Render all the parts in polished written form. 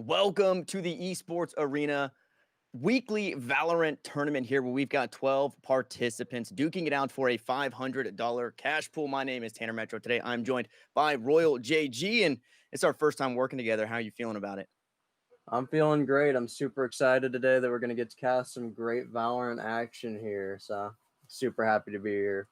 Welcome to the Esports Arena weekly Valorant tournament here where we've got 12 participants duking it out for a $500 cash pool. My name is Tanner Metro. Today I'm joined by Royal JG, and it's our first time working together. How are you feeling about it? I'm feeling great. I'm super excited today that we're going to get to cast some great Valorant action here. So super happy to be here.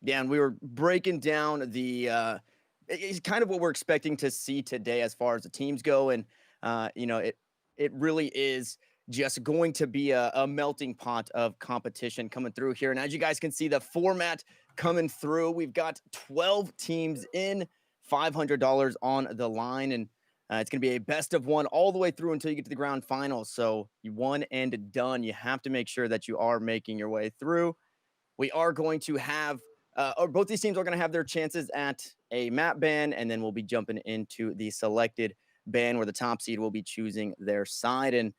Yeah, and we were breaking down it's kind of what we're expecting to see today as far as the teams go, and it really is just going to be a melting pot of competition coming through here. And as you guys can see, the format coming through, we've got 12 teams in, $500 on the line, and it's going to be a best of one all the way through until you get to the grand finals. So you won and done. You have to make sure that you are making your way through. We are going to have or both these teams are going to have their chances at a map ban, and then we'll be jumping into the selected ban where the top seed will be choosing their side. And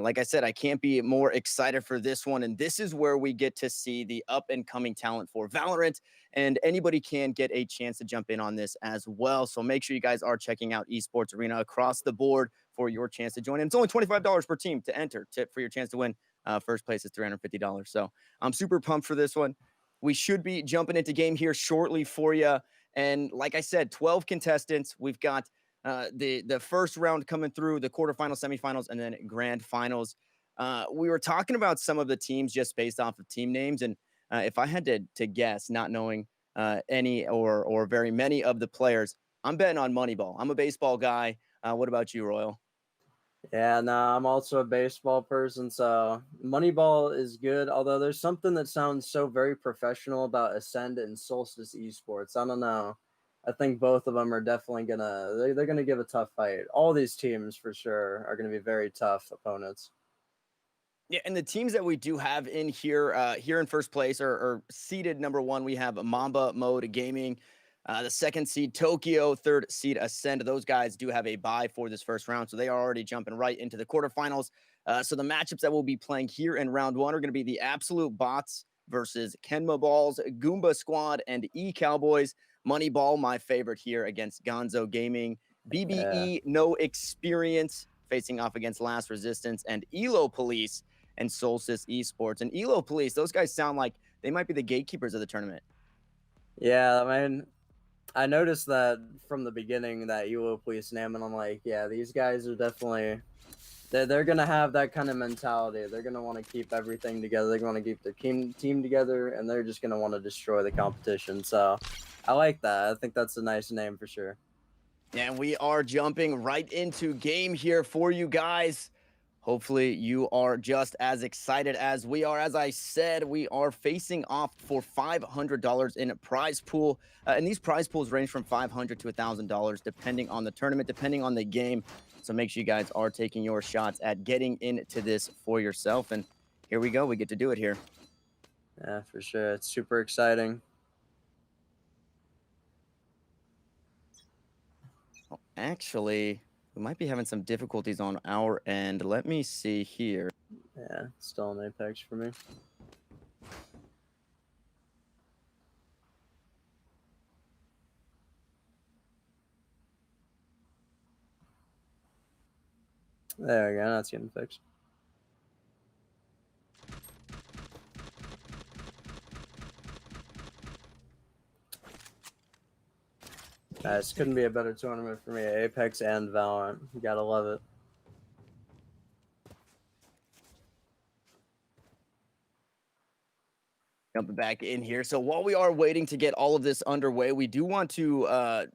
like I said, I can't be more excited for this one. And this is where we get to see the up and coming talent for Valorant, and anybody can get a chance to jump in on this as well. So make sure you guys are checking out Esports Arena across the board for your chance to join in. It's only $25 per team to enter for your chance to win. First place is $350. So I'm super pumped for this one. We should be jumping into game here shortly for you. And like I said, 12 contestants. We've got the first round coming through, the quarterfinals, semifinals, and then grand finals. We were talking about some of the teams just based off of team names. And if I had to guess, not knowing any or very many of the players, I'm betting on Moneyball. I'm a baseball guy. What about you, Royal? Yeah, no, I'm also a baseball person, so Moneyball is good. Although there's something that sounds so very professional about Ascend and Solstice Esports. I don't know. I think both of them are definitely they're gonna give a tough fight. All these teams for sure are gonna be very tough opponents. Yeah, and the teams that we do have in here, here in first place are seeded number one. We have Mamba Mode Gaming, the second seed Tokyo, third seed Ascend. Those guys do have a bye for this first round, so they are already jumping right into the quarterfinals. So the matchups that we'll be playing here in round one are going to be the Absolute Bots versus Kenma Balls, Goomba Squad, and E Cowboys. Moneyball, my favorite here against Gonzo Gaming. Yeah. BBE, no experience, facing off against Last Resistance, and Elo Police and Solstice Esports. And Elo Police, those guys sound like they might be the gatekeepers of the tournament. Yeah, I mean, I noticed that from the beginning, that Elo Police name, and I'm like, yeah, these guys are definitely they're gonna have that kind of mentality. They're gonna want to keep everything together. They're gonna keep their team together, and they're just gonna want to destroy the competition. So I like that. I think that's a nice name for sure. And we are jumping right into game here for you guys. Hopefully, you are just as excited as we are. As I said, we are facing off for $500 in a prize pool. And these prize pools range from $500 to $1,000, depending on the tournament, depending on the game. So make sure you guys are taking your shots at getting into this for yourself. And here we go. We get to do it here. Yeah, for sure. It's super exciting. Well, actually, we might be having some difficulties on our end. Let me see here. Yeah, still an Apex for me. There we go. That's getting fixed. This couldn't be a better tournament for me. Apex and Valorant. You gotta love it. Jumping back in here. So while we are waiting to get all of this underway, we do want to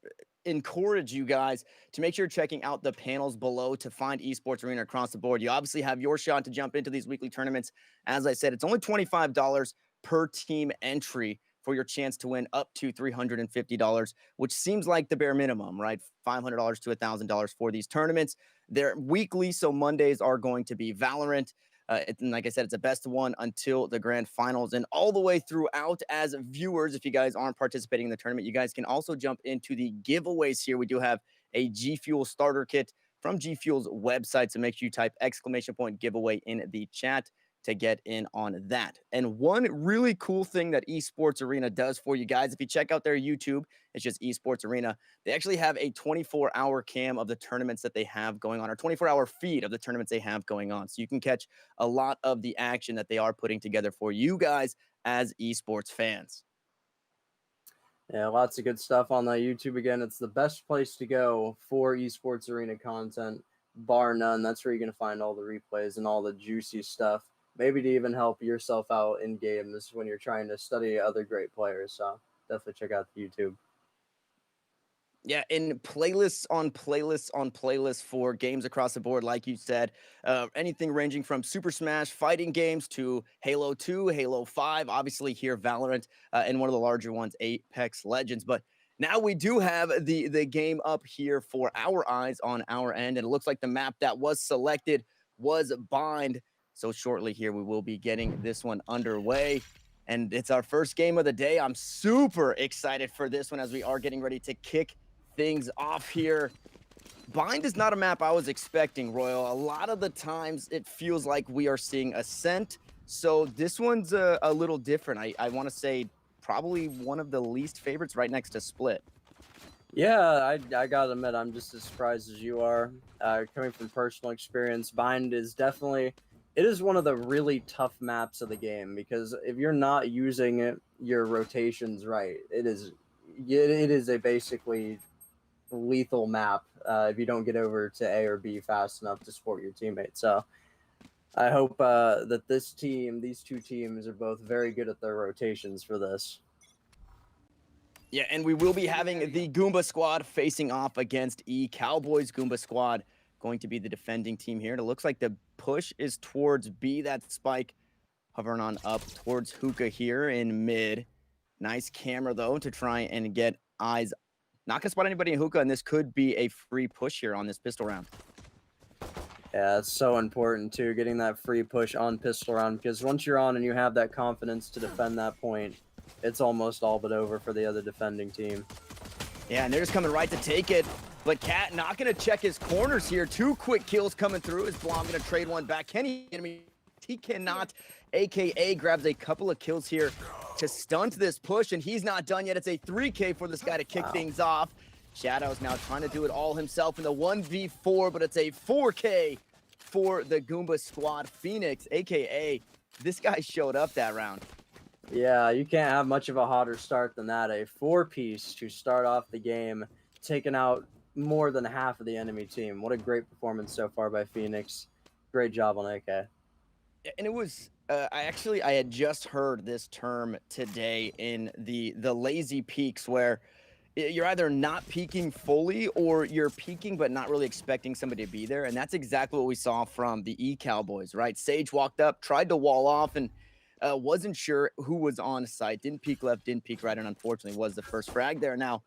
encourage you guys to make sure you're checking out the panels below to find Esports Arena across the board. You obviously have your shot to jump into these weekly tournaments. As I said, it's only $25 per team entry for your chance to win up to $350, which seems like the bare minimum, right? $500 to $1,000 for these tournaments. They're weekly, so Mondays are going to be Valorant. And like I said, it's a best of one until the grand finals and all the way throughout. As viewers, if you guys aren't participating in the tournament, you guys can also jump into the giveaways here. We do have a G Fuel starter kit from G Fuel's website. So make sure you type !giveaway in the chat. to get in on that. And one really cool thing that Esports Arena does for you guys, if you check out their YouTube, it's just Esports Arena. They actually have a 24-hour cam of the tournaments that they have going on, or 24-hour feed of the tournaments they have going on. So you can catch a lot of the action that they are putting together for you guys as esports fans. Yeah, lots of good stuff on the YouTube. Again, it's the best place to go for Esports Arena content, bar none. That's where you're going to find all the replays and all the juicy stuff. Maybe to even help yourself out in games when you're trying to study other great players. So definitely check out the YouTube. Yeah, and playlists on playlists on playlists for games across the board, like you said, anything ranging from Super Smash fighting games to Halo 2, Halo 5, obviously here Valorant, and one of the larger ones, Apex Legends. But now we do have the game up here for our eyes on our end, and it looks like the map that was selected was Bind. So shortly here, we will be getting this one underway. And it's our first game of the day. I'm super excited for this one as we are getting ready to kick things off here. Bind is not a map I was expecting, Royal. A lot of the times it feels like we are seeing Ascent. So this one's a little different. I want to say probably one of the least favorites right next to Split. Yeah, I gotta admit, I'm just as surprised as you are. Coming from personal experience, Bind is definitely, it is one of the really tough maps of the game because if you're not using your rotations right, it is a basically lethal map if you don't get over to A or B fast enough to support your teammates. So I hope that these two teams are both very good at their rotations for this. Yeah, and we will be having the Goomba squad facing off against Cowboys. Goomba squad going to be the defending team here. And it looks like the push is towards B. That Spike hovering on up towards Hookah here in mid. Nice camera, though, to try and get eyes. Not going to spot anybody in Hookah, and this could be a free push here on this pistol round. Yeah, it's so important, too, getting that free push on pistol round, because once you're on and you have that confidence to defend that point, it's almost all but over for the other defending team. Yeah, and they're just coming right to take it. But Cat not going to check his corners here. 2 quick kills coming through. Is Blom going to trade one back? Can he? He cannot. AKA grabs a couple of kills here to stunt this push, and he's not done yet. It's a 3K for this guy to kick things off. Shadow's now trying to do it all himself in the 1v4, but it's a 4K for the Goomba squad. Phoenix, AKA, this guy showed up that round. Yeah, you can't have much of a hotter start than that. A 4-piece to start off the game, taking out more than half of the enemy team. What a great performance so far by Phoenix. Great job on AK. And it was, I had just heard this term today in the lazy peaks, where you're either not peaking fully or you're peaking but not really expecting somebody to be there. And that's exactly what we saw from the Cowboys, right? Sage walked up, tried to wall off, and wasn't sure who was on site. Didn't peek left, didn't peek right, and unfortunately was the first frag there. Now,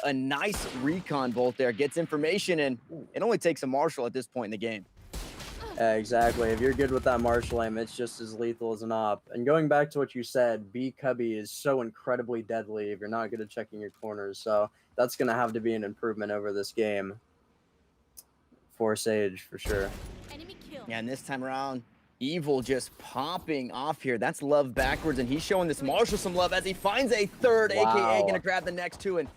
a nice recon bolt there, gets information, and it only takes a Marshall at this point in the game. Exactly. If you're good with that Marshall aim, it's just as lethal as an op. And going back to what you said, B Cubby is so incredibly deadly if you're not good at checking your corners. So that's going to have to be an improvement over this game for Sage, for sure. Enemy kill. Yeah, and this time around, Evil just popping off here. That's love backwards, and he's showing this Marshall some love as he finds a third. Wow. AKA going to grab the next two, and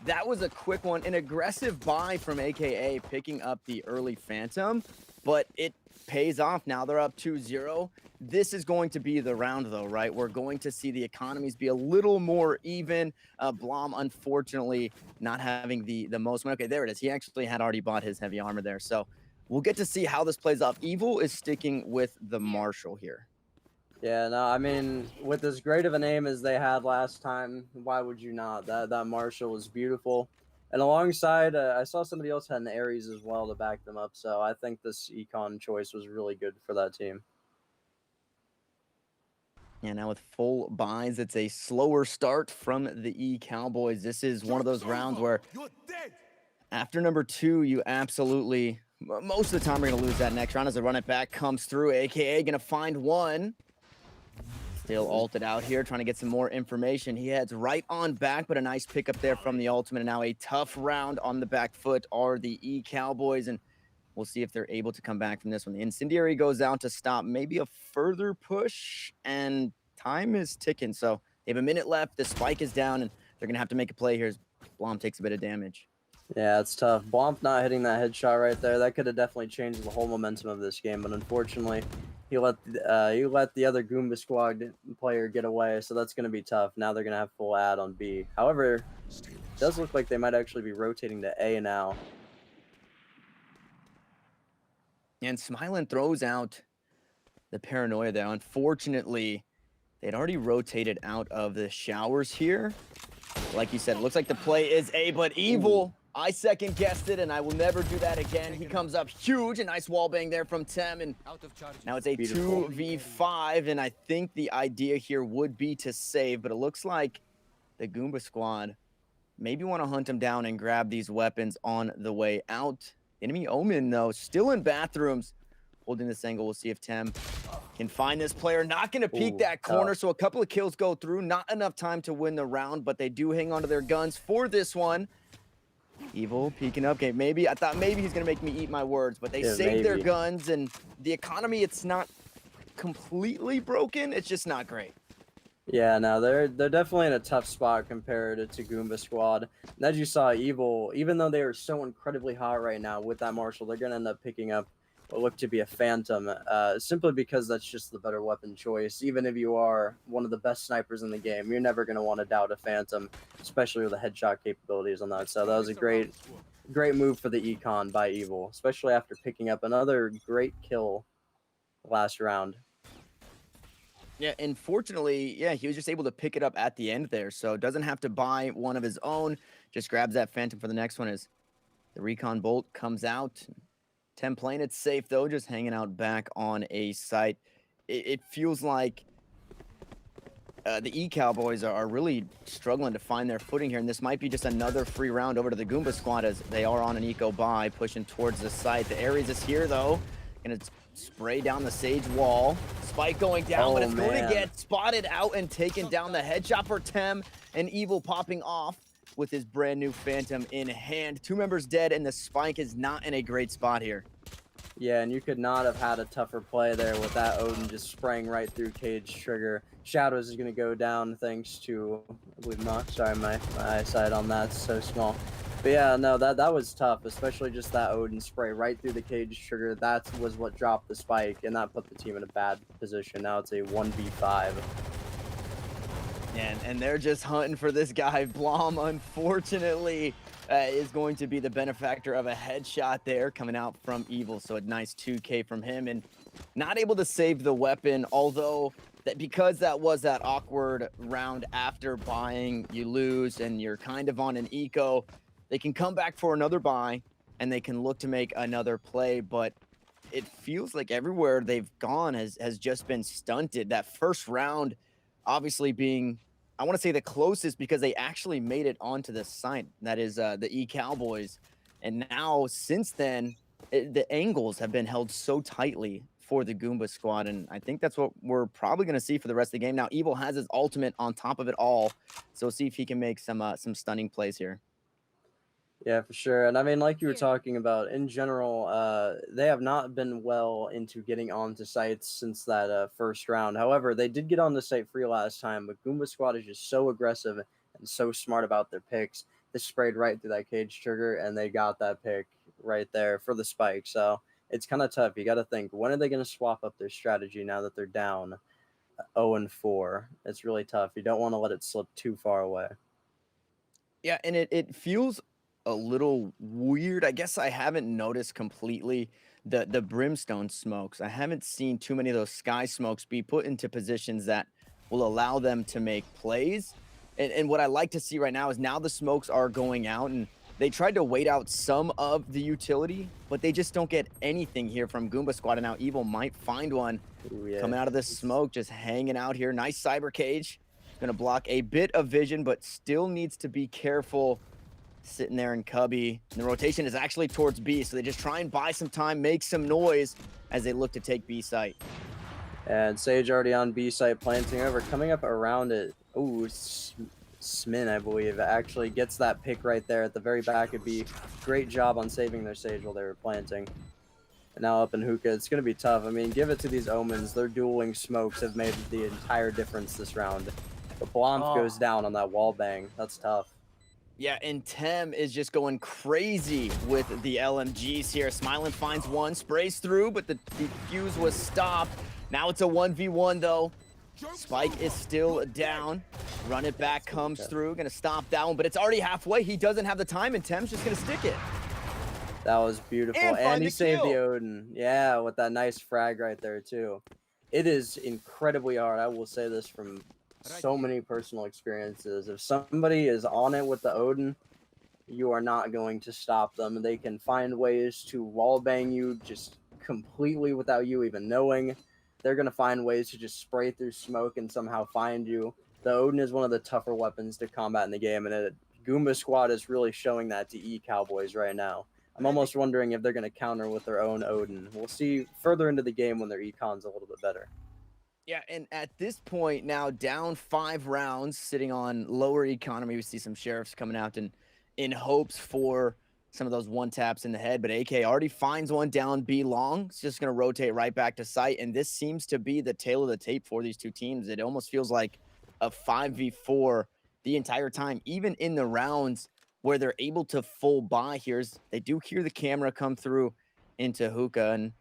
that was a quick one. An aggressive buy from AKA, picking up the early Phantom, but it pays off. Now they're up 2-0. This is going to be the round, though, right? We're going to see the economies be a little more even. Blom, unfortunately, not having the most. Okay, there it is. He actually had already bought his heavy armor there, so we'll get to see how this plays off. Evil is sticking with the Marshall here. Yeah, no, I mean, with as great of an aim as they had last time, why would you not? That Marshall was beautiful. And alongside, I saw somebody else had an Ares as well to back them up, so I think this econ choice was really good for that team. Yeah, now with full buys, it's a slower start from the Cowboys. This is one of those rounds where after number 2, you absolutely, most of the time, we're going to lose that next round as the run it back comes through. AKA going to find one. Still ulted out here, trying to get some more information. He heads right on back, but a nice pickup there from the ultimate. And now a tough round on the back foot are the Cowboys. And We'll see if they're able to come back from this one. The incendiary goes out to stop maybe a further push, and time is ticking. So they have a minute left. The spike is down, and they're going to have to make a play here as Blom takes a bit of damage. Yeah, it's tough. Blomp not hitting that headshot right there. That could have definitely changed the whole momentum of this game, but unfortunately, he let the other Goomba squad player get away, so that's going to be tough. Now they're going to have full ad on B. However, it does look like they might actually be rotating to A now. And Smilin throws out the paranoia there. Unfortunately, they'd already rotated out of the showers here. Like you said, it looks like the play is A, but Evil, I second guessed it, and I will never do that again. He comes up huge, a nice wall bang there from Tem, and now it's a 2v5, and I think the idea here would be to save, but it looks like the Goomba squad maybe want to hunt him down and grab these weapons on the way out. Enemy Omen, though, still in bathrooms, holding this angle. We'll see if Tem can find this player. Not going to peek that corner, so a couple of kills go through. Not enough time to win the round, but they do hang on to their guns for this one. Evil peeking up. Okay, I thought maybe he's going to make me eat my words, but they saved their guns, and the economy, it's not completely broken. It's just not great. Yeah, no, they're definitely in a tough spot compared to Goomba Squad. And as you saw, Evil, even though they are so incredibly hot right now with that Marshall, they're going to end up picking up what looked to be a Phantom, simply because that's just the better weapon choice. Even if you are one of the best snipers in the game, you're never going to want to doubt a Phantom, especially with the headshot capabilities on that. So that was a great move for the Econ by Evil, especially after picking up another great kill last round. Yeah, and fortunately, yeah, he was just able to pick it up at the end there, so doesn't have to buy one of his own. Just grabs that Phantom for the next one as the Recon Bolt comes out. Tem playing it safe, though, just hanging out back on a site. It feels like the E-Cowboys are really struggling to find their footing here, and this might be just another free round over to the Goomba squad as they are on an eco buy, pushing towards the site. The Ares is here, though, and it's spray down the Sage wall. Spike going down, but it's going to get spotted out and taken down. The headshot for Tem, and Evil popping off with his brand new Phantom in hand. 2 members dead, and the Spike is not in a great spot here. Yeah, and you could not have had a tougher play there with that Odin just spraying right through Cage Trigger. Shadows is going to go down thanks to, I believe not. Sorry, my eyesight on that's so small. But yeah, no, that was tough, especially just that Odin spray right through the Cage Trigger. That was what dropped the Spike, and that put the team in a bad position. Now it's a 1v5. And they're just hunting for this guy. Blom, unfortunately, is going to be the benefactor of a headshot there coming out from Evil. So a nice 2K from him, and not able to save the weapon, although because that was that awkward round after buying, you lose, and you're kind of on an eco. They can come back for another buy, and they can look to make another play, but it feels like everywhere they've gone has just been stunted. That first round obviously being, I want to say, the closest because they actually made it onto the site. That is the E-Cowboys. And now, since then, the angles have been held so tightly for the Goomba squad, and I think that's what we're probably going to see for the rest of the game. Now, Evil has his ultimate on top of it all, so we'll see if he can make some stunning plays here. Yeah, for sure. And I mean, like you were talking about, in general, they have not been well into getting onto sites since that first round. However, they did get on the site free last time, but Goomba Squad is just so aggressive and so smart about their picks. They sprayed right through that Cage Trigger, and they got that pick right there for the Spike. So it's kind of tough. You got to think, when are they going to swap up their strategy now that they're down 0-4? It's really tough. You don't want to let it slip too far away. Yeah, and it feels a little weird. I guess I haven't noticed completely the brimstone smokes. I haven't seen too many of those sky smokes be put into positions that will allow them to make plays. And what I like to see right now is now the smokes are going out, and they tried to wait out some of the utility, but they just don't get anything here from Goomba Squad. And now Evil might find one. Ooh, yeah. Coming out of the smoke, just hanging out here. Nice cyber cage. Gonna block a bit of vision, but still needs to be careful. Sitting there in Cubby, and the rotation is actually towards B, so they just try and buy some time, make some noise as they look to take B site. And Sage already on B site, planting over, coming up around it. Ooh, Smin, I believe, actually gets that pick right there at the very back of B. Great job on saving their Sage while they were planting. And now up in Hookah, it's going to be tough. I mean, give it to these Omens. Their dueling smokes have made the entire difference this round. But Blanc goes Oh. down on that wall bang. That's tough. Yeah, and Tem is just going crazy with the LMGs here. Smilin finds one, sprays through, but the fuse was stopped. Now it's a 1v1 though. Spike is still down. Run it back comes through. Gonna stop that one, but it's already halfway. He doesn't have the time, and Tem's just gonna stick it. That was beautiful. And he saved the Odin. Yeah, with that nice frag right there, too. It is incredibly hard. I will say this from so many personal experiences. If somebody is on it with the Odin, you are not going to stop them. They can find ways to wallbang you just completely without you even knowing. They're going to find ways to just spray through smoke and somehow find you. The Odin is one of the tougher weapons to combat in the game, and Goomba Squad is really showing that to E-Cowboys right now. I'm almost wondering if they're going to counter with their own Odin. We'll see further into the game when their econ's a little bit better. Yeah, and at this point now, down 5 rounds, sitting on lower economy, we see some sheriffs coming out and in hopes for some of those one taps in the head, but AK already finds one down B long. It's just going to rotate right back to site, and this seems to be the tail of the tape for these two teams. It almost feels like a 5v4 the entire time, even in the rounds where they're able to full buy here. They do hear the camera come through into Hookah, and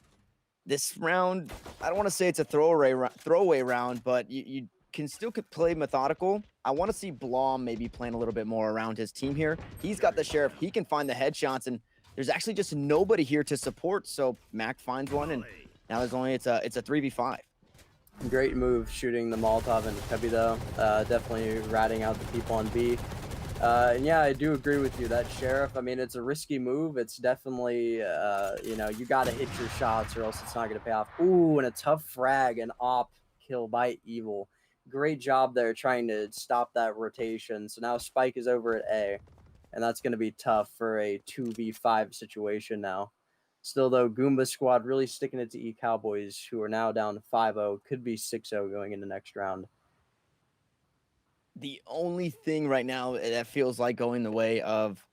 this round, I don't want to say it's a throwaway round, but you can still play methodical. I want to see Blom maybe playing a little bit more around his team here. He's got the sheriff. He can find the headshots, and there's actually just nobody here to support. So Mac finds one, and now it's a 3v5. Great move shooting the Molotov and Cubby though. Definitely ratting out the people on B. And yeah, I do agree with you. That sheriff, I mean, it's a risky move. It's definitely, you know, you got to hit your shots or else it's not going to pay off. Ooh, and a tough frag and op kill by Evil. Great job there trying to stop that rotation. So now Spike is over at A, and that's going to be tough for a 2v5 situation now. Still, though, Goomba Squad really sticking it to E-Cowboys, who are now down 5-0. Could be 6-0 going into next round. The only thing right now that feels like going the way of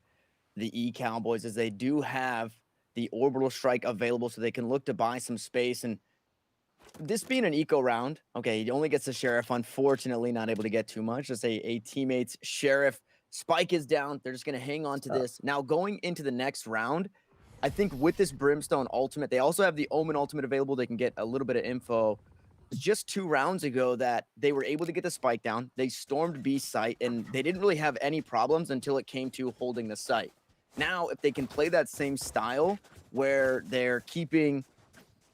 the E-Cowboys is they do have the orbital strike available, so they can look to buy some space. And this being an eco round, okay, he only gets the sheriff. Unfortunately, not able to get too much. Just a teammate's sheriff. Spike is down. They're just going to hang on to this. Now, going into the next round, I think with this Brimstone ultimate, they also have the Omen ultimate available. They can get a little bit of info. Just 2 rounds ago that they were able to get the spike down. They stormed B site, and they didn't really have any problems until it came to holding the site. Now, if they can play that same style where they're keeping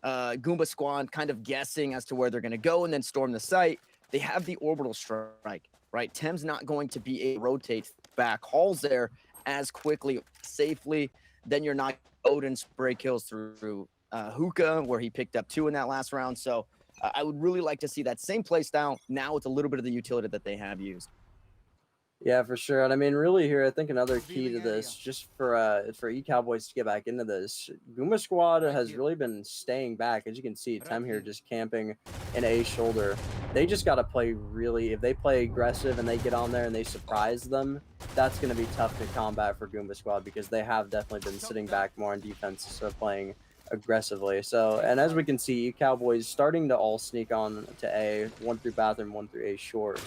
Goomba Squad kind of guessing as to where they're going to go and then storm the site, they have the orbital strike, right? Tem's not going to be able to rotate back hauls there as quickly, safely. Then you're not Odin spray kills through Hookah, where he picked up 2 in that last round. So I would really like to see that same play style now with a little bit of the utility that they have used. Yeah, for sure. And I mean, really here, I think another key to this, just for E-Cowboys to get back into this, Goomba Squad has really been staying back. As you can see, Tem here just camping in A shoulder. They just got to play really, if they play aggressive and they get on there and they surprise them, that's going to be tough to combat for Goomba Squad because they have definitely been sitting back more on defense instead of playing aggressively. So, and as we can see, E-Cowboys starting to all sneak on to A, 1 through bathroom, 1 through A short.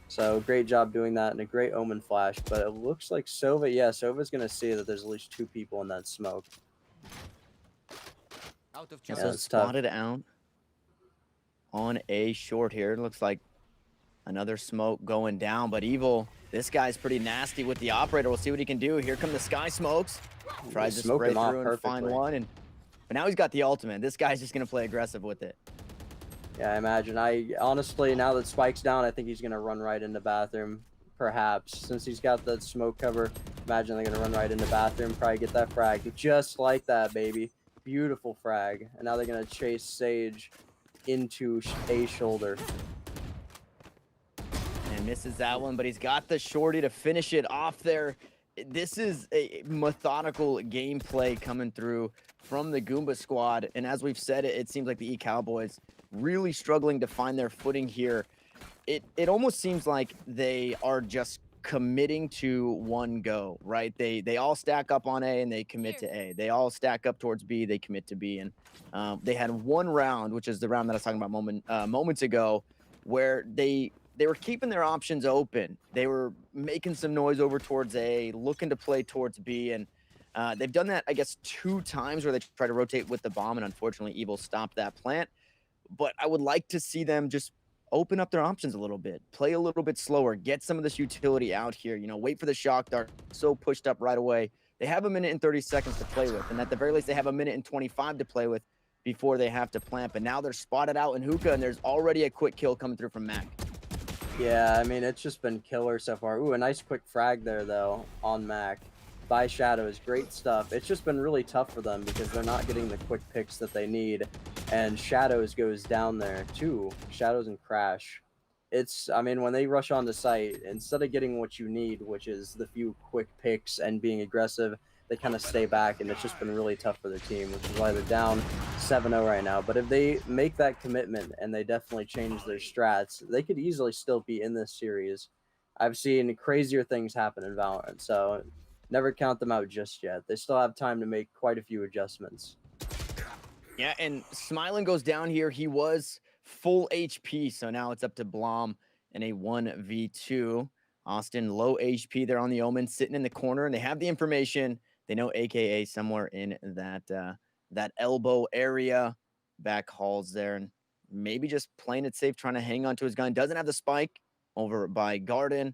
So great job doing that and a great Omen flash. But it looks like Sova, yeah, Sova's going to see that there's at least 2 people in that smoke. Yeah, so spotted out on A short here. It looks like another smoke going down. But Evil, this guy's pretty nasty with the operator. We'll see what he can do. Here come the sky smokes. Tries to spray through and find one. But now he's got the ultimate. This guy's just going to play aggressive with it. Yeah, I imagine. Honestly, now that Spike's down, I think he's going to run right into bathroom, perhaps. Since he's got that smoke cover, imagine they're going to run right into bathroom, probably get that frag. Just like that, baby. Beautiful frag. And now they're going to chase Sage into A shoulder. And misses that one, but he's got the shorty to finish it off there. This is a methodical gameplay coming through from the Goomba Squad. And as we've said, it seems like the E-Cowboys really struggling to find their footing here. It almost seems like they are just committing to one go, right? They all stack up on A and they commit to A. They all stack up towards B, they commit to B. And they had one round, which is the round that I was talking about moments ago, where they were keeping their options open. They were making some noise over towards A, looking to play towards B, and they've done that, I guess, 2 times where they try to rotate with the bomb, and unfortunately, Evil stopped that plant. But I would like to see them just open up their options a little bit, play a little bit slower, get some of this utility out here. Wait for the shock dart. So pushed up right away. They have a minute and 30 seconds to play with, and at the very least, they have a minute and 25 to play with before they have to plant. But now they're spotted out in hookah, and there's already a quick kill coming through from Mac. Yeah, I mean, it's just been killer so far. Ooh, a nice quick frag there, though, on Mac by Shadows. Great stuff. It's just been really tough for them because they're not getting the quick picks that they need. And Shadows goes down there, too. Shadows and Crash. I mean, when they rush onto site, instead of getting what you need, which is the few quick picks and being aggressive, they kind of stay back, and it's just been really tough for their team, which is why they're down 7-0 right now. But if they make that commitment and they definitely change their strats, they could easily still be in this series. I've seen crazier things happen in Valorant, so never count them out just yet. They still have time to make quite a few adjustments. Yeah, and Smiling goes down here. He was full HP, so now it's up to Blom in a 1v2. Austin, low HP there on the Omen, sitting in the corner, and they have the information. They know AKA somewhere in that elbow area, back halls there, and maybe just playing it safe, trying to hang on to his gun. Doesn't have the spike over by Garden.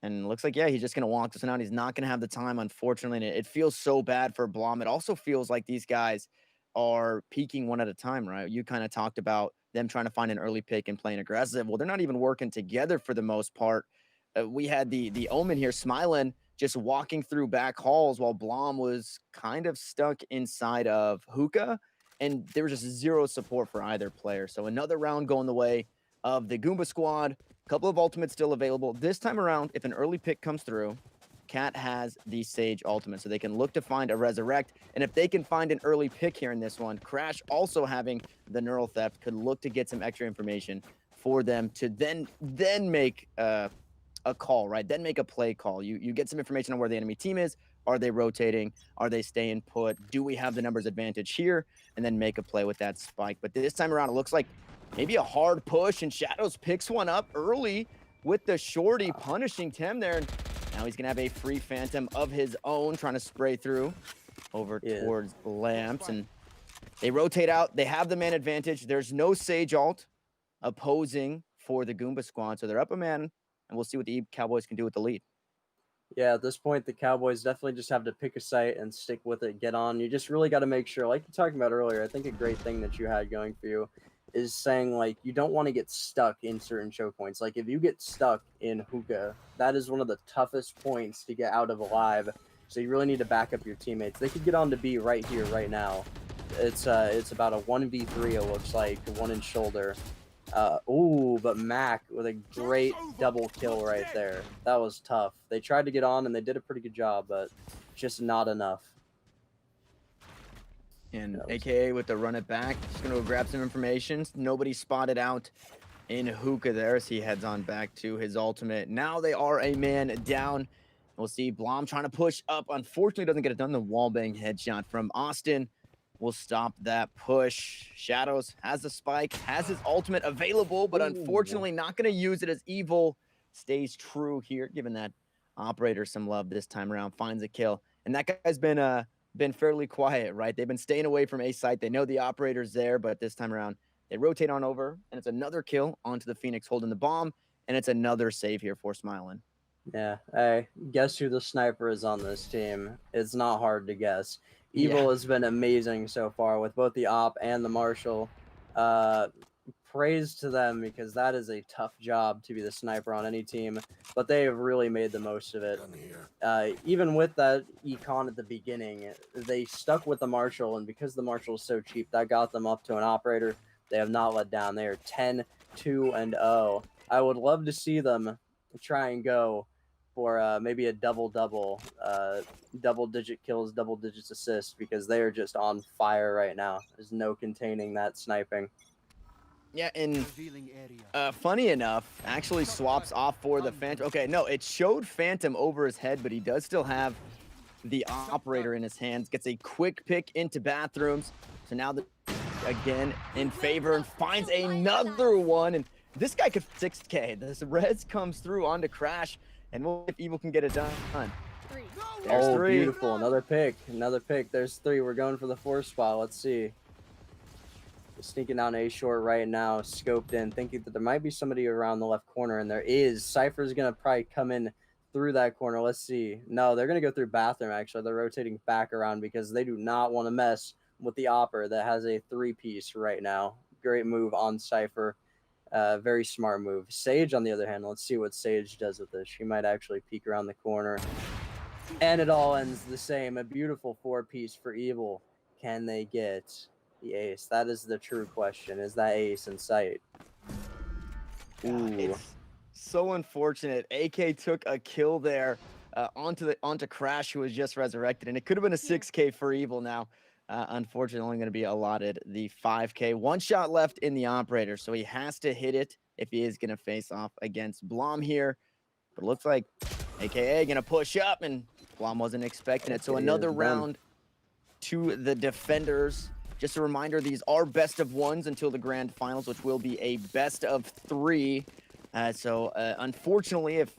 And looks like, yeah, he's just going to walk this one out. He's not going to have the time, unfortunately. And it feels so bad for Blom. It also feels like these guys are peaking one at a time, right? You kind of talked about them trying to find an early pick and playing aggressive. Well, they're not even working together for the most part. We had the Omen here, Smiling, just walking through back halls while Blom was kind of stuck inside of Hookah. And there was just zero support for either player. So another round going the way of the Goomba squad. Couple of ultimates still available. This time around, if an early pick comes through, Cat has the Sage ultimate, so they can look to find a Resurrect. And if they can find an early pick here in this one, Crash also having the Neural Theft could look to get some extra information for them to then make a call, right? Then make a play call. You get some information on where the enemy team is. Are they rotating? Are they staying put? Do we have the numbers advantage here? And then make a play with that spike. But this time around, it looks like maybe a hard push, and Shadows picks one up early with the shorty punishing Tem there. And now he's going to have a free Phantom of his own, trying to spray through over towards Lamps. And they rotate out. They have the man advantage. There's no Sage ult opposing for the Goomba squad. So they're up a man, and we'll see what the Cowboys can do with the lead. Yeah, at this point, the Cowboys definitely just have to pick a site and stick with it, get on. You just really got to make sure, like you talking about earlier, I think a great thing that you had going for you is saying, like, you don't want to get stuck in certain choke points. Like, if you get stuck in Hookah, that is one of the toughest points to get out of alive. So you really need to back up your teammates. They could get on to B right here, right now. It's about a 1v3, it looks like, one in shoulder. Ooh, but Mac with a great double kill right there. That was tough. They tried to get on, and they did a pretty good job, but just not enough. And AKA with the run it back, just going to grab some information. Nobody spotted out in Hookah there as he heads on back to his ultimate. Now they are a man down. We'll see Blom trying to push up. Unfortunately, doesn't get it done. The wallbang headshot from Austin will stop that push. Shadows has the spike, has his ultimate available, but unfortunately not going to use it as Evil stays true here, giving that operator some love this time around, finds a kill. And that guy's been fairly quiet, right? They've been staying away from A site. They know the operator's there, but this time around, they rotate on over, and it's another kill onto the Phoenix holding the bomb, and it's another save here for Smiling. Yeah, hey, guess who the sniper is on this team? It's not hard to guess. Evil has been amazing so far with both the op and the marshal. Praise to them because that is a tough job to be the sniper on any team, but they have really made the most of it. Even with that econ at the beginning, they stuck with the marshal, and because the marshal is so cheap, that got them up to an operator. They have not let down. They are 10-2-0. I would love to see them try and go for maybe a double-double, double-digit kills, double-digits assists, because they are just on fire right now. There's no containing that sniping. Yeah, and funny enough, actually swaps off for the Phantom. Okay, no, it showed Phantom over his head, but he does still have the operator in his hands. Gets a quick pick into bathrooms. So now the again in favor and finds another one. And this guy could 6K. This res comes through onto Crash, and we'll see if Evil can get it done. There's Oh, three. beautiful. Another pick. Another pick. There's 3. We're going for the 4th spot. Let's see. Sneaking down A short right now, scoped in, thinking that there might be somebody around the left corner, and there is. Cypher's going to probably come in through that corner. Let's see. No, they're going to go through bathroom, actually. They're rotating back around because they do not want to mess with the Opper that has a 3-piece right now. Great move on Cypher. Very smart move. Sage, on the other hand, let's see what Sage does with this. She might actually peek around the corner. And it all ends the same. A beautiful 4-piece for Evil. Can they get the ace? That is the true question. Is that ace in sight? Ooh. It's so unfortunate. AK took a kill there onto Crash, who was just resurrected, and it could have been a 6K for Evil now. Unfortunately, only going to be allotted the 5K. 1 shot left in the operator, so he has to hit it if he is going to face off against Blom here. But it looks like AKA going to push up, and Blom wasn't expecting it. So another round to the defenders. Just a reminder, these are best of 1s until the grand finals, which will be a best of 3. Unfortunately, if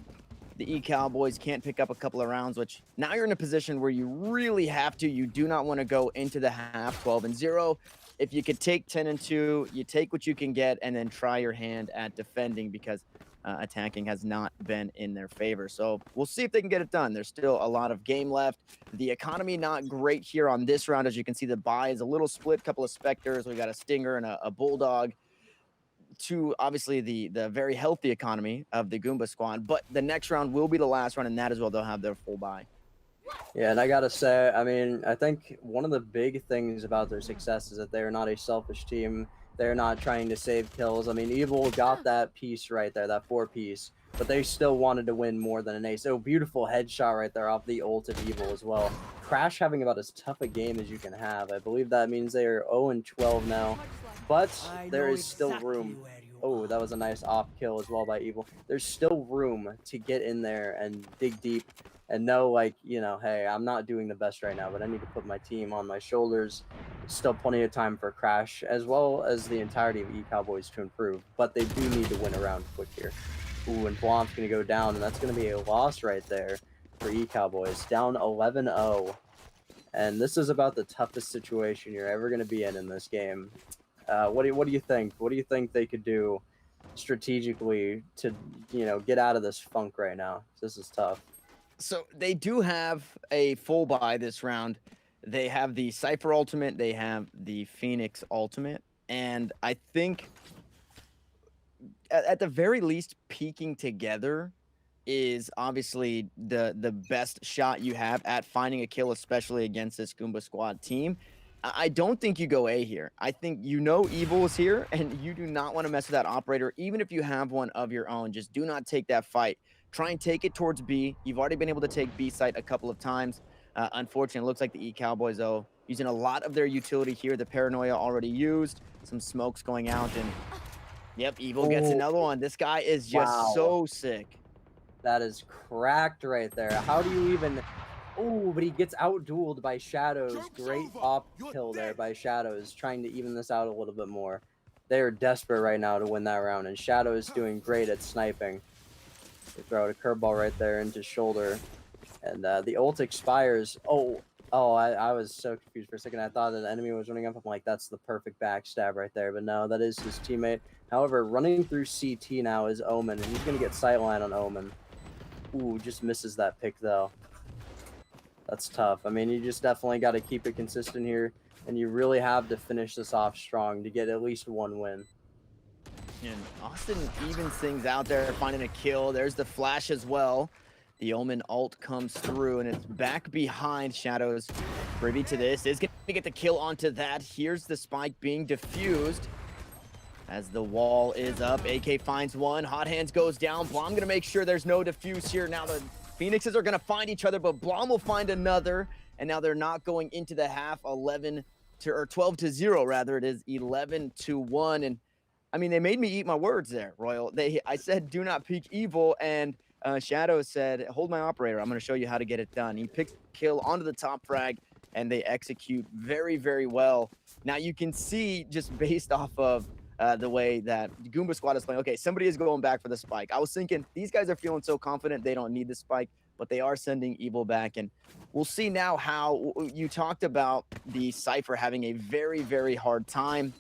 the E-Cowboys can't pick up a couple of rounds, which now you're in a position where you really have to. You do not want to go into the half 12-0. If you could take 10-2, you take what you can get and then try your hand at defending, because attacking has not been in their favor. So we'll see if they can get it done. There's still a lot of game left. The economy not great here on this round. As you can see, the buy is a little split. Couple of Spectres. We got a Stinger and a Bulldog. To obviously the very healthy economy of the Goomba squad. But the next round will be the last round, and that as well, they'll have their full buy. Yeah, and I gotta say, I mean, I think one of the big things about their success is that they are not a selfish team. They're not trying to save kills. I mean, Evil got that piece right there, that 4-piece, but they still wanted to win more than an ace. Oh, beautiful headshot right there off the ult of Evil as well. Crash having about as tough a game as you can have. I believe that means they are 0-12 now, but there is still room. Oh, that was a nice off kill as well by Evil. There's still room to get in there and dig deep and know, like, you know, hey, I'm not doing the best right now, but I need to put my team on my shoulders. Still plenty of time for Crash, as well as the entirety of E-Cowboys to improve, but they do need to win a round quick here. Ooh, and Blom's going to go down, and that's going to be a loss right there for E-Cowboys. Down 11-0. And this is about the toughest situation you're ever going to be in this game. What do you think? What do you think they could do strategically to, you know, get out of this funk right now? This is tough. So they do have a full buy this round. They have the Cypher ultimate, they have the Phoenix ultimate, and I think at the very least, peaking together is obviously the best shot you have at finding a kill, especially against this Goomba squad team. I don't think you go A here. I think you know Evil is here, and you do not want to mess with that operator, even if you have one of your own. Just do not take that fight. Try and take it towards B. You've already been able to take B site a couple of times. Unfortunately, it looks like the E-Cowboys, though, using a lot of their utility here. The Paranoia already used. Some smokes going out, and yep, Evil gets another one. This guy is just so sick. That is cracked right there. How do you even... Oh, but he gets out-dueled by Shadows. Great op kill there by Shadows, trying to even this out a little bit more. They are desperate right now to win that round, and Shadows doing great at sniping. They throw out a curveball right there into shoulder, and the ult expires. I was so confused for a second. I thought that the enemy was running up. I'm like, that's the perfect backstab right there, but no, that is his teammate. However, running through CT now is Omen, and he's going to get sightline on Omen. Ooh, just misses that pick, though. That's tough. I mean, you just definitely got to keep it consistent here, and you really have to finish this off strong to get at least one win. And Austin evens things out there, finding a kill. There's the flash as well. The Omen ult comes through, and it's back behind. Shadows privy to this. Is going to get the kill onto that. Here's the spike being diffused as the wall is up. AK finds one. Hot Hands goes down. Blom going to make sure there's no diffuse here. Now the Phoenixes are going to find each other, but Blom will find another. And now they're not going into the half. 12-0 rather. It is 11-1. And I mean, they made me eat my words there, Royal. I said, do not peek evil. And Shadow said, hold my operator. I'm going to show you how to get it done. He picks kill onto the top frag, and they execute very, very well. Now you can see just based off of the way that the Goomba squad is playing. Okay, somebody is going back for the spike. I was thinking these guys are feeling so confident they don't need the spike, but they are sending evil back. And we'll see now how you talked about the Cypher having a very, very hard time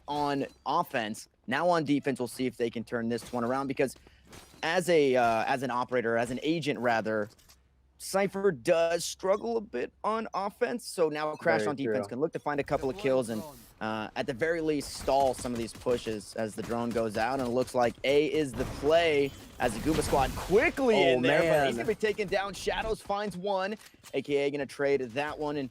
on offense. Now on defense, we'll see if they can turn this one around because as an operator, as an agent rather, Cypher does struggle a bit on offense. So now Crash Very on defense true. can look to find a couple of kills and at the very least stall some of these pushes as the drone goes out. And it looks like A is the play as the Goomba squad quickly Oh, in there, but he's man. gonna be taken down. Shadows finds one, aka gonna trade that one, and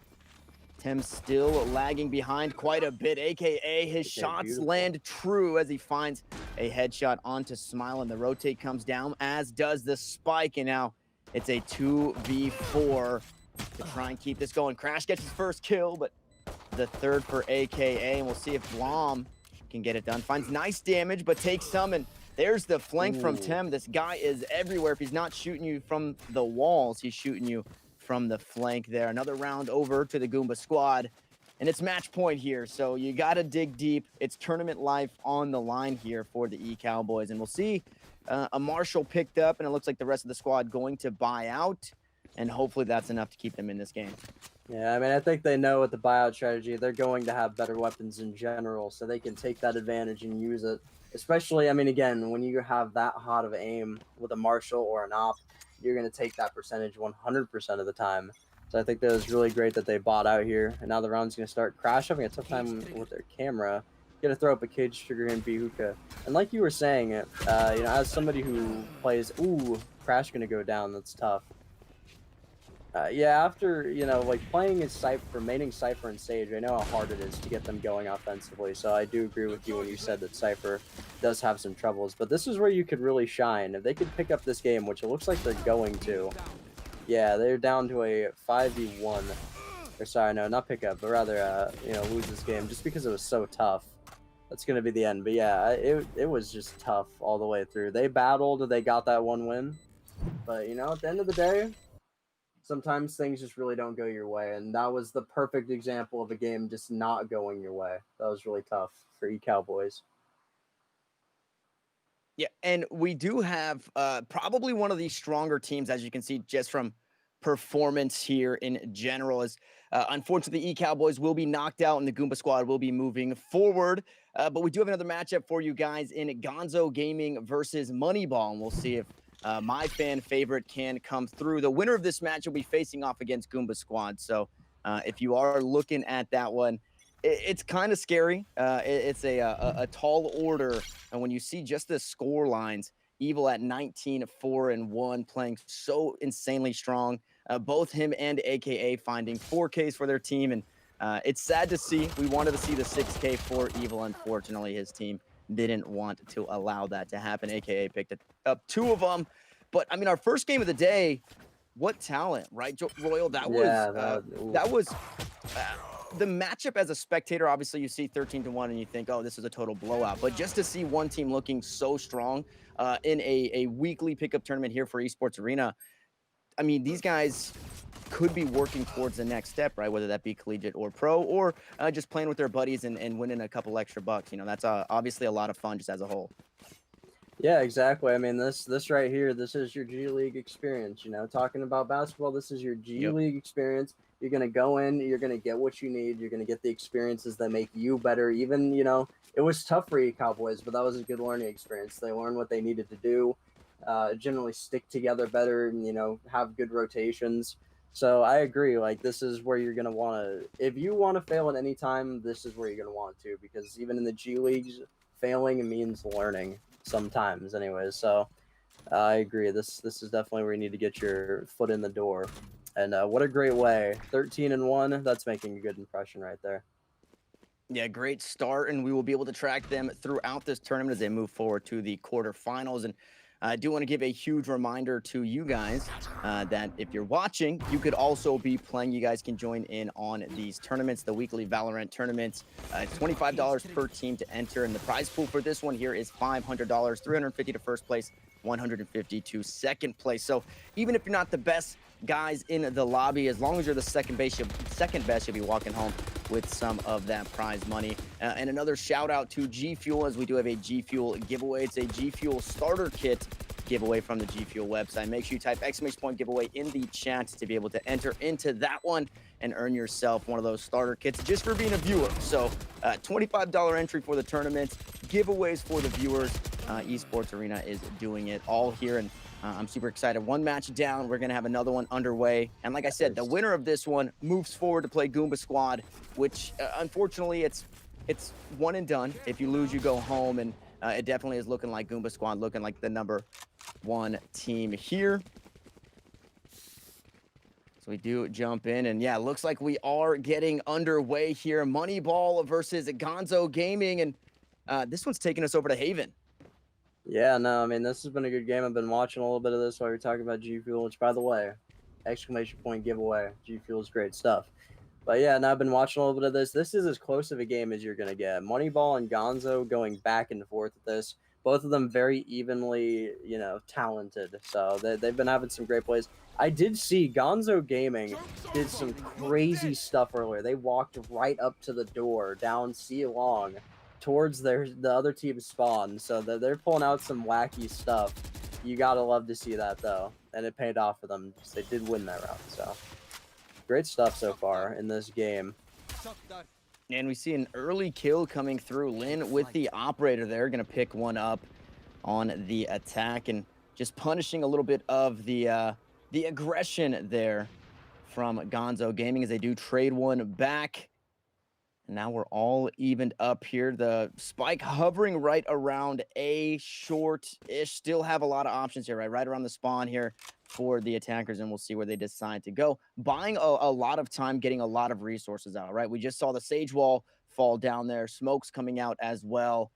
Tim still lagging behind quite a bit, aka his Okay, shots beautiful. land true as he finds a headshot onto Smile, and the rotate comes down, as does the spike, and now it's a 2v4 to try and keep this going. Crash gets his first kill, but the third for AKA, and we'll see if Blom can get it done. Finds nice damage, but takes some, and there's the flank from Ooh. Tim. This guy is everywhere. If he's not shooting you from the walls, he's shooting you from the flank there. Another round over to the Goomba squad, and it's match point here, so you got to dig deep. It's tournament life on the line here for the E-Cowboys, and we'll see a Marshall picked up, and it looks like the rest of the squad going to buy out, and hopefully that's enough to keep them in this game. Yeah, I mean, I think they know with the buyout strategy, they're going to have better weapons in general, so they can take that advantage and use it. Especially, I mean, again, when you have that hot of aim with a Marshal or an Op, you're going to take that percentage 100% of the time. So I think that was really great that they bought out here, and now the round's going to start. Crash having a tough time with their camera. Going to throw up a cage trigger in Bihuka. And like you were saying, you know, as somebody who plays, ooh, Crash going to go down, that's tough. Yeah, after, you know, like playing as Cypher, maining Cypher and Sage, I know how hard it is to get them going offensively. So I do agree with you when you said that Cypher does have some troubles. But this is where you could really shine. If they could pick up this game, which it looks like they're going to. Yeah, they're down to a 5v1. Or sorry, no, not pick up, but rather, you know, lose this game just because it was so tough. That's going to be the end. But yeah, it was just tough all the way through. They battled, they got that one win. But, you know, at the end of the day, sometimes things just really don't go your way, and that was the perfect example of a game just not going your way. That was really tough for E-Cowboys. Yeah, and we do have probably one of the stronger teams, as you can see, just from performance here in general. Is unfortunately, E-Cowboys will be knocked out, and the Goomba squad will be moving forward. But we do have another matchup for you guys in Gonzo Gaming versus Moneyball, and we'll see if my fan favorite can come through. The winner of this match will be facing off against Goomba Squad. So if you are looking at that one, it's kind of scary. It's a tall order, and when you see just the score lines, Evil at 19-4-1, playing so insanely strong. Both him and AKA finding 4Ks for their team, and it's sad to see. We wanted to see the 6K for Evil. Unfortunately, his team didn't want to allow that to happen. AKA picked up 2 of them. But I mean, our first game of the day, what talent, right, Royal? That was the matchup as a spectator. Obviously, you see 13-1 and you think, oh, this is a total blowout. But just to see one team looking so strong in a weekly pickup tournament here for Esports Arena, I mean, these guys could be working towards the next step, right? Whether that be collegiate or pro, or just playing with their buddies and winning a couple extra bucks. You know, that's obviously a lot of fun just as a whole. Yeah, exactly. I mean, this right here, this is your G League experience. You know, talking about basketball, this is your G League experience. You're gonna go in, you're gonna get what you need, you're gonna get the experiences that make you better. Even, you know, it was tough for you Cowboys, but that was a good learning experience. They learned what they needed to do, generally stick together better, and, you know, have good rotations. So I agree. Like, this is where you're gonna want to. If you want to fail at any time, this is where you're gonna want to, because even in the G Leagues, failing means learning sometimes, anyways. So I agree. This is definitely where you need to get your foot in the door. And what a great way! 13-1. That's making a good impression right there. Yeah, great start, and we will be able to track them throughout this tournament as they move forward to the quarterfinals. And I do want to give a huge reminder to you guys that if you're watching, you could also be playing. You guys can join in on these tournaments, the weekly Valorant tournaments. It's $25 per team to enter, and the prize pool for this one here is $500, 350 to first place, 150 to second place. So even if you're not the best guys in the lobby, as long as you're the second best, you'll be walking home with some of that prize money. And another shout out to G Fuel, as we do have a G Fuel giveaway. It's a G Fuel starter kit giveaway from the G Fuel website. Make sure you type !point giveaway in the chat to be able to enter into that one and earn yourself one of those starter kits just for being a viewer. So $25 entry for the tournament, giveaways for the viewers. Esports Arena is doing it all here, and I'm super excited. One match down, we're gonna have another one underway, and like I said, the winner of this one moves forward to play Goomba Squad, which unfortunately it's one and done. If you lose, you go home, and it definitely is looking like Goomba Squad, looking like the #1 team here. So we do jump in, and yeah, looks like we are getting underway here. Moneyball versus Gonzo Gaming, and this one's taking us over to Haven. Yeah, no, I mean, this has been a good game. I've been watching a little bit of this while you're talking about G Fuel, which, by the way, !point giveaway. G Fuel is great stuff. But yeah, now I've been watching a little bit of this. This is as close of a game as you're going to get. Moneyball and Gonzo going back and forth with this. Both of them very evenly, talented. So they've been having some great plays. I did see Gonzo Gaming did some crazy stuff earlier. They walked right up to the door, down C long, towards the other team's spawn. So they're pulling out some wacky stuff. You got to love to see that, though. And it paid off for them. They did win that round, so... Great stuff so far in this game. And we see an early kill coming through. Lin with the operator there, going to pick one up on the attack and just punishing a little bit of the aggression there from Gonzo Gaming as they do trade one back. And now we're all evened up here. The spike hovering right around A, short-ish. Still have a lot of options here, right around the spawn here for the attackers, and we'll see where they decide to go. Buying a lot of time, getting a lot of resources out, right? We just saw the Sage Wall fall down there. Smoke's coming out as well.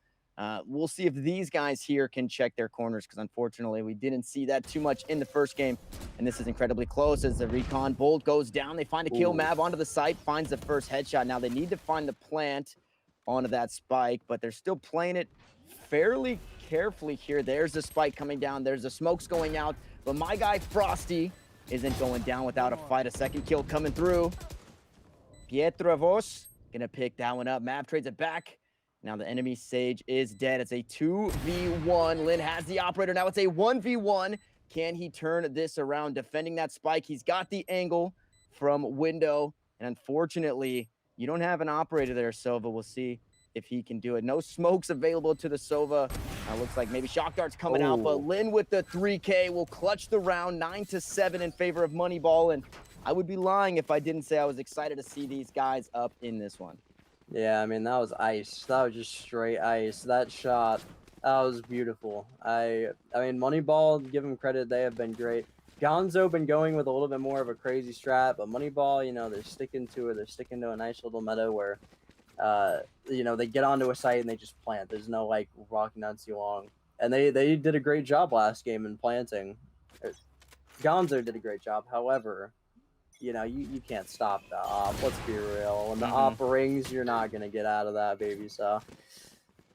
We'll see if these guys here can check their corners, because unfortunately we didn't see that too much in the first game, and this is incredibly close as the recon bolt goes down. They find a kill. Mav onto the site, finds the first headshot. Now they need to find the plant onto that spike, but they're still playing it fairly carefully here. There's the spike coming down. There's the smokes going out, but my guy Frosty isn't going down without a fight. A second kill coming through. Pietravos gonna pick that one up. Mav trades it back. Now the enemy Sage is dead. It's a 2v1. Lin has the operator. Now it's a 1v1. Can he turn this around? Defending that spike. He's got the angle from window. And unfortunately, you don't have an operator there, Sova. We'll see if he can do it. No smokes available to the Sova. Looks like maybe Shock Dart's coming out, but Lin with the 3K will clutch the round 9-7 in favor of Moneyball. And I would be lying if I didn't say I was excited to see these guys up in this one. Yeah, I mean, that was ice. That was just straight ice. That shot, that was beautiful. I mean, Moneyball, give them credit, they have been great. Gonzo been going with a little bit more of a crazy strat, but Moneyball, they're sticking to it. They're sticking to a nice little meta where, they get onto a site and they just plant. There's no, walking down too long. And they did a great job last game in planting. Gonzo did a great job, however... you can't stop the op. Let's be real. When the op rings, you're not going to get out of that, baby. So,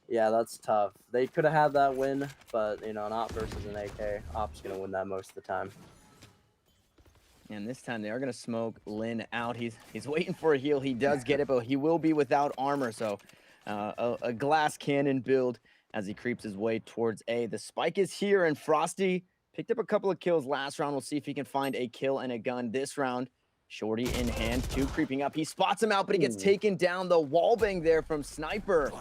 yeah, that's tough. They could have had that win, but, an op versus an AK, op's going to win that most of the time. And this time they are going to smoke Lin out. He's waiting for a heal. He does get it, but he will be without armor. So, a glass cannon build as he creeps his way towards A. The spike is here, and Frosty... picked up a couple of kills last round. We'll see if he can find a kill and a gun this round. Shorty in hand, 2 creeping up. He spots him out, but he gets taken down. The wallbang there from Sniper.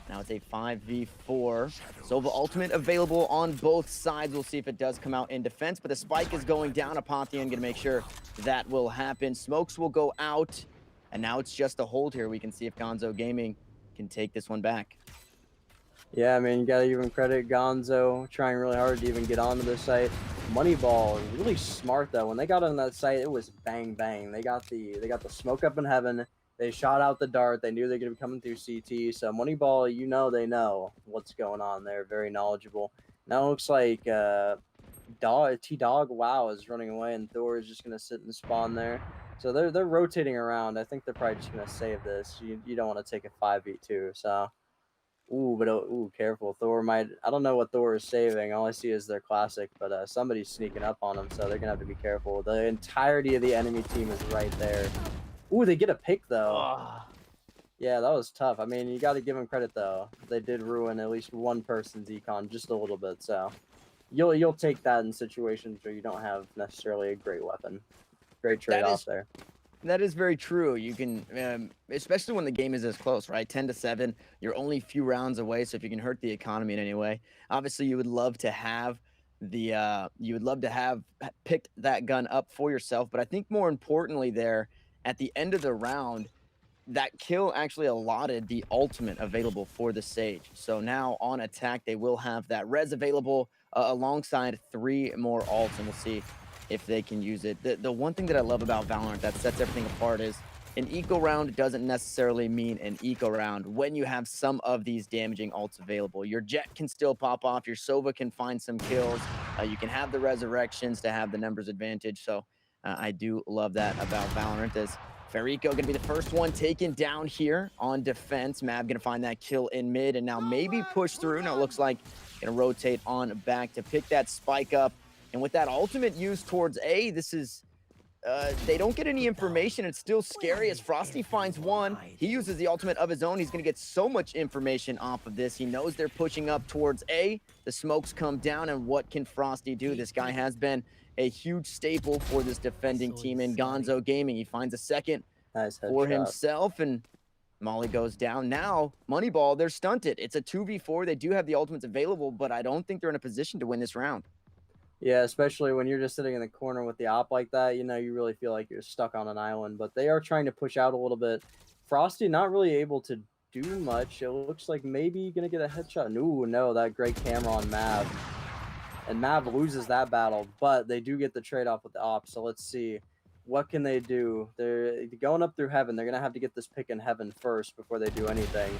Now it's a 5v4. Sova ultimate available on both sides. We'll see if it does come out in defense, but the spike is going down. Apotheon gonna make sure that will happen. Smokes will go out, and now it's just a hold here. We can see if Gonzo Gaming can take this one back. Yeah, I mean, you gotta give him credit. Gonzo trying really hard to even get onto the site. Moneyball really smart though. When they got on that site, it was bang bang. They got the smoke up in heaven. They shot out the dart. They knew they're gonna be coming through CT. So Moneyball, they know what's going on. They're very knowledgeable. Now it looks like T-Dog Wow is running away, and Thor is just gonna sit and spawn there. So they're rotating around. I think they're probably just gonna save this. You don't want to take a 5v2. So ooh, but ooh, careful. Thor might. I don't know what Thor is saving. All I see is their classic, but somebody's sneaking up on them, so they're gonna have to be careful. The entirety of the enemy team is right there. Ooh, they get a pick though. Oh, Yeah, that was tough. I mean, you got to give them credit though. They did ruin at least one person's econ just a little bit. So you'll take that in situations where you don't have necessarily a great weapon. Great trade that off is there. that is very true. You can, especially when the game is this close, right? 10-7. You're only a few rounds away. So if you can hurt the economy in any way, obviously you would love to have picked that gun up for yourself. But I think more importantly, there at the end of the round, that kill actually allotted the ultimate available for the Sage. So now on attack, they will have that res available alongside 3 more ults, and we'll see if they can use it. The one thing that I love about Valorant that sets everything apart is an eco round doesn't necessarily mean an eco round when you have some of these damaging ults available. Your Jet can still pop off, your Sova can find some kills, you can have the resurrections to have the numbers advantage. So I do love that about Valorant. As Farico going to be the first one taken down here on defense. Mab going to find that kill in mid and now maybe push through. Now it looks like going to rotate on back to pick that spike up. And with that ultimate used towards A, this is they don't get any information. It's still scary as Frosty finds one. He uses the ultimate of his own. He's going to get so much information off of this. He knows they're pushing up towards A. The smokes come down, and what can Frosty do? This guy has been a huge staple for this defending team in Gonzo Gaming. He finds a second Nice for headshot. himself, and Molly goes down. Now, Moneyball, they're stunted. It's a 2v4. They do have the ultimates available, but I don't think they're in a position to win this round. Yeah, especially when you're just sitting in the corner with the op like that, you really feel like you're stuck on an island. But they are trying to push out a little bit. Frosty not really able to do much. It looks like maybe gonna get a headshot. Ooh, no, that great camera on Mav. And Mav loses that battle, but they do get the trade-off with the op. So let's see. What can they do? They're going up through heaven. They're gonna have to get this pick in heaven first before they do anything.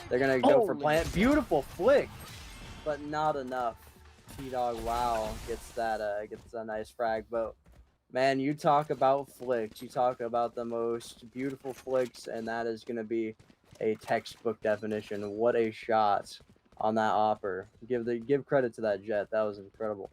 They're gonna go for plant. Beautiful flick, but not enough. T-Dog Wow gets a nice frag. But man, you talk about flicks. You talk about the most beautiful flicks, and that is gonna be a textbook definition. What a shot on that offer. Give credit to that Jet. That was incredible.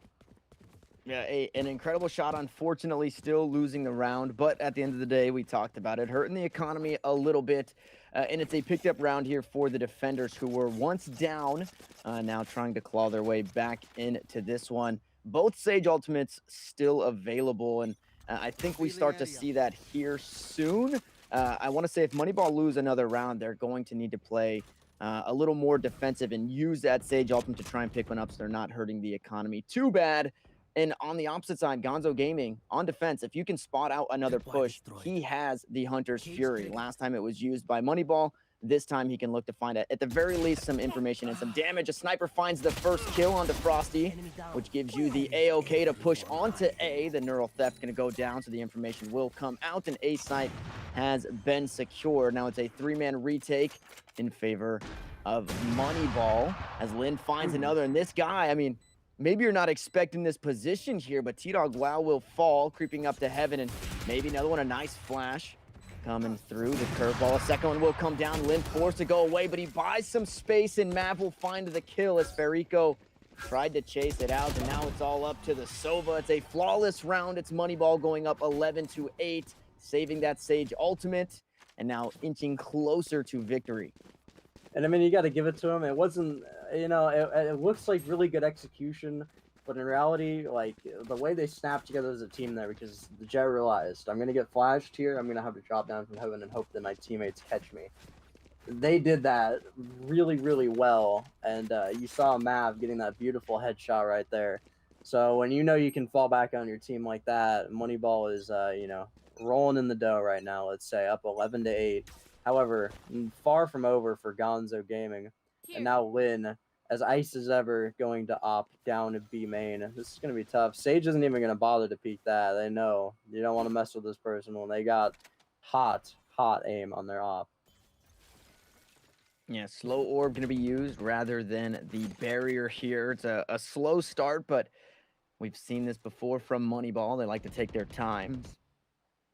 Yeah, an incredible shot. Unfortunately, still losing the round. But at the end of the day, we talked about it, hurting the economy a little bit. And it's a picked up round here for the defenders who were once down, now trying to claw their way back into this one. Both Sage ultimates still available. And I think we start to see that here soon. I want to say if Moneyball lose another round, they're going to need to play a little more defensive and use that Sage ultimate to try and pick one up so they're not hurting the economy too bad. And on the opposite side, Gonzo Gaming on defense, if you can spot out another push, he has the Hunter's Fury. Last time it was used by Moneyball. This time he can look to find, at the very least, some information and some damage. A sniper finds the first kill onto Frosty, which gives you the A-OK to push onto A. The neural theft going to go down, so the information will come out. And A site has been secured. Now it's a 3-man retake in favor of Moneyball as Lynn finds another. And this guy, I mean, maybe you're not expecting this position here, but T-Dog Wow will fall, creeping up to heaven, and maybe another one, a nice flash coming through the curveball. A second one will come down. Lynn forced to go away, but he buys some space, and Mav will find the kill as Farico tried to chase it out, and now it's all up to the Sova. It's a flawless round. It's Moneyball going up 11-8, saving that Sage ultimate, and now inching closer to victory. And I mean, you got to give it to him. It wasn't, it looks like really good execution, but in reality, like the way they snapped together as a team there, because the Jet realized I'm gonna get flashed here, I'm gonna have to drop down from heaven and hope that my teammates catch me. They did that really, really well, and you saw Mav getting that beautiful headshot right there. So when you can fall back on your team like that, Moneyball is, rolling in the dough right now. Let's say up 11-8. However, far from over for Gonzo Gaming. And now Lynn, as ice as ever, going to op down to B main. This is going to be tough. Sage isn't even going to bother to peek that. They know you don't want to mess with this person when they got hot aim on their op. Yeah, slow orb going to be used rather than the barrier here. It's a slow start, but we've seen this before from Moneyball. They like to take their time.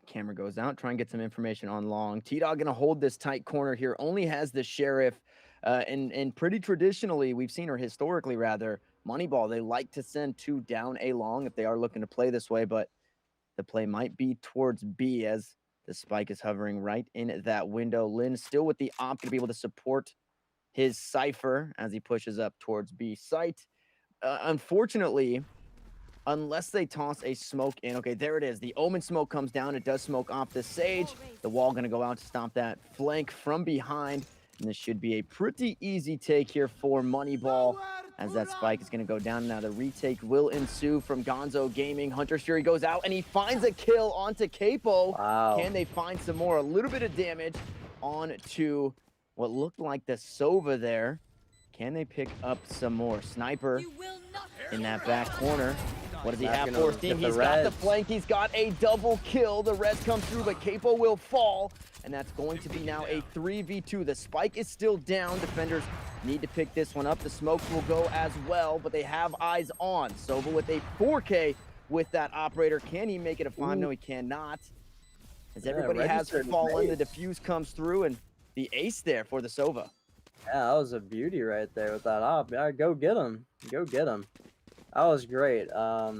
Camera goes out, try and get some information on long. T-Dog going to hold this tight corner here. Only has the Sheriff. And pretty traditionally, we've seen, or historically rather, Moneyball, they like to send 2 down A long if they are looking to play this way, but the play might be towards B as the spike is hovering right in that window. Lynn still with the op to be able to support his Cypher as he pushes up towards B site. Unfortunately, unless they toss a smoke in. Okay, there it is. The Omen smoke comes down. It does smoke off the Sage. The wall going to go out to stop that flank from behind. And this should be a pretty easy take here for Moneyball as that spike is going to go down. Now the retake will ensue from Gonzo Gaming. Hunter's Fury goes out and he finds a kill onto Capo. Wow. Can they find some more? A little bit of damage onto what looked like the Sova there. Can they pick up some more? Sniper in that back corner. What does he have for Steam? He's got the flank. He's got a double kill. The res comes through, but Capo will fall. And that's going to be now a 3v2. The spike is still down. Defenders need to pick this one up. The smokes will go as well, but they have eyes on. Sova with a 4K with that operator. Can he make it a 5? No, he cannot. As everybody has fallen, the defuse comes through, and the ace there for the Sova. Yeah, that was a beauty right there with that op. Yeah, go get him. Go get him. That was great. I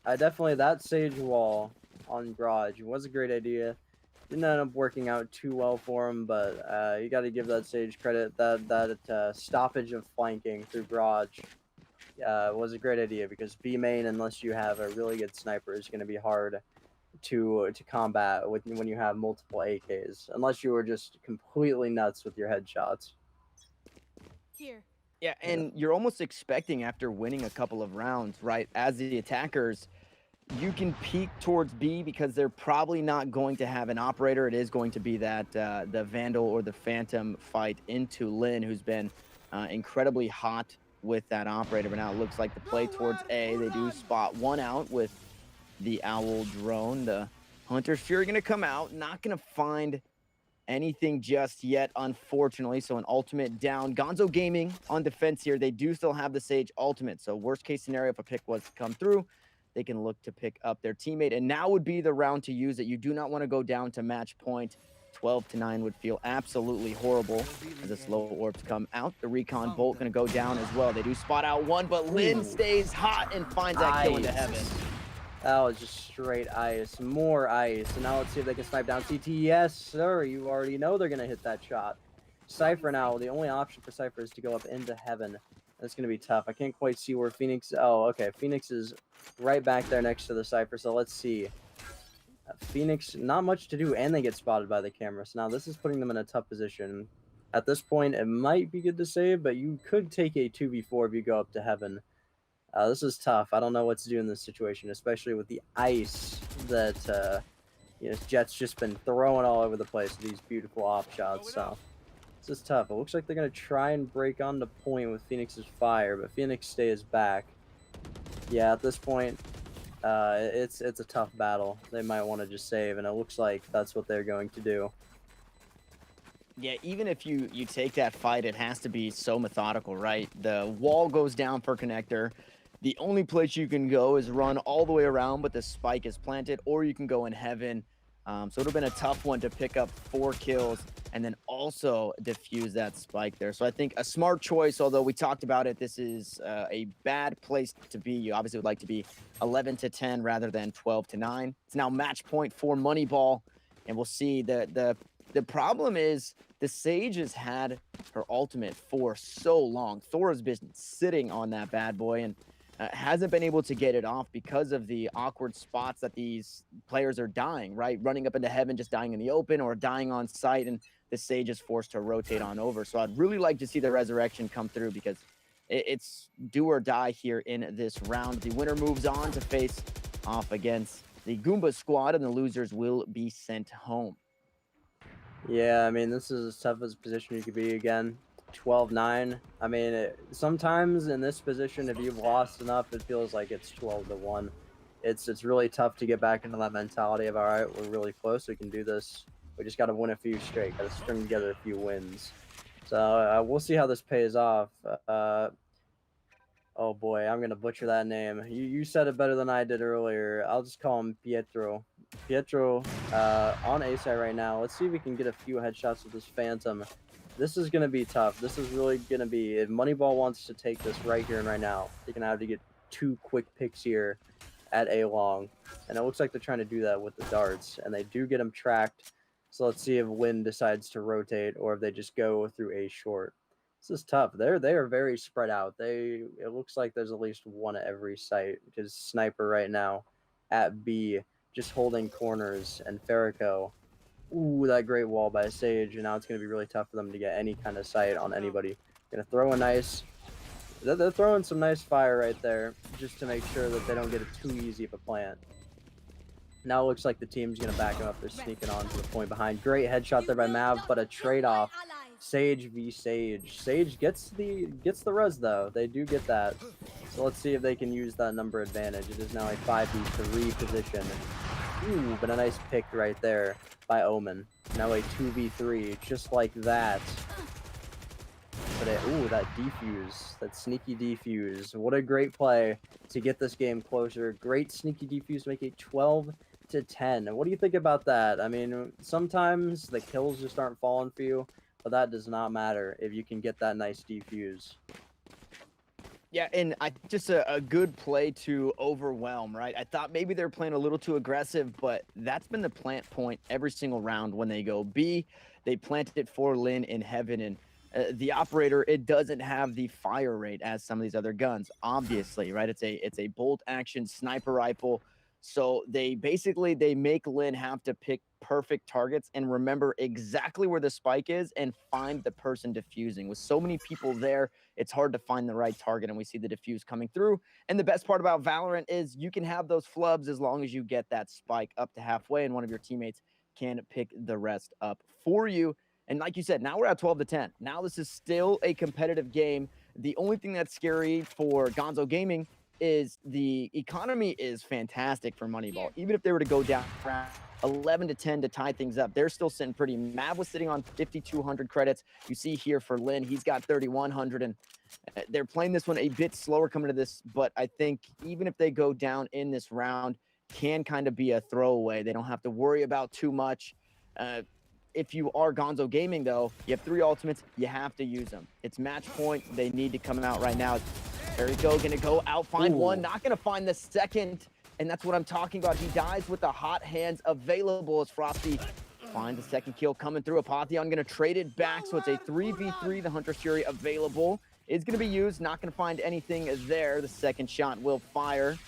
definitely, that Sage wall on Garage was a great idea. Didn't end up working out too well for him, but you got to give that Sage credit. That stoppage of flanking through Garage was a great idea, because B main, unless you have a really good sniper, is going to be hard to combat when you have multiple AKs, unless you were just completely nuts with your headshots. Here. Yeah, and you're almost expecting, after winning a couple of rounds, right, as the attackers, you can peek towards B because they're probably not going to have an operator. It is going to be that the Vandal or the Phantom fight into Lynn, who's been incredibly hot with that operator. But now it looks like the play towards A. They do spot one out with the Owl drone. The Hunter's Fury going to come out, not going to find anything just yet, unfortunately. So an ultimate down. Gonzo Gaming on defense here. They do still have the Sage ultimate. So worst case scenario, if a pick was to come through, they can look to pick up their teammate. And now would be the round to use it. You do not want to go down to match point. 12-9 would feel absolutely horrible as the slow orbs come out. The recon bolt going to go down as well. They do spot out one, but Lynn stays hot and finds that kill into heaven. That was just straight ice. More ice. And now let's see if they can snipe down CT. Yes, sir. You already know they're going to hit that shot. Cypher now. The only option for Cypher is to go up into heaven. That's going to be tough. I can't quite see where Phoenix... Oh, okay. Phoenix is right back there next to the Cypher. So let's see. Phoenix, not much to do, and they get spotted by the camera. So now this is putting them in a tough position. At this point, it might be good to save, but you could take a 2v4 if you go up to heaven. This is tough. I don't know what to do in this situation, especially with the ice that Jet's just been throwing all over the place with these beautiful op shots. So this is tough. It looks like they're going to try and break on the point with Phoenix's fire, but Phoenix stays back. Yeah, at this point, it's a tough battle. They might want to just save, and it looks like that's what they're going to do. Yeah, even if you take that fight, it has to be so methodical, right? The wall goes down for connector. The only place you can go is run all the way around, but the spike is planted, or you can go in heaven. So it would have been a tough one to pick up 4 kills and then also defuse that spike there. So I think a smart choice, although we talked about it, this is a bad place to be. You obviously would like to be 11-10 rather than 12-9. It's now match point for Moneyball, and we'll see. The problem is the Sage has had her ultimate for so long. Thora's been sitting on that bad boy and hasn't been able to get it off because of the awkward spots that these players are dying, right? Running up into heaven, just dying in the open, or dying on site, and the Sage is forced to rotate on over. So I'd really like to see the resurrection come through, because it's do or die here in this round. The winner moves on to face off against the Goomba squad, and the losers will be sent home. Yeah, I mean, this is as tough as position you could be again. 12-9. I mean, sometimes in this position, if you've lost enough, it feels like it's 12-1. It's really tough to get back into that mentality of, all right, we're really close, we can do this. We just got to win a few straight, got to string together a few wins. So we'll see how this pays off. Oh boy, I'm gonna butcher that name. You said it better than I did earlier. I'll just call him Pietro. Pietro on A side right now. Let's see if we can get a few headshots with this Phantom. This is gonna be tough. This is really gonna be, if Moneyball wants to take this right here and right now, they're gonna have to get 2 quick picks here at A long. And it looks like they're trying to do that with the darts. And they do get them tracked. So let's see if Win decides to rotate or if they just go through A short. This is tough. They are very spread out. It looks like there's at least one at every site because Sniper right now at B just holding corners, and Farrico. Ooh, that great wall by Sage, and now it's gonna be really tough for them to get any kind of sight on anybody. Gonna throw a nice. They're throwing some nice fire right there just to make sure that they don't get it too easy of a plant. Now it looks like the team's gonna back them up. They're sneaking on to the point behind. Great headshot there by Mav, but a trade-off. Sage v Sage. Sage gets the res though. They do get that. So let's see if they can use that number advantage. It is now a 5v3 position. Ooh, but a nice pick right there by Omen. Now a 2v3, just like that. But ooh, that defuse, that sneaky defuse. What a great play to get this game closer. Great sneaky defuse to make it 12-10. What do you think about that? I mean, sometimes the kills just aren't falling for you, but that does not matter if you can get that nice defuse. Yeah, and I just a good play to overwhelm, right? I thought maybe they were playing a little too aggressive, but that's been the plant point every single round when they go B. They planted it for Lin in heaven, and the operator, it doesn't have the fire rate as some of these other guns, obviously, right? It's a bolt action sniper rifle. So they make Lin have to pick perfect targets and remember exactly where the spike is and find the person defusing. With so many people there, it's hard to find the right target, and we see the defuse coming through. And the best part about Valorant is you can have those flubs as long as you get that spike up to halfway, and one of your teammates can pick the rest up for you. And like you said, now we're at 12-10. Now this is still a competitive game. The only thing that's scary for Gonzo Gaming is the economy is fantastic for Moneyball. Even if they were to go down 11-10 to tie things up, they're still sitting pretty. Mav was sitting on 5,200 credits. You see here for Lin, he's got 3,100, and they're playing this one a bit slower coming to this, but I think even if they go down in this round, can kind of be a throwaway. They don't have to worry about too much. If you are Gonzo Gaming, though, you have 3 ultimates. You have to use them. It's match point. They need to come out right now. There we go. Going to go out, find one. Not going to find the second. And that's what I'm talking about. He dies with the hot hands available as Frosty finds the second kill coming through. Apotheon going to trade it back. So it's a 3v3. The Hunter's Fury available is going to be used. Not going to find anything there. The second shot will fire.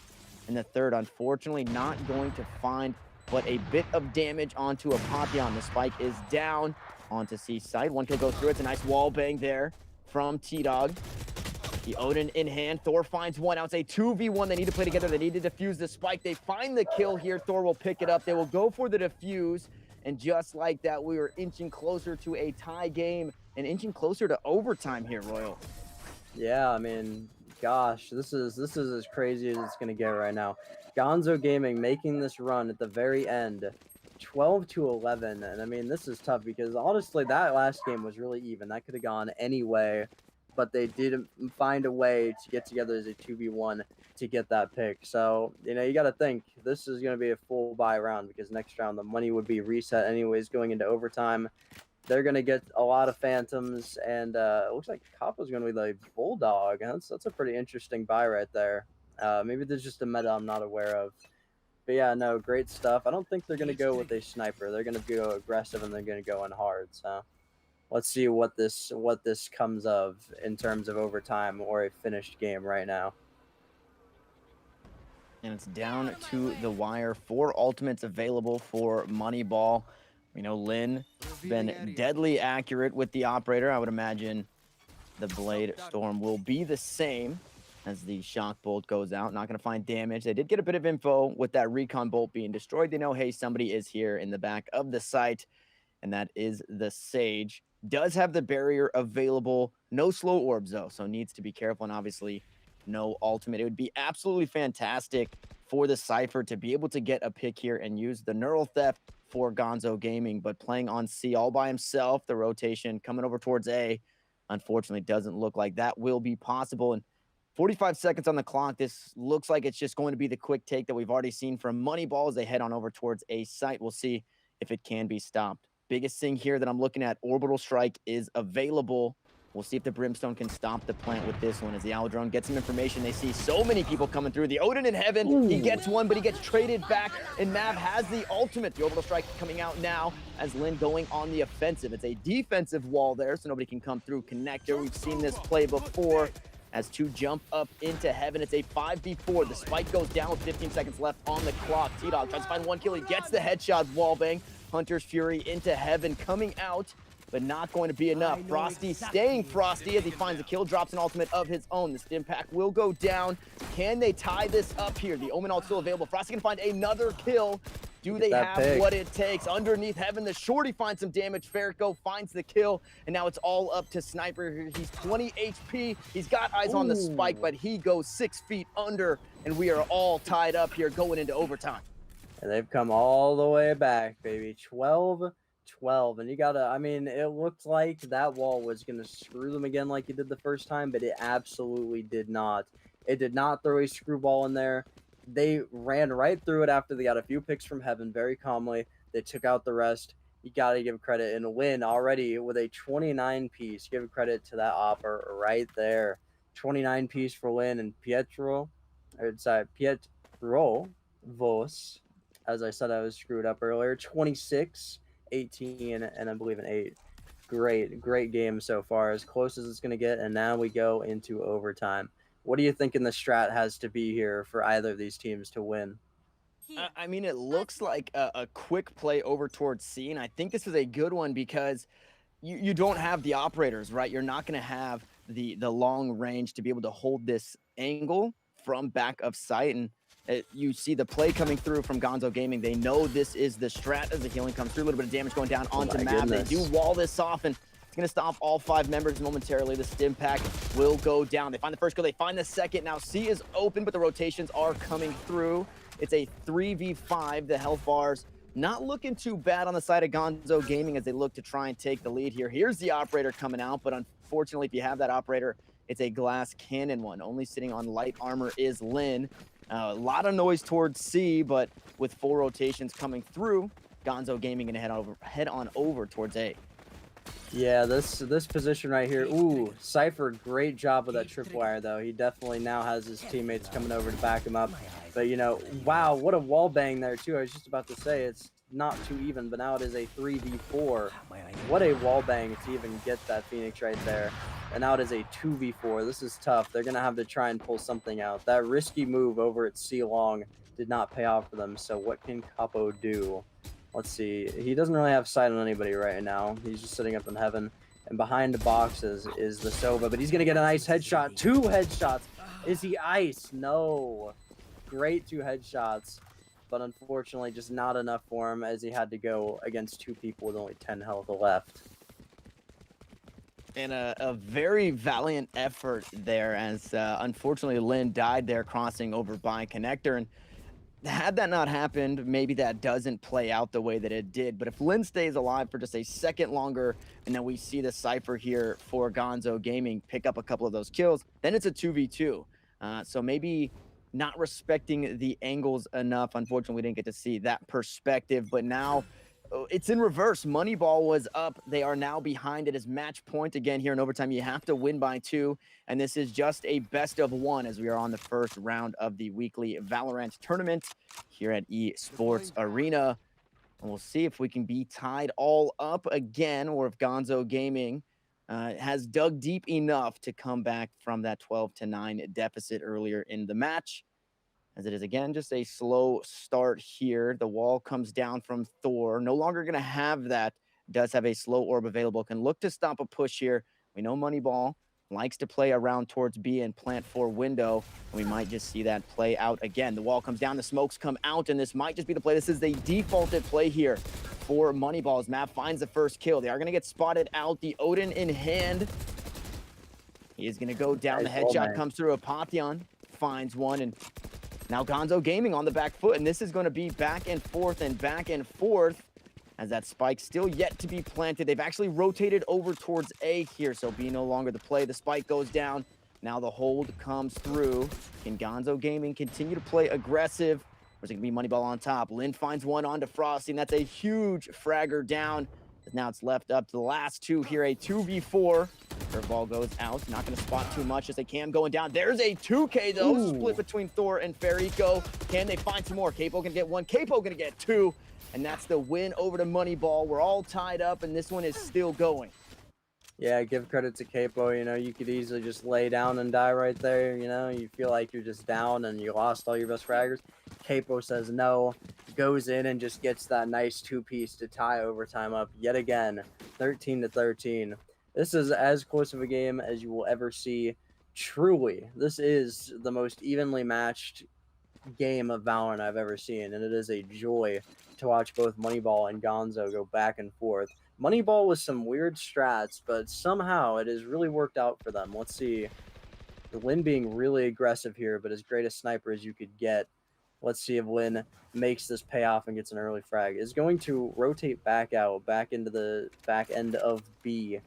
And the third, unfortunately, not going to find but a bit of damage onto Apotheon. The spike is down onto C side. One kill goes through. It's a nice wall bang there from T-Dog. The Odin in hand. Thor finds one. Now it's a 2v1. They need to play together. They need to defuse the spike. They find the kill here. Thor will pick it up. They will go for the defuse. And just like that, we are inching closer to a tie game and inching closer to overtime here, Royal. Yeah, I mean, gosh, this is as crazy as it's gonna get right now. Gonzo Gaming making this run at the very end, 12-11, and I mean, this is tough because honestly, that last game was really even. That could have gone any way, but they didn't find a way to get together as a 2v1 to get that pick. So, you know, you got to think this is going to be a full buy round because next round the money would be reset anyways going into overtime. They're going to get a lot of Phantoms, and it looks like Capo's going to be the Bulldog. That's a pretty interesting buy right there. Maybe there's just a meta I'm not aware of. But yeah, no, great stuff. I don't think they're going to go with a sniper. They're going to go aggressive, and they're going to go in hard. So let's see what this comes of in terms of overtime or a finished game right now. And it's down to the wire. 4 ultimates available for Moneyball. We know Lin has been deadly accurate with the operator. I would imagine the Blade Storm will be the same as the Shock Bolt goes out. Not going to find damage. They did get a bit of info with that Recon Bolt being destroyed. They know, hey, somebody is here in the back of the site, and that is the Sage. Does have the barrier available. No slow orbs, though, so needs to be careful, and obviously no ultimate. It would be absolutely fantastic for the Cypher to be able to get a pick here and use the Neural Theft for Gonzo Gaming, but playing on C all by himself, the rotation coming over towards A. unfortunately doesn't look like that will be possible. And 45 seconds on the clock. This looks like it's just going to be the quick take that we've already seen from Moneyball as they head on over towards a site. We'll see if it can be stopped. Biggest thing here that I'm looking at, Orbital Strike is available. We'll see if the Brimstone can stop the plant with this one. As the Owl Drone gets some information, they see so many people coming through. The Odin in heaven, he gets one, but he gets traded back, and Mav has the ultimate. The Orbital Strike coming out now as Lynn going on the offensive. It's a defensive wall there, so nobody can come through connector. We've seen this play before as two jump up into heaven. It's a 5v4. The spike goes down with 15 seconds left on the clock. T-Dog tries to find one kill. He gets the headshot wallbang. Hunter's Fury into heaven coming out, but not going to be enough. Frosty staying frosty as he finds a kill, drops an ultimate of his own. The stim pack will go down. Can they tie this up here? The Omen ult still available. Frosty can find another kill. Do they have what it takes? Underneath heaven, the shorty finds some damage. Ferrico finds the kill, and now it's all up to Sniper here. He's 20 HP. He's got eyes on the spike, but he goes 6 feet under, and we are all tied up here going into overtime. And they've come all the way back, baby. 12-12. And you gotta, I mean, it looked like that wall was gonna screw them again like it did the first time, but it absolutely did not. It did not throw a screwball in there. They ran right through it after they got a few picks from heaven very calmly. They took out the rest. You got to give credit. And Win already with a 29 piece. Give credit to that opper right there. 29 piece for Win and Pietro Vos. As I said, I was screwed up earlier. 26, 18, and I believe an 8. Great game so far. As close as it's going to get. And now we go into overtime. What do you think in the strat has to be here for either of these teams to win? I mean, it looks like a quick play over towards C, and I think this is a good one because you don't have the operators, right? You're not going to have the long range to be able to hold this angle from back of sight, and you see the play coming through from Gonzo Gaming. They know this is the strat as the healing comes through. A little bit of damage going down onto Mav. They do wall this off, and it's going to stop all 5 members momentarily. The stim pack will go down. They find the first kill. They find the second. Now C is open, but the rotations are coming through. It's a 3v5. The health bars not looking too bad on the side of Gonzo Gaming as they look to try and take the lead here. Here's the operator coming out, but unfortunately, if you have that operator, it's a glass cannon one. Only sitting on light armor is Lynn. A lot of noise towards C, but with 4 rotations coming through, Gonzo Gaming going to head on over towards A. Yeah, this position right here. Ooh, Cypher, great job with that tripwire, though. He definitely now has his teammates coming over to back him up. But, you know, wow, what a wall bang there, too. I was just about to say it's not too even, but now it is a 3v4. What a wall bang to even get that Phoenix right there. And now it is a 2v4. This is tough. They're going to have to try and pull something out. That risky move over at C Long did not pay off for them. So what can Capo do? Let's see. He doesn't really have sight on anybody right now. He's just sitting up in heaven. And behind the boxes is the Sova. But he's going to get a nice headshot. 2 headshots. Is he ice? No. Great 2 headshots. But unfortunately, just not enough for him as he had to go against 2 people with only 10 health left. And a very valiant effort there as unfortunately Lynn died there crossing over by connector. And had that not happened, maybe that doesn't play out the way that it did. But if Lynn stays alive for just a second longer, and then we see the Cypher here for Gonzo Gaming pick up a couple of those kills, then it's a 2v2. So maybe not respecting the angles enough. Unfortunately, we didn't get to see that perspective. But now it's in reverse. Moneyball was up. They are now behind. It is match point again here in overtime. You have to win by 2. And this is just a best of 1 as we are on the first round of the weekly Valorant tournament here at Esports Arena. And we'll see if we can be tied all up again or if Gonzo Gaming has dug deep enough to come back from that 12-9 deficit earlier in the match. As it is, again, just a slow start here. The wall comes down from Thor. No longer going to have that. Does have a slow orb available. Can look to stop a push here. We know Moneyball likes to play around towards B and plant for window. And we might just see that play out again. The wall comes down. The smokes come out. And this might just be the play. This is the defaulted play here for Moneyball as Mav finds the first kill. They are going to get spotted out. The Odin in hand. He is going to go down. The headshot comes through. Apotheon finds one. And now Gonzo Gaming on the back foot, and this is going to be back and forth and back and forth. as that spike still yet to be planted. They've actually rotated over towards A here, so B no longer the play. The spike goes down. Now the hold comes through. Can Gonzo Gaming continue to play aggressive? Or is it going to be Moneyball on top? Lin finds one onto Frosty, and that's a huge fragger down. Now it's left up to the last two here, a 2v4. Curveball goes out. Not going to spot too much as they can going down. There's a 2K, though. Ooh. Split between Thor and Farico. Can they find some more? Capo going to get one. Capo going to get two. And that's the win over to Moneyball. We're all tied up, and this one is still going. Yeah, give credit to Capo. You know, you could easily just lay down and die right there. You know, you feel like you're just down and you lost all your best fraggers. Capo says no, goes in and just gets that nice two-piece to tie overtime up yet again, 13-13. This is as close of a game as you will ever see. Truly, this is the most evenly matched game of Valorant I've ever seen, and it is a joy to watch both Moneyball and Gonzo go back and forth. Moneyball with some weird strats, but somehow it has really worked out for them. Let's see. Lin being really aggressive here, but as great a sniper as you could get. Let's see if Lin makes this payoff and gets an early frag. Is going to rotate back out, back into the back end of B.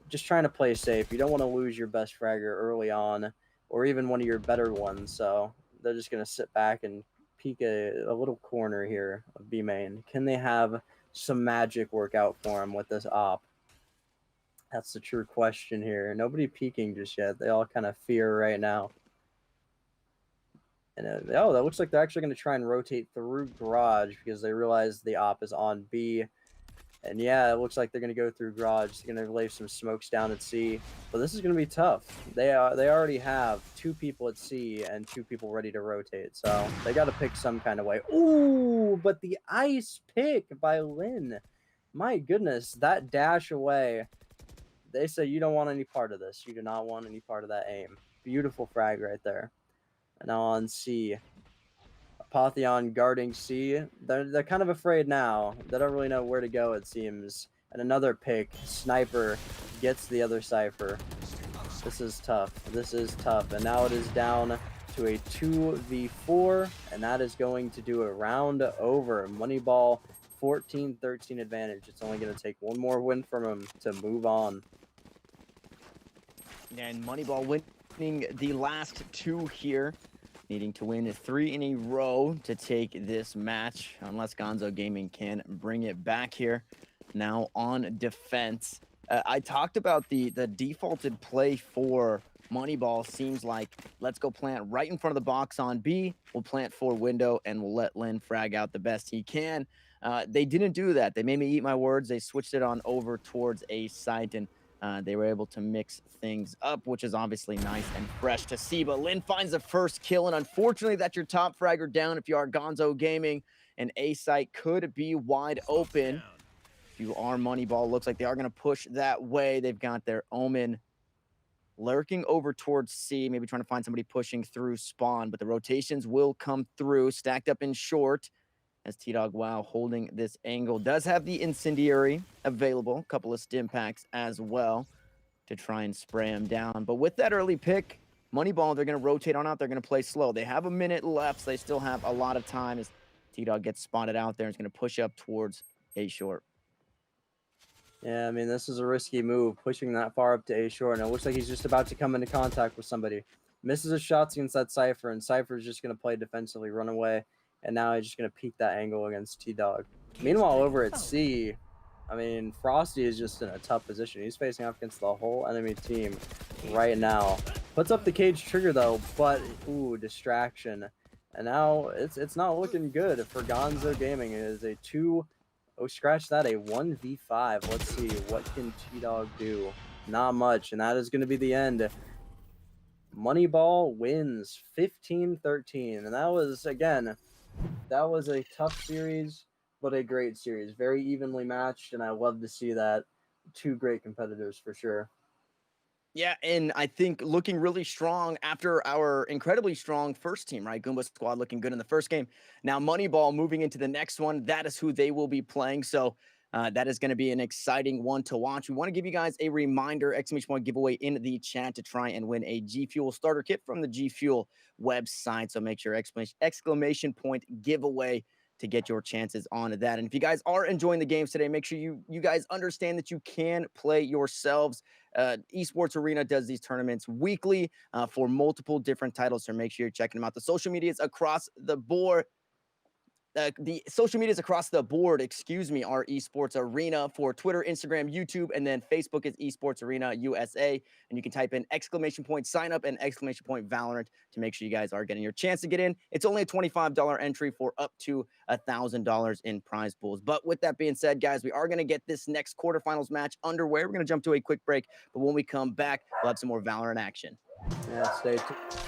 Just trying to play safe. You don't want to lose your best fragger early on, or even one of your better ones. So they're just going to sit back and peek a little corner here of B main. Can they have some magic work out for them with this op? That's the true question here. Nobody peeking just yet. They all kind of fear right now. And oh, that looks like they're actually going to try and rotate through garage because they realize the op is on B. And yeah, it looks like they're going to go through garage. They're going to lay some smokes down at C. But this is going to be tough. They already have 2 people at C and 2 people ready to rotate. So they got to pick some kind of way. Ooh, but the ice pick by Lin. My goodness, that dash away. They say you don't want any part of this. You do not want any part of that aim. Beautiful frag right there. And now on C. Apotheon guarding C. They're kind of afraid now. They don't really know where to go, it seems. And another pick. Sniper gets the other Cypher. This is tough. This is tough. And now it is down to a 2v4. And that is going to do a round over. Moneyball 14-13 advantage. It's only going to take one more win from him to move on. And Moneyball winning the last 2 here. Needing to win 3 in a row to take this match, unless Gonzo Gaming can bring it back here. Now on defense, I talked about the defaulted play for Moneyball. Seems like let's go plant right in front of the box on B. We'll plant for window and we'll let Lin frag out the best he can. They didn't do that. They made me eat my words. They switched it on over towards A site, and they were able to mix things up, which is obviously nice and fresh to see. But Lin finds the first kill, and unfortunately, that's your top fragger down if you are Gonzo Gaming. And A site could be wide open. If you are Moneyball, looks like they are going to push that way. They've got their Omen lurking over towards C, maybe trying to find somebody pushing through spawn. But the rotations will come through, stacked up in short. As T-Dog Wow holding this angle. Does have the incendiary available. A couple of stim packs as well to try and spray him down. But with that early pick, Moneyball, they're going to rotate on out. They're going to play slow. They have a minute left, so they still have a lot of time as T-Dog gets spotted out there and is going to push up towards A short. Yeah, I mean, this is a risky move, pushing that far up to A short, and it looks like he's just about to come into contact with somebody. Misses his shots against that Cypher, and Cypher's just going to play defensively, run away. And now he's just going to peek that angle against T-Dog. Meanwhile, over at C, I mean, Frosty is just in a tough position. He's facing off against the whole enemy team right now. Puts up the cage trigger, though, but, ooh, distraction. And now it's not looking good for Gonzo Gaming. It is a 2... Oh, scratch that, a 1v5. Let's see, what can T-Dog do? Not much, and that is going to be the end. Moneyball wins 15-13, and that was, again... That was a tough series, but a great series. Very evenly matched, and I love to see that. 2 great competitors for sure. Yeah, and I think looking really strong after our incredibly strong first team, right? Goomba Squad looking good in the first game. Now Moneyball moving into the next one. That is who they will be playing. So that is going to be an exciting one to watch. We want to give you guys a reminder, exclamation point giveaway in the chat to try and win a G Fuel starter kit from the G Fuel website. So make sure exclamation point giveaway to get your chances on that. And if you guys are enjoying the games today, make sure you guys understand that you can play yourselves. Esports Arena does these tournaments weekly for multiple different titles, so make sure you're checking them out. The social medias across the board the social medias across the board, are Esports Arena for Twitter, Instagram, YouTube, and then Facebook is Esports Arena USA. And you can type in !sign up and !Valorant to make sure you guys are getting your chance to get in. It's only a $25 entry for up to $1,000 in prize pools. But with that being said, guys, we are going to get this next quarterfinals match underway. We're going to jump to a quick break, but when we come back, we'll have some more Valorant action. Yeah, stay tuned.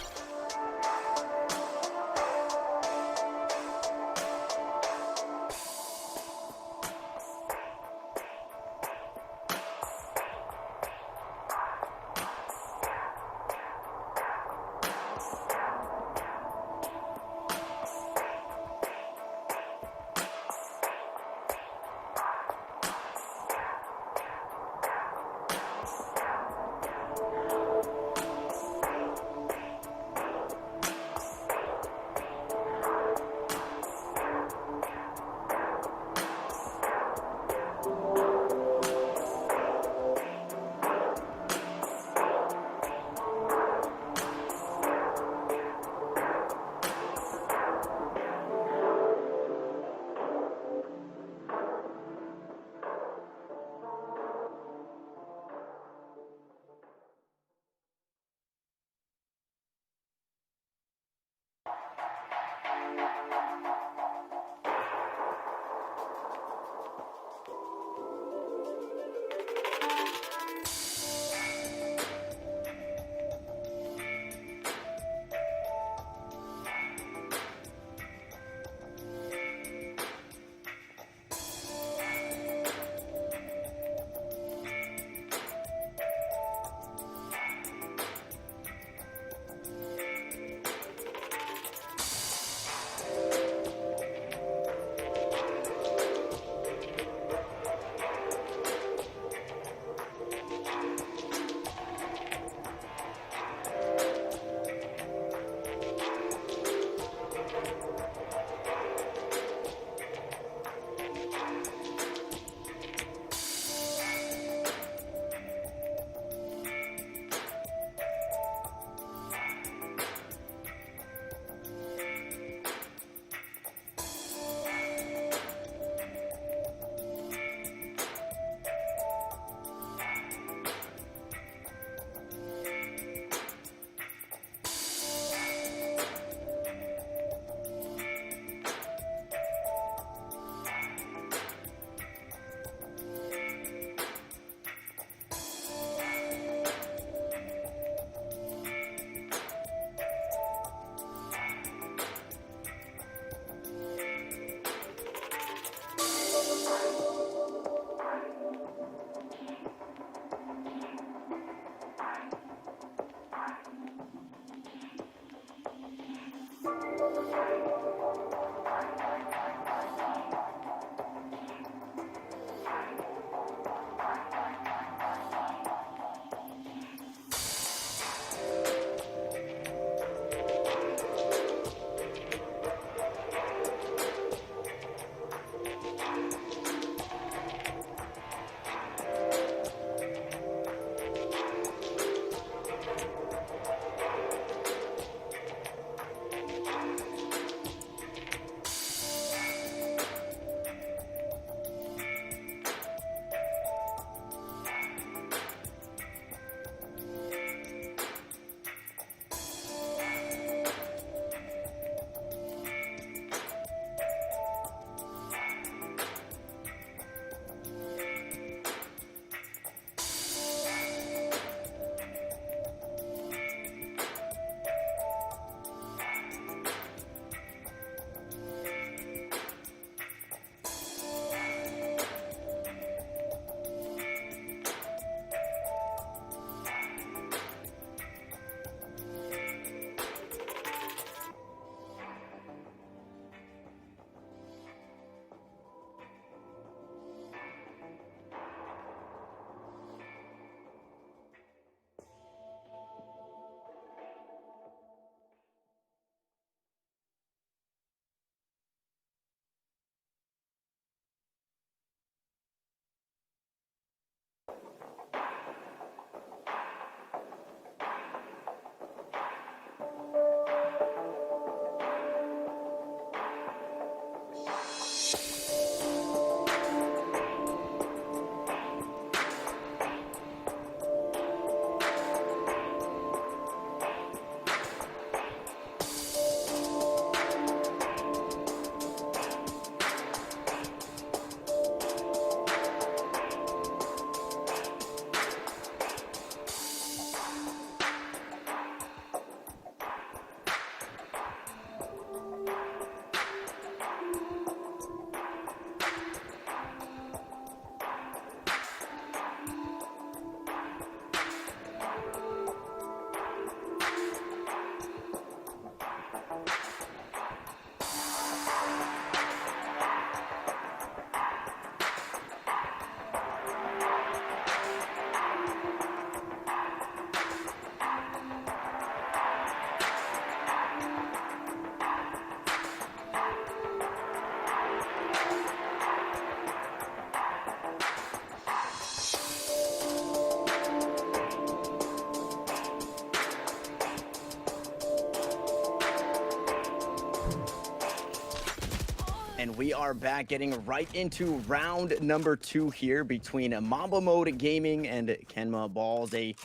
And we are back getting right into round number 2 here between Mamba Mode Gaming and Kenma Balls, a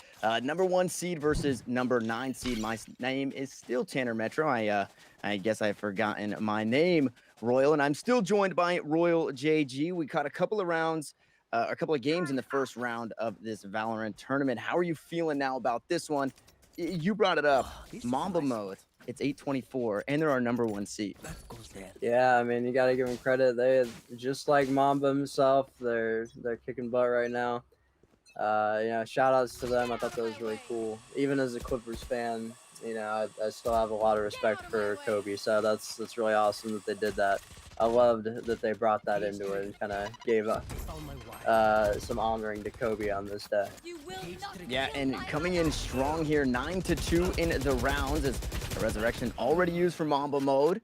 number 1 seed versus number 9 seed. My name is still Tanner Metro. I guess I've forgotten my name, Royal, and I'm still joined by Royal JG. We caught a couple of rounds, a couple of games in the first round of this Valorant tournament. How are you feeling now about this one? You brought it up, Mamba Mode. It's 824, and they're our number 1 seed. Yeah, I mean, you gotta give them credit. They just like Mamba himself. They're kicking butt right now. Shout outs to them. I thought that was really cool. Even as a Clippers fan, I still have a lot of respect for Kobe. So that's really awesome that they did that. I loved that they brought that into it and kind of gave some honoring to Kobe on this day. Yeah, and coming in strong here, 9-2 in the rounds as a resurrection already used for Mamba Mode.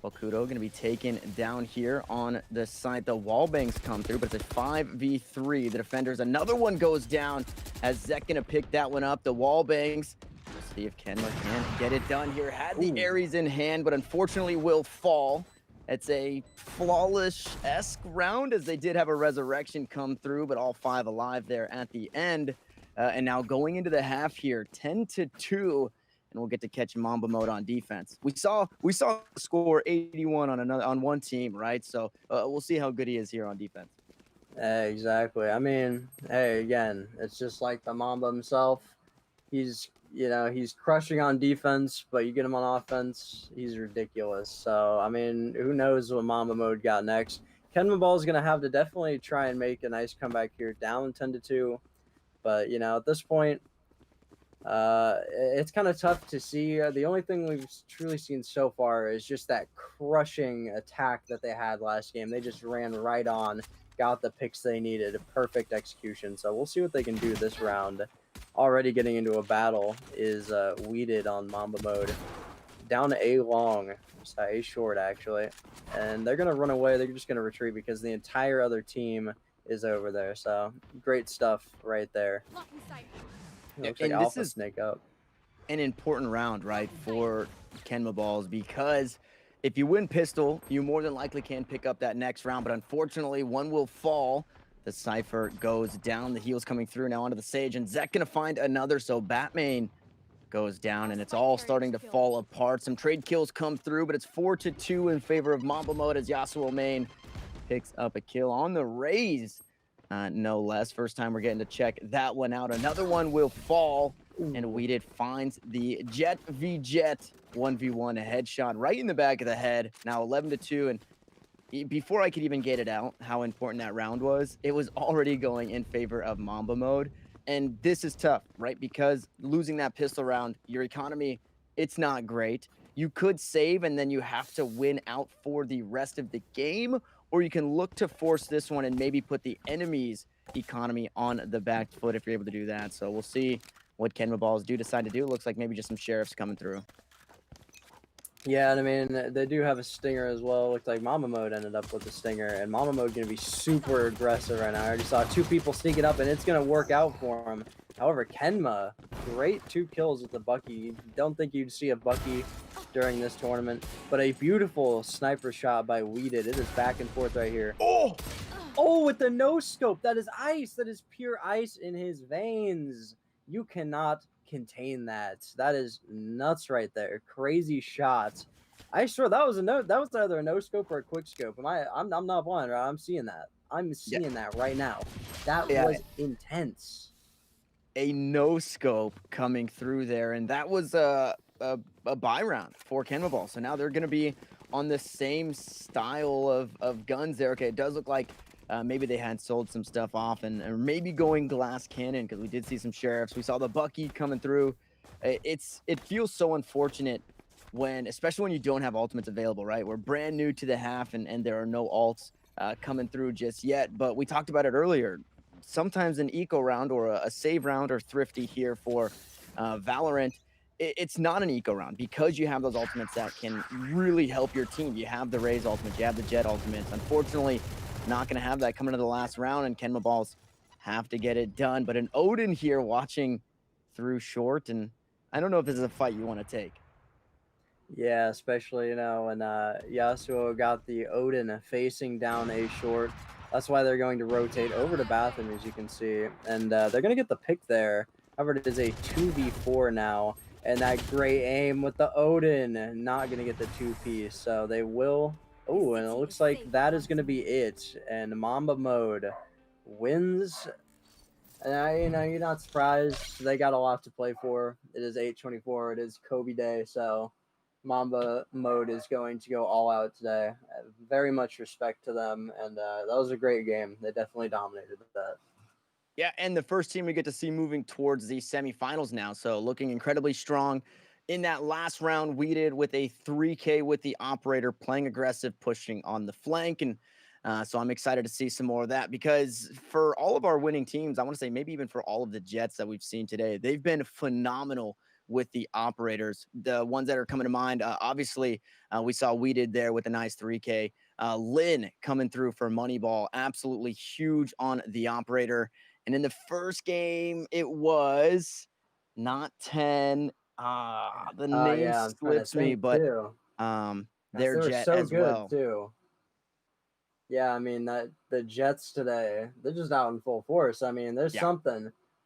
Kudo going to be taken down here on the side. The wall bangs come through, but it's a 5v3. The defenders, another one goes down as Zek going to pick that one up. The wall bangs. We'll see if Kenma can get it done here. Had the Ares in hand, but unfortunately will fall. It's a flawless-esque round as they did have a resurrection come through, but all 5 alive there at the end. And now going into the half here, 10-2. And we'll get to catch Mamba Mode on defense. We saw score 81 on one team, right? So we'll see how good he is here on defense. Exactly. I mean, hey, again, it's just like the Mamba himself. He's crushing on defense, but you get him on offense, he's ridiculous. So I mean, who knows what Mamba Mode got next? Kenma Ball is gonna have to definitely try and make a nice comeback here, down 10-2. But at this point, it's kind of tough to see. The only thing we've truly seen so far is just that crushing attack that they had last game. They just ran right on, got the picks they needed, perfect execution. So we'll see what they can do this round. Already getting into a battle is Weeded on Mamba Mode. Down to A long, A short actually. And they're going to run away. They're just going to retreat because the entire other team is over there. So great stuff right there. Looks like Alpha this is snake up. An important round, right, for Kenma Balls, because if you win pistol, you more than likely can pick up that next round, but unfortunately one will fall. The Cypher goes down, the heals coming through now onto the Sage, and Zek gonna find another, so Batman goes down, and it's all starting to fall apart. Some trade kills come through, but it's 4-2 in favor of Mamba Mode as Yasuo main picks up a kill on the Raze. No less. First time we're getting to check that one out. Another one will fall, and Weeded finds the Jet v Jet 1v1, a headshot right in the back of the head. Now 11-2, and before I could even get it out, how important that round was, it was already going in favor of Mamba Mode. And this is tough, right? Because losing that pistol round, your economy, it's not great. You could save, and then you have to win out for the rest of the game, or you can look to force this one and maybe put the enemy's economy on the back foot if you're able to do that. So we'll see what Kenma Balls do decide to do. Looks like maybe just some sheriffs coming through. Yeah, and I mean, they do have a stinger as well. Looked like Mamba Mode ended up with the stinger, and Mamba Mode going to be super aggressive right now. I already saw 2 people sneaking up, and it's going to work out for him. However, Kenma, great 2 kills with the Bucky. You don't think you'd see a Bucky during this tournament, but a beautiful sniper shot by Weeded. It is back and forth right here. Oh, with the no scope. That is ice. That is pure ice in his veins. You cannot contain that. That is nuts right there. Crazy shots. I swear that was either a no scope or a quick scope. I'm not blind, right? I'm seeing that. I'm seeing that right now. That was intense. A no scope coming through there, and that was a buy round for Kenma Ball. So now they're going to be on the same style of guns there. Okay, it does look like maybe they had sold some stuff off and maybe going glass cannon, because we did see some sheriffs. We saw the Bucky coming through. It feels so unfortunate when, especially when you don't have ultimates available, right? We're brand new to the half, and there are no ults coming through just yet. But we talked about it earlier. Sometimes an eco round or a save round or thrifty here for Valorant, it's not an eco round because you have those ultimates that can really help your team. You have the Raze ultimates, you have the Jet ultimates. Unfortunately, not going to have that coming to the last round, and Kenma Balls have to get it done. But an Odin here watching through short, and I don't know if this is a fight you want to take. Yeah, especially, when Yasuo got the Odin facing down A short. That's why they're going to rotate over to Bathroom, as you can see. And they're going to get the pick there. However, it is a 2v4 now. And that great aim with the Odin. Not going to get the two-piece. So they will... Oh, and it looks like that is going to be it. And Mamba Mode wins. And you're not surprised. They got a lot to play for. It is 8/24. It is Kobe Day. So Mamba Mode is going to go all out today. Very much respect to them, and that was a great game. They definitely dominated that. Yeah, and the first team we get to see moving towards the semifinals now. So looking incredibly strong. In that last round, we did with a 3K with the operator playing aggressive, pushing on the flank. And so I'm excited to see some more of that because for all of our winning teams, I want to say maybe even for all of the Jets that we've seen today, they've been phenomenal with the operators. The ones that are coming to mind, obviously, we saw we did there with a nice 3K. Lynn coming through for Moneyball, absolutely huge on the operator. And in the first game, it was not 10. The name Yeah, I'm trying to slips me, think but too. Gosh, their they were Jet so as good well. too. Yeah, I mean that the Jets today, they're just out in full force. I mean, Yeah,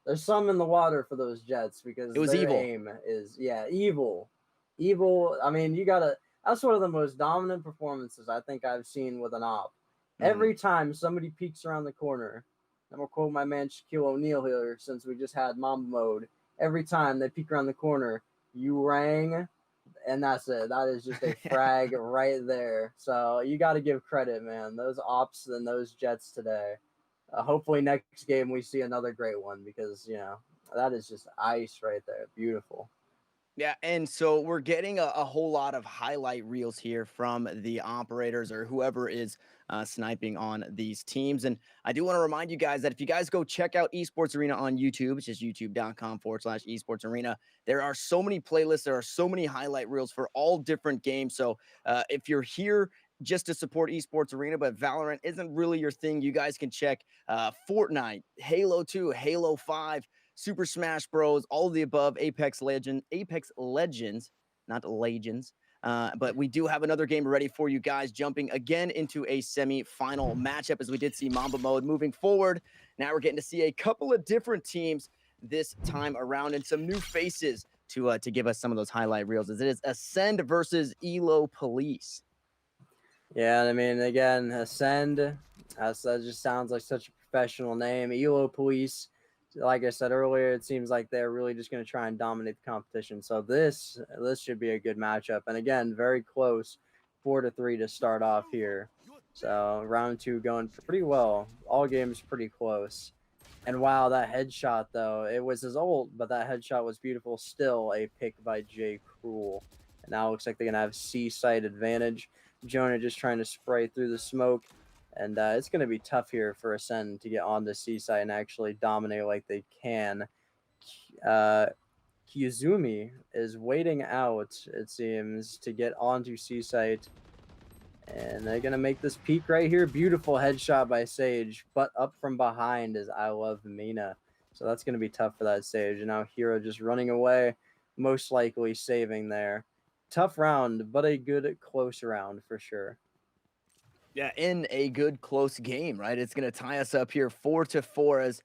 there's some in the water for those Jets it because was their evil. aim is evil, evil. I mean, you gotta. That's one of the most dominant performances I think I've seen with an op. Mhm. Every time somebody peeks around the corner, I'm gonna quote my man Shaquille O'Neal here since we just had Mamba Mode. Every time they peek around the corner, you rang and that's it. That is just a frag right there. So you got to give credit, man. Those ops and those Jets today. Hopefully next game we see another great one because that is just ice right there. Beautiful. Yeah, and so we're getting a whole lot of highlight reels here from the operators or whoever is sniping on these teams. And I do want to remind you guys that if you guys go check out Esports Arena on YouTube, which is youtube.com/esports arena, there are so many playlists, there are so many highlight reels for all different games. So if you're here just to support Esports Arena, but Valorant isn't really your thing, you guys can check Fortnite, Halo 2, Halo 5. Super Smash Bros, all of the above, Apex Legends, not Legends. But we do have another game ready for you guys, jumping again into a semi-final matchup as we did see Mamba Mode moving forward. Now we're getting to see a couple of different teams this time around and some new faces to give us some of those highlight reels. As it is Ascend versus Elo Police. Yeah, I mean, again, Ascend, that just sounds like such a professional name. Elo Police, like I said earlier, it seems like they're really just going to try and dominate the competition. So this should be a good matchup. And again, very close, 4-3 to start off here. So round two going pretty well. All games pretty close. And wow, that headshot though, it was his ult, but that headshot was beautiful. Still a pick by J. Cruel. And now it looks like they're gonna have C-side advantage. Jonah just trying to spray through the smoke. And it's going to be tough here for Ascend to get on the C-side and actually dominate like they can. Uh, Kiyuzumi is waiting out, it seems, to get onto C-side. And they're going to make this peak right here. Beautiful headshot by Sage, but up from behind is I Love Mina. So that's going to be tough for that Sage. And now Hero just running away, most likely saving there. Tough round, but a good close round for sure. Yeah, in a good close game, right? It's going to tie us up here 4-4 as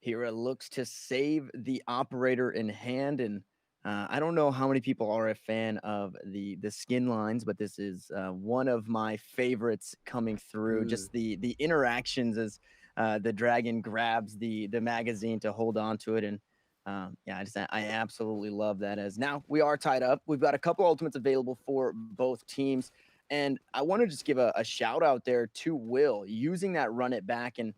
Hira looks to save the operator in hand. And I don't know how many people are a fan of the skin lines, but this is one of my favorites coming through. Mm. Just the interactions as the dragon grabs the magazine to hold on to it. And yeah, I absolutely love that. As now we are tied up. We've got a couple ultimates available for both teams. And I want to just give a shout out there to Will using that run it back and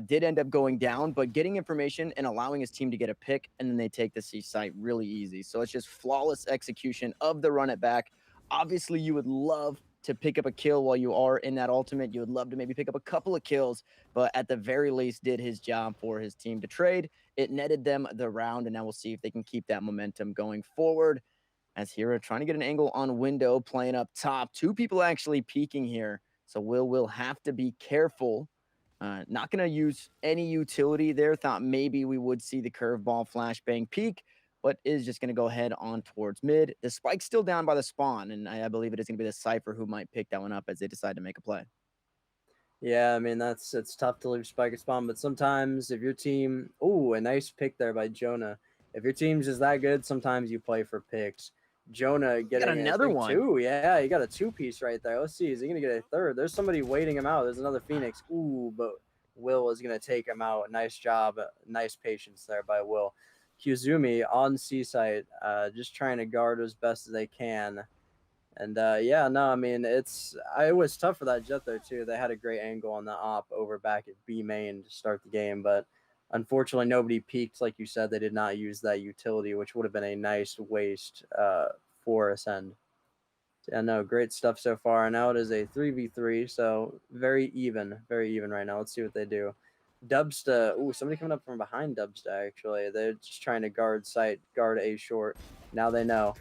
did end up going down, but getting information and allowing his team to get a pick, and then they take the C site really easy. So it's just flawless execution of the run it back. Obviously, you would love to pick up a kill while you are in that ultimate. You would love to maybe pick up a couple of kills, but at the very least did his job for his team to trade. It netted them the round, and now we'll see if they can keep that momentum going forward. As Hira trying to get an angle on window, playing up top. Two people actually peeking here. So will have to be careful. Not going to use any utility there. Thought maybe we would see the curveball flashbang peak, but is just going to go head on towards mid. The spike's still down by the spawn, and I believe it is going to be the Cypher who might pick that one up as they decide to make a play. Yeah, I mean it's tough to leave spike at spawn, but sometimes if your team, ooh, a nice pick there by Jonah. If your team's just that good, sometimes you play for picks. Jonah Got getting I another think one. two. Yeah, he got a two-piece right there. Let's see, is he gonna get a third? There's somebody waiting him out. There's another Phoenix. Ooh, but Will is gonna take him out. Nice job, nice patience there by Will. Kuzumi on C site, just trying to guard as best as they can. And yeah, no, I mean it was tough for that Jet there too. They had a great angle on the op over back at B main to start the game, but unfortunately nobody peaked. Like you said, they did not use that utility, which would have been a nice waste for Ascend. Yeah, no, great stuff so far. Now it is a 3v3, so very even right now. Let's see what they do. Dubsta, ooh, somebody coming up from behind Dubsta actually. They're just trying to guard site, guard A short. Now they know.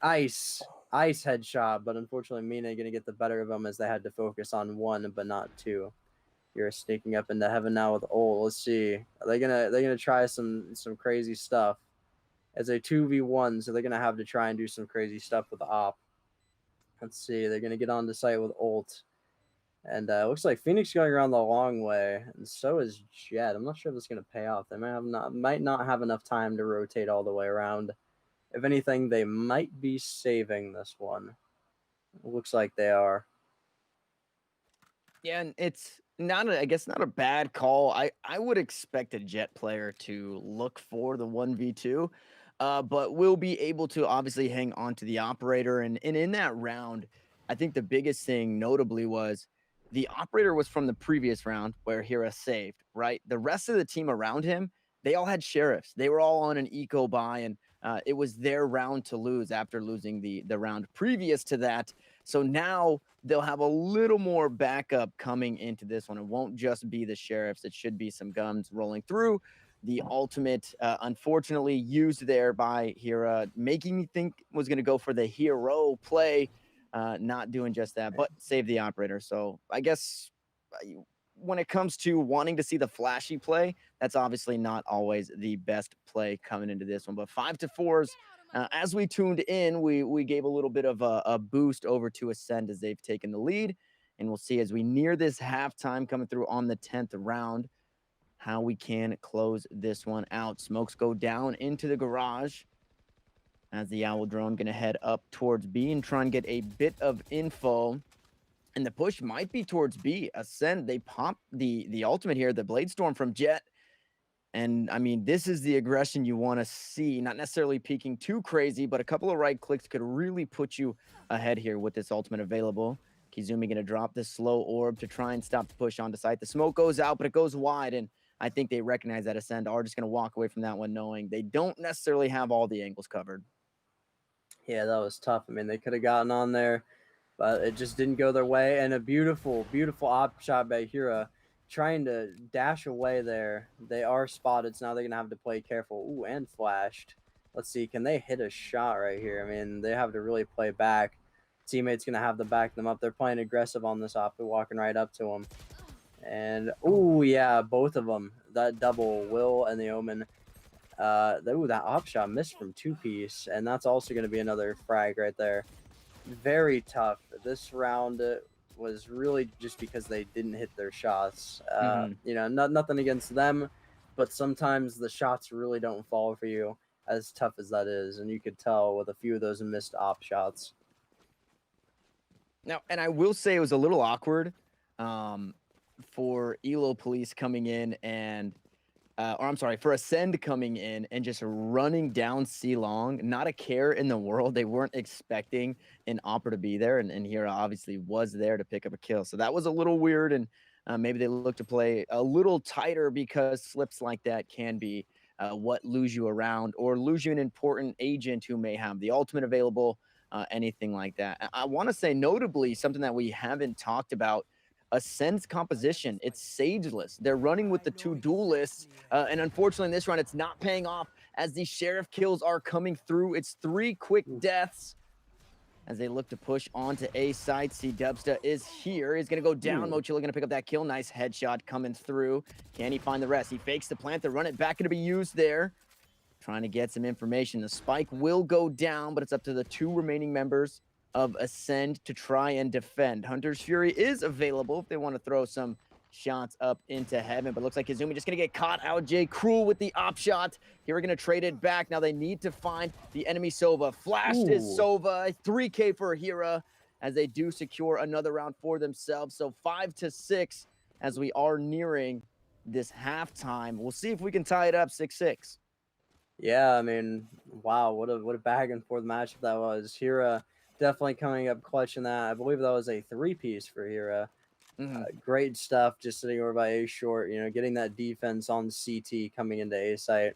Ice headshot, but unfortunately Mina gonna get the better of them as they had to focus on one but not two. You're sneaking up into heaven now with ult. Let's see. Are they gonna try some crazy stuff? As a 2v1, so they're gonna have to try and do some crazy stuff with the op. Let's see. They're gonna get onto site with ult. And looks like Phoenix going around the long way, and so is Jet. I'm not sure if it's gonna pay off. They might not have enough time to rotate all the way around. If anything, they might be saving this one. It looks like they are. Yeah, and it's not I guess not a bad call. I would expect a Jet player to look for the 1v2, but will be able to obviously hang on to the operator. And in that round, I think the biggest thing notably was the operator was from the previous round where Hira saved, right? The rest of the team around him, they all had sheriffs. They were all on an eco buy, and it was their round to lose after losing the round previous to that. So now they'll have a little more backup coming into this one. It won't just be the sheriffs. It should be some guns rolling through. The ultimate, unfortunately, used there by Hira, making me think was going to go for the hero play, not doing just that, but save the operator. So I guess when it comes to wanting to see the flashy play, that's obviously not always the best play coming into this one. But 5-4s, as we tuned in, we gave a little bit of a boost over to Ascend as they've taken the lead. And we'll see as we near this halftime coming through on the 10th round, how we can close this one out. Smokes go down into the garage as the Owl drone going to head up towards B and try and get a bit of info. And the push might be towards B. Ascend, they pop the ultimate here, the Blade Storm from Jet. And I mean, this is the aggression you want to see, not necessarily peaking too crazy, but a couple of right clicks could really put you ahead here with this ultimate available. Kizumi going to drop this slow orb to try and stop the push onto site. The smoke goes out, but it goes wide. And I think they recognize that Ascend are just going to walk away from that one, knowing they don't necessarily have all the angles covered. Yeah, that was tough. I mean, they could have gotten on there, but it just didn't go their way. And a beautiful, beautiful op shot by Hira, trying to dash away there. They are spotted, so now they're going to have to play careful. Ooh, and flashed. Let's see, can they hit a shot right here? I mean, they have to really play back. Teammates going to have to back them up. They're playing aggressive on this op. They're walking right up to them. And, ooh, yeah, both of them. That double, Will and the Omen. Ooh, that op shot missed from two-piece, and that's also going to be another frag right there. Very tough. This round was really just because they didn't hit their shots. You know, nothing against them, but sometimes the shots really don't fall for you, as tough as that is, and you could tell with a few of those missed op shots. Now, and I will say it was a little awkward for Elo Police coming in and or I'm sorry, for Ascend coming in and just running down C long, not a care in the world. They weren't expecting an Opera to be there, and Hira obviously was there to pick up a kill. So that was a little weird, and maybe they look to play a little tighter because slips like that can be what lose you around or lose you an important agent who may have the ultimate available, anything like that. I want to say notably something that we haven't talked about, Ascend's composition. It's sageless. They're running with the two duelists, and unfortunately in this round it's not paying off as the sheriff kills are coming through. It's 3 quick deaths as they look to push onto A side. See, Dubsta is here. He's going to go down. Mochila going to pick up that kill. Nice headshot coming through. Can he find the rest? He fakes the plant. The run it back going to be used there. trying to get some information. The spike will go down, but it's up to the 2 remaining members of Ascend to try and defend. Hunter's Fury is available if they want to throw some shots up into heaven, but looks like Izumi just going to get caught out. Jay Cruel with the op shot. Here we're going to trade it back. Now they need to find the enemy Sova. Flashed is Sova. 3K for Hira as they do secure another round for themselves. So 5-6 as we are nearing this halftime. We'll see if we can tie it up 6-6. Yeah, I mean, wow, what a back and forth matchup that was. Hira definitely coming up clutch in that. I believe that was a 3-piece for Hira. Great stuff, just sitting over by A short, getting that defense on CT coming into A site.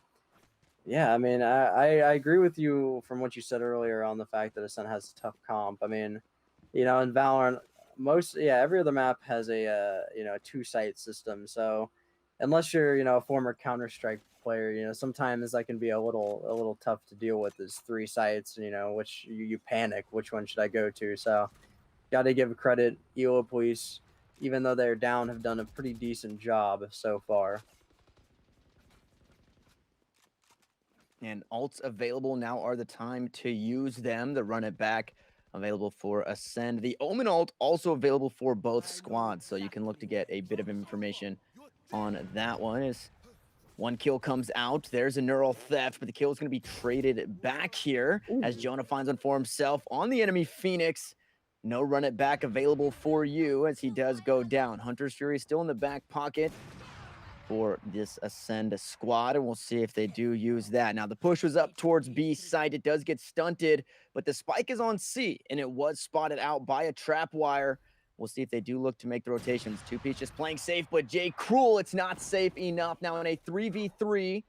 Yeah, I mean, I agree with you from what you said earlier on the fact that Ascent has a tough comp. I mean, in Valorant, every other map has a 2-site system. So unless you're a former Counter-Strike player, sometimes that can be a little tough to deal with. Is 3 sites, which you panic. Which one should I go to? So got to give credit. ELO Police, even though they're down, have done a pretty decent job so far. And ults available now are the time to use them. The run it back available for Ascend. The Omen ult also available for both squads, so you can look to get a bit of information on that one. As 1 kill comes out, there's a neural theft, but the kill is going to be traded back here as Jonah finds one for himself on the enemy Phoenix. No run it back available for you as he does go down. Hunter's Fury still in the back pocket for this Ascend squad, and we'll see if they do use that. Now, the push was up towards B site. It does get stunted, but the spike is on C, and it was spotted out by a trap wire. We'll see if they do look to make the rotations. 2-piece just playing safe, but Jay Cruel, it's not safe enough. Now, in a 3v3,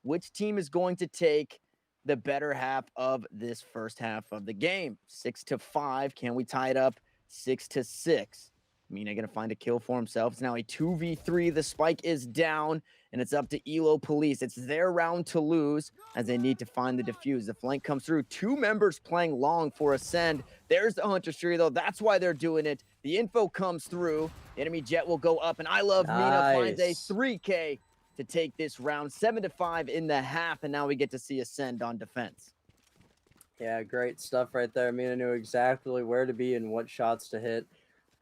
which team is going to take the better half of this first half of the game? 6-5. Can we tie it up 6-6? Mina gonna find a kill for himself. It's now a 2v3. The spike is down, and it's up to ELO Police. It's their round to lose as they need to find the defuse. The flank comes through. 2 members playing long for Ascend. There's the Hunter's Fury, though. That's why they're doing it. The info comes through. The enemy jet will go up, and I Love Mina finds a 3K to take this round. 7-5 in the half, and now we get to see Ascend on defense. Yeah, great stuff right there. Mina knew exactly where to be and what shots to hit.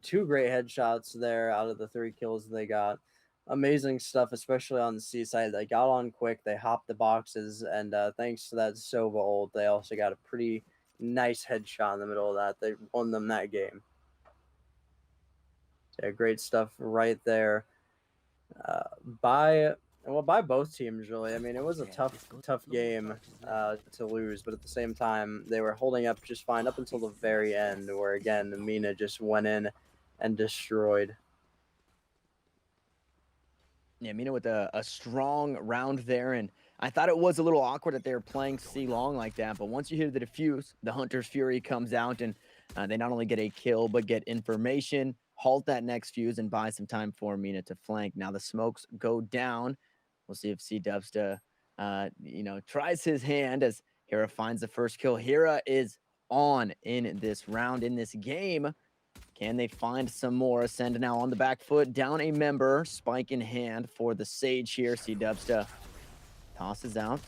2 great headshots there out of the 3 kills they got. Amazing stuff, especially on the C side. They got on quick. They hopped the boxes, and thanks to that Sova ult, they also got a pretty nice headshot in the middle of that. They won them that game. Yeah, great stuff right there. By both teams, really. I mean, it was a tough game to lose, but at the same time, they were holding up just fine up until the very end, where again, Mina just went in and destroyed. Yeah, Mina with a strong round there, and I thought it was a little awkward that they were playing C long like that, but once you hear the defuse, the Hunter's Fury comes out, and they not only get a kill, but get information, halt that next fuse, and buy some time for Mina to flank. Now the smokes go down. We'll see if C-Dubsta, tries his hand as Hira finds the first kill. Hira is on in this round, in this game. Can they find some more? Ascend now on the back foot, down a member, spike in hand for the Sage here. C-Dubsta tosses out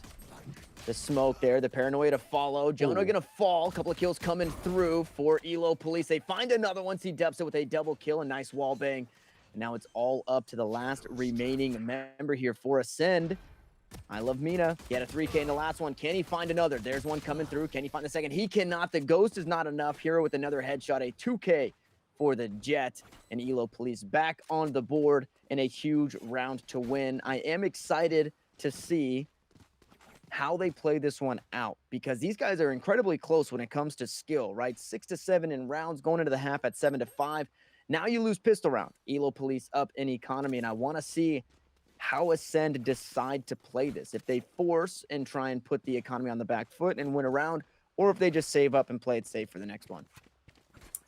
the smoke there, the paranoia to follow. Jonah gonna fall, a couple of kills coming through for ELO Police. They find another one, C-Dubsta with a double kill, a nice wall bang. And now it's all up to the last remaining member here for Ascend. I Love Mina. He had a 3K in the last one. Can he find another? There's one coming through. Can he find the second? He cannot. The ghost is not enough. Hero with another headshot, a 2K for the Jet, and ELO Police back on the board in a huge round to win. I am excited to see how they play this one out, because these guys are incredibly close when it comes to skill, right? 6-7 in rounds, going into the half at 7-5. Now you lose pistol round. ELO Police up in economy, and I want to see how Ascend decide to play this. If they force and try and put the economy on the back foot and win a round, or if they just save up and play it safe for the next one.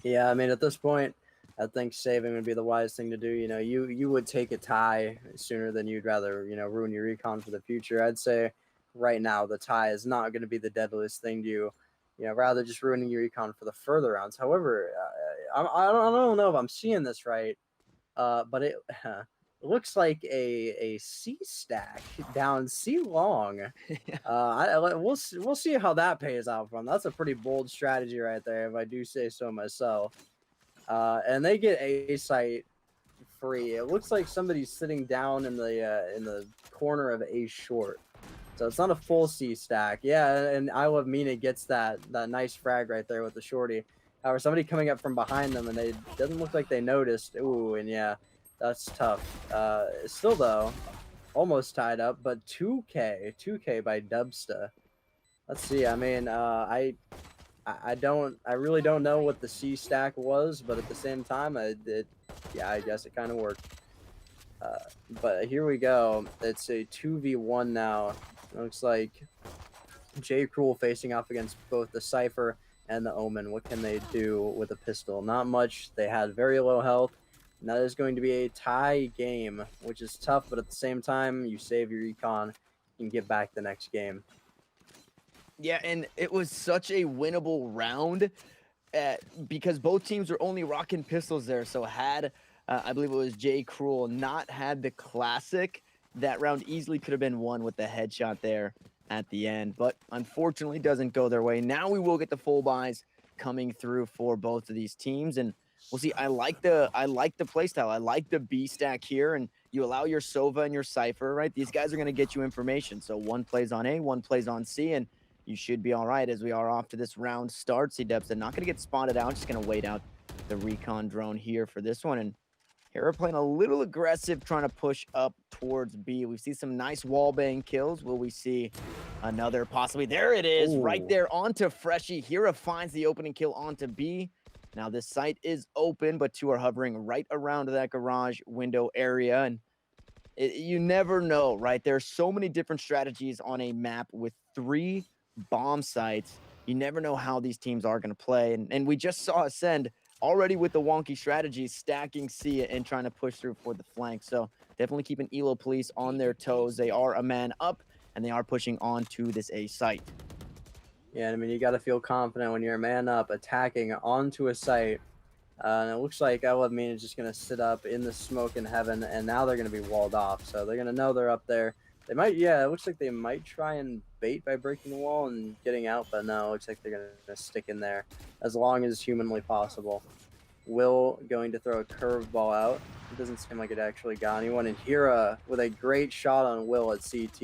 Yeah, I mean, at this point, I think saving would be the wise thing to do. You would take a tie sooner than you'd rather, ruin your recon for the future. I'd say right now the tie is not going to be the deadliest thing to you. Rather just ruining your econ for the further rounds. However, I don't know if I'm seeing this right, but looks like a C stack down C long. Yeah. We'll see how that pays out for them. That's a pretty bold strategy right there, if I do say so myself. And they get A site free. It looks like somebody's sitting down in the corner of A short. So it's not a full C stack. Yeah, and I Love Mina gets that nice frag right there with the shorty. However, somebody coming up from behind them and they doesn't look like they noticed. Ooh, and yeah, that's tough. Still though, almost tied up, but 2K by Dubsta. Let's see. I mean, I really don't know what the C stack was, but at the same time, yeah, I guess it kind of worked. Uh, but here we go. It's a 2v1 now. It looks like J. Cruel facing off against both the Cypher and the Omen. What can they do with a pistol? Not much. They had very low health. And that is going to be a tie game, which is tough, but at the same time, you save your econ, you can get back the next game. Yeah, and it was such a winnable round because both teams were only rocking pistols there. So had I believe it was Jay Cruel not had the classic, that round easily could have been won with the headshot there at the end. But unfortunately, doesn't go their way. Now we will get the full buys coming through for both of these teams, and we'll see. I like the play style. I like the B stack here, and you allow your Sova and your Cypher, right? These guys are going to get you information. So one plays on A, one plays on C, and you should be all right as we are off to this round start. C-Dubs not going to get spotted out, just going to wait out the recon drone here for this one. And here we're playing a little aggressive, trying to push up towards B. We see some nice wall bang kills. Will we see another possibly? There it is, right Ooh. there onto Freshie. Hira finds the opening kill onto B. Now this site is open, but two are hovering right around that garage window area. And you never know, right? There's so many different strategies on a map with 3 bomb sites. You never know how these teams are going to play. And we just saw Ascend already with the wonky strategies, stacking C and trying to push through for the flank. So definitely keeping Elo Police on their toes. They are a man up, and they are pushing on to this A site. Yeah, I mean, you got to feel confident when you're a man up attacking onto a site. And it looks like I Love Mean is just going to sit up in the smoke in heaven, and now they're going to be walled off. So they're going to know they're up there. They might, yeah, it looks like they might try and bait by breaking the wall and getting out, but no, it looks like they're going to stick in there as long as humanly possible. Will going to throw a curveball out. It doesn't seem like it actually got anyone. And Hira with a great shot on Will at CT.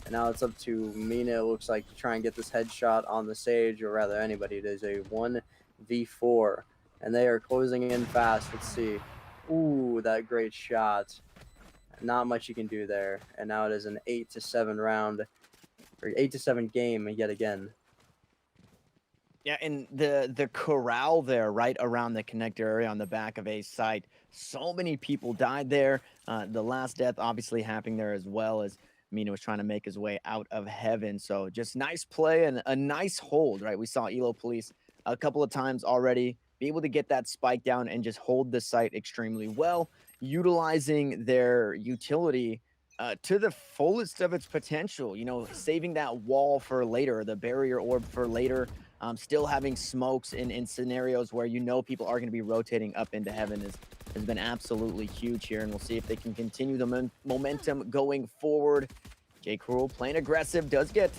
And now it's up to Mina, it looks like, to try and get this headshot on the Sage, or rather anybody. It is a 1v4. And they are closing in fast. Let's see. Ooh, that great shot. Not much you can do there. And now it is an 8-7 round, or 8-7 game yet again. Yeah, and the corral there right around the connector area on the back of a site. So many people died there. The last death obviously happening there as well as Mina was trying to make his way out of heaven. So just nice play and a nice hold, right? We saw Elo Police a couple of times already be able to get that spike down and just hold the site extremely well, utilizing their utility to the fullest of its potential, you know, saving that wall for later, the barrier orb for later. Still having smokes in scenarios where you know people are going to be rotating up into heaven has been absolutely huge here, and we'll see if they can continue the momentum going forward. J. Cruel playing aggressive, does get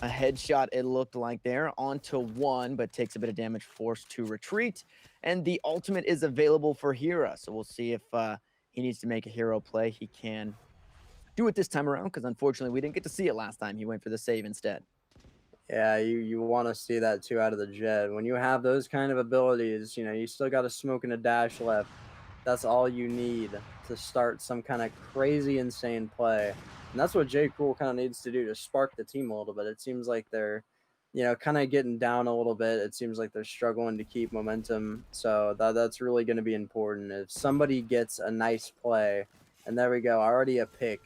a headshot, it looked like there, onto one, but takes a bit of damage, forced to retreat. And the ultimate is available for Hira, so we'll see if he needs to make a hero play. He can do it this time around, because unfortunately we didn't get to see it last time. He went for the save instead. Yeah, you want to see that too out of the Jet. When you have those kind of abilities, you know, you still got a smoke and a dash left. That's all you need to start some kind of crazy, insane play. And that's what J. Cruel kind of needs to do to spark the team a little bit. It seems like they're, you know, kind of getting down a little bit. It seems like they're struggling to keep momentum. So that's really going to be important. If somebody gets a nice play, and there we go, already a pick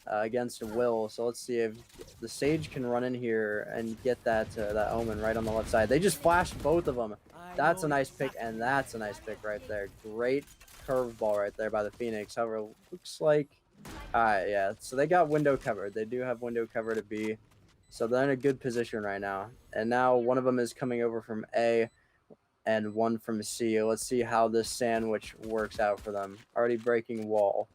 against Will. So let's see if the Sage can run in here and get that that Omen right on the left side. They just flashed both of them. That's a nice pick, and that's a nice pick right there. Great curveball right there by the Phoenix. However, looks like, yeah, so they got window covered. They do have window cover to B. So they're in a good position right now. And now one of them is coming over from A and one from C. Let's see how this sandwich works out for them. Already breaking wall.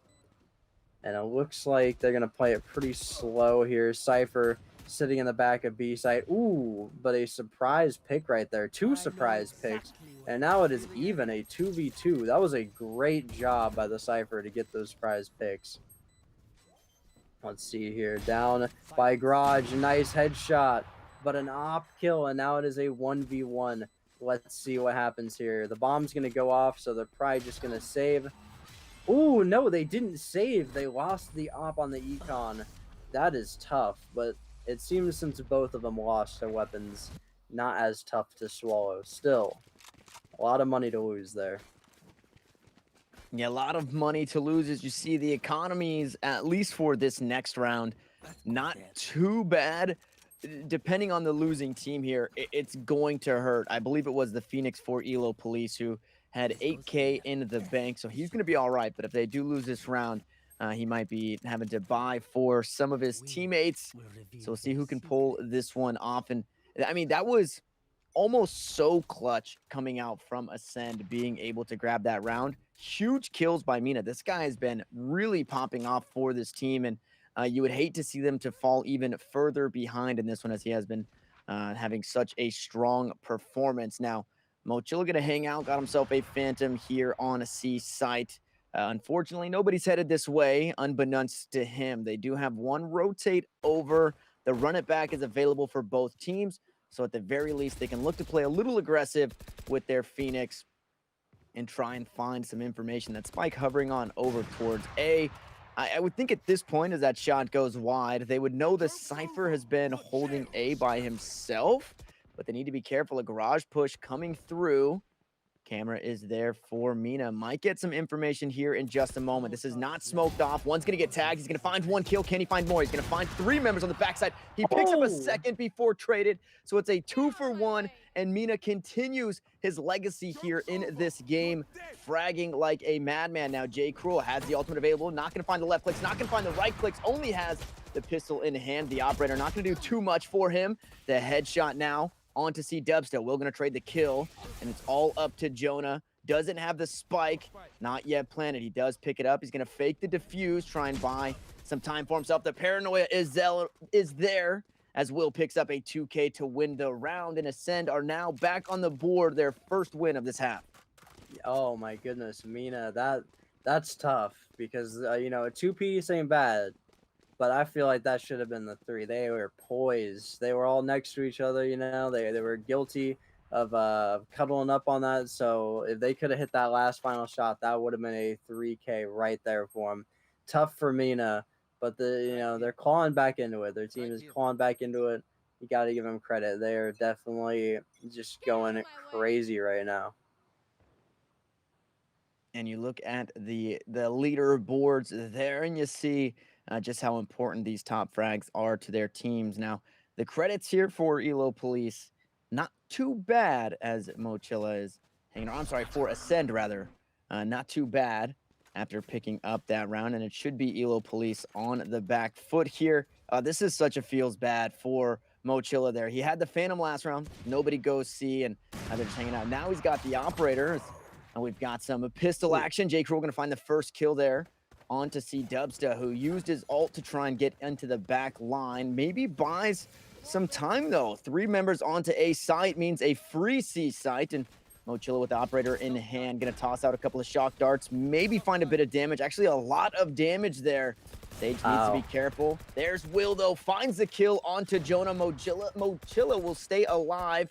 And it looks like they're going to play it pretty slow here. Cypher sitting in the back of B side. Ooh, but a surprise pick right there. Two surprise picks. And now it is even a 2v2. That was a great job by the Cypher to get those surprise picks. Let's see here. Down by Garage. Nice headshot. But an op kill. And now it is a 1v1. Let's see what happens here. The bomb's going to go off. So they're probably just going to save. Ooh, no, they didn't save. They lost the op on the econ. That is tough. But it seems since both of them lost their weapons, not as tough to swallow. Still, a lot of money to lose there. Yeah, a lot of money to lose. As you see, the economies, at least for this next round, not too bad. Depending on the losing team here, it's going to hurt. I believe it was the Phoenix 4 Elo Police who had 8K in the bank, so he's going to be all right. But if they do lose this round, he might be having to buy for some of his teammates. So we'll see who can pull this one off. And I mean, that was almost so clutch coming out from Ascend, being able to grab that round. Huge kills by Mina. This guy has been really popping off for this team, and you would hate to see them to fall even further behind in this one, as he has been having such a strong performance. Now, Mochilla going to hang out, got himself a Phantom here on a C site. Unfortunately, nobody's headed this way, unbeknownst to him. They do have one rotate over. The run it back is available for both teams. So at the very least, they can look to play a little aggressive with their Phoenix and try and find some information. That Spike hovering on over towards A. I would think at this point, as that shot goes wide, they would know the Cypher has been holding A by himself, but they need to be careful. A garage push coming through. Camera is there for Mina. Might get some information here in just a moment. This is not smoked off. One's going to get tagged. He's going to find one kill. Can he find more? He's going to find 3 members on the backside. He picks up a second before traded. So it's a 2-for-1, and Mina continues his legacy here in this game, fragging like a madman. Now, Jay Cruel has the ultimate available. Not going to find the left clicks. Not going to find the right clicks. Only has the pistol in hand. The operator not going to do too much for him. The headshot now. On to see Dubsta. Will going to trade the kill, and it's all up to Jonah. Doesn't have the spike, not yet planted. He does pick it up. He's going to fake the defuse, try and buy some time for himself. The paranoia is there as Will picks up a 2K to win the round, and Ascend are now back on the board, their first win of this half. Oh my goodness, Mina, that's tough because you know, a 2-piece ain't bad. But I feel like that should have been the 3. They were poised. They were all next to each other, you know. They were guilty of cuddling up on that. So if they could have hit that last final shot, that would have been a 3K right there for them. Tough for Mina, but they're clawing back into it. Their team is clawing back into it. You got to give them credit. They are definitely just going crazy right now. And you look at the leaderboards there, and you see just how important these top frags are to their teams. Now, the credits here for Elo Police, not too bad, as Mochilla is hanging on. I'm sorry, for Ascend, rather. Not too bad after picking up that round, and it should be Elo Police on the back foot here. This is such a feels bad for Mochilla there. He had the Phantom last round. Nobody goes C, and they're just hanging out. Now he's got the operator, and we've got some pistol action. Jake Rule going to find the first kill there. On to see Dubsta, who used his ult to try and get into the back line. Maybe buys some time, though. 3 members onto A site means a free C site, and Mochilla with the operator in hand, going to toss out a couple of shock darts, maybe find a bit of damage. Actually, a lot of damage there. Sage needs to be careful. There's Will, though, finds the kill onto Jonah. Mochilla will stay alive.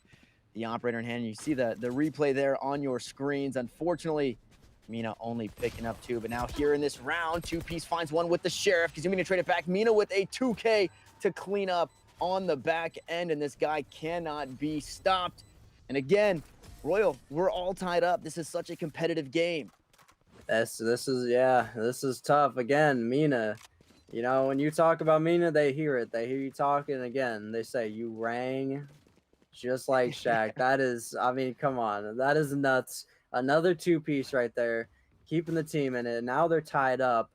The operator in hand, you see the replay there on your screens. Unfortunately, Mina only picking up 2, but now here in this round, 2-piece finds one with the Sheriff. He's going to trade it back. Mina with a 2K to clean up on the back end, and this guy cannot be stopped. And again, Royal, we're all tied up. This is such a competitive game. This is tough. Again, Mina, you know, when you talk about Mina, they hear it. They hear you talking again. They say, you rang just like Shaq. That is, I mean, come on. That is nuts. Another 2-piece right there, keeping the team in it. Now they're tied up,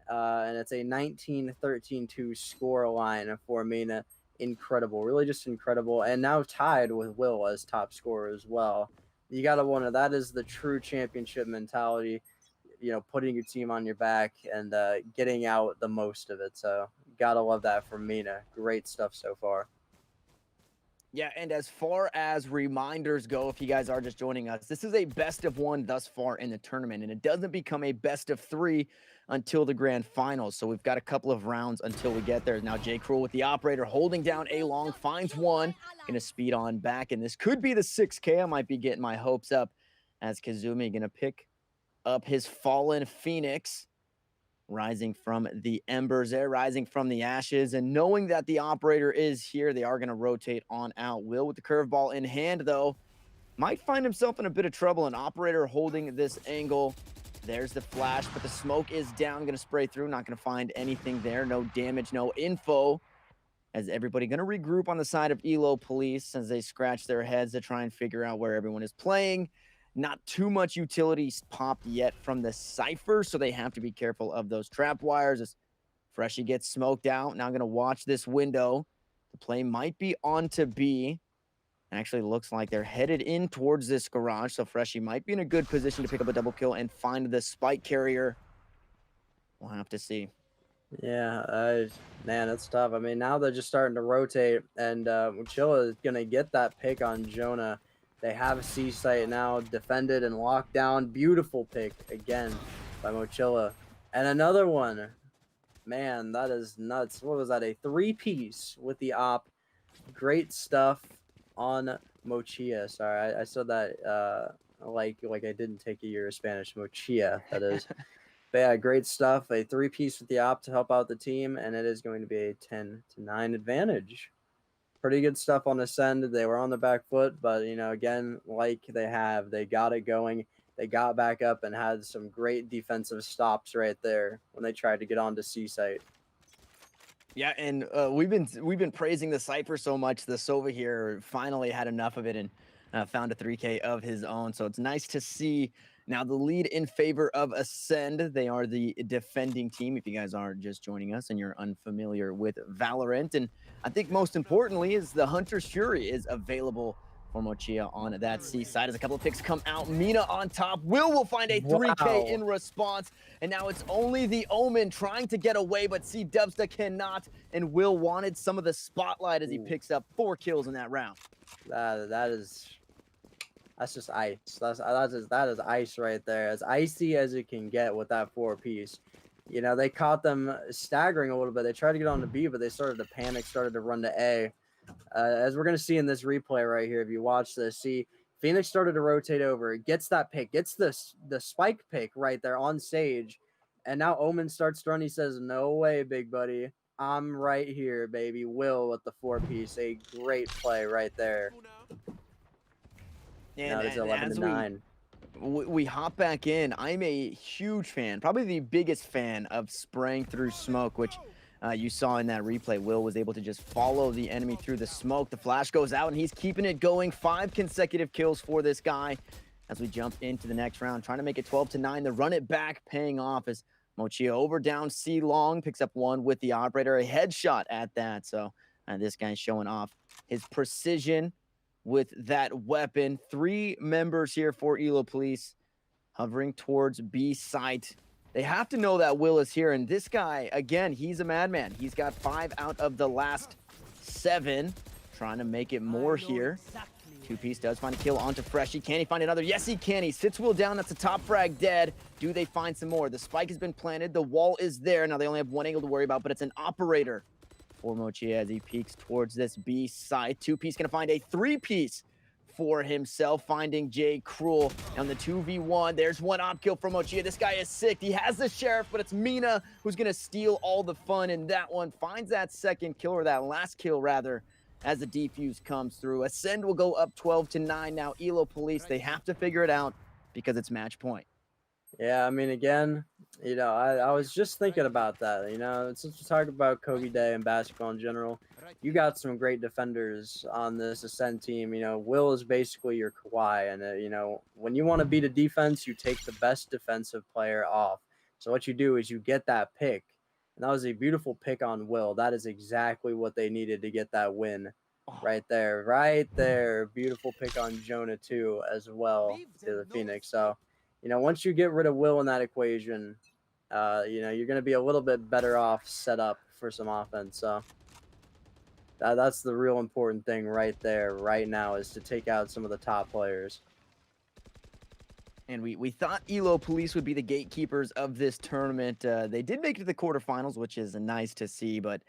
and it's a 19-13-2 score line for Mina. Incredible, really just incredible. And now tied with Will as top scorer as well. You got to wonder, that is the true championship mentality. putting your team on your back and getting out the most of it. So gotta love that from Mina. Great stuff so far. Yeah, and as far as reminders go, if you guys are just joining us, this is a best of one thus far in the tournament, and it doesn't become a best of three until the grand finals. So we've got a couple of rounds until we get there. Now Jay Cruel with the operator holding down A long, finds one, gonna speed on back, and this could be the 6K. I might be getting my hopes up as Kazumi gonna pick up his fallen Phoenix, rising from the embers there, rising from the ashes, and knowing that the operator is here, they are going to rotate on out. Will with the curveball in hand, though, might find himself in a bit of trouble. An operator holding this angle. There's the flash, but the smoke is down. Going to spray through, not going to find anything there. No damage, no info. As everybody going to regroup on the side of Elo Police as they scratch their heads to try and figure out where everyone is playing. Not too much utilities popped yet from the Cypher, so they have to be careful of those trap wires as Freshie gets smoked out. Now I'm going to watch this window. The play might be on to B. Actually looks like they're headed in towards this garage, so Freshie might be in a good position to pick up a double kill and find the spike carrier. We'll have to see. Yeah, man, it's tough. I mean, now they're just starting to rotate, and Mochilla is going to get that pick on Jonah. They have a C site now, defended and locked down. Beautiful pick again by Mochilla. And another one. Man, that is nuts. What was that? A 3-piece with the op. Great stuff on Mochilla. Sorry, I said that like I didn't take a year of Spanish. Mochilla, that is. But yeah, great stuff. A 3-piece with the op to help out the team, and it is going to be a 10-9 advantage. Pretty good stuff on Ascend. They were on the back foot, but again, like they got it going. They got back up and had some great defensive stops right there when they tried to get onto C site. Yeah, and we've been praising the Cypher so much. The Sova here finally had enough of it and found a 3K of his own. So it's nice to see now the lead in favor of Ascend. They are the defending team. If you guys are just joining us and you're unfamiliar with Valorant, and I think most importantly is the Hunter's Fury is available for Mochilla on that C side as a couple of picks come out. Mina on top. Will find a 3K in response. And now it's only the Omen trying to get away, but C Dubsta cannot. And Will wanted some of the spotlight as he picks up 4 kills in that round. That's just ice. That is ice right there. As icy as it can get with that 4-piece. They caught them staggering a little bit. They tried to get on to B, but they started to panic, started to run to A. As we're going to see in this replay right here, if you watch this, see Phoenix started to rotate over, gets that pick, gets the spike pick right there on Sage, and now Omen starts throwing. He says, "No way, big buddy. I'm right here, baby." Will with the 4-piece, a great play right there. And now it's 11-9. We hop back in. I'm a huge fan, probably the biggest fan of spraying through smoke, which you saw in that replay. Will was able to just follow the enemy through the smoke. The flash goes out, and he's keeping it going. 5 consecutive kills for this guy as we jump into the next round, trying to make it 12-9. The run it back paying off as Mochilla over down C long, picks up 1 with the operator. A headshot at that. So this guy's showing off his precision with that weapon. 3 members here for Elo Police hovering towards B site. They have to know that Will is here, and this guy, again, he's a madman. He's got 5 out of the last 7, trying to make it more here. 2-piece does find a kill onto Freshie. Can he find another? Yes, he can. He sits Will down. That's a top frag dead. Do they find some more? The spike has been planted. The wall is there. Now they only have 1 angle to worry about, but it's an operator for Mochilla as he peeks towards this B side. 2-piece gonna find a 3-piece for himself, finding Jay Cruel on the 2v1. There's 1 op kill from Mochilla. This guy is sick. He has the sheriff, but it's Mina who's gonna steal all the fun in that one. Finds that second kill, or that last kill rather, as the defuse comes through. Ascend will go up 12-9 now. Elo Police, they have to figure it out because it's match point. Yeah, I mean, again, I was just thinking about that. Since we talk about Kobe Day and basketball in general, you got some great defenders on this Ascend team. Will is basically your Kawhi, and when you want to beat a defense, you take the best defensive player off. So what you do is you get that pick, and that was a beautiful pick on Will. That is exactly what they needed to get that win. Right there. Beautiful pick on Jonah too, as well, to the Phoenix. So once you get rid of Will in that equation, you're going to be a little bit better off set up for some offense. So that's the real important thing right there, right now, is to take out some of the top players. And we thought Elo Police would be the gatekeepers of this tournament. They did make it to the quarterfinals, which is nice to see, but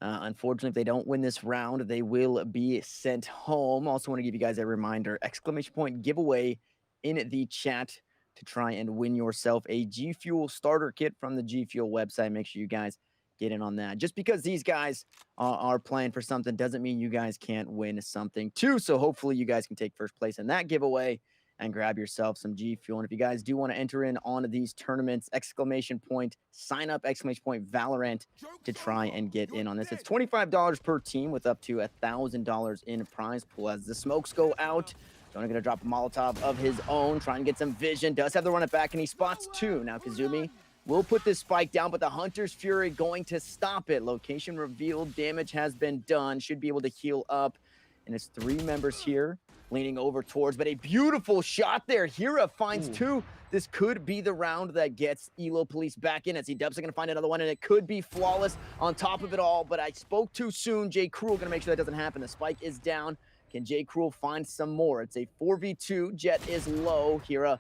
unfortunately, if they don't win this round, they will be sent home. Also want to give you guys a reminder, exclamation point giveaway in the chat to try and win yourself a G Fuel starter kit from the G Fuel website. Make sure you guys get in on that. Just because these guys are playing for something doesn't mean you guys can't win something too. So hopefully you guys can take first place in that giveaway and grab yourself some G Fuel. And if you guys do want to enter in on these tournaments, exclamation point, sign up, exclamation point, Valorant to try and get in on this. It's $25 per team with up to $1,000 in prize pool. As the smokes go out, Jonah going to drop a Molotov of his own, try and get some vision. Does have the run it back, and he spots two. Now Kazumi will put this spike down, but the Hunter's Fury going to stop it. Location revealed, damage has been done, should be able to heal up. And it's three members here leaning over towards, but a beautiful shot there. Hira finds two. This could be the round that gets Elo Police back in, as he dubs are going to find another one, and it could be flawless on top of it all, but I spoke too soon. J. Cruel going to make sure that doesn't happen. The spike is down. Can J. Cruel find some more? It's a 4v2. Jet is low. Hira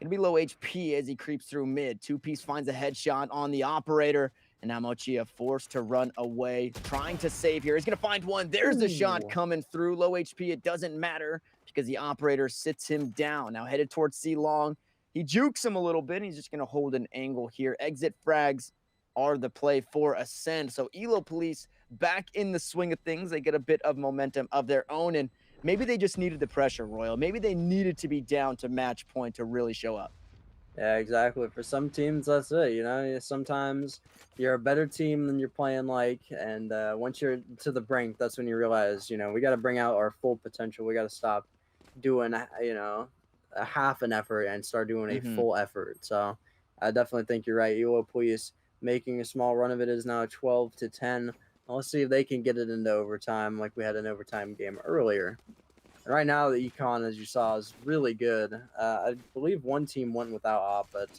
gonna be low HP as he creeps through mid. Two-piece finds a headshot on the operator, and now Mochia forced to run away, trying to save here. He's gonna find one. There's the shot coming through. Low HP, it doesn't matter because the operator sits him down. Now headed towards C Long. He jukes him a little bit, and he's just gonna hold an angle here. Exit frags are the play for Ascend. So Elo Police back in the swing of things. They get a bit of momentum of their own, and maybe they just needed the pressure, Royal. Maybe they needed to be down to match point to really show up. Yeah, exactly. For some teams, that's it. Sometimes you're a better team than you're playing like, and once you're to the brink, that's when you realize, we got to bring out our full potential. We got to stop doing, a half an effort and start doing a full effort. So I definitely think you're right. Elo Police making a small run of it is now 12-10. Let's see if they can get it into overtime like we had an overtime game earlier. Right now, the econ, as you saw, is really good. I believe one team went without op, but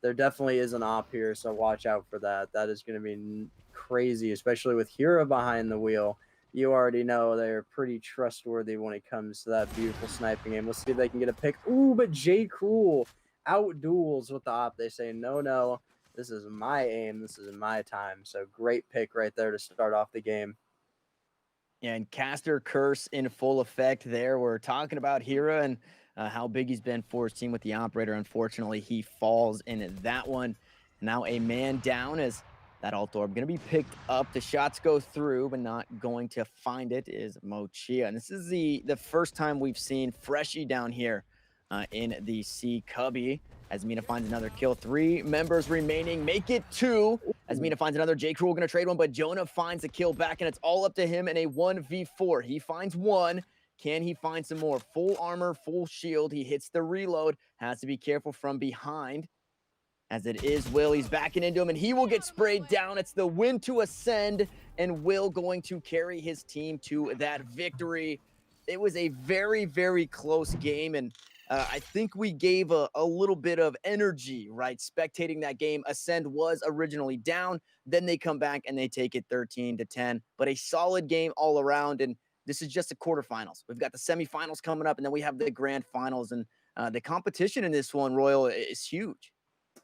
there definitely is an op here, so watch out for that. That is going to be crazy, especially with Hira behind the wheel. You already know they're pretty trustworthy when it comes to that beautiful sniping game. Let's see if they can get a pick. Ooh, but J. Cruel out duels with the op. They say, no, this is my aim. This is my time. So great pick right there to start off the game. And Caster Curse in full effect there. We're talking about Hira and how big he's been for his team with the operator. Unfortunately, he falls in that one. Now a man down as that alt orb going to be picked up. The shots go through, but not going to find it is Mochia. And this is the first time we've seen Freshie down here in the C Cubby. As Mina finds another kill. Three members remaining. Make it two. As Mina finds another. J. Cruel going to trade one, but Jonah finds a kill back, and it's all up to him in a 1v4. He finds one. Can he find some more? Full armor, full shield. He hits the reload. Has to be careful from behind. As it is Will. He's backing into him, and he will get sprayed down. It's the win to Ascend, and Will going to carry his team to that victory. It was a very, very close game, and I think we gave a little bit of energy, right? Spectating that game. Ascend was originally down. Then they come back and they take it 13-10. But a solid game all around. And this is just the quarterfinals. We've got the semifinals coming up, and then we have the grand finals. And the competition in this one, Royal, is huge.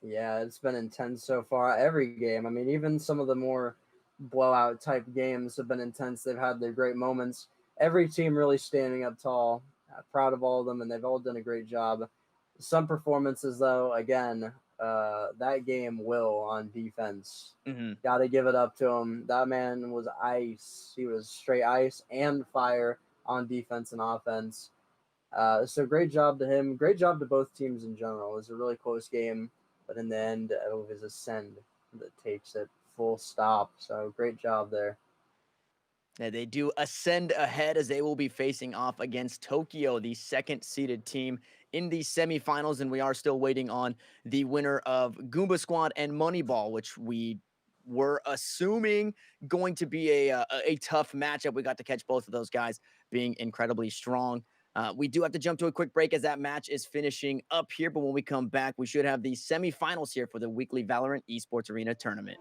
Yeah, it's been intense so far. Every game. I mean, even some of the more blowout type games have been intense. They've had their great moments. Every team really standing up tall. Proud of all of them, and they've all done a great job. Some performances, though, again, that game, Will on defense. Got to give it up to him. That man was ice. He was straight ice and fire on defense and offense. So great job to him. Great job to both teams in general. It was a really close game, but in the end, it was Ascend that takes it full stop. So great job there. Yeah, they do ascend ahead as they will be facing off against Tokyo, the second-seeded team in the semifinals, and we are still waiting on the winner of Goomba Squad and Moneyball, which we were assuming going to be a tough matchup. We got to catch both of those guys being incredibly strong. We do have to jump to a quick break as that match is finishing up here. But when we come back, we should have the semifinals here for the weekly Valorant Esports Arena tournament.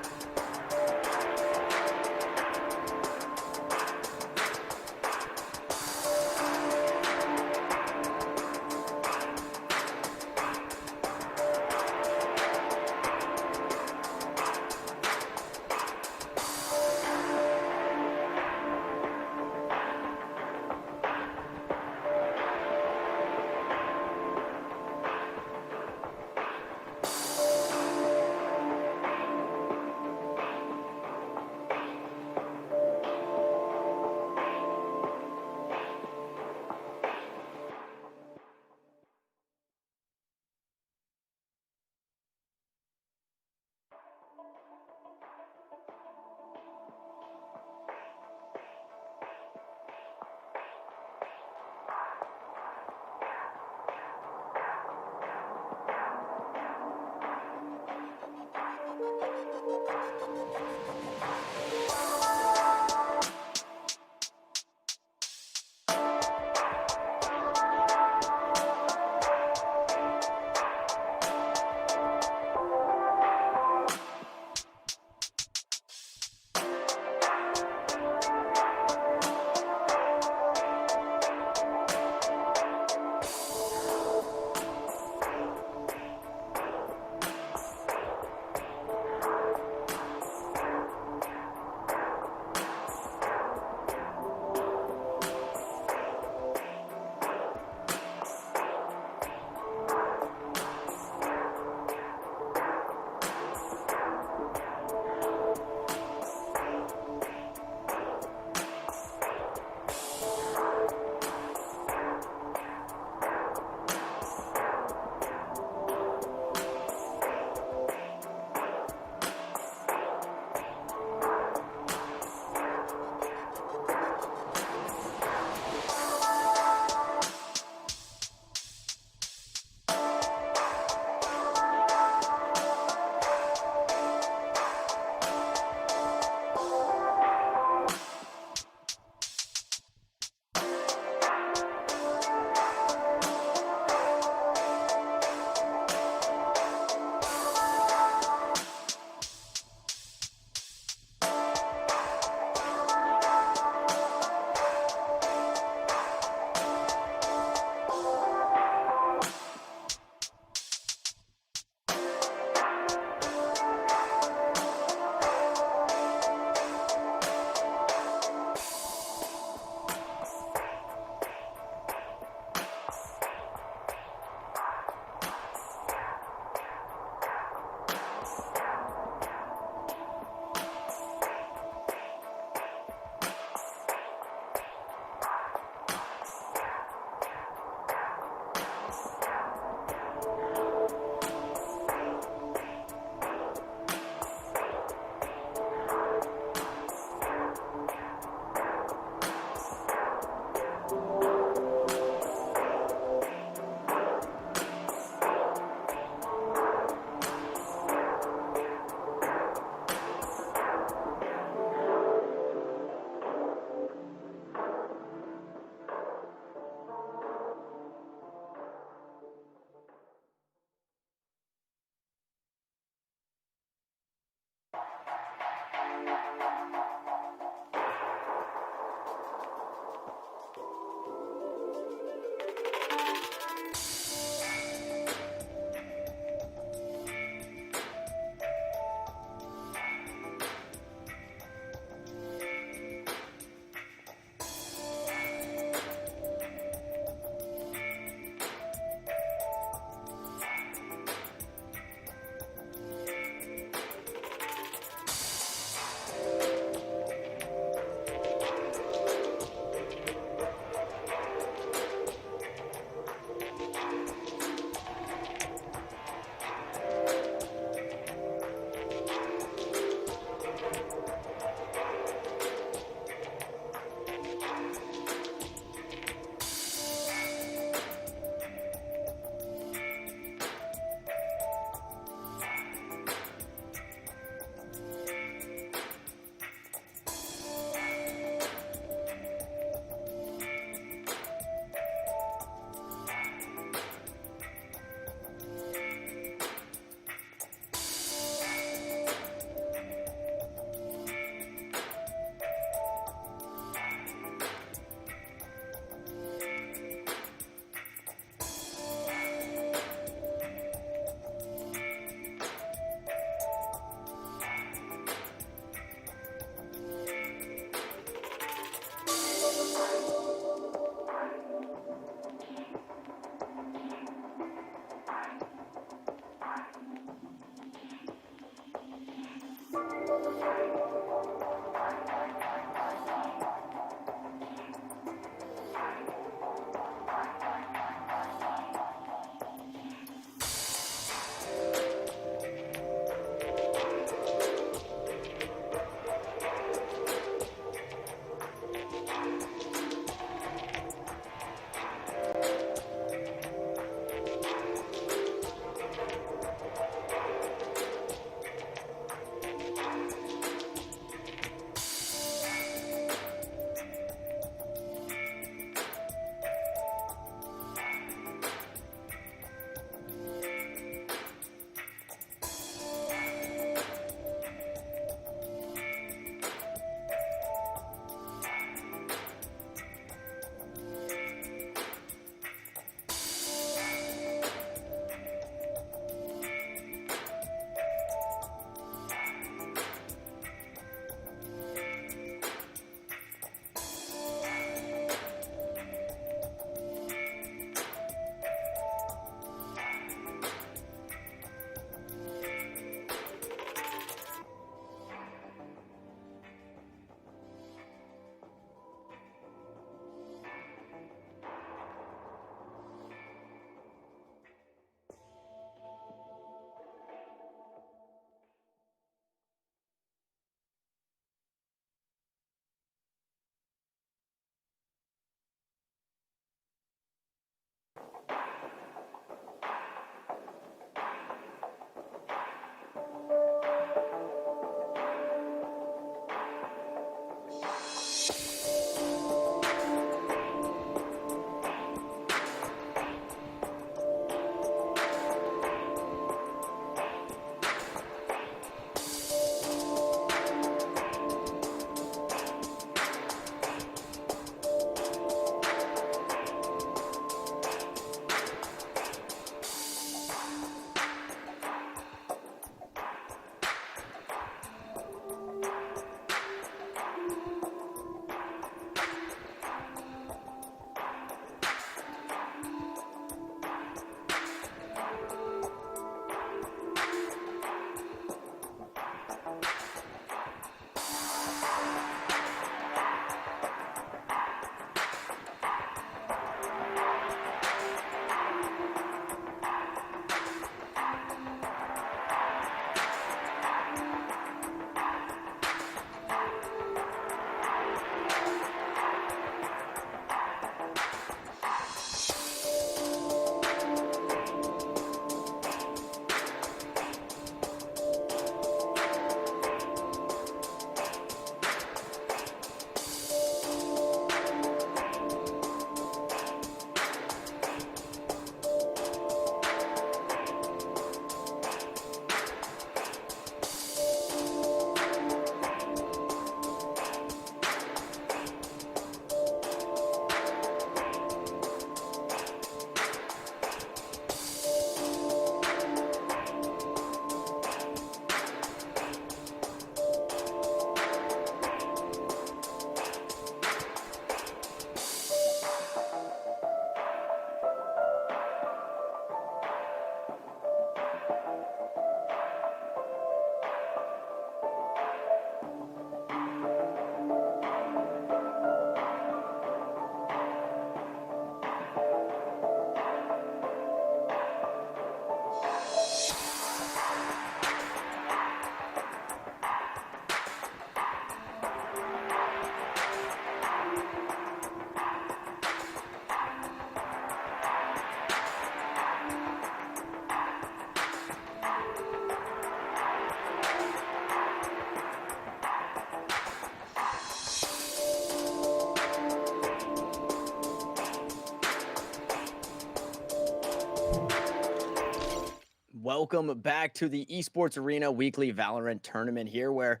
welcome back to the Esports Arena weekly Valorant tournament here, where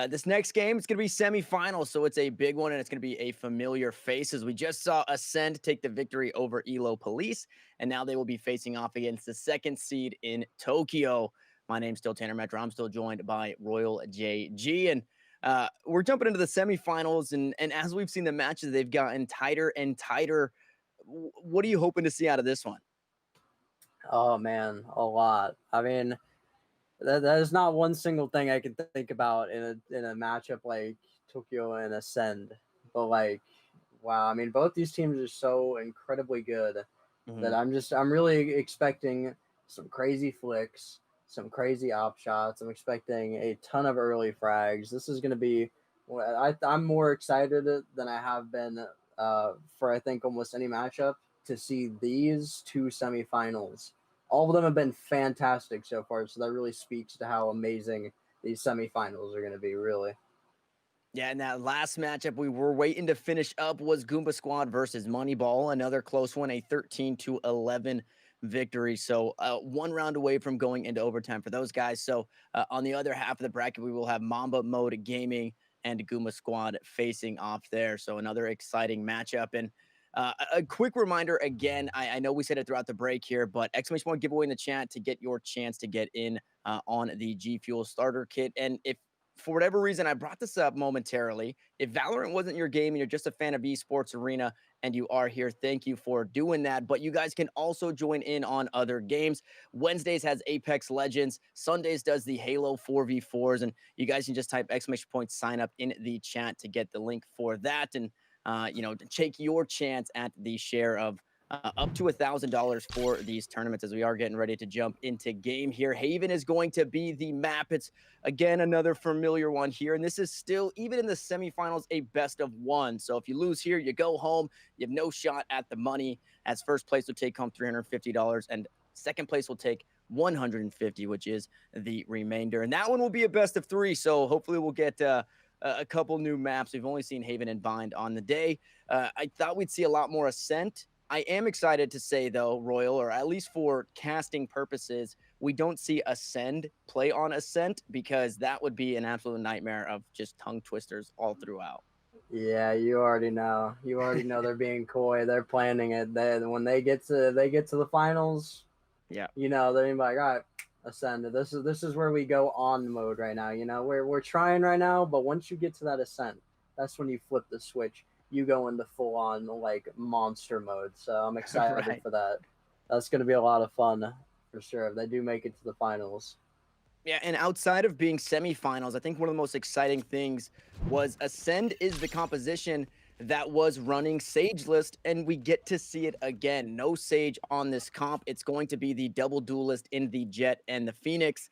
this next game is going to be semifinals, so it's a big one and it's going to be a familiar face. As we just saw Ascend take the victory over Elo Police, and now they will be facing off against the second seed in Tokyo. My name's still Tanner Metro. I'm still joined by Royal JG, and we're jumping into the semifinals. And as we've seen the matches, they've gotten tighter and tighter. What are you hoping to see out of this one? Oh man, a lot. I mean, that is not one single thing I can think about in a matchup like Tokyo and Ascend. But like, wow, I mean, both these teams are so incredibly good that I'm really expecting some crazy flicks, some crazy op shots. I'm expecting a ton of early frags. This is going to be. I'm more excited than I have been for I think almost any matchup to see these two semifinals. All of them have been fantastic so far, so that really speaks to how amazing these semifinals are going to be, really. Yeah, and that last matchup we were waiting to finish up was Goomba Squad versus Moneyball, another close one, a 13-11 victory. So one round away from going into overtime for those guys. So on the other half of the bracket, we will have Mamba Mode Gaming and Goomba Squad facing off there. So another exciting matchup. And a quick reminder again, I know we said it throughout the break here, but !1 giveaway in the chat to get your chance to get in on the G Fuel starter kit. And if for whatever reason, I brought this up momentarily. If Valorant wasn't your game and you're just a fan of Esports Arena and you are here, thank you for doing that. But you guys can also join in on other games. Wednesdays has Apex Legends. Sundays does the Halo 4v4s. And you guys can just type sign up in the chat to get the link for that. And, take your chance at the share of up to $1,000 for these tournaments as we are getting ready to jump into game here. Haven is going to be the map. It's again another familiar one here, and this is still, even in the semifinals, a best of one. So if you lose here, you go home. You have no shot at the money, as first place will take home $350 and second place will take $150, which is the remainder. And that one will be a best of three, so hopefully we'll get a couple new maps. We've only seen Haven and Bind on the day. I thought we'd see a lot more Ascent. I am excited to say, though, Royal, or at least for casting purposes, we don't see Ascend play on Ascent, because that would be an absolute nightmare of just tongue twisters all throughout. Yeah, you already know. You already know they're being coy. They're planning it. When they get to the finals, yeah, they're gonna be like, all right, Ascend. This is where we go on mode right now. We're trying right now, but once you get to that Ascent, that's when you flip the switch. You go into full on like monster mode. So I'm excited right. for that. That's going to be a lot of fun for sure if they do make it to the finals. Yeah, and outside of being semifinals, I think one of the most exciting things was Ascend is the composition that was running Sage list, and we get to see it again. No Sage on this comp. It's going to be the double duelist in the Jet and the Phoenix.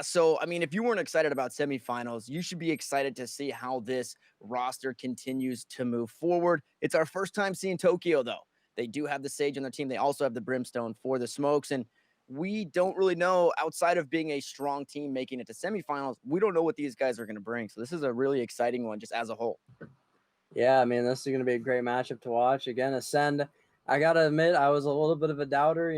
So, I mean, if you weren't excited about semifinals, you should be excited to see how this roster continues to move forward. It's our first time seeing Tokyo, though. They do have the Sage on their team. They also have the Brimstone for the smokes. And we don't really know, outside of being a strong team making it to semifinals, we don't know what these guys are going to bring. So this is a really exciting one just as a whole. Yeah, I mean, this is going to be a great matchup to watch. Again, Ascend, I got to admit, I was a little bit of a doubter.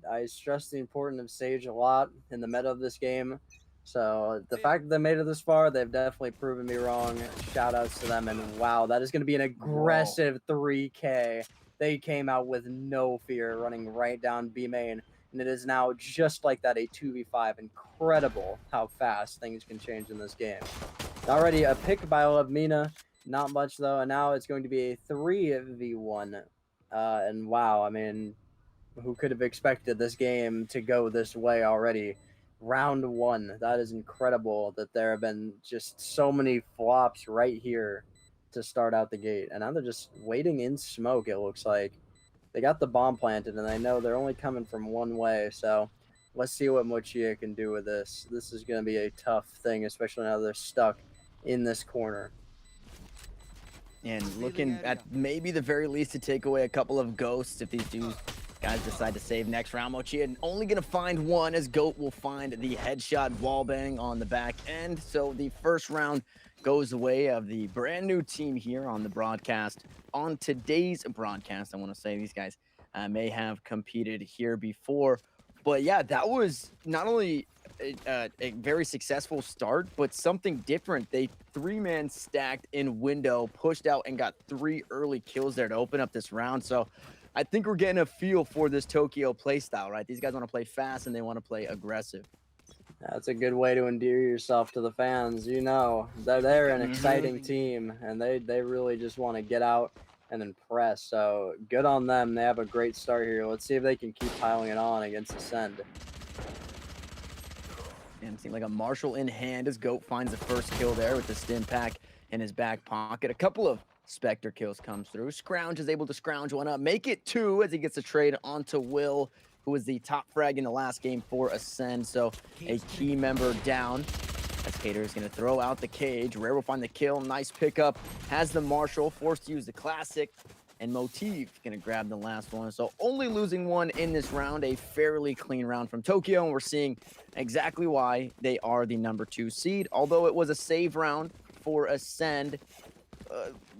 I stressed the importance of Sage a lot in the meta of this game. So the fact that they made it this far, they've definitely proven me wrong. Shout outs to them. And wow, that is going to be an aggressive 3K. They came out with no fear, running right down B main. And it is now just like that, a 2v5. Incredible how fast things can change in this game. Already a pick by Mina. Not much, though. And now it's going to be a 3v1. And wow, I mean, who could have expected this game to go this way already? Round one. That is incredible that there have been just so many flops right here to start out the gate. And now they're just waiting in smoke, it looks like. They got the bomb planted, and I know they're only coming from one way. So let's see what Mochia can do with this. This is going to be a tough thing, especially now they're stuck in this corner. And looking at maybe the very least to take away a couple of ghosts if these guys decide to save next round. Mochia only going to find one, as Goat will find the headshot wallbang on the back end. So the first round goes the way of the brand new team here on the broadcast. On today's broadcast, I want to say these guys may have competed here before But yeah, that was not only a very successful start, but something different. They three-man stacked in window, pushed out, and got 3 early kills there to open up this round. So I think we're getting a feel for this Tokyo playstyle, right? These guys want to play fast and they want to play aggressive. That's a good way to endear yourself to the fans. You know, they're an Mhm. exciting team, and they really just want to get out and impress. So good on them. They have a great start here. Let's see if they can keep piling it on against Ascend. And seemed like a Marshall in hand as Goat finds the first kill there with the stim pack in his back pocket. A couple of Spectre kills comes through. Scrounge is able to scrounge one up, make it 2 as he gets a trade onto Will, who was the top frag in the last game for Ascend. So a key member down. As Cater is going to throw out the cage. Rare will find the kill. Nice pickup. Has the Marshall, forced to use the classic. And Motif going to grab the last one. So only losing one in this round. A fairly clean round from Tokyo. And we're seeing exactly why they are the number 2 seed. Although it was a save round for Ascend,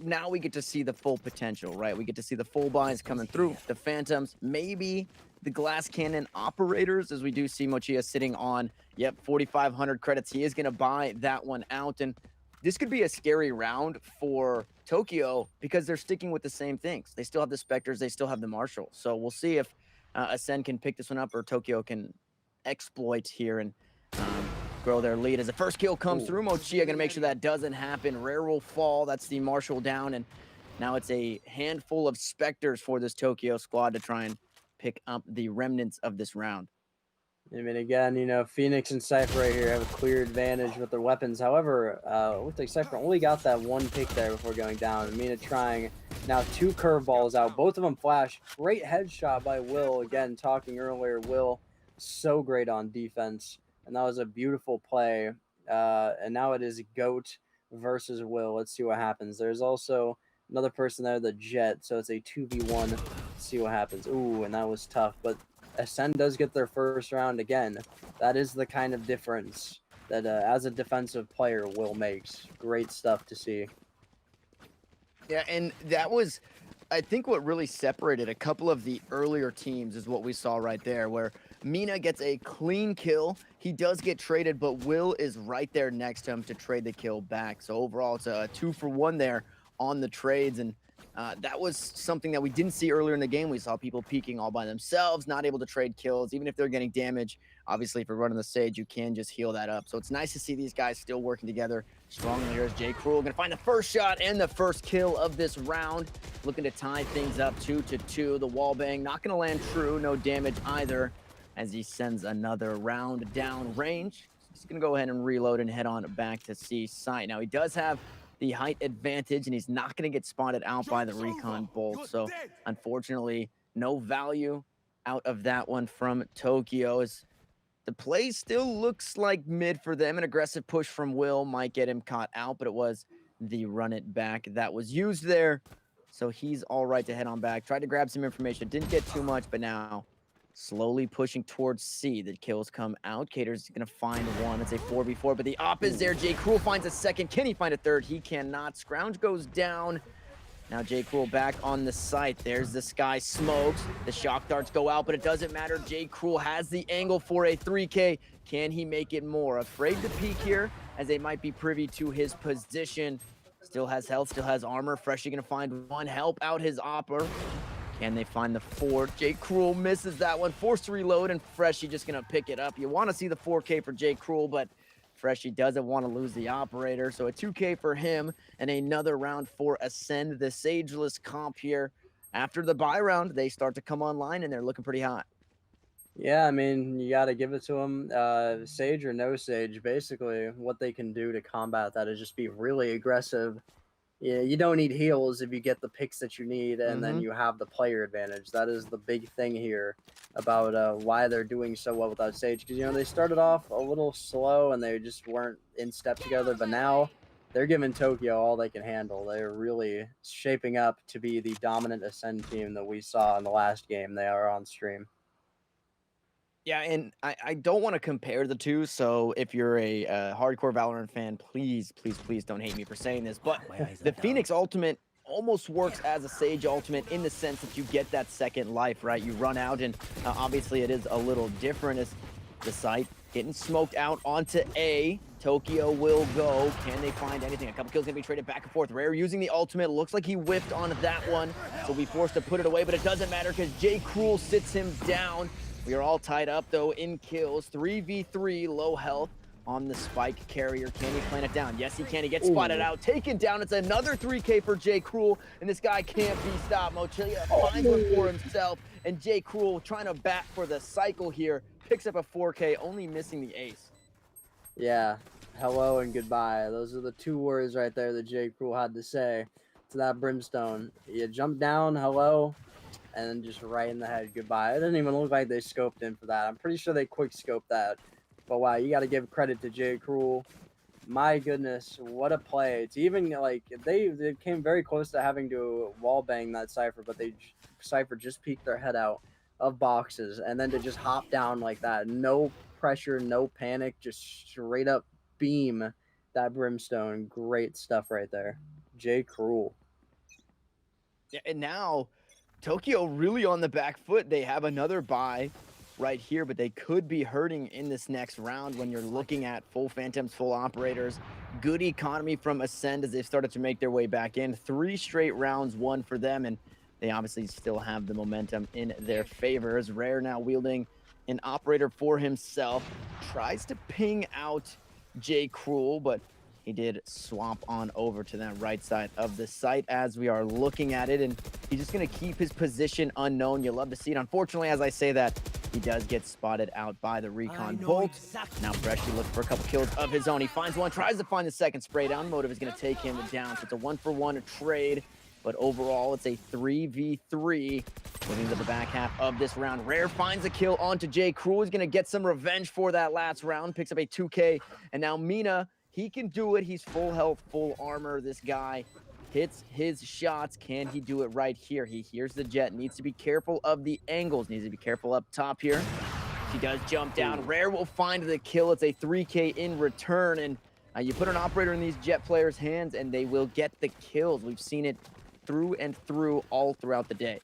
now we get to see the full potential, right? We get to see the full buys coming through. The Phantoms, maybe the glass cannon operators, as we do see Mochia sitting on, 4,500 credits. He is going to buy that one out. And this could be a scary round for Tokyo because they're sticking with the same things. They still have the Spectres. They still have the Marshall. So we'll see if Ascend can pick this one up or Tokyo can exploit here and grow their lead. As the first kill comes through, Mochia going to make sure that doesn't happen. Rare will fall. That's the Marshall down. And now it's a handful of Spectres for this Tokyo squad to try and pick up the remnants of this round. I mean, again, you know, Phoenix and Cypher right here have a clear advantage with their weapons. However, looks like Cypher only got that one pick there before going down. Mina trying now 2 curveballs out. Both of them flash. Great headshot by Will. Again, talking earlier, Will so great on defense. And that was a beautiful play. And now it is Goat versus Will. Let's see what happens. There's also another person there, the Jet. So it's a 2v1. Let's see what happens. Ooh, and that was tough. But Ascend does get their first round again. That is the kind of difference that as a defensive player Will makes. Great stuff to see. Yeah, and that was, I think, what really separated a couple of the earlier teams is what we saw right there, where Mina gets a clean kill. He does get traded, but Will is right there next to him to trade the kill back. So overall, it's a 2-for-1 there on the trades, and that was something that we didn't see earlier in the game. We saw people peeking all by themselves, not able to trade kills, even if they're getting damage. Obviously, if you're running the Sage, you can just heal that up. So it's nice to see these guys still working together strongly. Here's Jay Cruel going to find the first shot and the first kill of this round. Looking to tie things up 2-2. The wall bang not going to land true. No damage either as he sends another round down range. He's going to go ahead and reload and head on back to C site. Now, he does have the height advantage, and he's not going to get spotted out by the recon bolt. So, unfortunately, no value out of that one from Tokyo. As the play still looks like mid for them. An aggressive push from Will might get him caught out, but it was the run it back that was used there. So he's all right to head on back. Tried to grab some information. Didn't get too much, but now slowly pushing towards C. The kills come out. Cater's going to find one. It's a 4v4, but the op is there. Jay Cruel finds a second. Can he find a third? He cannot. Scrounge goes down. Now Jay Cruel back on the site. There's the Sky smokes. The shock darts go out, but it doesn't matter. Jay Cruel has the angle for a 3K. Can he make it more? Afraid to peek here as they might be privy to his position. Still has health, still has armor. Freshie going to find one. Help out his opper. Can they find the 4? Jay Cruel misses that one. Forced to reload, and Freshie just going to pick it up. You want to see the 4K for Jay Cruel, but Freshie doesn't want to lose the operator. So a 2K for him and another round for Ascend, the Sageless comp here. After the bye round, they start to come online, and they're looking pretty hot. Yeah, I mean, you got to give it to them. Sage or no Sage, basically what they can do to combat that is just be really aggressive. Yeah, you don't need heals if you get the picks that you need, and then you have the player advantage. That is the big thing here about why they're doing so well without Sage. Because, you know, they started off a little slow and they just weren't in step together, but now they're giving Tokyo all they can handle. They're really shaping up to be the dominant Ascend team that we saw in the last game they are on stream. Yeah, and I don't want to compare the two, so if you're a hardcore Valorant fan, please don't hate me for saying this, but the Phoenix ultimate almost works as a Sage ultimate in the sense that you get that second life, right? You run out, and obviously it is a little different as the site getting smoked out onto A. Tokyo will go. Can they find anything? A couple kills gonna be traded back and forth. Rare using the ultimate. Looks like he whiffed on that one, so we forced to put it away, but it doesn't matter because J. Cruel sits him down. We are all tied up though in kills. 3v3, low health on the spike carrier. Can he plant it down? Yes, he can. He gets spotted out, taken down. It's another 3K for J. Cruel, and this guy can't be stopped. Mochilia finds one for himself, and J. Cruel trying to bat for the cycle here. Picks up a 4K, only missing the ace. Yeah, hello and goodbye. Those are the two words right there that J. Cruel had to say to that Brimstone. You jump down, hello, and then just right in the head, goodbye. It didn't even look like they scoped in for that. I'm pretty sure they quick scoped that. But wow, you got to give credit to J. Cruel. My goodness, what a play. It's even like they came very close to having to wall bang that Cypher, but Cypher just peeked their head out of boxes, and then to just hop down like that, no pressure, no panic, just straight up beam that Brimstone. Great stuff right there. J. Cruel. Yeah, and now Tokyo really on the back foot. They have another bye right here, but they could be hurting in this next round when you're looking at full Phantoms, full operators. Good economy from Ascend as they've started to make their way back in. 3 straight rounds won for them, and they obviously still have the momentum in their favor. As Rare now wielding an operator for himself. Tries to ping out J. Cruel, but he did swap on over to that right side of the site as we are looking at it, and he's just going to keep his position unknown. You love to see it. Unfortunately, as I say that, he does get spotted out by the Recon Bolt. Now Bresci looking for a couple kills of his own. He finds one, tries to find the second spray down. Motive is going to take him down, so it's a 1-for-1 trade. But overall, it's a 3v3 moving to the back half of this round. Rare finds a kill onto J. Cruel. He's going to get some revenge for that last round. Picks up a 2K. And now Mina, he can do it. He's full health, full armor. This guy hits his shots. Can he do it right here? He hears the jet. Needs to be careful of the angles. Needs to be careful up top here. He does jump down. Rare will find the kill. It's a 3K in return. And you put an operator in these jet players' hands, and they will get the kills. We've seen it through and through all throughout the day.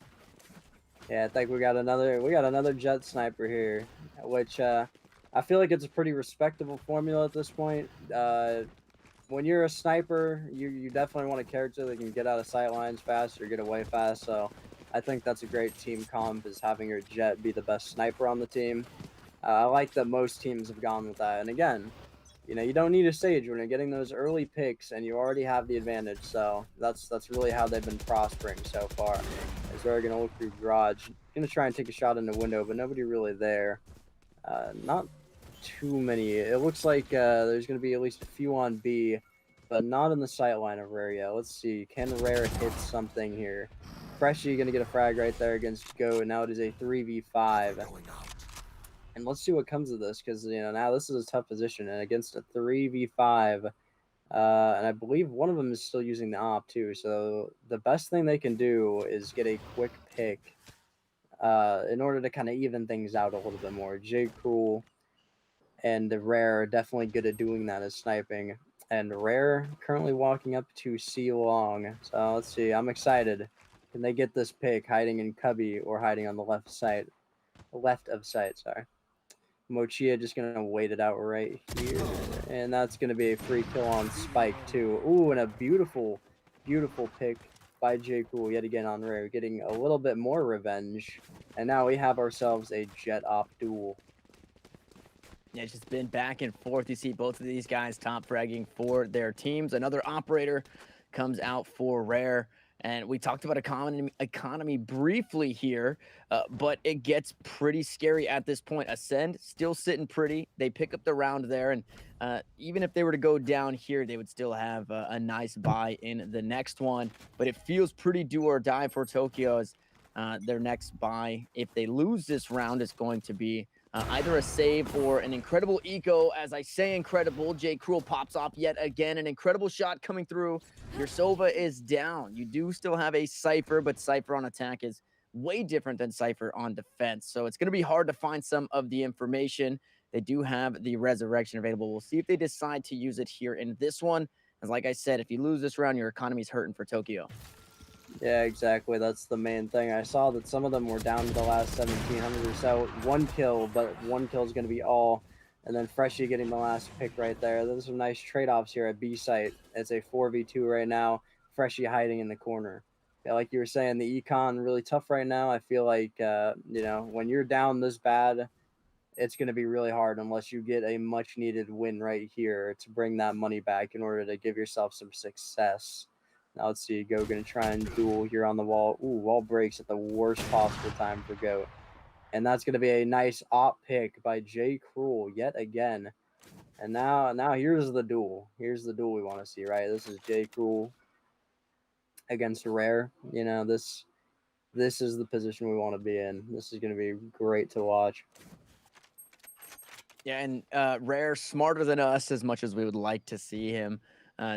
Yeah, I think we got another jet sniper here, which I feel like it's a pretty respectable formula at this point. When you're a sniper, you definitely want a character that can get out of sight lines fast or get away fast. So I think that's a great team comp, is having your jet be the best sniper on the team. I like that most teams have gone with that. And again, you know, you don't need a Sage when you're getting those early picks and you already have the advantage. So that's really how they've been prospering so far. As they're going to look through garage, going to try and take a shot in the window, but nobody really there. Not too many. It looks like there's going to be at least a few on B, but not in the sight line of Rare yet. Let's see. Can Rare hit something here? Freshie going to get a frag right there against Go, and now it is a 3v5. And let's see what comes of this, because, you know, now this is a tough position, and against a 3v5, and I believe one of them is still using the op too, so the best thing they can do is get a quick pick in order to kind of even things out a little bit more. J. Cruel and Rare are definitely good at doing that as sniping, and Rare currently walking up to C long, so let's see, I'm excited. Can they get this pick hiding in cubby or hiding on the left of sight, sorry. Mochia just going to wait it out right here. And that's going to be a free kill on Spike, too. Ooh, and a beautiful, beautiful pick by J. Cruel yet again on Rare, getting a little bit more revenge. And now we have ourselves a jet op duel. Yeah, it's just been back and forth. You see both of these guys top fragging for their teams. Another operator comes out for Rare. And we talked about economy briefly here, but it gets pretty scary at this point. Ascend still sitting pretty. They pick up the round there, and even if they were to go down here, they would still have a nice buy in the next one. But it feels pretty do or die for Tokyo as their next buy. If they lose this round, it's going to be either a save or an incredible eco. As I say incredible, J. Cruel pops off yet again. An incredible shot coming through. Your Sova is down. You do still have a Cypher, but Cypher on attack is way different than Cypher on defense. So it's going to be hard to find some of the information. They do have the resurrection available. We'll see if they decide to use it here in this one. As like I said, if you lose this round, your economy's hurting for Tokyo. Yeah, exactly. That's the main thing. I saw that some of them were down to the last 1700 or so. One kill, but one kill is going to be all. And then Freshie getting the last pick right there. There's some nice trade-offs here at B site. It's a 4v2 right now. Freshie hiding in the corner. Yeah, like you were saying, the econ really tough right now. I feel like, when you're down this bad, it's going to be really hard unless you get a much needed win right here to bring that money back in order to give yourself some success. Now let's see, Go going to try and duel here on the wall. Ooh, wall breaks at the worst possible time for Goat. And that's going to be a nice op pick by J. Cruel yet again. And now here's the duel. Here's the duel we want to see, right? This is J. Cruel against Rare. This is the position we want to be in. This is going to be great to watch. Yeah, and Rare, smarter than us as much as we would like to see him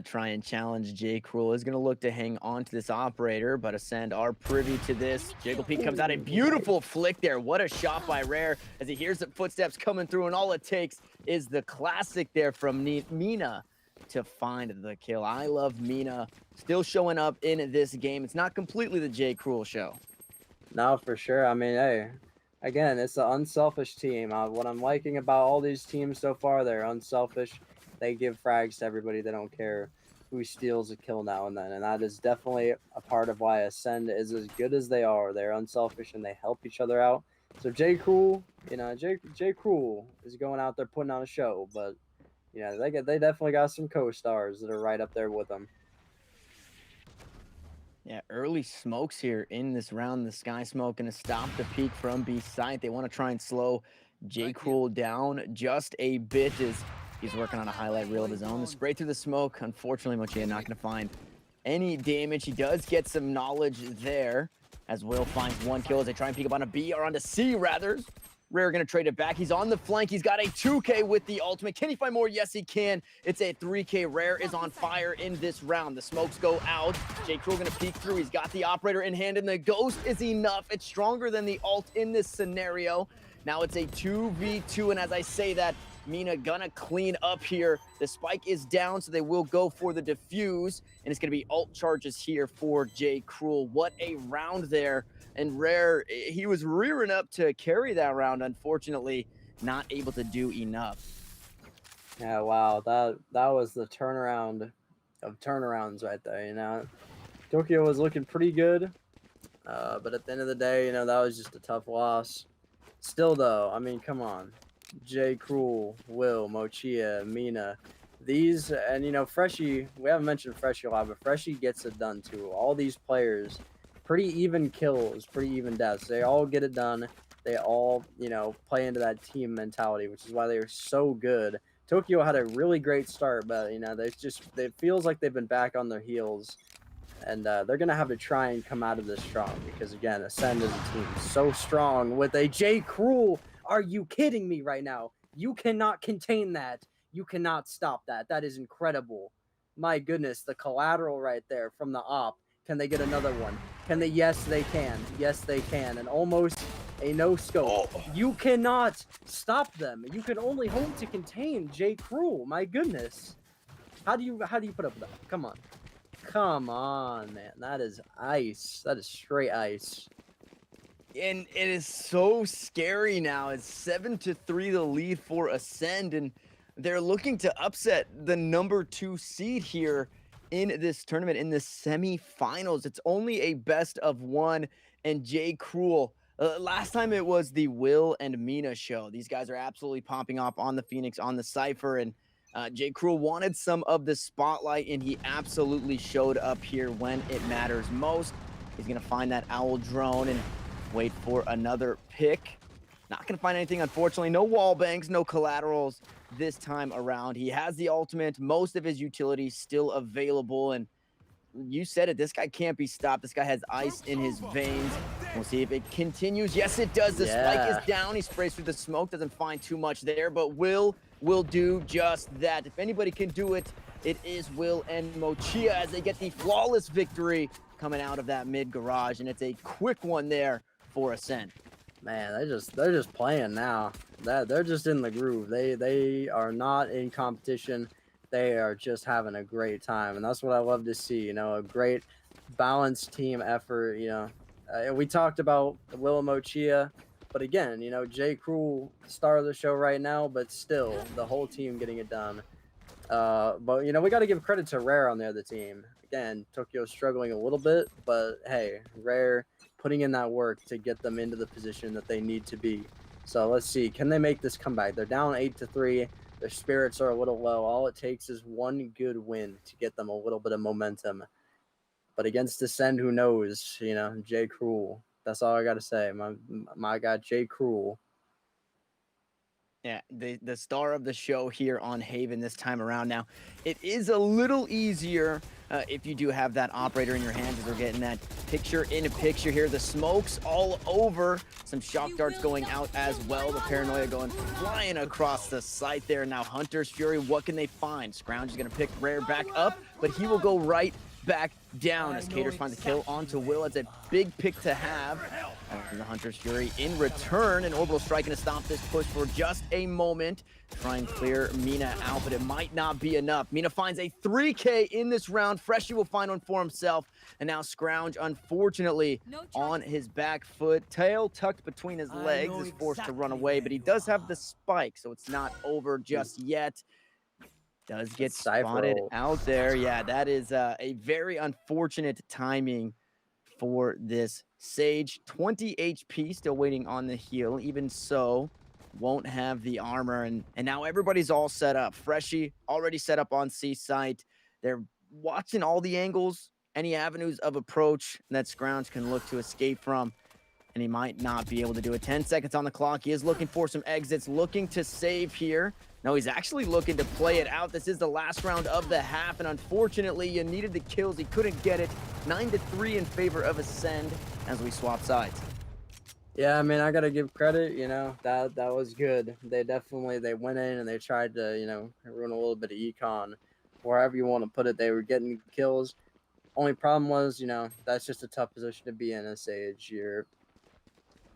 try and challenge J. Cruel, is going to look to hang on to this operator, but Ascend are privy to this. Jiggle Pete comes out, a beautiful flick there. What a shot by Rare as he hears the footsteps coming through, and all it takes is the classic there from Mina to find the kill. I love Mina still showing up in this game. It's not completely the J. Cruel show. No, for sure. I mean, hey, again, it's an unselfish team. What I'm liking about all these teams so far, they're unselfish. They give frags to everybody. They don't care who steals a kill now and then. And that is definitely a part of why Ascend is as good as they are. They're unselfish and they help each other out. So J. Cruel, J. Cruel is going out there putting on a show. But, they definitely got some co-stars that are right up there with them. Yeah, early smokes here in this round. The Sky Smoke going to stop the peak from B site. They want to try and slow J. Cruel down just a bit as he's working on a highlight reel of his own. The spray through the smoke. Unfortunately, Mochia not going to find any damage. He does get some knowledge there as Will finds one kill as they try and peek up on a B, or on to C rather. Rare going to trade it back. He's on the flank. He's got a 2K with the ultimate. Can he find more? Yes, he can. It's a 3K. Rare is on fire in this round. The smokes go out. J. Cruel going to peek through. He's got the operator in hand, and the ghost is enough. It's stronger than the ult in this scenario. Now it's a 2v2, and as I say that, Mina gonna clean up here. The spike is down, so they will go for the defuse, and it's gonna be ult charges here for J. Cruel. What a round there. And Rare, he was rearing up to carry that round, unfortunately not able to do enough. Yeah, wow, that was the turnaround of turnarounds right there. Tokyo was looking pretty good, but at the end of the day, that was just a tough loss. Still though, I mean, come on. J. Cruel, Will, Mochia, Mina, these, and Freshie, we haven't mentioned Freshie a lot, but Freshie gets it done too. All these players, pretty even kills, pretty even deaths. They all get it done. They all, play into that team mentality, which is why they are so good. Tokyo had a really great start, but it feels like they've been back on their heels, and they're gonna have to try and come out of this strong because again, Ascend is a team so strong with a J. Cruel. Are you kidding me right now? You cannot contain that. You cannot stop that. That is incredible. My goodness, the collateral right there from the op. Can they get another one? Can they? Yes, they can. Yes, they can. And almost a no scope. Oh. You cannot stop them. You can only hope to contain J. Cruel. My goodness. How do you put up with that? Come on. Come on, man. That is ice. That is straight ice. And it is so scary now. It's 7-3 the lead for Ascend, and they're looking to upset the number 2 seed here in this tournament, in the semifinals. It's only a best of 1, and J. Cruel. Last time it was the Will and Mina show. These guys are absolutely popping off on the Phoenix, on the Cypher, and J. Cruel wanted some of the spotlight, and he absolutely showed up here when it matters most. He's going to find that owl drone and wait for another pick. Not going to find anything, unfortunately. No wall bangs, no collaterals this time around. He has the ultimate, most of his utilities still available, and you said it, this guy can't be stopped. This guy has ice in his veins. We'll see if it continues. Yes, it does. The spike is down. He sprays through the smoke, doesn't find too much there, but Will do just that. If anybody can do it, it is Will and Mochia as they get the flawless victory coming out of that mid garage, and it's a quick one there for Ascend. Man, they're just playing now. They're just in the groove. They are not in competition. They are just having a great time, and that's what I love to see. A great balanced team effort. We talked about Will Mochia, but again, Jay Cruel, star of the show right now, but still the whole team getting it done. But we got to give credit to Rare on the other team. Again, Tokyo's struggling a little bit, but hey, Rare putting in that work to get them into the position that they need to be. So let's see, can they make this comeback? They're down 8-3. Their spirits are a little low. All it takes is one good win to get them a little bit of momentum. But against Descend, who knows? Jay Cruel. That's all I got to say. My guy, Jay Cruel. Yeah, the star of the show here on Haven this time around. Now, it is a little easier if you do have that operator in your hands, as we're getting that picture in a picture here. The smoke's all over. Some shock darts going out as well. The paranoia going flying across the site there. Now, Hunter's Fury, what can they find? Scrounge is going to pick Rare back up, but he will go right back down as Caters finds a kill onto Will. It's a big pick to have. And the Hunter's Fury in return. An orbital strike going to stop this push for just a moment. Try and clear Mina out, but it might not be enough. Mina finds a 3K in this round. Freshie will find one for himself. And now Scrounge, unfortunately, on his back foot. Tail tucked between his legs, is forced to run away, but he does have the spike, so it's not over just yet. Does get spotted out there. Yeah, that is a very unfortunate timing for this Sage. 20 HP, still waiting on the heal. Even so, won't have the armor. And now everybody's all set up. Freshie already set up on C site. They're watching all the angles, any avenues of approach that Scrounge can look to escape from. And he might not be able to do it. 10 seconds on the clock. He is looking for some exits, looking to save here. No, he's actually looking to play it out. This is the last round of the half, and unfortunately, you needed the kills. He couldn't get it. 9-3 in favor of Ascend as we swap sides. Yeah, I mean, I gotta give credit. That was good. They went in and they tried to ruin a little bit of econ, wherever you want to put it. They were getting kills. Only problem was, that's just a tough position to be in as Sage. You're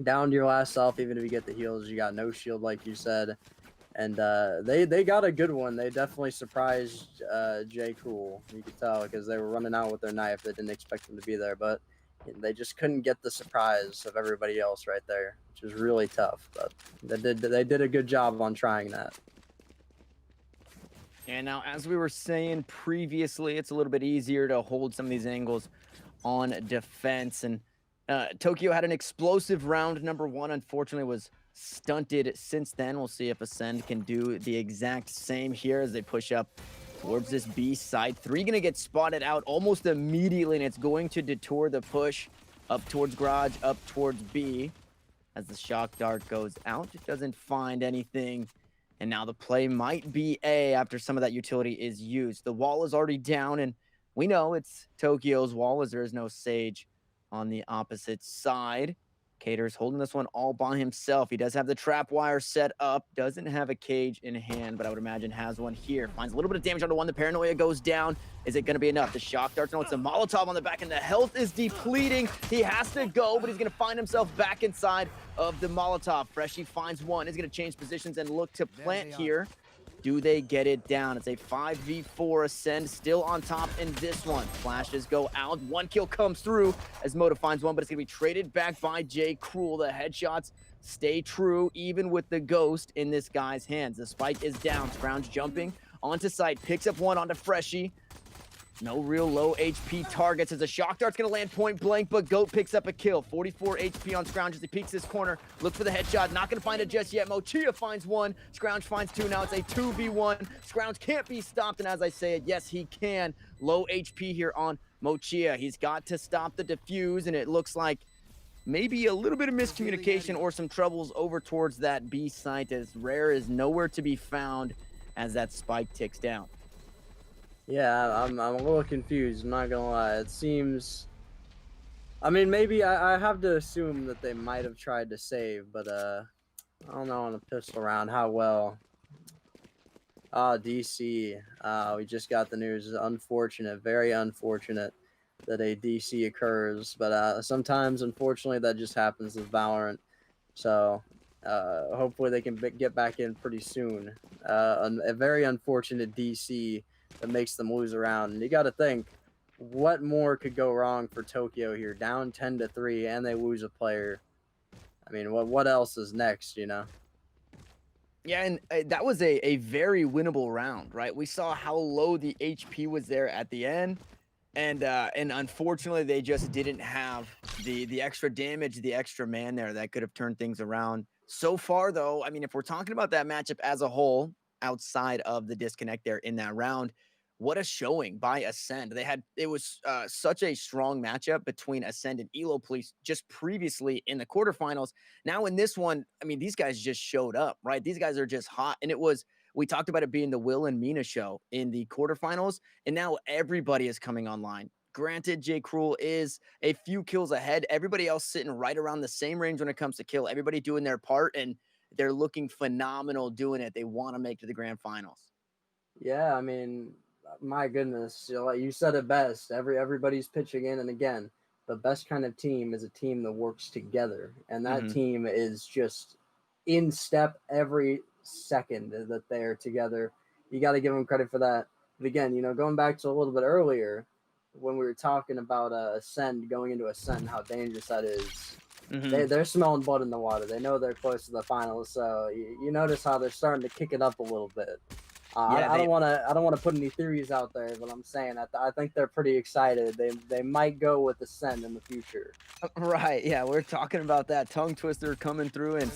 down to your last self. Even if you get the heals, you got no shield, like you said. And they got a good one. They definitely surprised Jay Cruel. You could tell because they were running out with their knife. They didn't expect him to be there, but they just couldn't get the surprise of everybody else right there, which was really tough. But they did a good job on trying that. And now, as we were saying previously, it's a little bit easier to hold some of these angles on defense. And Tokyo had an explosive round. Number one, unfortunately, was stunted since then. We'll see if Ascend can do the exact same here as they push up towards this B side. 3 gonna get spotted out almost immediately, and it's going to detour the push up towards garage, up towards B. As the shock dart goes out, it doesn't find anything. And now the play might be A after some of that utility is used. The wall is already down, and we know it's Tokyo's wall as there is no Sage on the opposite side. Cater's holding this one all by himself. He does have the trap wire set up. Doesn't have a cage in hand, but I would imagine has one here. Finds a little bit of damage onto one. The paranoia goes down. Is it going to be enough? The shock darts. No, it's a Molotov on the back, and the health is depleting. He has to go, but he's going to find himself back inside of the Molotov. Freshie finds one. He's going to change positions and look to plant here. Do they get it down? It's a 5v4. Ascend still on top in this one. Flashes go out. One kill comes through as Moda finds one, but it's going to be traded back by Jay Cruel. The headshots stay true, even with the ghost in this guy's hands. The spike is down. Scrounge jumping onto site. Picks up one onto Freshie. No real low HP targets as a shock dart's going to land point blank, but Goat picks up a kill. 44 HP on Scrounge as he peeks this corner. Look for the headshot. Not going to find it just yet. Mochia finds one. Scrounge finds two. Now it's a 2v1. Scrounge can't be stopped, and as I say it, yes, he can. Low HP here on Mochia. He's got to stop the defuse, and it looks like maybe a little bit of miscommunication or some troubles over towards that B site as Rare is nowhere to be found as that spike ticks down. Yeah, I'm a little confused, I'm not gonna lie. It seems... I mean, maybe I have to assume that they might have tried to save, but I don't know on a pistol round how well. DC. We just got the news. Unfortunate, very unfortunate that a DC occurs, but sometimes, unfortunately, that just happens with Valorant. So, hopefully they can get back in pretty soon. A very unfortunate DC that makes them lose around. And you got to think, what more could go wrong for Tokyo here? Down 10-3, and they lose a player. I mean, what else is next? Yeah, and that was a very winnable round, right? We saw how low the HP was there at the end, and unfortunately, they just didn't have the extra damage, the extra man there that could have turned things around. So far, though, I mean, if we're talking about that matchup as a whole, outside of the disconnect there in that round, what a showing by Ascend. It was such a strong matchup between Ascend and Elo Police just previously in the quarterfinals. Now in this one, I mean, these guys just showed up, right? These guys are just hot, and we talked about it being the Will and Mina show in the quarterfinals, and now everybody is coming online. Granted, J. Cruel is a few kills ahead. Everybody else sitting right around the same range when it comes to kill. Everybody doing their part, and they're looking phenomenal doing it. They want to make to the grand finals. Yeah, I mean, my goodness, like you said it best. Everybody's pitching in, and again, the best kind of team is a team that works together, and that team is just in step every second that they're together. You got to give them credit for that. But again, going back to a little bit earlier when we were talking about Ascend going into Ascend, and how dangerous that is. They're smelling blood in the water. They know they're close to the finals, so you notice how they're starting to kick it up a little bit. I don't want to put any theories out there, but I'm saying I think they're pretty excited. They might go with Ascend in the future. Right, yeah, we're talking about that tongue twister coming through, and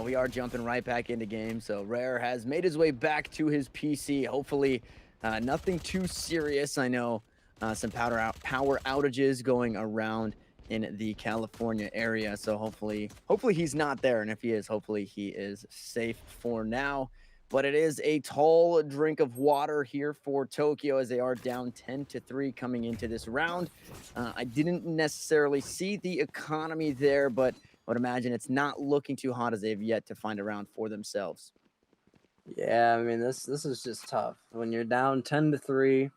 we are jumping right back into game. So Rare has made his way back to his PC. Hopefully, nothing too serious. I know some power outages going around in the California area, so hopefully he's not there, and if he is, hopefully he is safe for now. But it is a tall drink of water here for Tokyo as they are down 10-3 coming into this round. I didn't necessarily see the economy there, but I would imagine it's not looking too hot as they've yet to find a round for themselves. Yeah, I mean this is just tough. When you're down 10-3,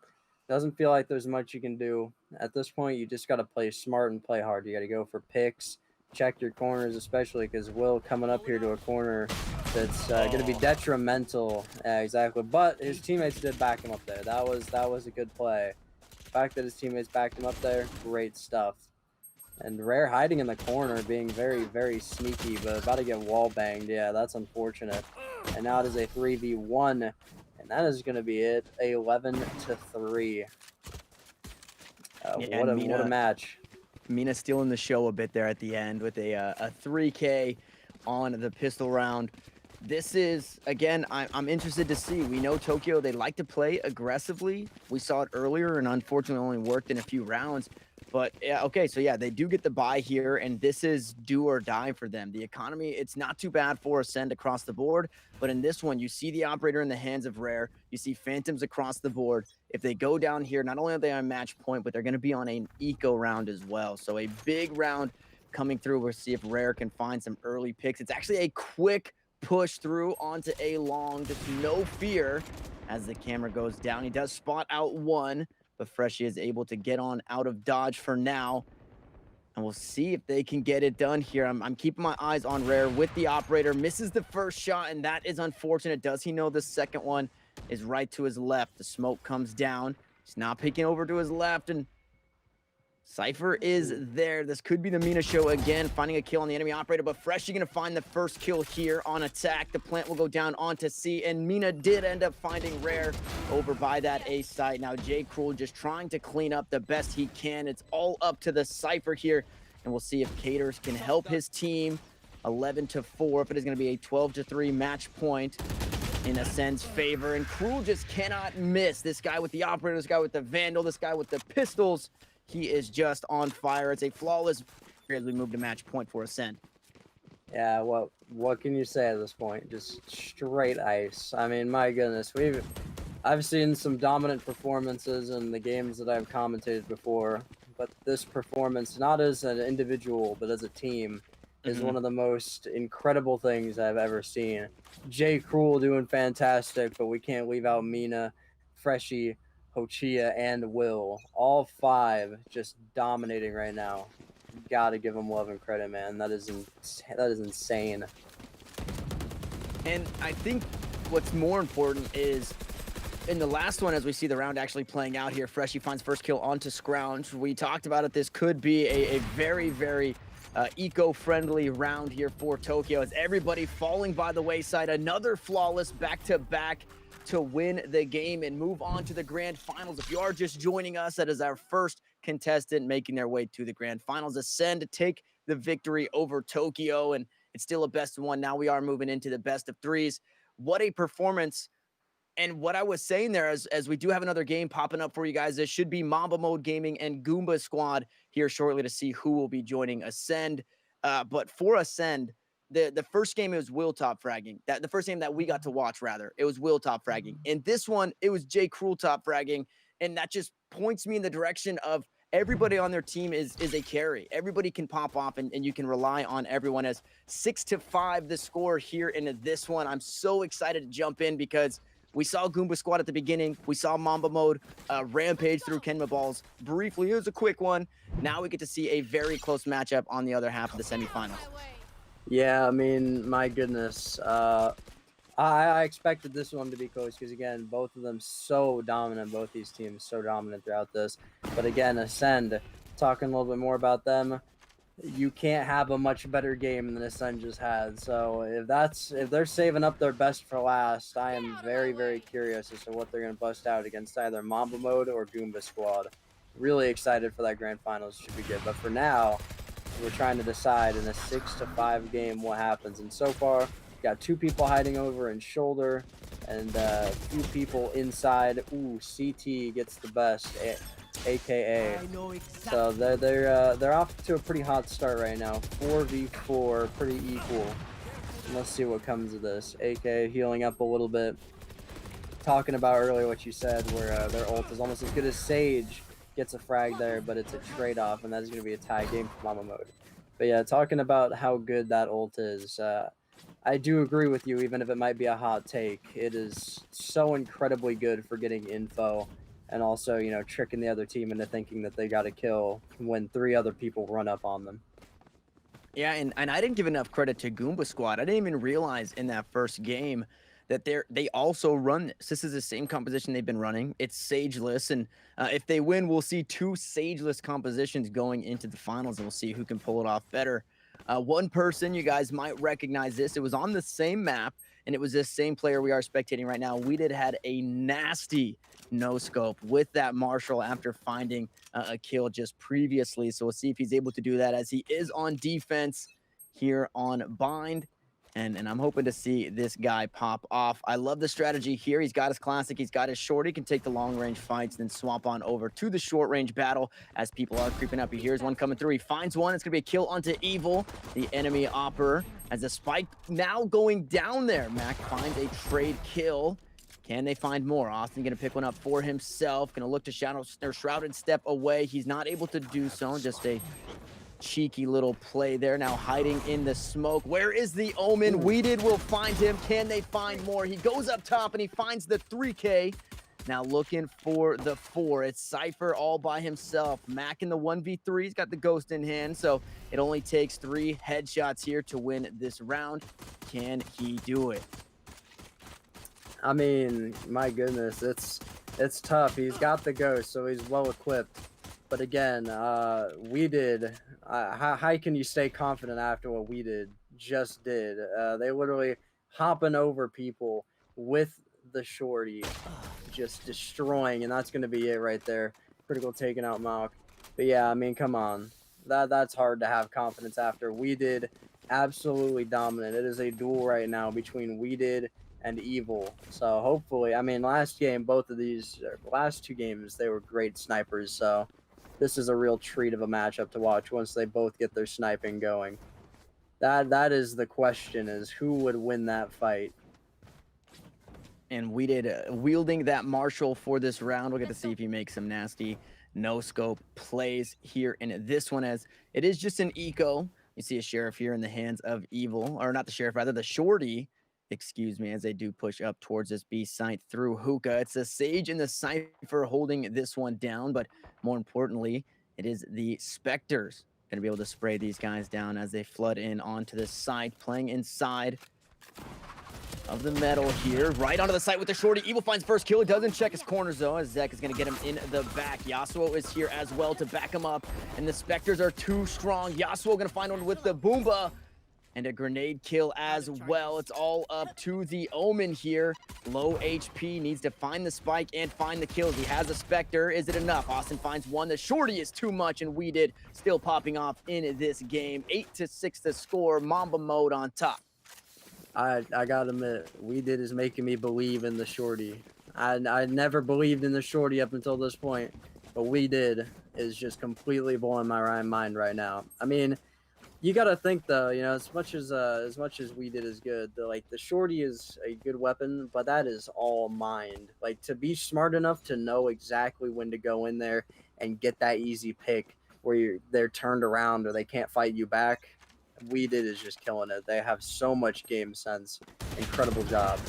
doesn't feel like there's much you can do. At this point, you just got to play smart and play hard. You got to go for picks, check your corners, especially because Will coming up here to a corner that's going to be detrimental. Exactly. But his teammates did back him up there. That was a good play. The fact that his teammates backed him up there, great stuff. And Rare hiding in the corner, being very, very sneaky, but about to get wall banged. Yeah, that's unfortunate. And now it is a 3v1, and that is going to be it. 11-3. Yeah, what a match. Mina stealing the show a bit there at the end with a 3K on the pistol round. This is, again, I'm interested to see. We know Tokyo, they like to play aggressively. We saw it earlier, and unfortunately only worked in a few rounds. But, yeah, okay, so, yeah, they do get the buy here, and this is do or die for them. The economy, it's not too bad for Ascend across the board, but in this one, you see the operator in the hands of Rare. You see Phantoms across the board. If they go down here, not only are they on match point, but they're going to be on an eco round as well. So a big round coming through. We'll see if Rare can find some early picks. It's actually a quick push through onto a long, just no fear as the camera goes down. He does spot out one, but Freshie is able to get on out of dodge for now. And we'll see if they can get it done here. I'm keeping my eyes on Rare with the operator. Misses the first shot, and that is unfortunate. Does he know the second one is right to his left? The smoke comes down. He's not peeking over to his left, and Cypher is there. This could be the Mina show again, finding a kill on the enemy operator, but Freshie gonna find the first kill here on attack. The plant will go down onto C, and Mina did end up finding Rare over by that A site. Now J. Cruel just trying to clean up the best he can. It's all up to the Cypher here, and we'll see if Caters can help his team. 11-4, if it is gonna be a 12-3 match point in Ascend's favor, and Cruel just cannot miss. This guy with the operator, this guy with the Vandal, this guy with the pistols. He is just on fire. It's a flawless as we move to match point for Ascend. Yeah, what can you say at this point? Just straight ice. I mean, my goodness, I've seen some dominant performances in the games that I've commentated before, but this performance, not as an individual, but as a team, is one of the most incredible things I've ever seen. J. Cruel doing fantastic, but we can't leave out Mina, Freshie, Hochia, and Will. All five just dominating right now. Gotta give them love and credit, man. That is insane. And I think what's more important is in the last one, as we see the round actually playing out here, Freshie finds first kill onto Scrounge. We talked about it. This could be a very, very eco-friendly round here for Tokyo, as everybody falling by the wayside. Another flawless back-to-back to win the game and move on to the grand finals. If you are just joining us, that is our first contestant making their way to the grand finals. Ascend to take the victory over Tokyo, and it's still a best of one. Now we are moving into the best of threes. What a performance. And what I was saying there, as we do have another game popping up for you guys, this should be Mamba Mode Gaming and Goomba Squad here shortly to see who will be joining Ascend. But for Ascend, the first game, it was Will top fragging. The first game that we got to watch, rather, it was Will top fragging. And this one, it was Jay Cruel top fragging. And that just points me in the direction of everybody on their team is a carry. Everybody can pop off, and you can rely on everyone. As 6-5 the score here in this one. I'm so excited to jump in because we saw Goomba Squad at the beginning. We saw Mamba Mode rampage through Kenma Balls briefly. It was a quick one. Now we get to see a very close matchup on the other half of the semifinals. Yeah, I mean, my goodness. I expected this one to be close because, again, both of them so dominant. Both these teams so dominant throughout this. But, again, Ascend, talking a little bit more about them, you can't have a much better game than Ascend just had. So if they're saving up their best for last, I am very, very curious as to what they're going to bust out against either Mamba Mode or Goomba Squad. Really excited for that grand finals. Should be good. But for now, we're trying to decide in a 6-5 game what happens. And so far, got 2 people hiding over in shoulder and a few people inside. Ooh, CT gets the best. AKA. So they're off to a pretty hot start right now. 4v4, pretty equal. And let's see what comes of this. AK healing up a little bit. Talking about earlier what you said, where their ult is almost as good as Sage. Gets a frag there, but it's a trade-off, and that is going to be a tie game for Mama Mode. But yeah, talking about how good that ult is, I do agree with you, even if it might be a hot take. It is so incredibly good for getting info. And also, you know, tricking the other team into thinking that they got a kill when 3 other people run up on them. Yeah, and I didn't give enough credit to Goomba Squad. I didn't even realize in that first game that they also run this. This is the same composition they've been running. It's Sageless, and if they win, we'll see 2 Sageless compositions going into the finals, and we'll see who can pull it off better. One person, you guys might recognize this. It was on the same map, and it was this same player we are spectating right now. We had a nasty no scope with that Marshall after finding a kill just previously. So we'll see if he's able to do that, as he is on defense here on Bind. And I'm hoping to see this guy pop off. I love the strategy here. He's got his classic. He's got his short. He can take the long-range fights, then swap on over to the short-range battle as people are creeping up. He hears one coming through. He finds one. It's going to be a kill onto Evil, the enemy opper, as the spike now going down there. Mac finds a trade kill. Can they find more? Austin going to pick one up for himself. Going to look to Shrouded step away. He's not able to do so. Just a cheeky little play there. Now hiding in the smoke. Where is the Omen? Weeded will find him. Can they find more? He goes up top and he finds the 3K. Now looking for the 4. It's Cypher all by himself. Mac in the 1v3. He's got the ghost in hand, so it only takes 3 headshots here to win this round. Can he do it? I mean, my goodness, it's tough. He's got the ghost, so he's well equipped. But again, we did. How can you stay confident after what we just did? They literally hopping over people with the shorty, just destroying, and that's going to be it right there. Critical taking out Mach. But yeah, I mean, come on. That's hard to have confidence after. We did absolutely dominant. It is a duel right now between We Did and Evil. So hopefully, I mean, last game, both of these, last 2 games, they were great snipers. So this is a real treat of a matchup to watch once they both get their sniping going. That is the question, is who would win that fight? And We Did wielding that Marshall for this round. We'll get to see if he makes some nasty no-scope plays here in this one, as it is just an eco. You see a Sheriff here in the hands of Evil, or not the Sheriff, rather the Shorty, excuse me, as they do push up towards this B site through Hookah. It's the Sage and the Cypher holding this one down, but more importantly, it is the Spectres going to be able to spray these guys down as they flood in onto the site, playing inside of the metal here. Right onto the site with the shorty. Evil finds first kill. It doesn't check his corners though, as Zek is going to get him in the back. Yasuo is here as well to back him up, and the Spectres are too strong. Yasuo going to find one with the Boomba. And a grenade kill as well. It's all up to the Omen here. Low HP, needs to find the spike and find the kills. He has a Spectre. Is it enough? Austin finds one. The shorty is too much, and we did still popping off in this game. 8-6 to score. Mamba mode on top. I gotta admit, we did is making me believe in the shorty. I never believed in the shorty up until this point, but we did is just completely blowing my mind right now. I mean, you gotta think though, you know, as much as we did is good, the shorty is a good weapon, but that is all mind. Like, to be smart enough to know exactly when to go in there and get that easy pick where they're turned around or they can't fight you back. We did is just killing it. They have so much game sense. Incredible job.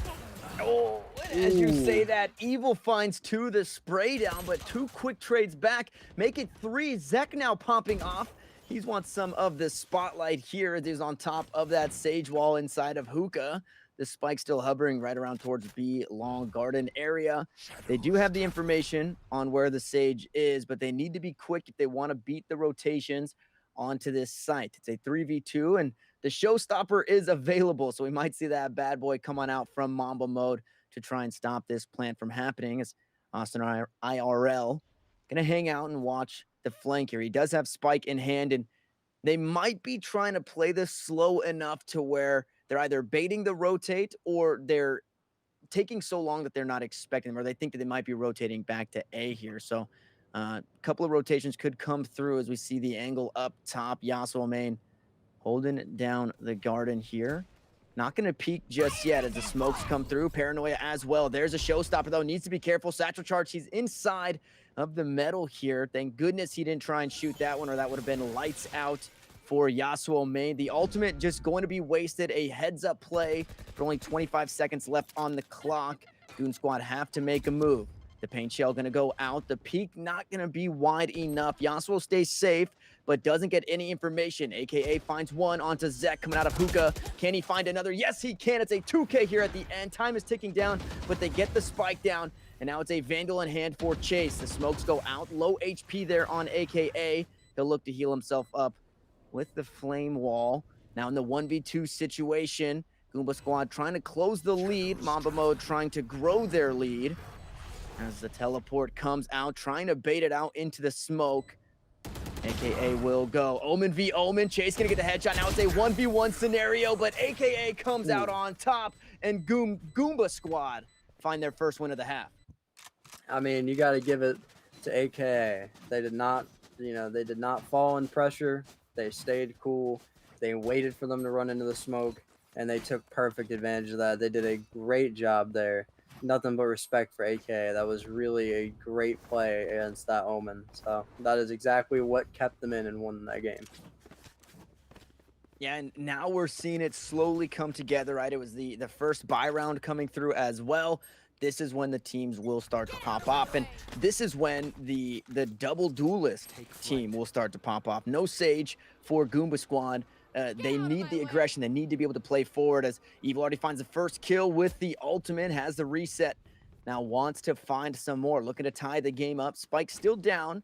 Oh, as you say that, Evil finds 2, the spray down, but 2 quick trades back, make it 3. Zek now popping off. He wants some of the spotlight here. It is on top of that sage wall inside of Hookah. The spike still hovering right around towards B Long Garden area. They do have the information on where the sage is, but they need to be quick if they want to beat the rotations onto this site. It's a 3v2, and the showstopper is available, so we might see that bad boy come on out from Mamba mode to try and stop this plant from happening. As Austin IRL gonna hang out and watch the flank here. He does have spike in hand, and they might be trying to play this slow enough to where they're either baiting the rotate or they're taking so long that they're not expecting them, or they think that they might be rotating back to A here. So a couple of rotations could come through as we see the angle up top. Yasuo main holding down the garden here. Not going to peek just yet as the smokes come through. Paranoia as well. There's a showstopper, though. Needs to be careful. Satchel charge. He's inside of the metal here. Thank goodness he didn't try and shoot that one, or that would have been lights out for Yasuo main. The ultimate just going to be wasted. A heads-up play for only 25 seconds left on the clock. Goon Squad have to make a move. The paint shell going to go out. The peak not going to be wide enough. Yasuo stays safe, but doesn't get any information. AKA finds one onto Zek coming out of Hookah. Can he find another? Yes, he can. It's a 2K here at the end. Time is ticking down, but they get the spike down, and now it's a Vandal in hand for Chase. The smokes go out. Low HP there on AKA. He'll look to heal himself up with the flame wall. Now in the 1v2 situation, Goomba Squad trying to close the lead. Mamba mode trying to grow their lead. As the teleport comes out, trying to bait it out into the smoke. AKA will go. Omen v Omen. Chase gonna get the headshot. Now it's a 1v1 scenario, but AKA comes out on top, and Goomba Squad find their first win of the half. I mean, you got to give it to AKA. They did not, they did not fall in pressure. They stayed cool. They waited for them to run into the smoke, and they took perfect advantage of that. They did a great job there. Nothing but respect for AKA. That was really a great play against that Omen. So that is exactly what kept them in and won that game. Yeah, and now we're seeing it slowly come together, right? It was the first buy round coming through as well. This is when the teams will start to pop off, and this is when the double duelist team will start to pop off. No Sage for Goomba Squad. They need the aggression. They need to be able to play forward, as Evil already finds the first kill with the ultimate, has the reset. Now wants to find some more, looking to tie the game up. Spike still down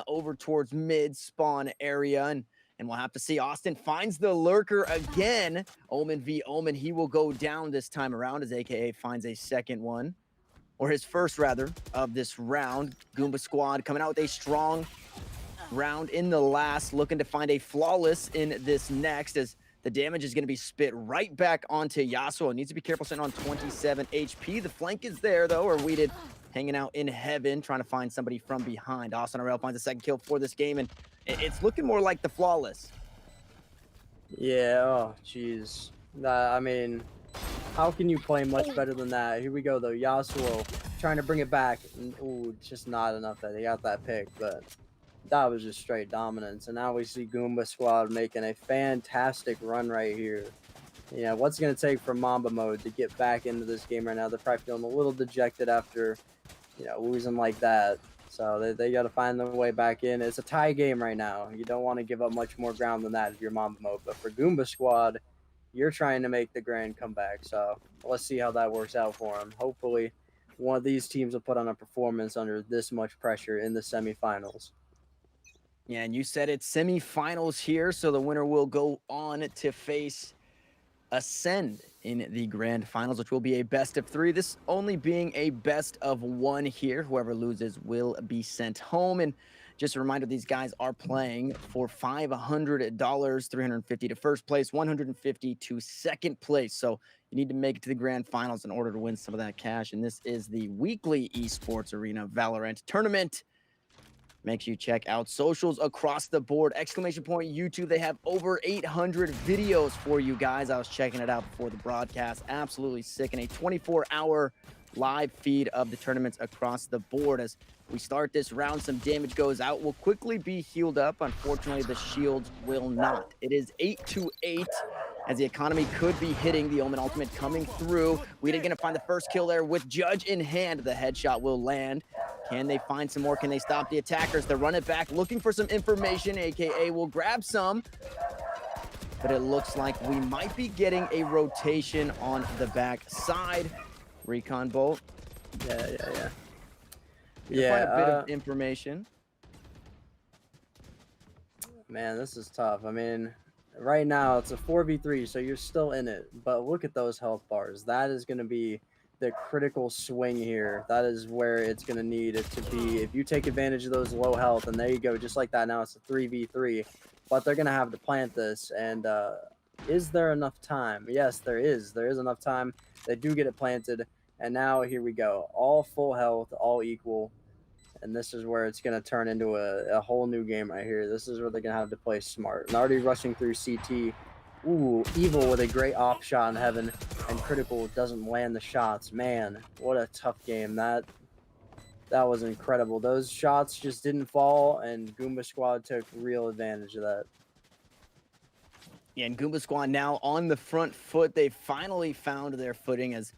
over towards mid spawn area, and we'll have to see. Austin finds the lurker again. Omen v Omen, he will go down this time around as AKA finds a second one, or his first rather, of this round. Goomba Squad coming out with a strong round in the last, looking to find a flawless in this next, as the damage is going to be spit right back onto Yasuo. Needs to be careful, sitting on 27 HP. The flank is there though, or Weeded hanging out in heaven, trying to find somebody from behind. Austin RL finds a second kill for this game, and it's looking more like the flawless. Yeah, oh jeez. I mean, how can you play much better than that? Here we go though. Yasuo trying to bring it back. Ooh, just not enough that they got that pick, but that was just straight dominance. And now we see Goomba Squad making a fantastic run right here. Yeah, what's it going to take for Mamba mode to get back into this game right now? They're probably feeling a little dejected after, losing like that. So they got to find their way back in. It's a tie game right now. You don't want to give up much more ground than that if you're Mamba mode. But for Goomba Squad, You're trying to make the grand comeback. So let's see how that works out for him. Hopefully, one of these teams will put on a performance under this much pressure in the semifinals. Yeah, and you said it's semifinals here, so the winner will go on to face Ascend in the grand finals, which will be a best of 3. This only being a best of 1 here. Whoever loses will be sent home. And just a reminder, these guys are playing for $500, 350 to first place, 150 to second place. So you need to make it to the grand finals in order to win some of that cash. And this is the weekly esports arena Valorant tournament. Make sure you check out socials across the board. Exclamation point YouTube. They have over 800 videos for you guys. I was checking it out before the broadcast. Absolutely sick. And a 24-hour live feed of the tournaments across the board. As we start this round, some damage goes out. Will quickly be healed up. Unfortunately, the shields will not. It is 8-8. As the economy could be hitting the Omen ultimate coming through. Weeded gonna find the first kill there with Judge in hand. The headshot will land. Can they find some more? Can they stop the attackers? They run it back, looking for some information. AKA will grab some. But it looks like we might be getting a rotation on the back side. Recon bolt. Yeah. Find a bit of information. Man, this is tough. I mean, right now it's a 4v3, so you're still in it. But look at those health bars. That is going to be the critical swing here. That is where it's going to need it to be. If you take advantage of those low health, and there you go, just like that. Now it's a 3v3. But they're going to have to plant this. And is there enough time? Yes, there is. There is enough time. They do get it planted. And now here we go. All full health, all equal. And this is where it's going to turn into a whole new game right here. This is where they're going to have to play smart. And already rushing through CT. Ooh, Evil with a great off shot in heaven. And Critical doesn't land the shots. Man, what a tough game. That was incredible. Those shots just didn't fall. And Goomba Squad took real advantage of that. Yeah, and Goomba Squad now on the front foot. They finally found their footing as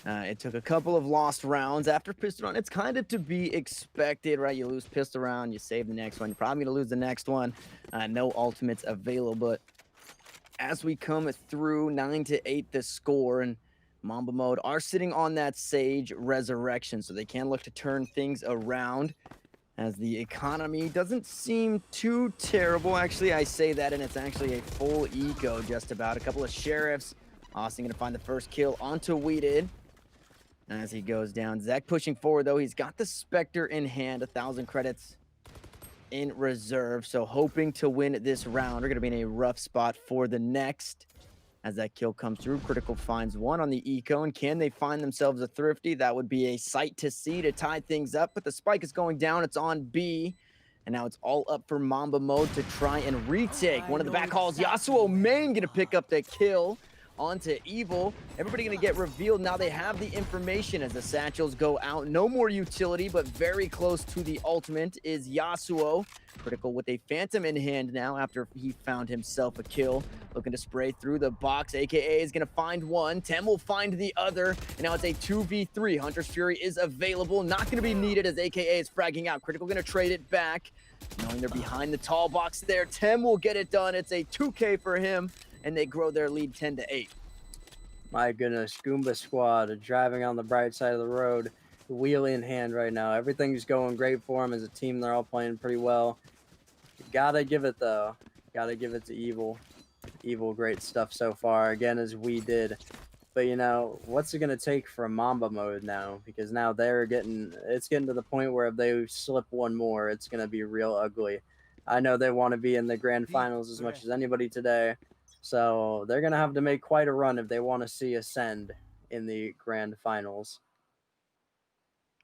it took a couple of lost rounds after pistol round. It's kind of to be expected, right? You lose pistol round, you save the next one. You're probably going to lose the next one. No ultimates available. But as we come through 9-8 the score, and Mamba Mode are sitting on that Sage Resurrection, so they can look to turn things around as the economy doesn't seem too terrible. Actually, I say that, and it's actually a full eco just about. A couple of sheriffs. Austin going to find the first kill onto Weeded as he goes down. Zach pushing forward, though. He's got the Spectre in hand, 1,000 credits in reserve. So hoping to win this round. We're going to be in a rough spot for the next. As that kill comes through, Critical finds one on the eco. And can they find themselves a Thrifty? That would be a sight to see to tie things up. But the spike is going down. It's on B. And now it's all up for Mamba Mode to try and retake. One of the back hauls. Yasuo Main going to pick up the kill onto Evil. Everybody going to get revealed. Now they have the information as the satchels go out. No more utility, but very close to the ultimate is Yasuo. Critical with a Phantom in hand now after he found himself a kill. Looking to spray through the box. AKA is going to find one. Tem will find the other. And now it's a 2v3. Hunter's Fury is available. Not going to be needed as AKA is fragging out. Critical going to trade it back. Knowing they're behind the tall box there. Tem will get it done. It's a 2K for him. And they grow their lead 10-8. My goodness, Goomba Squad driving on the bright side of the road, wheel in hand right now. Everything's going great for them as a team. They're all playing pretty well. Gotta give it, though. Gotta give it to Evil. Evil, great stuff so far, again, as we did. But, you know, what's it going to take for Mamba Mode now? Because now it's getting to the point where if they slip one more, it's going to be real ugly. I know they want to be in the grand finals as much as anybody today. So they're going to have to make quite a run if they want to see Ascend in the grand finals.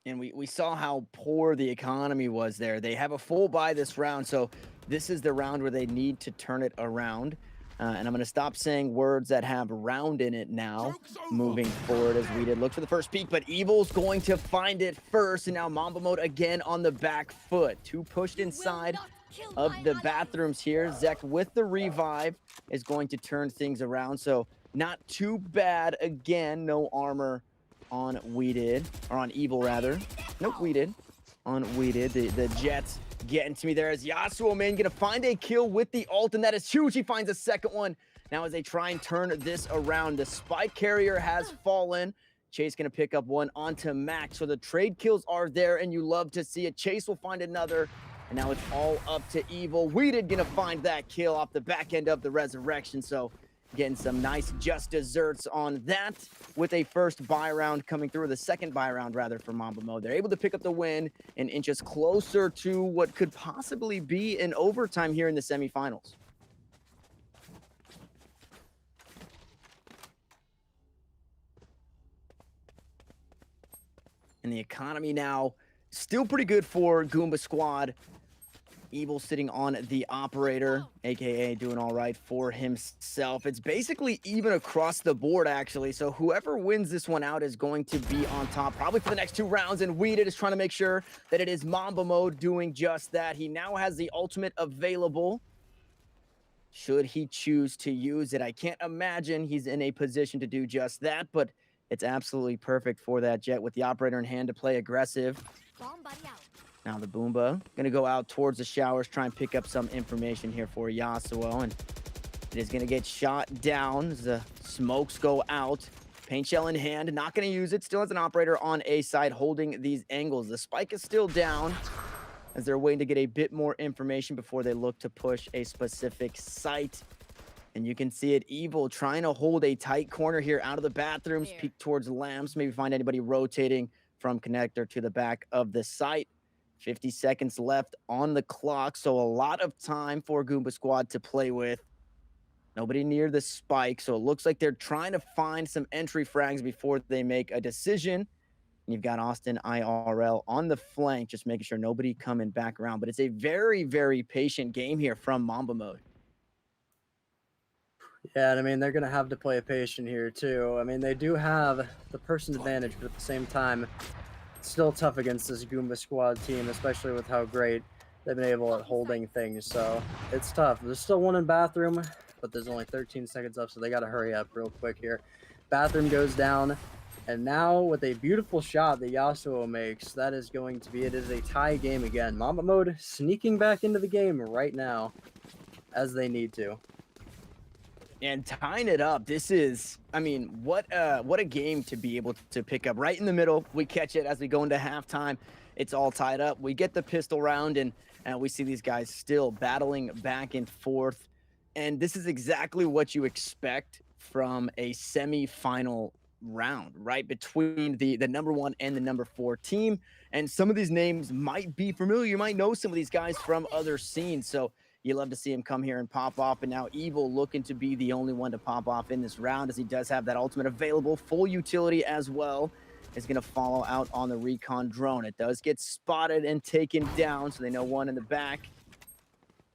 And we saw how poor the economy was there. They have a full buy this round, so this is the round where they need to turn it around. And I'm going to stop saying words that have round in it now, moving forward as we did. Look for the first peek, but Evil's going to find it first. And now Mamba Mode again on the back foot. Two pushed inside of the bathrooms here. Zek with the revive is going to turn things around. So not too bad. Again, no armor on Weeded, or on Evil rather. Nope, Weeded. On Weeded. The Jets getting to me there as Yasuo Main gonna find a kill with the ult, and that is huge. He finds a second one. Now as they try and turn this around, the spike carrier has fallen. Chase gonna pick up one onto Max. So the trade kills are there, and you love to see it. Chase will find another, and now it's all up to Evil. Weeded gonna find that kill off the back end of the resurrection. So getting some nice just desserts on that with a first buy round coming through, the second buy round rather for Mamba Mode. They're able to pick up the win and inch us closer to what could possibly be an overtime here in the semifinals. And the economy now still pretty good for Goomba Squad. Evil sitting on the operator, aka doing all right for himself. It's basically even across the board, actually. So whoever wins this one out is going to be on top, probably for the next 2 rounds. And Weeded is trying to make sure that it is Mamba Mode doing just that. He now has the ultimate available, should he choose to use it. I can't imagine he's in a position to do just that, but it's absolutely perfect for that Jet with the operator in hand to play aggressive. Bomb buddy out. Now the Boomba gonna go out towards the showers, try and pick up some information here for Yasuo, and it is gonna get shot down as the smokes go out. Paint shell in hand, not gonna use it, still has an operator on A side holding these angles. The spike is still down as they're waiting to get a bit more information before they look to push a specific site. And you can see it, Evil trying to hold a tight corner here out of the bathrooms, There. peek towards lamps, maybe find anybody rotating from connector to the back of the site. 50 seconds left on the clock, so a lot of time for Goomba Squad to play with. Nobody near the spike, so it looks like they're trying to find some entry frags before they make a decision. You've got Austin IRL on the flank, just making sure nobody coming back around. But it's a very, very patient game here from Mamba Mode. Yeah, and I mean, they're going to have to play patient here, too. I mean, they do have the person advantage, but at the same time, it's still tough against this Goomba Squad team, especially with how great they've been able at holding things. So it's tough. There's still one in bathroom, but there's only 13 seconds left, so they got to hurry up real quick here. Bathroom goes down, and now with a beautiful shot that Yasuo makes, that is going to be, it is a tie game again. Mamba Mode sneaking back into the game right now, as they need to. And tying it up, this is, I mean, what a game to be able to pick up right in the middle. We catch it as we go into halftime. It's all tied up. We get the pistol round, and we see these guys still battling back and forth. And this is exactly what you expect from a semi-final round, right? Between the number 1 and the number 4 team. And some of these names might be familiar. You might know some of these guys from other scenes. So you love to see him come here and pop off. And now Evil looking to be the only one to pop off in this round, as he does have that ultimate available. Full utility as well is going to follow out on the recon drone. It does get spotted and taken down, so they know one in the back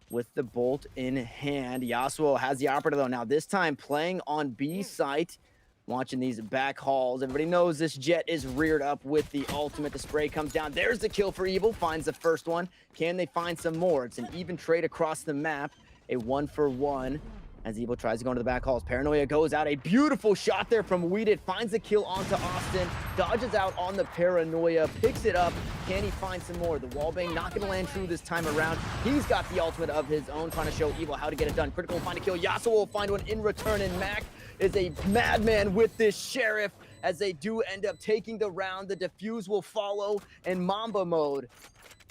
with the bolt in hand. Yasuo has the operator, though. Now this time playing on B site, watching these back hauls. Everybody knows this Jet is reared up with the ultimate. The spray comes down. There's the kill for Evil. Finds the first one. Can they find some more? It's an even trade across the map. A 1-for-1 as Evil tries to go into the back halls. Paranoia goes out. A beautiful shot there from Weeded. Finds the kill onto Austin. Dodges out on the Paranoia. Picks it up. Can he find some more? The wallbang not going to land true this time around. He's got the ultimate of his own, trying to show Evil how to get it done. Critical will find a kill. Yasuo will find one in return, and Mac is a madman with this Sheriff as they do end up taking the round. The defuse will follow, and Mamba Mode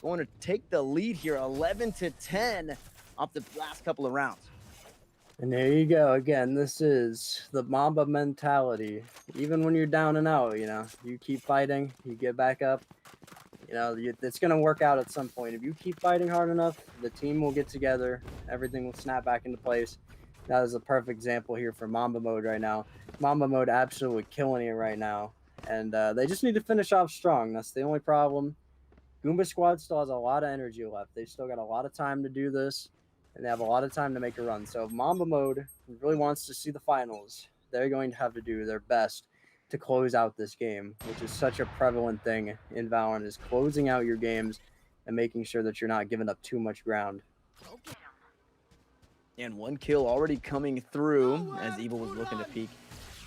going to take the lead here, 11-10 off the last couple of rounds. And there you go. Again, this is the Mamba mentality. Even when you're down and out, you know, you keep fighting, you get back up. You know, it's going to work out at some point. If you keep fighting hard enough, the team will get together. Everything will snap back into place. That is a perfect example here for Mamba Mode right now. Mamba Mode absolutely killing it right now. And they just need to finish off strong. That's the only problem. Goomba Squad still has a lot of energy left. They still got a lot of time to do this. And they have a lot of time to make a run. So if Mamba Mode really wants to see the finals, they're going to have to do their best to close out this game, which is such a prevalent thing in Valorant, is closing out your games and making sure that you're not giving up too much ground. And one kill already coming through as Evil was looking to peek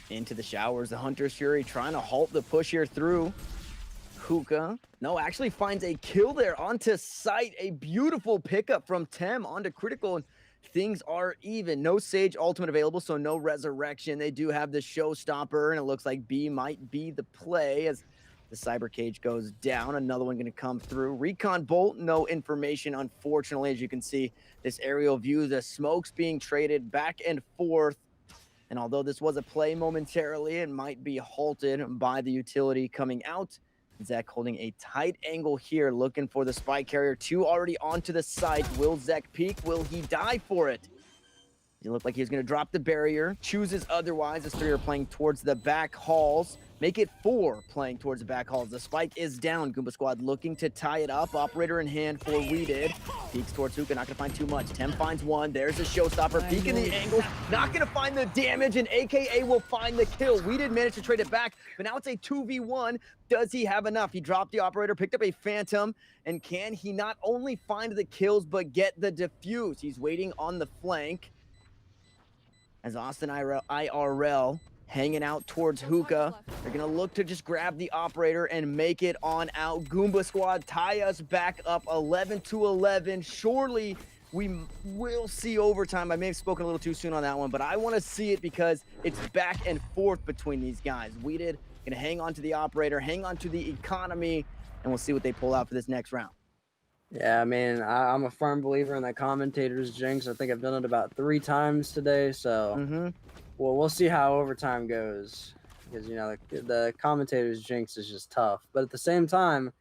into the showers. The Hunter's Fury trying to halt the push here through. Hookah, no, actually finds a kill there onto site. A beautiful pickup from Tem onto Critical. And things are even. No Sage ultimate available, so no resurrection. They do have the showstopper, and it looks like B might be the play as the cyber cage goes down. Another one going to come through. Recon bolt, no information, unfortunately. As you can see, this aerial view, the smokes being traded back and forth. And although this was a play momentarily, it might be halted by the utility coming out. Zek holding a tight angle here, looking for the spy carrier. Two already onto the site. Will Zek peek? Will he die for it? He looked like he was going to drop the barrier. Chooses otherwise. As three are playing towards the back halls. Make it four playing towards the back halls. The spike is down. Goomba Squad looking to tie it up. Operator in hand for We Did. Peeks towards Hookah. Not going to find too much. Tem finds one. There's a showstopper. Peeking the angles. Not going to find the damage. And AKA will find the kill. We Did manage to trade it back. But now it's a 2v1. Does he have enough? He dropped the operator. Picked up a phantom. And can he not only find the kills, but get the defuse? He's waiting on the flank. As Austin IRL hanging out towards Hookah. They're going to look to just grab the operator and make it on out. Goomba Squad tie us back up 11-11. Surely we will see overtime. I may have spoken a little too soon on that one, but I want to see it because it's back and forth between these guys. We Did going to hang on to the operator, hang on to the economy, and we'll see what they pull out for this next round. Yeah, I mean, I'm a firm believer in that commentator's jinx. I think I've done it about 3 times today, so well, we'll see how overtime goes. Because, you know, the commentator's jinx is just tough. But at the same time,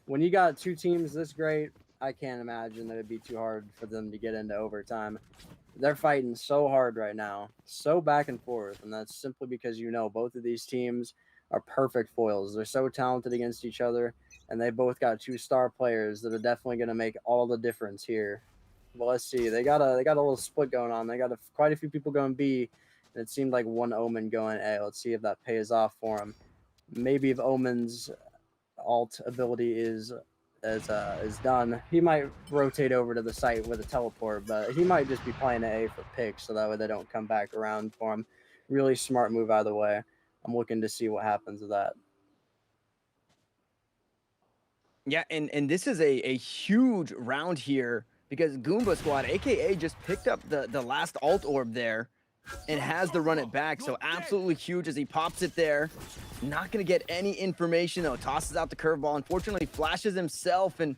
when you got 2 teams this great, I can't imagine that it'd be too hard for them to get into overtime. They're fighting so hard right now, so back and forth, and that's simply because, you know, both of these teams are perfect foils. They're so talented against each other. And they both got 2 star players that are definitely going to make all the difference here. Well, let's see. They got a little split going on. They got quite a few people going B, and it seemed like one Omen going A. Let's see if that pays off for him. Maybe if Omen's alt ability is done, he might rotate over to the site with a teleport, but he might just be playing A for picks, so that way they don't come back around for him. Really smart move either way. I'm looking to see what happens with that. Yeah, and this is a huge round here because Goomba Squad, aka, just picked up the last alt orb there and has to run it back. So absolutely huge as he pops it there. Not going to get any information, though. Tosses out the curveball. Unfortunately, flashes himself, and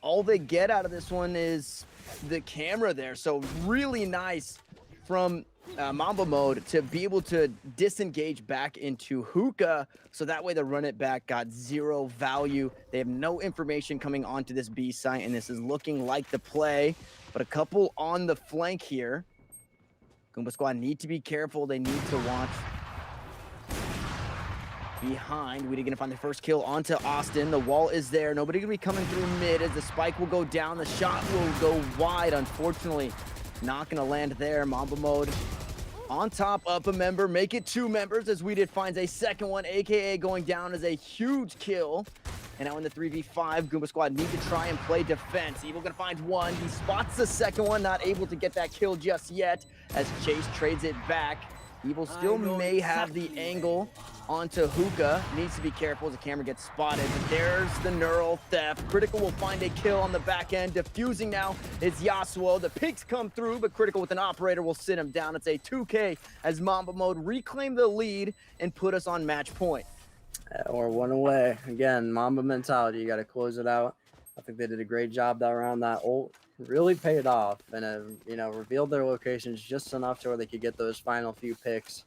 all they get out of this one is the camera there. So really nice from Mamba mode to be able to disengage back into Hookah, so that way the run it back got 0 value. They have no information coming onto this B site, and this is looking like the play, but a couple on the flank here. Goomba Squad need to be careful. They need to watch behind. We're gonna find the first kill onto Austin. The wall is there. Nobody gonna be coming through mid as the spike will go down. The shot will go wide. Unfortunately, not gonna land there. Mamba mode on top of a member. Make it 2 members as We Did finds a second one. AKA going down as a huge kill. And now in the 3v5, Goomba Squad need to try and play defense. Evil gonna find one. He spots the second one, not able to get that kill just yet as Chase trades it back. Evil still may have the angle onto Hookah. Needs to be careful as the camera gets spotted. But there's the neural theft. Critical will find a kill on the back end. Diffusing now is Yasuo. The picks come through, but Critical with an operator will sit him down. It's a 2K as Mamba mode reclaim the lead and put us on match point. Or 1 away. Again, Mamba mentality. You got to close it out. I think they did a great job that round. That ult really paid off, and you know, revealed their locations just enough to where they could get those final few picks.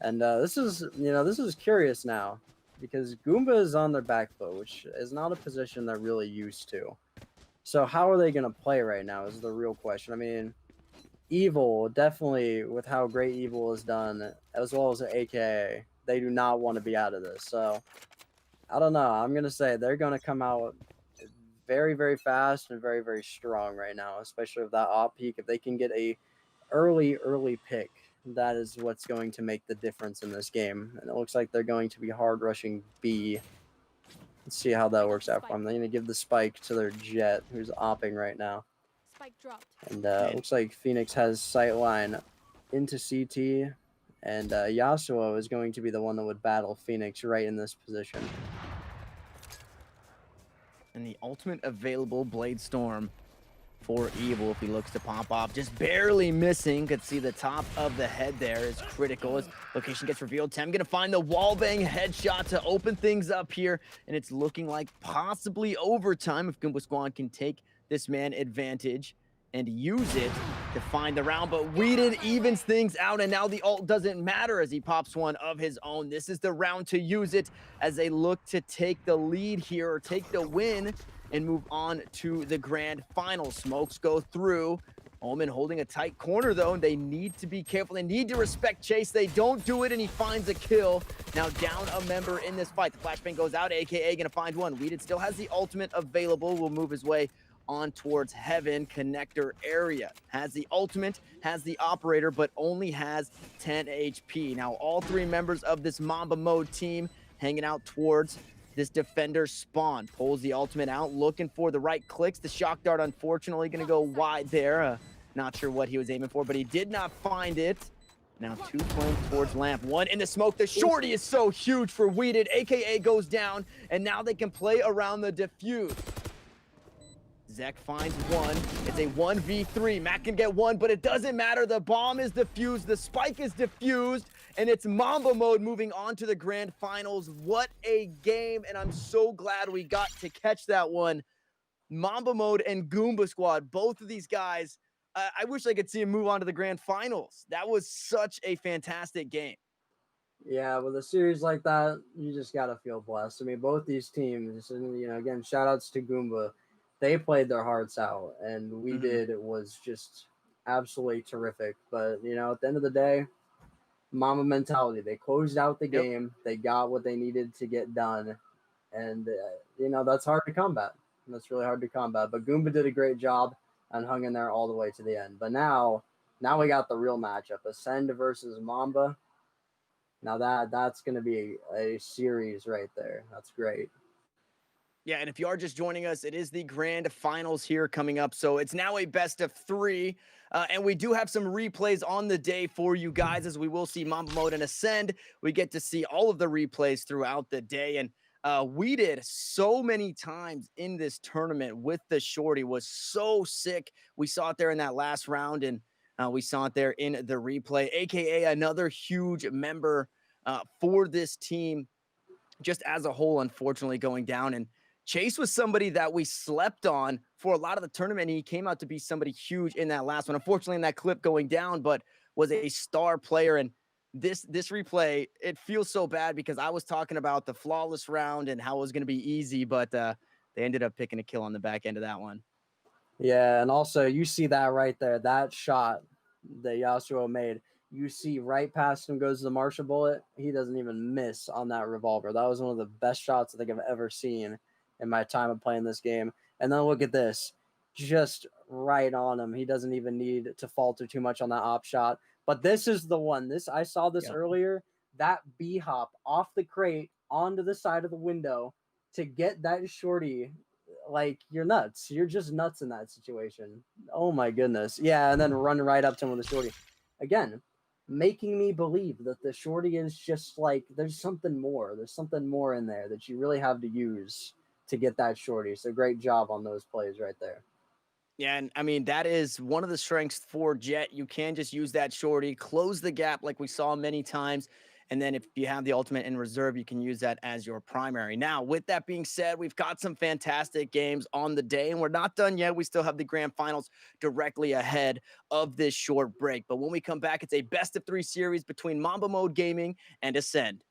And this is curious now because Goomba is on their back foot, which is not a position they're really used to. So how are they going to play right now is the real question. I mean, Evil, definitely with how great Evil has done, as well as AKA, they do not want to be out of this. So I don't know. I'm going to say they're going to come out very, very fast and very, very strong right now, especially with that op peak. If they can get a early pick, that is what's going to make the difference in this game. And it looks like they're going to be hard rushing B. Let's see how that works out for them. They're going to give the spike to their Jet, who's opping right now. Spike dropped. And looks like Phoenix has sightline into CT. And Yasuo is going to be the one that would battle Phoenix right in this position. And the ultimate available Blade Storm for Evil if he looks to pop off. Just barely missing. Could see the top of the head there is critical as location gets revealed. Tem gonna find the wallbang headshot to open things up here, and it's looking like possibly overtime if Goomba Squad can take this man advantage and use it to find the round, but Whedon evens things out, and now the ult doesn't matter as he pops one of his own. This is the round to use it as they look to take the lead here, or take the win, and move on to the grand final. Smokes go through. Omen holding a tight corner, though, and they need to be careful. They need to respect Chase. They don't do it, and he finds a kill. Now down a member in this fight. The flashbang goes out, AKA gonna find one. Whedon still has the ultimate available. Will move his way on towards Heaven connector area. Has the ultimate, has the operator, but only has 10 HP. Now all three members of this Mamba mode team hanging out towards this defender spawn. Pulls the ultimate out, looking for the right clicks. The shock dart, unfortunately, gonna go wide there. Not sure what he was aiming for, but he did not find it. Now two playing towards Lamp. One in the smoke. The shorty is so huge for Whedon. AKA goes down, and now they can play around the defuse. Zek finds one. It's a 1v3. Matt can get one, but it doesn't matter. The bomb is defused. The spike is defused. And it's Mamba mode moving on to the grand finals. What a game. And I'm so glad we got to catch that one. Mamba mode and Goomba Squad. Both of these guys, I wish I could see them move on to the grand finals. That was such a fantastic game. Yeah, with a series like that, you just got to feel blessed. I mean, both these teams, and, you know, again, shout outs to Goomba. They played their hearts out, and we did. It was just absolutely terrific. But, you know, at the end of the day, Mamba mentality. They closed out the game. They got what they needed to get done. And, you know, that's hard to combat. That's really hard to combat. But Goomba did a great job and hung in there all the way to the end. But now we got the real matchup. Ascend versus Mamba. Now that's going to be a series right there. That's great. Yeah, and if you are just joining us, it is the grand finals here coming up. So it's now a best of three. And we do have some replays on the day for you guys, as we will see Mamba mode and Ascend. We get to see all of the replays throughout the day. And we did so many times in this tournament with the shorty. Was so sick. We saw it there in that last round, and we saw it there in the replay, AKA another huge member for this team just as a whole, unfortunately going down. And Chase was somebody that we slept on for a lot of the tournament. He came out to be somebody huge in that last one. Unfortunately, in that clip going down, but was a star player. And this replay, it feels so bad because I was talking about the flawless round and how it was going to be easy, but they ended up picking a kill on the back end of that one. Yeah, and also you see that right there, that shot that Yasuo made. You see right past him goes the Marshall bullet. He doesn't even miss on that revolver. That was one of the best shots I think I've ever seen in my time of playing this game. And then look at this, just right on him. He doesn't even need to falter too much on that op shot. But this is the one. I saw this earlier. That B hop off the crate onto the side of the window to get that shorty. Like, you're nuts. You're just nuts in that situation. Oh my goodness. Yeah, and then run right up to him with the shorty. Again, making me believe that the shorty is just like, there's something more. There's something more in there that you really have to use to get that shorty. So great job on those plays right there. Yeah, and I mean, that is one of the strengths for Jet. You can just use that shorty, close the gap like we saw many times. And then if you have the ultimate in reserve, you can use that as your primary. Now, with that being said, we've got some fantastic games on the day, and we're not done yet. We still have the grand finals directly ahead of this short break. But when we come back, it's a best of three series between Mamba Mode Gaming and Ascend.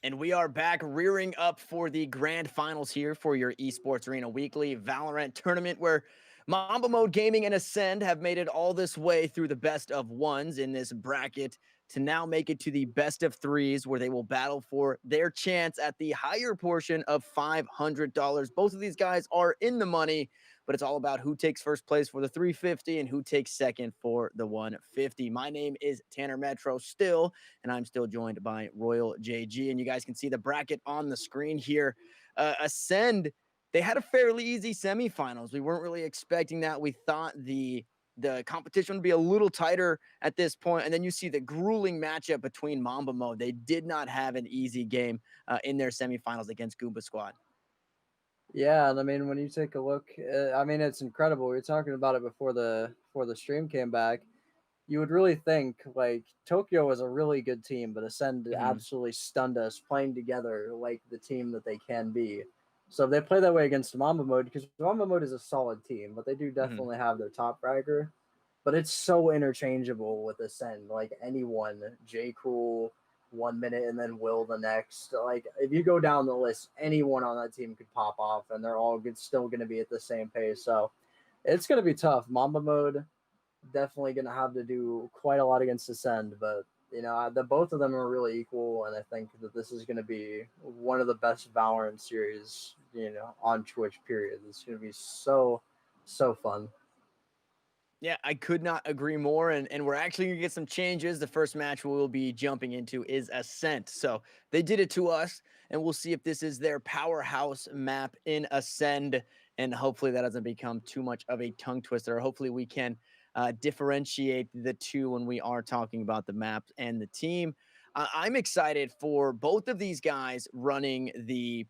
And we are back rearing up for the grand finals here for your Esports Arena Weekly Valorant tournament, where Mamba Mode Gaming and Ascend have made it all this way through the best of ones in this bracket to now make it to the best of threes, where they will battle for their chance at the higher portion of $500. Both of these guys are in the money, but it's all about who takes first place for the 350 and who takes second for the 150. My name is Tanner Metro still, and I'm still joined by Royal JG. And you guys can see the bracket on the screen here. Ascend, they had a fairly easy semifinals. We weren't really expecting that. We thought the competition would be a little tighter at this point. And then you see the grueling matchup between Mamba Mode. They did not have an easy game in their semifinals against Goomba Squad. Yeah, and I mean, when you take a look, I mean, it's incredible. We were talking about it before the stream came back. You would really think like Tokyo was a really good team, but Ascend absolutely stunned us playing together like the team that they can be. So if they play that way against Mamba Mode, because Mamba Mode is a solid team, but they do definitely have their top fragger. But it's so interchangeable with Ascend. Like anyone, J. Cruel 1 minute and then Will the next. Like if you go down the list, anyone on that team could pop off, and they're all still going to be at the same pace. So it's going to be tough. Mamba Mode definitely going to have to do quite a lot against Ascend, but the both of them are really equal, and I think that this is going to be one of the best Valorant series on Twitch. Period. It's going to be so fun. Yeah, I could not agree more. And we're actually going to get some changes. The first match we'll be jumping into is Ascent. So they did it to us, and we'll see if this is their powerhouse map in Ascend. And hopefully that doesn't become too much of a tongue twister. Hopefully we can differentiate the two when we are talking about the map and the team. I'm excited for both of these guys running the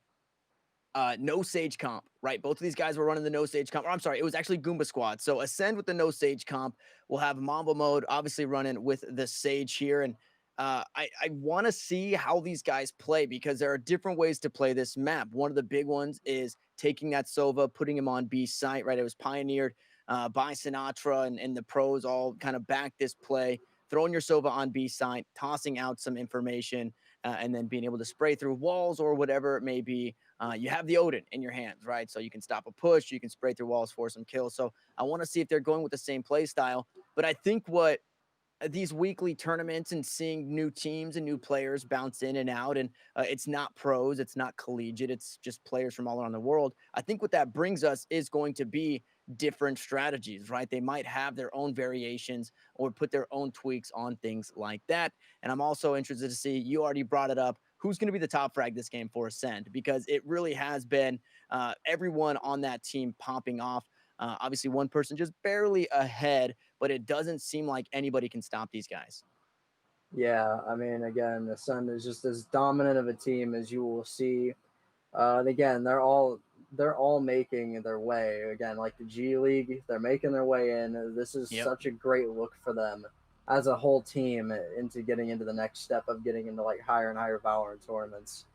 no Sage comp, right? Both of these guys were running the no Sage comp. Or I'm sorry, it was actually Goomba Squad. So Ascend with the no Sage comp. We'll have Mamba Mode obviously running with the Sage here. And I want to see how these guys play, because there are different ways to play this map. One of the big ones is taking that Sova, putting him on B site, right? It was pioneered by Sinatra, and the pros all kind of back this play, throwing your Sova on B site, tossing out some information, and then being able to spray through walls or whatever it may be. You have the Odin in your hands, right? So you can stop a push, you can spray through walls for some kills. So I want to see if they're going with the same play style. But I think what these weekly tournaments and seeing new teams and new players bounce in and out, and it's not pros, it's not collegiate, it's just players from all around the world. I think what that brings us is going to be different strategies, right? They might have their own variations or put their own tweaks on things like that. And I'm also interested to see, you already brought it up, who's going to be the top frag this game for Ascend, because it really has been everyone on that team popping off. Obviously, one person just barely ahead, but it doesn't seem like anybody can stop these guys. Yeah, I mean, again, the Sun is just as dominant of a team as you will see. And again, they're all making their way. Again, like the G League, they're making their way in. This is Yep. such a great look for them as a whole team into getting into the next step of getting into like higher and higher Valorant tournaments.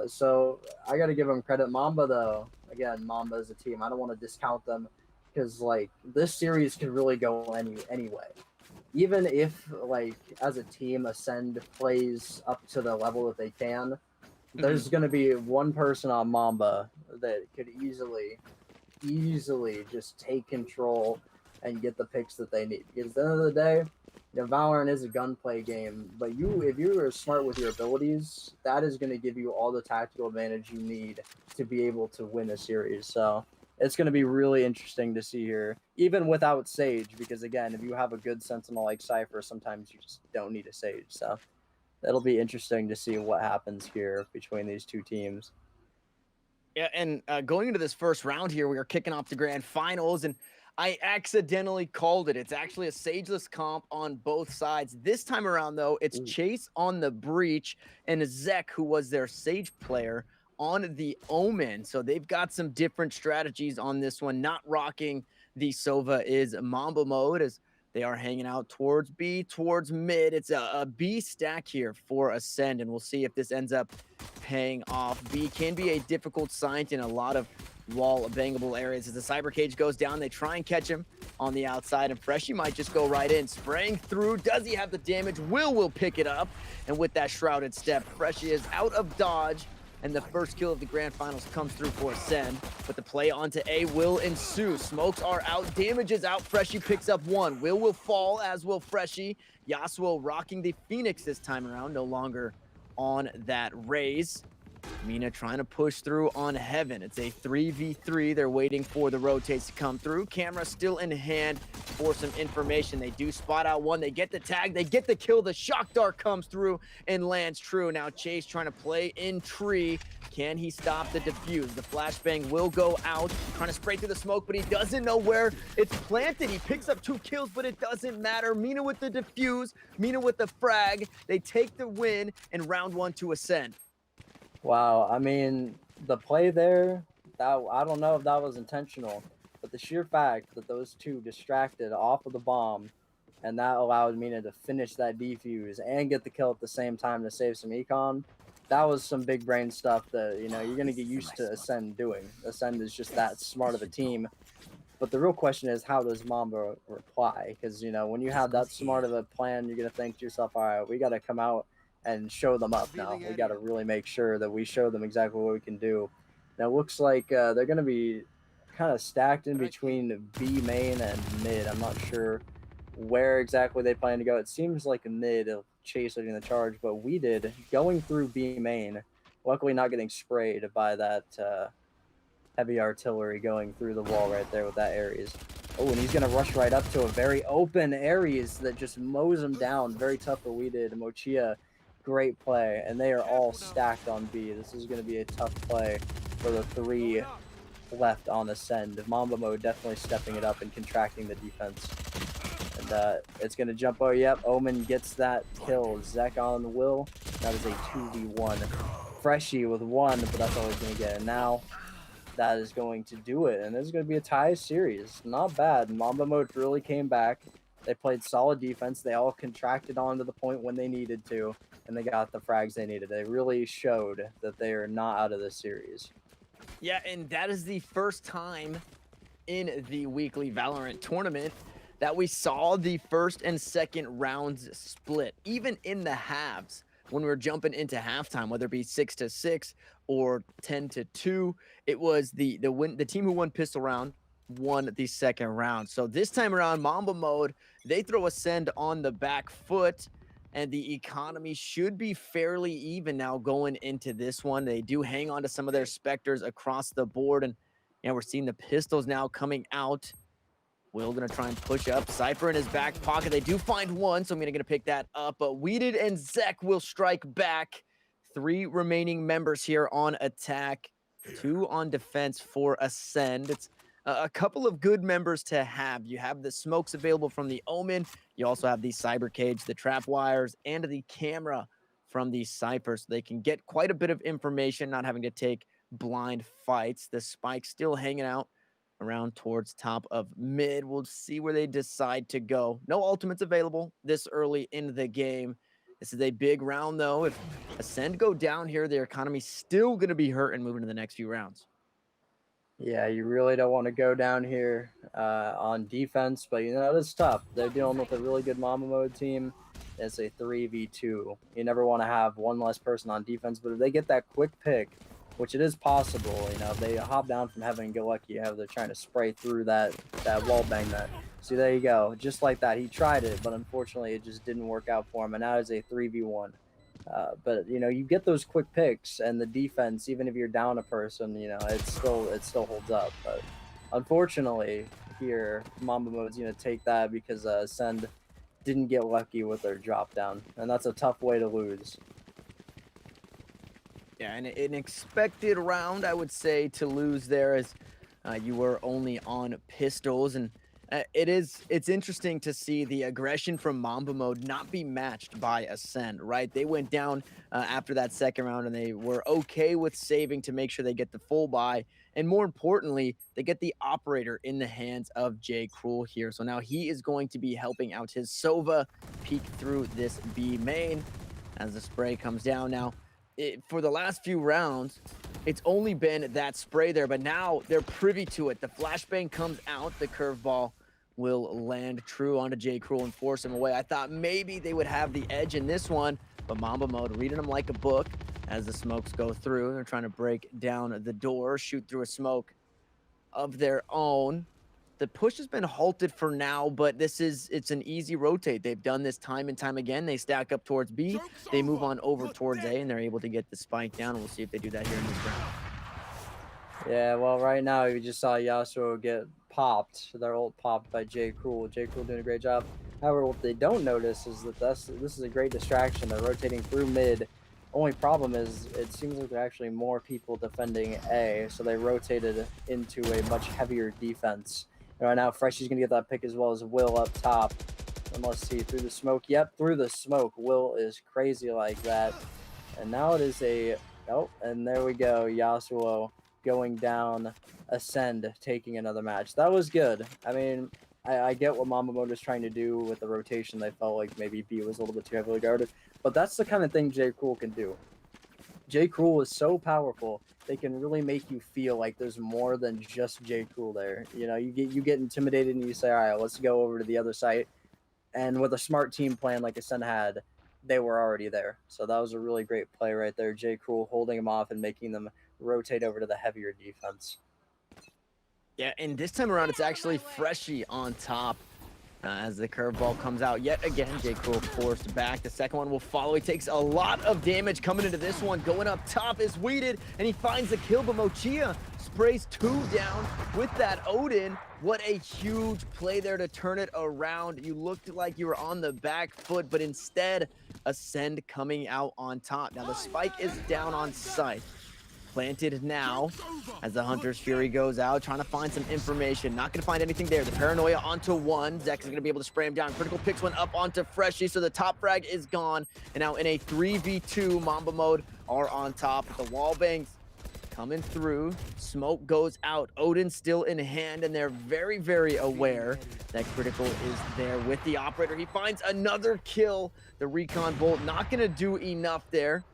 So I got to give them credit. Mamba, though, again, Mamba is a team. I don't want to discount them because like this series could really go anyway. Even if like as a team, Ascend plays up to the level that they can, Mhm. there's going to be one person on Mamba that could easily just take control and get the picks that they need. Because at the end of the day, Valorant is a gunplay game, but if you are smart with your abilities, that is going to give you all the tactical advantage you need to be able to win a series. So it's going to be really interesting to see here, even without Sage, because again, if you have a good Sentinel like Cypher, sometimes you just don't need a Sage. So it'll be interesting to see what happens here between these two teams. Yeah, and going into this first round here, we are kicking off the grand finals, and I accidentally called it. It's actually a Sageless comp on both sides. This time around, though, it's Ooh. Chase on the Breach and Zek, who was their Sage player, on the Omen. So they've got some different strategies on this one. Not rocking the Sova is Mamba mode, as they are hanging out towards B, towards mid. It's a B stack here for Ascend, and we'll see if this ends up paying off. B can be a difficult sight in a lot of wall bangable areas. As the cyber cage goes down, they try and catch him on the outside, and Freshie might just go right in, spraying through. Does he have the damage? Will pick it up, and with that shrouded step, Freshie is out of dodge, and the first kill of the grand finals comes through for Ascend. But the play onto A will ensue. Smokes are out, damage is out. Freshie picks up one. Will fall, as will Freshie. Yasuo rocking the Phoenix this time around, no longer on that raise. Mina trying to push through on Heaven. It's a 3v3. They're waiting for the rotates to come through. Camera still in hand for some information. They do spot out one. They get the tag. They get the kill. The shock dart comes through and lands true. Now Chase trying to play in tree. Can he stop the defuse? The flashbang will go out. Trying to spray through the smoke, but he doesn't know where it's planted. He picks up 2 kills, but it doesn't matter. Mina with the defuse. Mina with the frag. They take the win in round 1 to Ascend. Wow, I mean, the play there, that I don't know if that was intentional, but the sheer fact that those two distracted off of the bomb, and that allowed Mina to finish that defuse and get the kill at the same time to save some econ, that was some big brain stuff that, you're going to get used to Ascend doing. Ascend is just that smart of a team. But the real question is, how does Mamba reply? Because, when you have that smart of a plan, you're going to think to yourself, all right, we got to come out and show them up now. We got to really make sure that we show them exactly what we can do. Now, it looks like they're going to be kind of stacked in between B main and mid. I'm not sure where exactly they plan to go. It seems like mid, Chase leading the charge, but we did going through B main, luckily not getting sprayed by that heavy artillery going through the wall right there with that Ares. Oh, and he's going to rush right up to a very open Ares that just mows him down. Very tough for we did. Mochia, great play. And they are all stacked on B. This is going to be a tough play for the 3 left on Ascend. Mamba mode definitely stepping it up and contracting the defense. And it's going to jump. Oh, yep. Omen gets that kill. Zek on Will. That is a 2v1. Freshie with 1, but that's all he's going to get. And now that is going to do it, and this is going to be a tie series. Not bad. Mamba mode really came back. They played solid defense. They all contracted on to the point when they needed to, and they got the frags they needed. They really showed that they are not out of this series. Yeah, and that is the first time in the weekly Valorant tournament that we saw the first and second rounds split, even in the halves. When we were jumping into halftime, whether it be 6-6 or 10-2, it was the team who won pistol round won the second round. So this time around, Mamba Mode, they throw Ascend on the back foot, and the economy should be fairly even now going into this one. They do hang on to some of their Spectres across the board, and yeah, we're seeing the pistols now coming out. Will gonna try and push up. Cypher in his back pocket. They do find one, so I'm gonna pick that up. But Weeded and Zek will strike back. 3 remaining members here on attack, 2 on defense for Ascend. It's a couple of good members to have. You have the smokes available from the Omen. You also have the Cyber Cage, the trap wires, and the camera from the Cypher, so they can get quite a bit of information, not having to take blind fights. The Spike still hanging out around towards top of mid. We'll see where they decide to go. No ultimates available this early in the game. This is a big round, though. If Ascend go down here, their economy's still going to be hurt and moving to the next few rounds. Yeah, you really don't want to go down here on defense, but you know, it's tough. They're dealing with a really good Mamba Mode team. It's a 3v2. You never want to have one less person on defense, but if they get that quick pick, which it is possible, you know, if they hop down from heaven and get lucky, they're trying to spray through that wall bang net. See, there you go. Just like that. He tried it, but unfortunately it just didn't work out for him, and now it's a 3v1. But you know, you get those quick picks, and the defense, even if you're down a person, you know, it still holds up. But unfortunately, here Mamba Mode's gonna take that because Send didn't get lucky with their drop down, and that's a tough way to lose. Yeah, and an expected round, I would say, to lose there, as you were only on pistols, and it's interesting to see the aggression from Mamba Mode not be matched by Ascend, right? They went down after that second round, and they were okay with saving to make sure they get the full buy, and more importantly, they get the operator in the hands of J. Cruel here. So now he is going to be helping out his Sova peek through this B main as the spray comes down. Now, for the last few rounds, it's only been that spray there, but now they're privy to it. The flashbang comes out, the curveball will land true onto J. Cruel and force him away. I thought maybe they would have the edge in this one, but Mamba Mode reading them like a book as the smokes go through. They're trying to break down the door, shoot through a smoke of their own. The push has been halted for now, but it's an easy rotate. They've done this time and time again. They stack up towards B, they move on over towards A, and they're able to get the spike down. We'll see if they do that here in this round. Yeah, well, right now we just saw Yasuo get popped. Their ult popped by J. Cruel. J. Cruel doing a great job. However, what they don't notice is that this is a great distraction. They're rotating through mid. Only problem is it seems like there are actually more people defending A, so they rotated into a much heavier defense. Right now, Freshy's going to get that pick as well as Will up top. And let's see, through the smoke. Yep, through the smoke. Will is crazy like that. And now it is a... Oh, and there we go. Yasuo going down. Ascend taking another match. That was good. I mean, I get what Mamba Mode was trying to do with the rotation. They felt like maybe B was a little bit too heavily guarded. But that's the kind of thing J. Cruel can do. J. Cruel is so powerful. They can really make you feel like there's more than just J. Cruel there. You know, you get intimidated and you say, all right, let's go over to the other site. And with a smart team plan like Ascend had, they were already there. So that was a really great play right there. J. Cruel holding them off and making them rotate over to the heavier defense. Yeah, and this time around, it's actually Freshy on top. As the curveball comes out yet again, J. Cruel forced back. The second one will follow. He takes a lot of damage coming into this one. Going up top is Weeded, and he finds the kill, but Mochia sprays 2 down with that Odin. What a huge play there to turn it around. You looked like you were on the back foot, but instead, Ascend coming out on top. Now the spike is down on site. Planted now as the Hunter's Fury goes out, trying to find some information. Not going to find anything there. The Paranoia onto one. Zek is going to be able to spray him down. Critical picks one up onto Freshy, so the top frag is gone. And now in a 3v2, Mamba Mode are on top. The wall bangs coming through. Smoke goes out. Odin still in hand, and they're very, very aware that Critical is there with the operator. He finds another kill. The Recon Bolt not going to do enough there.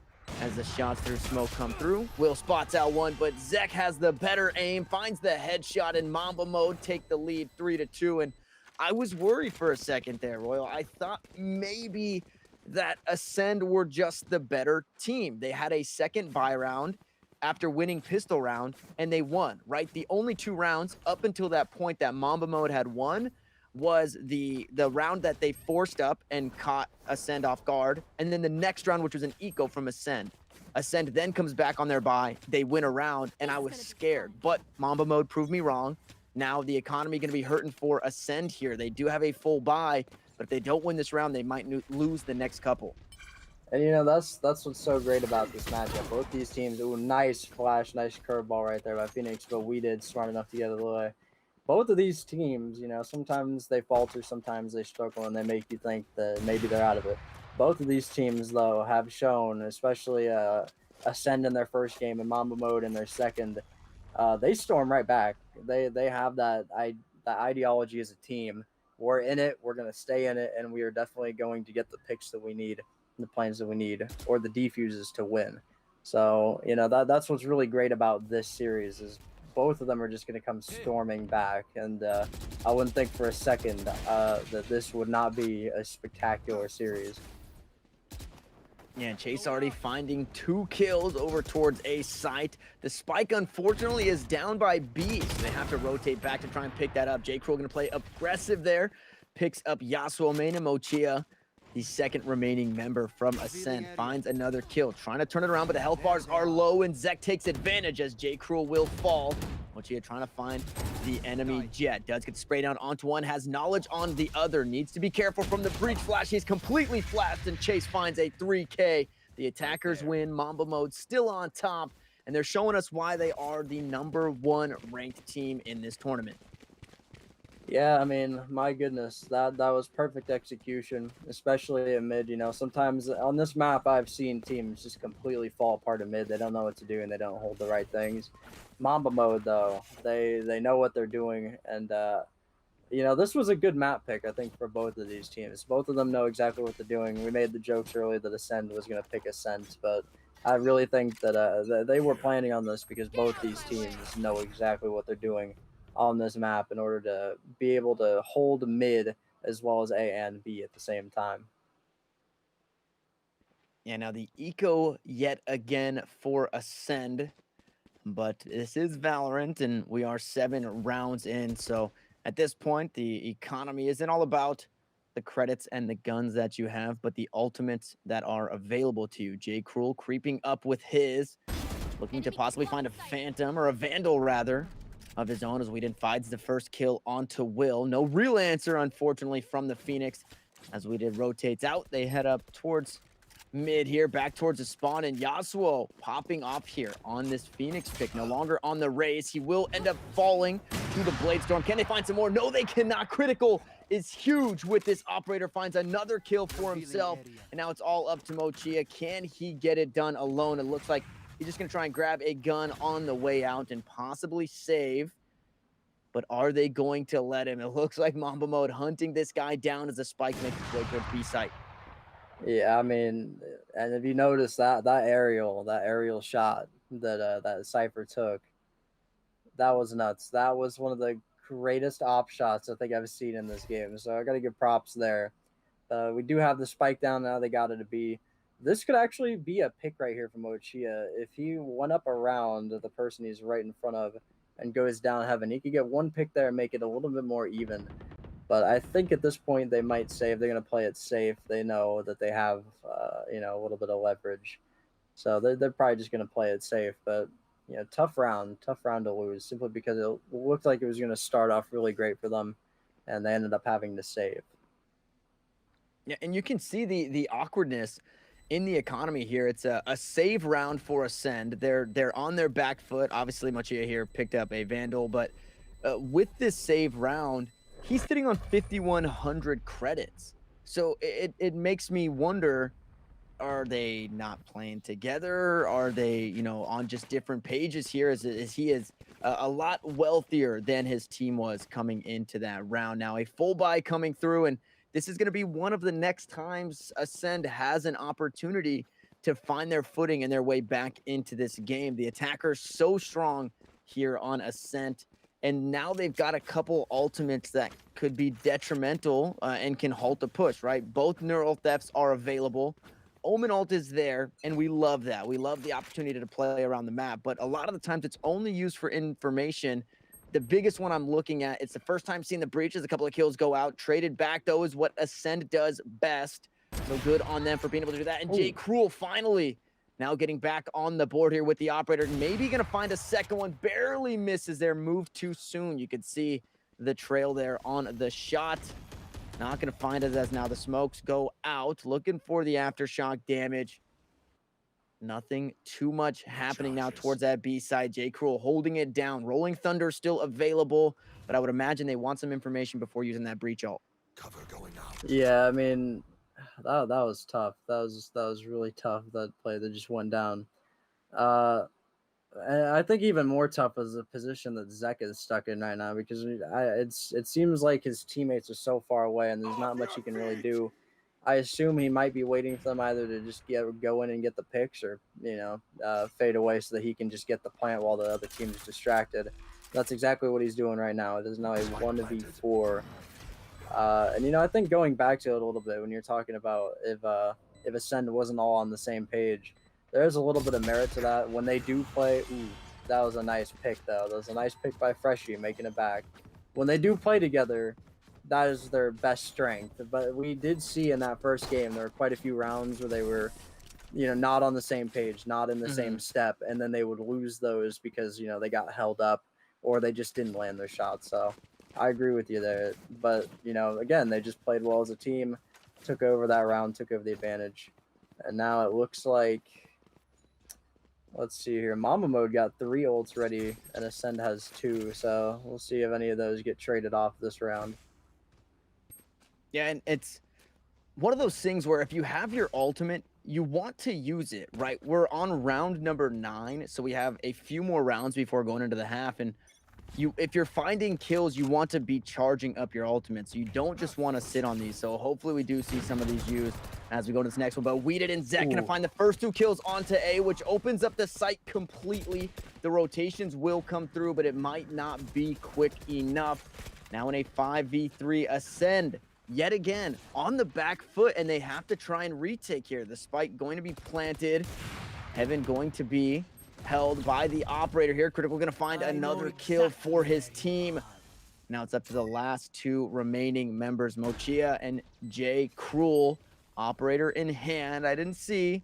As the shots through smoke come through, Will spots out one, but Zek has the better aim, finds the headshot in Mamba Mode, take the lead 3-2. And I was worried for a second there, Royal. I thought maybe that Ascend were just the better team. They had a second buy round. after winning pistol round, and they won, right? The only 2 rounds up until that point that Mamba Mode had won was the round that they forced up and caught Ascend off guard, and then the next round, which was an eco from Ascend. Ascend then comes back on their bye, they win a round, and I was scared, but Mamba Mode proved me wrong. Now the economy going to be hurting for Ascend here. They do have a full buy, but if they don't win this round, they might lose the next couple. And you know that's what's so great about this matchup. Both these teams, ooh, nice flash, nice curveball right there by Phoenix, but we did smart enough to get it away. Both of these teams, you know, sometimes they falter, sometimes they struggle, and they make you think that maybe they're out of it. Both of these teams, though, have shown, especially Ascend in their first game and Mamba Mode in their second, they storm right back. They have that ideology as a team. We're in it. We're gonna stay in it, and we are definitely going to get the picks that we need, the planes that we need, or the defuses to win. So you know that's what's really great about this series is both of them are just going to come storming back, and I wouldn't think for a second that this would not be a spectacular series. Yeah, Chase already finding 2 kills over towards A site. The spike, unfortunately, is down by B, so they have to rotate back to try and pick that up. J. Cruel going to play aggressive there. Picks up Yasuo main and Mochia. The second remaining member from Ascent finds another kill, trying to turn it around, but the health bars are low, and Zek takes advantage as J. Cruel will fall. Mochia trying to find the enemy Jet. Does get sprayed down onto one, has knowledge on the other, needs to be careful from the breach flash. He's completely flashed, and Chase finds a 3K. The attackers win. Mamba Mode still on top, and they're showing us why they are the #1 ranked team in this tournament. Yeah, I mean, my goodness, that was perfect execution, especially at mid. You know, sometimes on this map, I've seen teams just completely fall apart at mid. They don't know what to do, and they don't hold the right things. Mamba Mode, though, they know what they're doing, and you know, this was a good map pick, I think, for both of these teams. Both of them know exactly what they're doing. We made the jokes earlier that Ascend was going to pick Ascent, but I really think that they were planning on this because both these teams know exactly what they're doing on this map in order to be able to hold mid as well as A and B at the same time. Yeah, now the eco yet again for Ascend, but this is Valorant and we are 7 rounds in. So at this point, the economy isn't all about the credits and the guns that you have, but the ultimates that are available to you. J. Cruel creeping up with his, looking to possibly find a Phantom or a Vandal rather of his own as Whedon finds the first kill onto Will. No real answer, unfortunately, from the Phoenix. As Whedon rotates out, they head up towards mid here, back towards the spawn, and Yasuo popping off here on this Phoenix pick. No longer on the raise. He will end up falling to the Blade Storm. Can they find some more? No, they cannot. Critical is huge with this operator. Finds another kill for himself, and now it's all up to Mochia. Can he get it done alone? It looks like he's just going to try and grab a gun on the way out and possibly save. But are they going to let him? It looks like Mamba Mode hunting this guy down as the spike makes its way towards B site. Yeah, I mean, and if you notice that aerial shot that Cypher took, that was nuts. That was one of the greatest op shots I think I've seen in this game. So I got to give props there. We do have the spike down now. They got it to be. This could actually be a pick right here from Ochia. If he went up around the person he's right in front of and goes down heaven, he could get one pick there and make it a little bit more even. But I think at this point they might save. They're going to play it safe. They know that they have, you know, a little bit of leverage. So they're probably just going to play it safe. But, you know, tough round to lose simply because it looked like it was going to start off really great for them. And they ended up having to save. Yeah, and you can see the awkwardness in the economy here. It's a save round for Ascend. They're on their back foot. Obviously, Mochia here picked up a Vandal, but with this save round, he's sitting on 5,100 credits. So it makes me wonder, are they not playing together? Are they, you know, on just different pages here? As he is a lot wealthier than his team was coming into that round. Now a full buy coming through, and this is going to be one of the next times Ascend has an opportunity to find their footing and their way back into this game. The attacker's so strong here on Ascent, and now they've got a couple ultimates that could be detrimental and can halt the push, right? Both neural thefts are available. Omen ult is there, and we love that. We love the opportunity to play around the map, but a lot of the times it's only used for information. The biggest one I'm looking at, it's the first time seeing the breaches, a couple of kills go out. Traded back, though, is what Ascend does best. So good on them for being able to do that. And Jay Cruel finally now getting back on the board here with the operator. Maybe going to find a second one. Barely misses there. Move too soon. You could see the trail there on the shot. Not going to find it as now the smokes go out. Looking for the aftershock damage. Nothing too much happening now towards that B side. J. Cruel holding it down. Rolling Thunder still available, but I would imagine they want some information before using that breach ult. Cover going out. Yeah, I mean, that was tough. That was really tough. That play that just went down. And I think even more tough is the position that Zek is stuck in right now, because it seems like his teammates are so far away and there's not much he can really do. I assume he might be waiting for them either to just go in and get the picks, or fade away so that he can just get the plant while the other team is distracted. That's exactly what he's doing right now. It is now a 1v4. And I think going back to it a little bit, when you're talking about if Ascend wasn't all on the same page, there's a little bit of merit to that. When they do play, that was a nice pick though. That was a nice pick by Freshie, making it back. When they do play together, that is their best strength. But we did see in that first game, there were quite a few rounds where they were, not on the same page, not in the same step, and then they would lose those because, they got held up or they just didn't land their shots. So I agree with you there. But, again, they just played well as a team, took over that round, took over the advantage. And now it looks like, let's see here, Mama Mode got 3 ults ready and Ascend has 2. So we'll see if any of those get traded off this round. Yeah, and it's one of those things where if you have your ultimate, you want to use it, right? We're on round number 9, so we have a few more rounds before going into the half, and if you're finding kills, you want to be charging up your ultimate, so you don't just want to sit on these. So hopefully we do see some of these used as we go to this next one. But Weeded and Zek gonna find the first 2 kills onto A, which opens up the site completely. The rotations will come through, but it might not be quick enough. Now in a 5v3, Ascend yet again on the back foot, and they have to try and retake here. The spike going to be planted. Heaven going to be held by the operator here. Critical going to find another kill for his team. Now it's up to the last 2 remaining members, Mochia and Jay Cruel. Operator in hand. I didn't see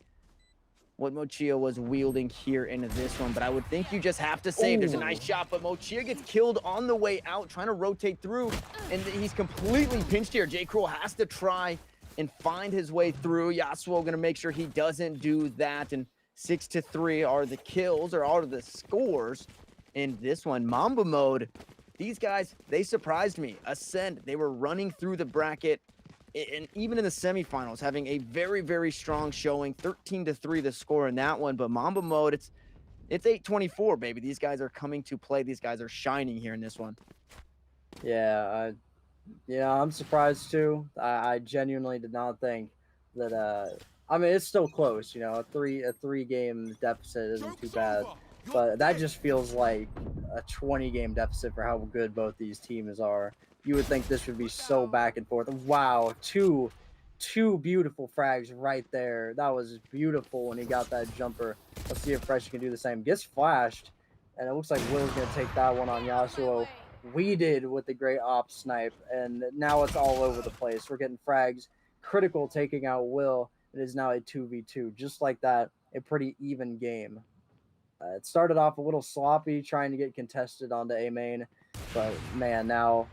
what Mochia was wielding here in this one, but I would think you just have to save. There's a nice shot, but Mochia gets killed on the way out, trying to rotate through, and he's completely pinched here. J. Cruel has to try and find his way through. Yasuo going to make sure he doesn't do that, and 6-3 are the kills, or are the scores in this one. Mamba Mode, these guys, they surprised me. Ascend, they were running through the bracket, and even in the semifinals, having a very, very strong showing. 13-3 the score in that one. But Mamba Mode, it's 8-24, baby. These guys are coming to play. These guys are shining here in this one. Yeah, I'm surprised too. I genuinely did not think that. I mean, it's still close. A three game deficit isn't too bad, but that just feels like a 20 game deficit for how good both these teams are. You would think this would be so back and forth. Wow, two beautiful frags right there. That was beautiful when he got that jumper. Let's see if Fresh can do the same. Gets flashed, and it looks like Will's going to take that one on Yasuo. We did with the great op snipe, and now it's all over the place. We're getting frags. Critical taking out Will. It is now a 2v2. Just like that, a pretty even game. It started off a little sloppy, trying to get contested onto A main, but man, now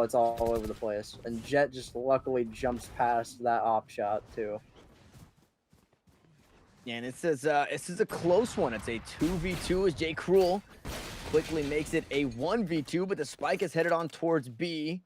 it's all over the place. And Jet just luckily jumps past that op shot too. Yeah, and this is a close one. It's a 2v2 as Jay Cruel quickly makes it a 1v2, but the spike is headed on towards B.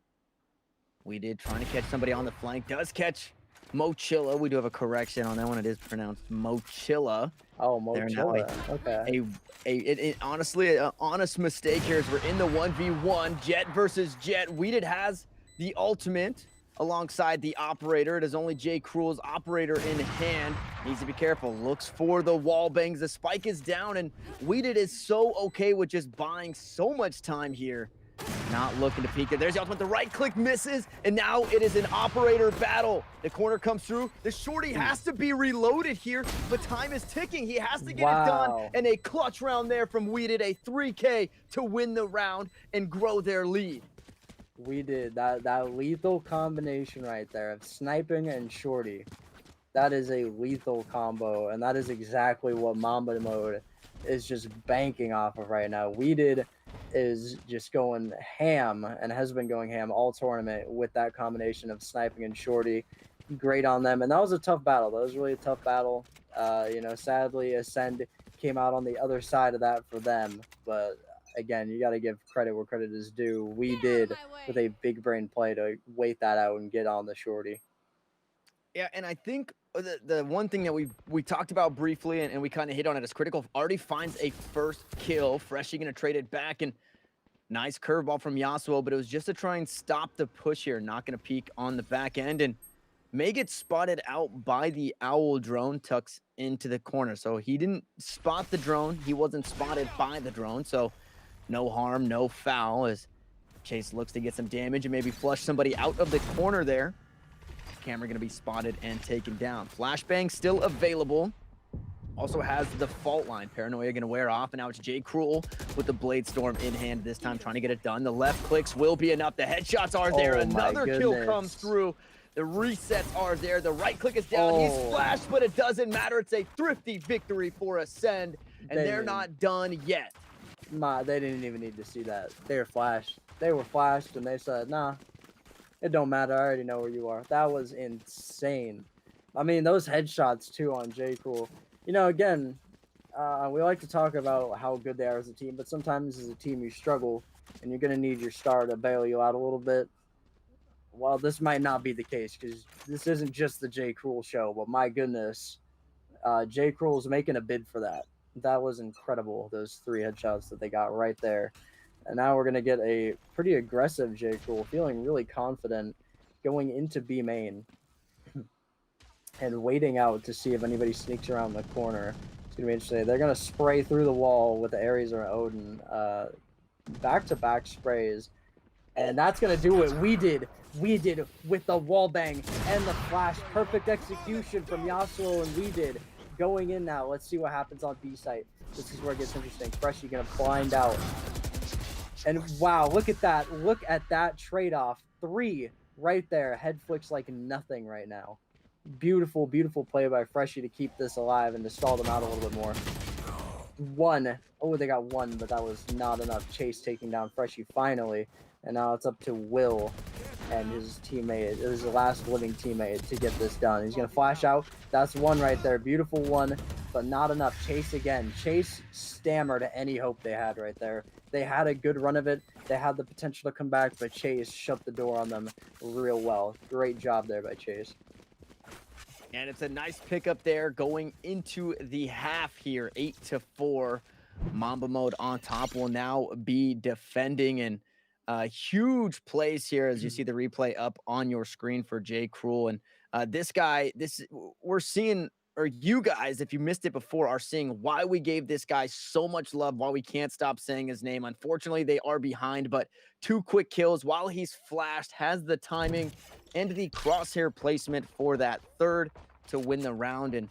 We did trying to catch somebody on the flank. Does catch Mochilla. We do have a correction on that one. It is pronounced Mochilla. Oh, Mochilla. Okay. Honestly, an honest mistake here as we're in the 1v1. Jet versus Jet. Weeded has the ultimate alongside the operator. It is only Jay Cruel's operator in hand. Needs to be careful. Looks for the wall bangs. The spike is down, and Weeded is so okay with just buying so much time here. not looking to peek it. There's the ultimate. The right click misses, and now it is an operator battle. The corner comes through. The shorty has to be reloaded here, but time is ticking. He has to get it done, and a clutch round there from Weeded, a 3K to win the round and grow their lead. We did that lethal combination right there of sniping and shorty. That is a lethal combo, and that is exactly what Mamba mode is just banking off of right now. Weeded is just going ham and has been going ham all tournament with that combination of sniping and shorty. Great on them, and that was a tough battle. That was really a tough battle. You know, sadly, Ascend came out on the other side of that for them, but again, you got to give credit where credit is due. We did with a big brain play to wait that out and get on the shorty. Yeah, and I think the one thing that we talked about briefly and we kind of hit on it is critical. Already finds a first kill. Freshie gonna trade it back, and nice curveball from Yasuo, but it was just to try and stop the push here. Not gonna peek on the back end, and may get spotted out by the owl drone. Tucks into the corner, so he didn't spot the drone. He wasn't spotted by the drone, so no harm, no foul as Chase looks to get some damage and maybe flush somebody out of the corner there. Camera going to be spotted and taken down. Flashbang still available. Also has the fault line. Paranoia going to wear off, and now it's Jay Cruel with the Blade Storm in hand this time, trying to get it done. The left clicks will be enough. The headshots are there. Another kill comes through. The resets are there. The right click is down. He's flashed, but it doesn't matter. It's a thrifty victory for Ascend, and they're not done yet. They didn't even need to see that. They were flashed. They were flashed, and they said, nah, it don't matter. I already know where you are. That was insane. I mean, those headshots, too, on J. Cool. You know, again, we like to talk about how good they are as a team, but sometimes as a team you struggle, and you're going to need your star to bail you out a little bit. Well, this might not be the case, because this isn't just the J. Cruel show, but my goodness, J. Cruel's making a bid for that. That was incredible, those 3 headshots that they got right there. And now we're going to get a pretty aggressive J. Cruel, feeling really confident going into B main and waiting out to see if anybody sneaks around the corner. It's going to be interesting. They're going to spray through the wall with the Ares or Odin. Back-to-back sprays. And that's going to do it. We did with the wall bang and the flash. Perfect execution from Yasuo, and we did. Going in now. Let's see what happens on B site. This is where it gets interesting. Freshie going to blind out. And wow, look at that. Look at that trade-off. 3 right there. Head flicks like nothing right now. Beautiful, beautiful play by Freshie to keep this alive and to stall them out a little bit more. 1. Oh, they got 1, but that was not enough. Chase taking down Freshie finally. And now it's up to Will and his teammate, his last living teammate, to get this done. He's going to flash out. That's 1 right there. Beautiful 1, but not enough. Chase again. Chase stammered any hope they had right there. They had a good run of it. They had the potential to come back, but Chase shut the door on them real well. Great job there by Chase. And it's a nice pickup there going into the half here. 8-4. Mamba mode on top will now be defending, and huge plays here as you see the replay up on your screen for J. Cruel. And this guy, we're seeing, or you guys, if you missed it before, are seeing why we gave this guy so much love, why we can't stop saying his name. Unfortunately, they are behind, but 2 quick kills while he's flashed, has the timing and the crosshair placement for that 3rd to win the round. And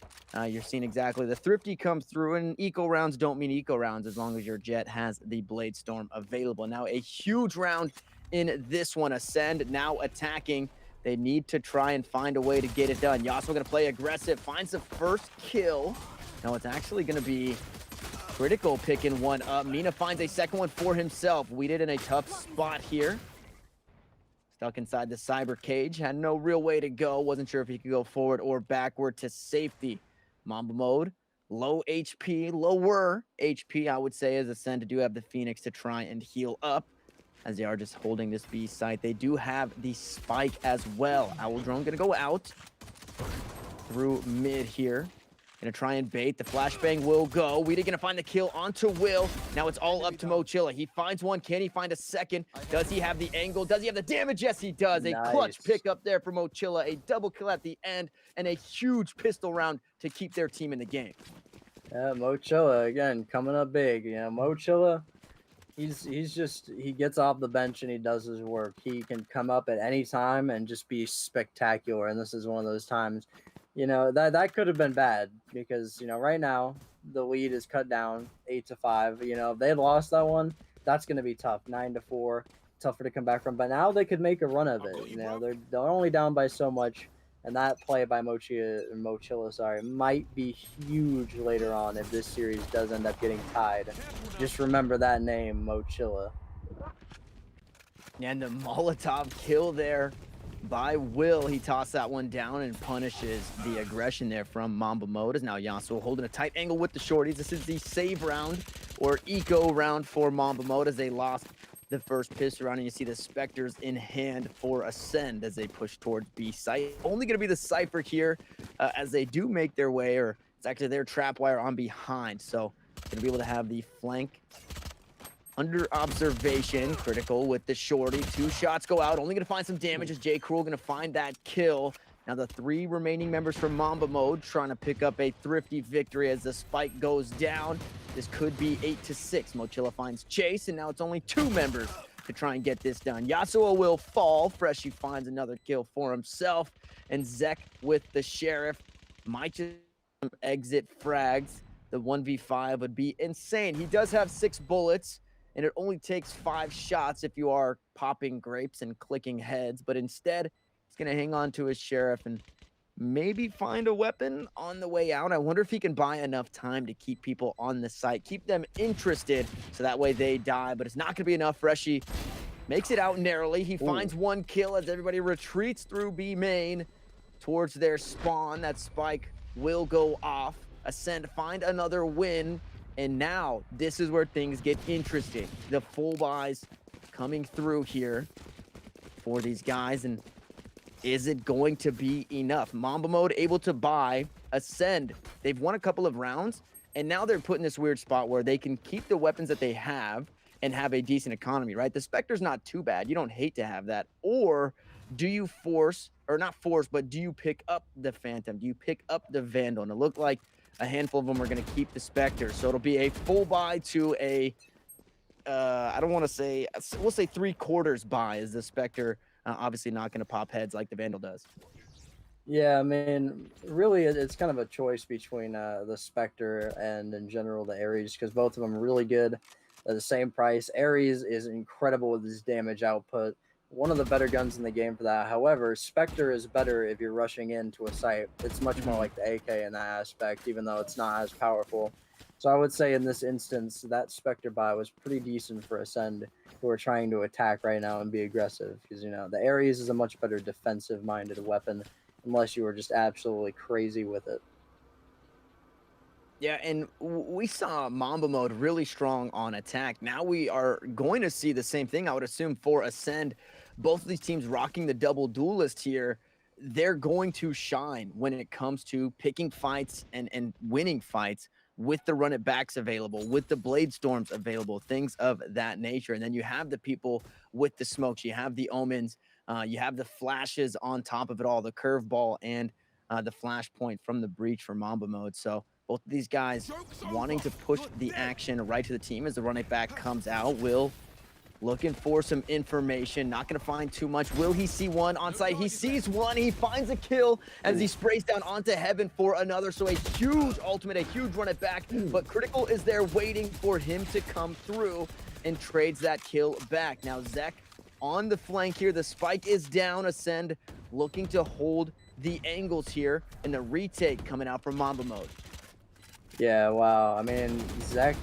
you're seeing exactly the thrifty comes through, and eco rounds don't mean eco rounds as long as your jet has the Blade Storm available. Now a huge round in this one. Ascend now attacking. They need to try and find a way to get it done. Yasuo going to play aggressive, finds the first kill. Now it's actually going to be critical picking 1 up. Mina finds a 2nd one for himself. We did in a tough spot here. Stuck inside the cyber cage, had no real way to go. Wasn't sure if he could go forward or backward to safety. Mamba mode, low HP, lower HP, I would say, as Ascend do have the Phoenix to try and heal up, as they are just holding this B site. They do have the spike as well. Owl drone gonna go out through mid here. Gonna try and bait. The flashbang will go. Weeda gonna find the kill onto Will. Now it's all up to Mochilla. He finds 1. Can he find a 2nd? Does he have the angle? Does he have the damage? Yes, he does. A clutch pick up there for Mochilla. A double kill at the end, and a huge pistol round to keep their team in the game. Yeah, Mochilla, again, coming up big. You know, Mochilla, He gets off the bench and he does his work. He can come up at any time and just be spectacular. And this is one of those times, that could have been bad because right now the lead is cut down 8-5. If they had lost that one, that's going to be tough. 9-4, tougher to come back from. But now they could make a run of it. They're only down by so much. And that play by Mochilla, might be huge later on if this series does end up getting tied. Just remember that name, Mochilla. And the Molotov kill there by Will. He tossed that one down and punishes the aggression there from Mamba Mode. Is now Yasuo holding a tight angle with the shorties. This is the save round or eco round for Mamba Mode as they lost the first pistol round, and you see the Spectres in hand for Ascend as they push towards B site. Only going to be the Cypher here as they do make their way, or it's actually their trapwire on behind. So going to be able to have the flank under observation. Critical with the shorty. 2 shots go out. Only going to find some damage as J. Cruel going to find that kill. Now the 3 remaining members from Mamba Mode trying to pick up a thrifty victory as the spike goes down. This could be 8-6. Mochilla finds Chase, and now it's only 2 members to try and get this done. Yasuo will fall. Freshie finds another kill for himself. And Zek with the Sheriff might just exit frags. The 1v5 would be insane. He does have 6 bullets, and it only takes 5 shots if you are popping grapes and clicking heads. But instead, he's going to hang on to his Sheriff and maybe find a weapon on the way out. I wonder if he can buy enough time to keep people on the site, keep them interested, so that way they die. But it's not going to be enough. Freshie makes it out narrowly. He finds 1 kill as everybody retreats through B main towards their spawn. That spike will go off. Ascend, find another win. And now this is where things get interesting. The full buys coming through here for these guys. And is it going to be enough? Mamba Mode able to buy Ascend. They've won a couple of rounds, and now they're put in this weird spot where they can keep the weapons that they have and have a decent economy, right? The Spectre's not too bad. You don't hate to have that. Or do you force, or not force, but do you pick up the Phantom? Do you pick up the Vandal? And it looked like a handful of them are going to keep the Spectre. So it'll be a full buy to a, I don't want to say, we'll say 3/4 buy as the Spectre obviously not going to pop heads like the Vandal does. Yeah, I mean, really, it's kind of a choice between the Spectre and, in general, the Ares, because both of them are really good at the same price. Ares is incredible with his damage output. One of the better guns in the game for that. However, Spectre is better if you're rushing into a site. It's much more like the AK in that aspect, even though it's not as powerful. So I would say in this instance, that Spectre buy was pretty decent for Ascend, who are trying to attack right now and be aggressive. Because, the Ares is a much better defensive-minded weapon, unless you were just absolutely crazy with it. Yeah, and we saw Mamba Mode really strong on attack. Now we are going to see the same thing, I would assume, for Ascend. Both of these teams rocking the double duelist here. They're going to shine when it comes to picking fights and winning fights with the run it backs available, with the blade storms available, things of that nature. And then you have the people with the smokes, you have the omens, you have the flashes on top of it all, the curveball and the flashpoint from the breach for Mamba Mode. So both of these guys wanting to push the action right to the team as the run it back comes out. Will looking for some information, not going to find too much. Will he see one on site? He sees one. He finds a kill as he sprays down onto Heaven for another. So a huge ultimate, a huge run it back. But Critical is there waiting for him to come through and trades that kill back. Now Zek on the flank here. The spike is down. Ascend looking to hold the angles here. And the retake coming out from Mamba Mode. Yeah, wow. I mean, Zek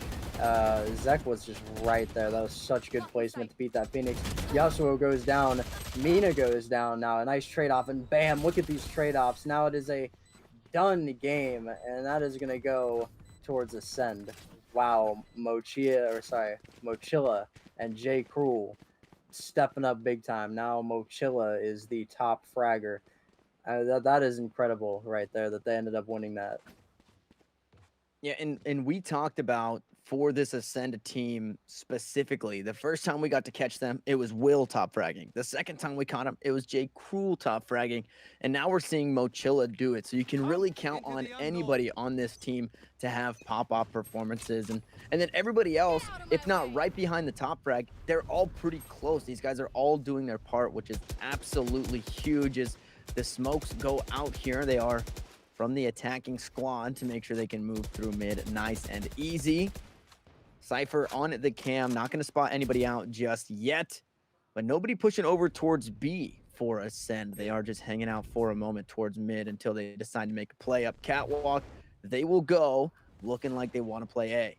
was just right there. That was such good placement to beat that Phoenix. Yasuo goes down. Mina goes down now. A nice trade-off. And bam, look at these trade-offs. Now it is a done game. And that is going to go towards Ascend. Wow. Mochilla and J. Cruel stepping up big time. Now Mochilla is the top fragger. That is incredible right there that they ended up winning that. Yeah, and we talked about for this Ascend team specifically. The first time we got to catch them, it was Will top fragging. The second time we caught him, it was Jay Cruel top fragging. And now we're seeing Mochilla do it. So you can really count on anybody on this team to have pop-off performances. And then everybody else, if not right behind the top frag, they're all pretty close. These guys are all doing their part, which is absolutely huge as the smokes go out here. They are from the attacking squad to make sure they can move through mid nice and easy. Cypher on the cam, not going to spot anybody out just yet, but nobody pushing over towards B for Ascend. They are just hanging out for a moment towards mid until they decide to make a play up catwalk. They will go looking like they want to play A.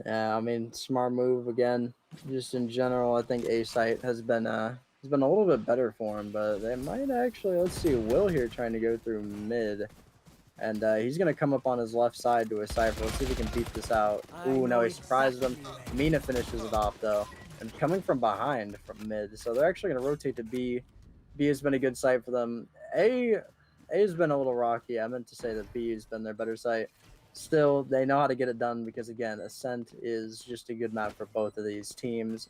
Yeah, I mean, smart move again. Just in general, I think A site has been a little bit better for him, but they might actually. Let's see, Will here trying to go through mid, and he's gonna come up on his left side to a Cypher. Let's see if he can beat this out. Ooh, no, he surprises him. Mina finishes it off though, and coming from behind from mid, so they're actually gonna rotate to B. B has been a good site for them. A has been a little rocky. I meant to say that B has been their better site. Still, they know how to get it done because, again, Ascent is just a good map for both of these teams.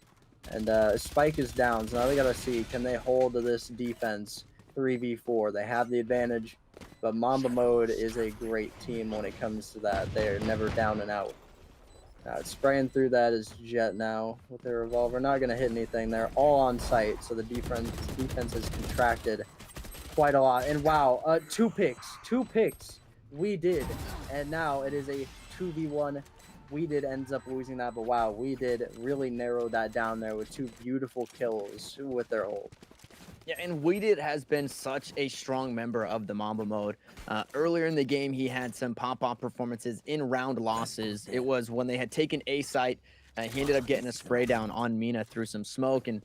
And Spike is down, so now they got to see, can they hold this defense 3v4? They have the advantage, but Mamba Mode is a great team when it comes to that. They are never down and out. Spraying through that is Jet now with their revolver. Not going to hit anything. They're all on site, so the defense has contracted quite a lot. And wow, two picks. We did, and now it is a 2v1. We did ends up losing that, but wow, we did really narrow that down there with two beautiful kills with their ult. Yeah, and Weeded has been such a strong member of the Mamba mode. Earlier in the game, he had some pop-off performances in round losses. It was when they had taken A site. He ended up getting a spray down on Mina through some smoke, and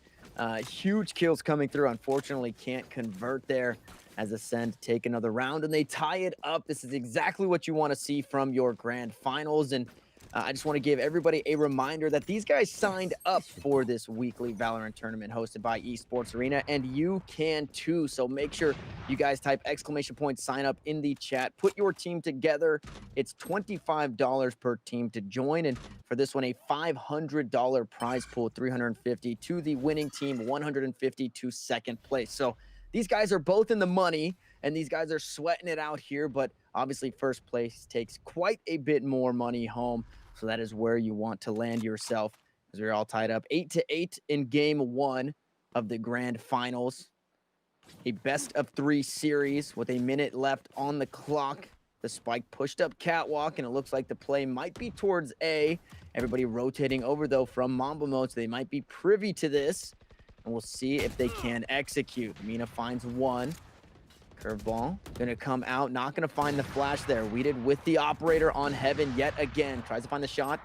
huge kills coming through. Unfortunately, can't convert there as Ascend take another round, and they tie it up. This is exactly what you want to see from your grand finals, and I just want to give everybody a reminder that these guys signed up for this weekly Valorant tournament hosted by Esports Arena, and you can too. So make sure you guys type ! sign up in the chat. Put your team together. It's $25 per team to join, and for this one, a $500 prize pool, $350 to the winning team, $150 to second place. So these guys are both in the money, and these guys are sweating it out here, but obviously first place takes quite a bit more money home. So that is where you want to land yourself, as we're all tied up 8-8 in game one of the grand finals. A best of 3 series with a minute left on the clock. The Spike pushed up catwalk, and it looks like the play might be towards A. Everybody rotating over, though, from Mamba mode, so they might be privy to this. And we'll see if they can execute. Mina finds one. Curveball gonna come out, not gonna find the flash there. Weeded with the operator on Heaven yet again. Tries to find the shot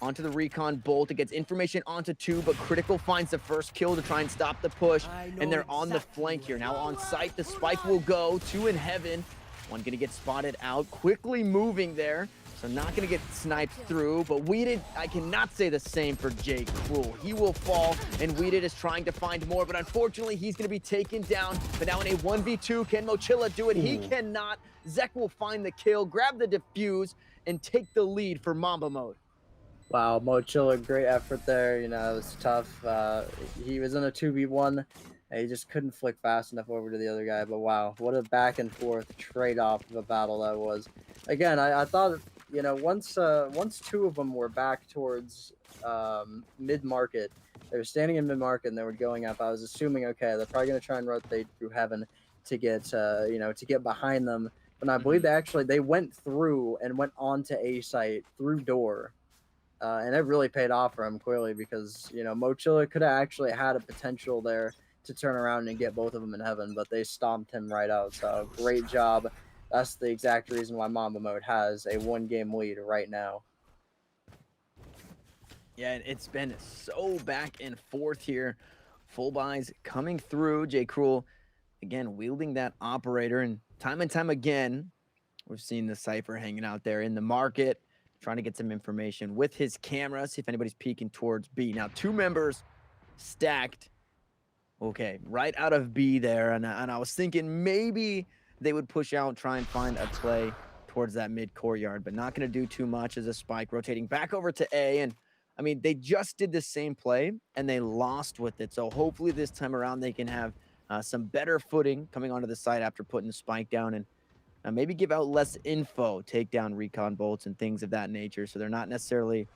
onto the recon bolt. It gets information onto 2, but Critical finds the first kill to try and stop the push. And they're on the flank here. Now on site, the Spike will go. 2 in Heaven. One gonna get spotted out. Quickly moving there. So not gonna get sniped through, but Weeded, I cannot say the same for Jay Cruel. He will fall, and Weeded is trying to find more, but unfortunately, he's gonna be taken down. But now in a 1v2, can Mochilla do it? He cannot. Zek will find the kill, grab the defuse, and take the lead for Mamba mode. Wow, Mochilla, great effort there. You know, it was tough. He was in a 2v1. He just couldn't flick fast enough over to the other guy. But wow, what a back and forth trade-off of a battle that was. Again, I thought, you know, once 2 of them were back towards mid-market, they were standing in mid-market and they were going up. I was assuming, okay, they're probably going to try and rotate through Heaven to get, you know, to get behind them. But I believe they went through and went onto A site through door. And it really paid off for him, clearly, because, you know, Mochilla could have actually had a potential there to turn around and get both of them in Heaven, but they stomped him right out. So great job. That's the exact reason why Mamba mode has a 1-game lead right now. Yeah, it's been so back and forth here. Full buys coming through. Jay Cruel, again, wielding that operator. And time again, we've seen the Cypher hanging out there in the market, trying to get some information with his camera, see if anybody's peeking towards B. Now, 2 members stacked. Okay, right out of B there. And I was thinking maybe they would push out and try and find a play towards that mid courtyard, but not going to do too much as a spike rotating back over to A. And I mean, they just did the same play and they lost with it. So hopefully this time around they can have some better footing coming onto the site after putting the spike down and maybe give out less info, take down recon bolts and things of that nature. So they're not necessarily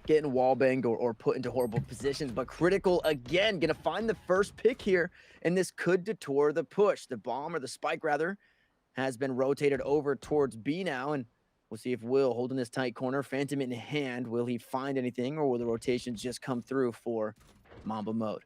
getting wall banged or put into horrible positions, but Critical again gonna find the first pick here, and this could detour the push. The bomb, or the spike rather, has been rotated over towards B now, and we'll see if Will, holding this tight corner, Phantom in hand, will he find anything, or will the rotations just come through for Mamba mode?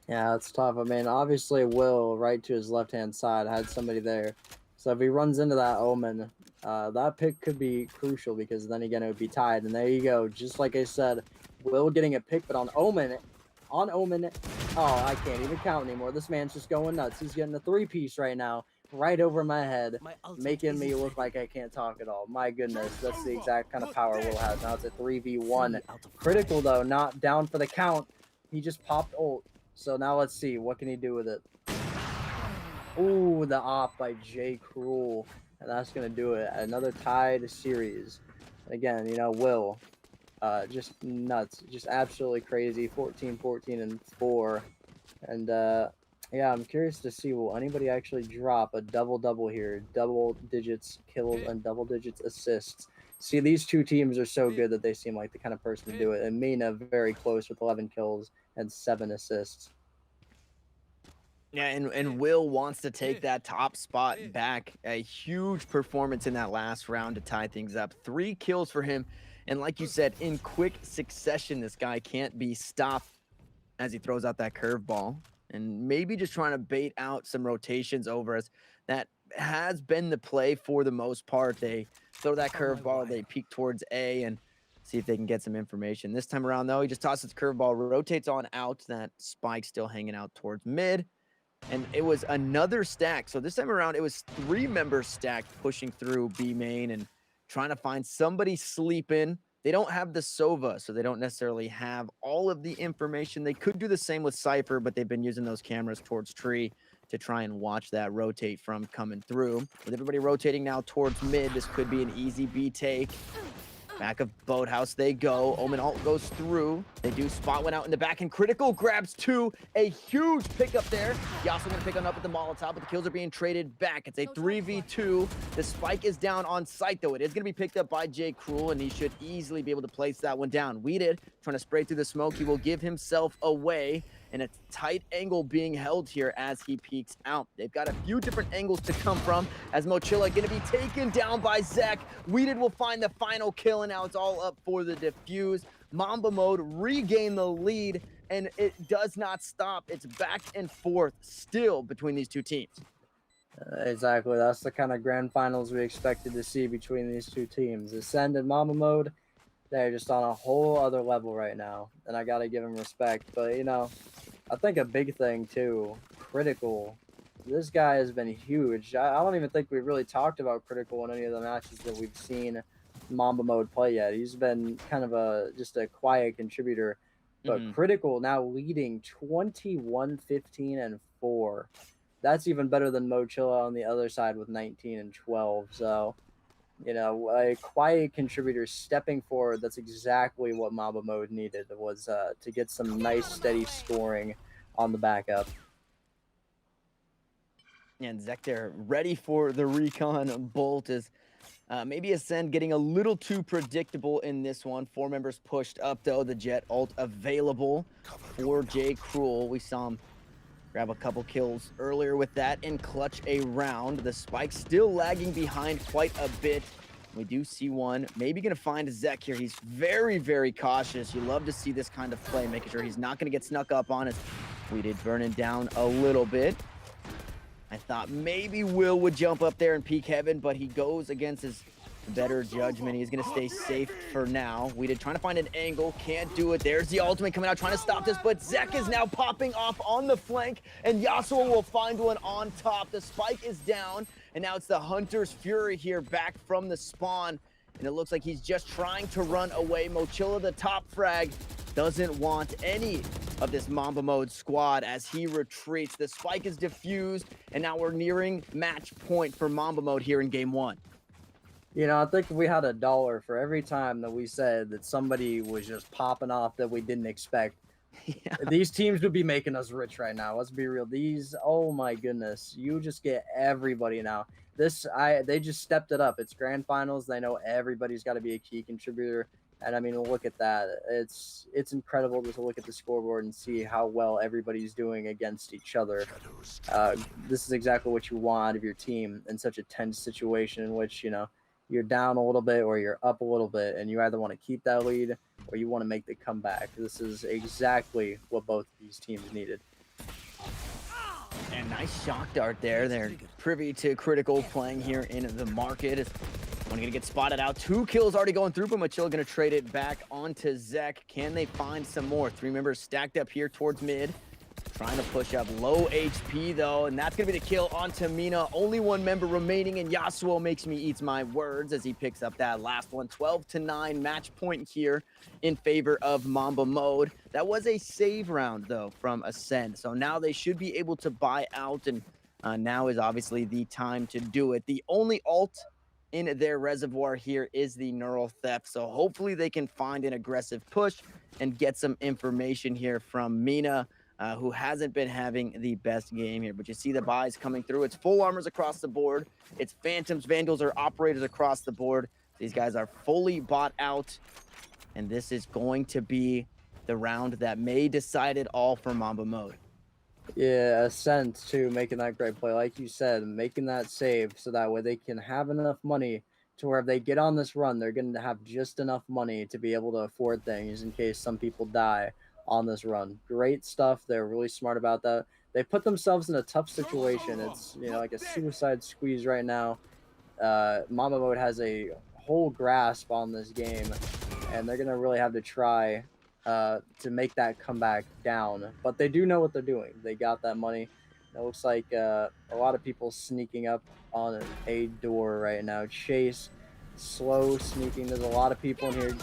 Yeah, it's tough. I mean, obviously Will, right to his left-hand side, had somebody there. So if he runs into that Omen, that pick could be crucial because then again it would be tied. And there you go. Just like I said, Will getting a pick, but on Omen, oh, I can't even count anymore. This man's just going nuts. He's getting a three-piece right now, right over my head, making me look like I can't talk at all. My goodness, that's the exact kind of power Will has. Now it's a 3v1. Critical, though, not down for the count. He just popped ult. So now let's see. What can he do with it? Ooh, the op by J. Cruel. And that's going to do it. Another tied series. Again, you know, Will. Just nuts. Just absolutely crazy. 14, 14, and 4. And, yeah, I'm curious to see, will anybody actually drop a double-double here? Double digits kills and double digits assists. See, these two teams are so good that they seem like the kind of person to do it. And Mina very close with 11 kills and 7 assists. Yeah, and Will wants to take that top spot back. A huge performance in that last round to tie things up. 3 kills for him. And like you said, in quick succession, this guy can't be stopped as he throws out that curveball. And maybe just trying to bait out some rotations over us. That has been the play for the most part. They throw that curveball, they peek towards A and see if they can get some information. This time around, though, he just tosses the curveball, rotates on out. That spike still hanging out towards mid. And it was another stack. So this time around, it was 3 members stacked pushing through B main and trying to find somebody sleeping. They don't have the Sova, so they don't necessarily have all of the information. They could do the same with Cypher, but they've been using those cameras towards Tree to try and watch that rotate from coming through. With everybody rotating now towards mid, this could be an easy B take. Back of Boathouse they go. Omen ult goes through. They do spot one out in the back, and Critical grabs 2. A huge pickup there. Yasuo gonna pick on up with the Molotov, but the kills are being traded back. It's a 3v2. The spike is down on site, though. It is gonna be picked up by J. Cruel, and he should easily be able to place that one down. Weeded trying to spray through the smoke. He will give himself away. And a tight angle being held here as he peeks out. They've got a few different angles to come from as Mochilla going to be taken down by Zek. Weeded will find the final kill, and now it's all up for the defuse. Mamba mode regain the lead, and it does not stop. It's back and forth still between these two teams. Exactly. That's the kind of grand finals we expected to see between these two teams. Ascend and Mamba mode, they're just on a whole other level right now, and I gotta give them respect. But, you know, I think a big thing, too, Critical. This guy has been huge. I don't even think we really talked about Critical in any of the matches that we've seen Mamba mode play yet. He's been kind of just a quiet contributor. But Critical now leading 21, 15, and 4. That's even better than Mochilla on the other side with 19 and 12. So, you know, a quiet contributor stepping forward. That's exactly what Mamba mode needed, was to get some nice steady scoring on the backup. And Zek there ready for the recon bolt is maybe Ascend getting a little too predictable in this one. 4 members pushed up, though. The Jet ult available for J. Cruel. We saw him grab a couple kills earlier with that and clutch a round. The spike still lagging behind quite a bit. We do see one. Maybe going to find Zek here. He's very, very cautious. You love to see this kind of play, making sure he's not going to get snuck up on us. We did burning down a little bit. I thought maybe Will would jump up there and peek heaven, but he goes against his better judgment. He's going to stay safe for now. We did trying to find an angle. Can't do it. There's the ultimate coming out, trying to stop this, but Zek is now popping off on the flank, and Yasuo will find one on top. The spike is down, and now it's the Hunter's Fury here back from the spawn, and it looks like he's just trying to run away. Mochilla, the top frag, doesn't want any of this Mamba mode squad as he retreats. The spike is diffused, and now we're nearing match point for Mamba mode here in game 1. I think if we had $1 for every time that we said that somebody was just popping off that we didn't expect. Yeah. These teams would be making us rich right now. Let's be real. Oh my goodness, you just get everybody now. They just stepped it up. It's grand finals. They know everybody's got to be a key contributor. And I mean, look at that. It's incredible to look at the scoreboard and see how well everybody's doing against each other. This is exactly what you want out of your team in such a tense situation in which you're down a little bit or you're up a little bit, and you either want to keep that lead or you want to make the comeback. This is exactly what both of these teams needed. And nice shock dart there. They're privy to Critical playing here in the market. One going to get spotted out. 2 kills already going through, but Machilla going to trade it back onto Zek. Can they find some more? 3 members stacked up here towards mid. Trying to push up, low HP though, and that's gonna be the kill onto Mina. Only 1 member remaining, and Yasuo makes me eat my words as he picks up that last one. 12-9 match point here in favor of Mamba Mode. That was a save round though from Ascend, so now they should be able to buy out, and now is obviously the time to do it. The only ult in their reservoir here is the Neural Theft, so hopefully they can find an aggressive push and get some information here from Mina. Who hasn't been having the best game here. But you see the buys coming through. It's full armors across the board. It's Phantoms, Vandals, or Operators across the board. These guys are fully bought out. And this is going to be the round that may decide it all for Mamba Mode. Yeah, Ascent too, making that great play. Like you said, making that save so that way they can have enough money to where if they get on this run, they're going to have just enough money to be able to afford things in case some people die on this run. Great stuff. They're really smart about that. They put themselves in a tough situation. It's like a suicide squeeze right now. Mamba Mode has a whole grasp on this game, and they're gonna really have to try to make that comeback down. But they do know what they're doing. They got that money. It looks like a lot of people sneaking up on a door right now. Chase, slow sneaking. There's a lot of people in here.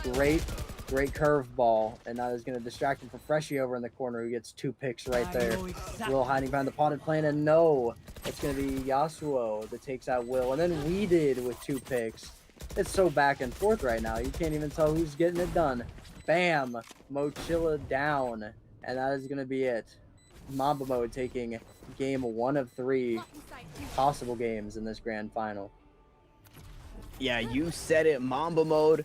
Great curveball, and that is going to distract him from Freshie over in the corner, who gets 2 picks right there. Will hiding behind the potted plant, and no, it's going to be Yasuo that takes out Will, and then we did with 2 picks. It's so back and forth right now. You can't even tell who's getting it done. Bam, Mochilla down, and that is going to be it. Mamba Mode taking game 1 of 3 possible games in this grand final. Yeah, you said it, Mamba Mode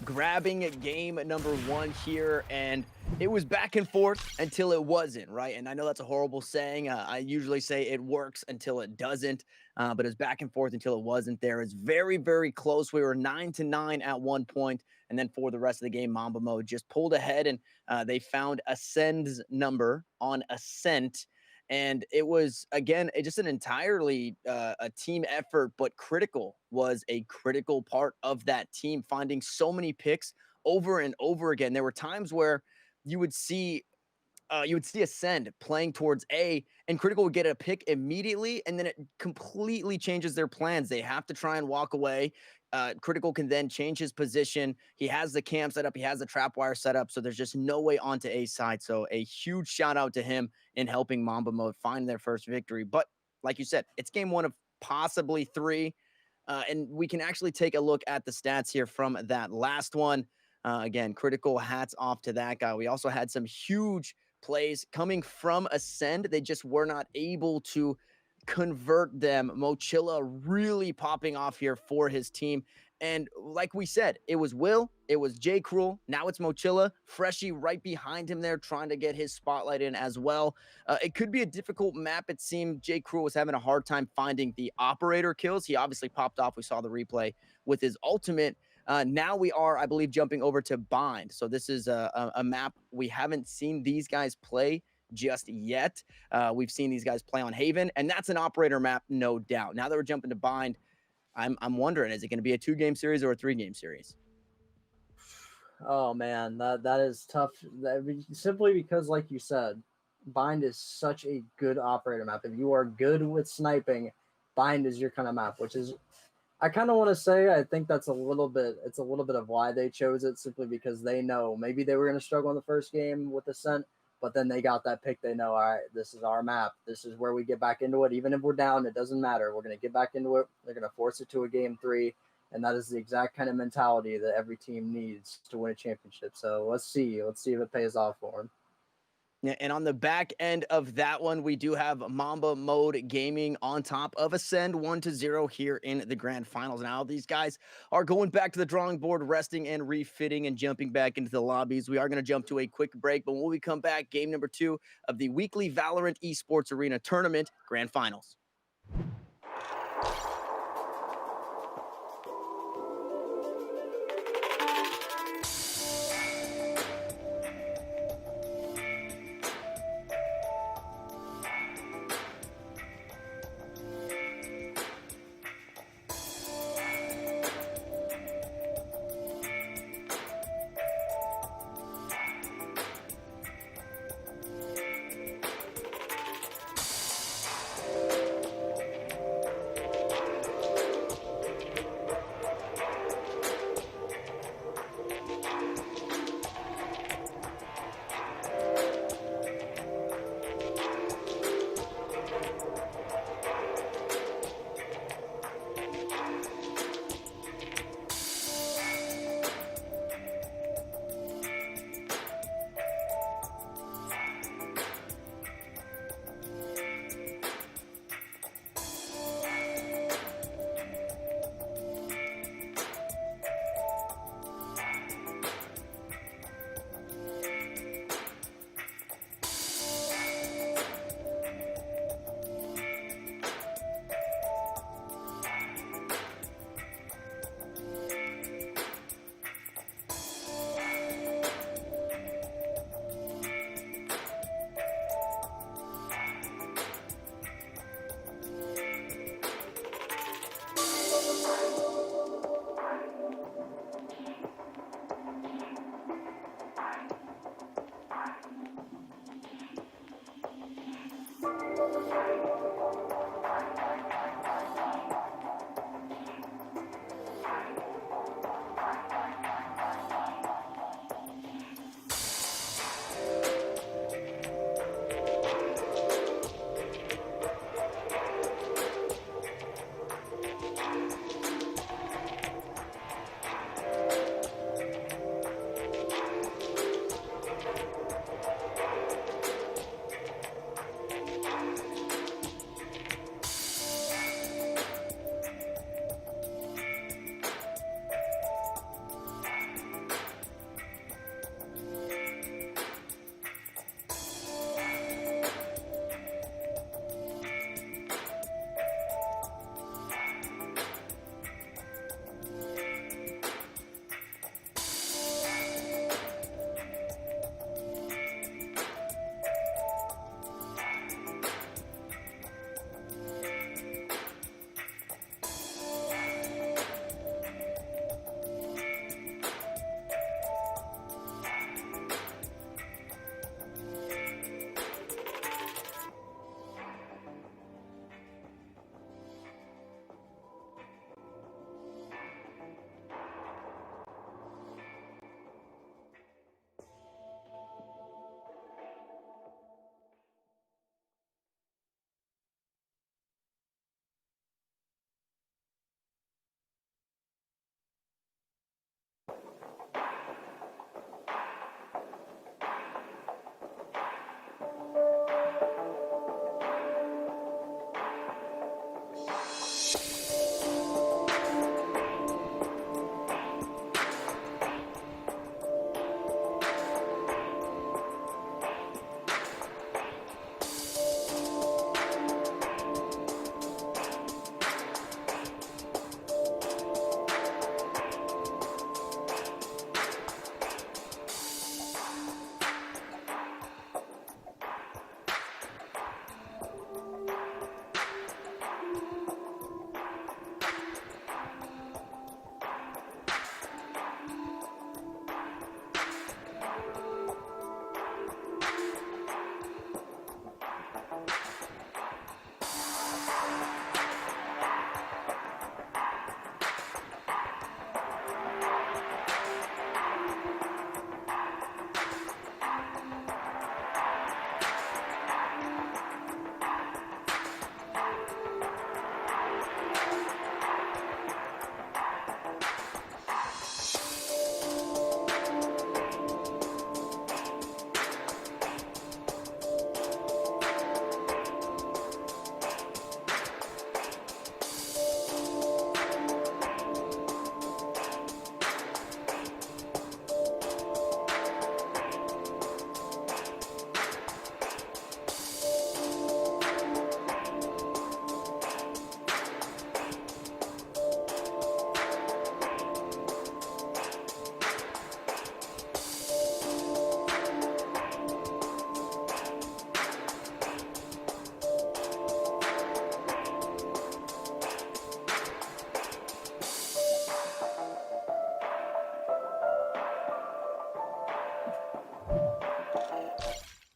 grabbing game number 1 here, and it was back and forth until it wasn't, right? And I know that's a horrible saying. I usually say it works until it doesn't, but it's back and forth until it wasn't there. It's very, very close. We were 9-9 at one point, and then for the rest of the game, Mamba Mode just pulled ahead, and they found Ascend's number on Ascent. And it was, again, just an entirely a team effort, but Critical was a critical part of that team, finding so many picks over and over again. There were times where you would see Ascend playing towards A, and Critical would get a pick immediately, and then it completely changes their plans. They have to try and walk away. Critical can then change his position. He has the cam set up. He has the trap wire set up. So there's just no way onto A side. So a huge shout out to him in helping Mamba Mode find their first victory. But like you said, it's game 1 of possibly 3. And we can actually take a look at the stats here from that last one. Again, Critical, hats off to that guy. We also had some huge plays coming from Ascend. They just were not able to convert them. Mochilla really popping off here for his team. And like we said, it was Will, it was J. Cruel, now it's Mochilla. Freshie right behind him there, trying to get his spotlight in as well. It could be a difficult map. It seemed J. Cruel was having a hard time finding the operator kills. He obviously popped off. We saw the replay with his ultimate. Now we are, I believe, jumping over to Bind. So this is a map we haven't seen these guys play just yet. We've seen these guys play on Haven, and that's an operator map, no doubt. Now that we're jumping to Bind, I'm wondering, is it going to be a 2-game series or a 3-game series? Oh man, that is tough. Simply because, like you said, Bind is such a good operator map. If you are good with sniping, Bind is your kind of map, which is, I kind of want to say, I think it's a little bit of why they chose it, simply because they know maybe they were going to struggle in the first game with Ascent, but then they got that pick. They know, all right, this is our map. This is where we get back into it. Even if we're down, it doesn't matter. We're going to get back into it. They're going to force it to a game 3. And that is the exact kind of mentality that every team needs to win a championship. So let's see if it pays off for him. Yeah, and on the back end of that one, we do have Mamba Mode Gaming on top of Ascend 1-0 here in the grand finals. Now, these guys are going back to the drawing board, resting and refitting and jumping back into the lobbies. We are going to jump to a quick break, but when we come back, game number 2 of the weekly Valorant Esports Arena Tournament grand finals.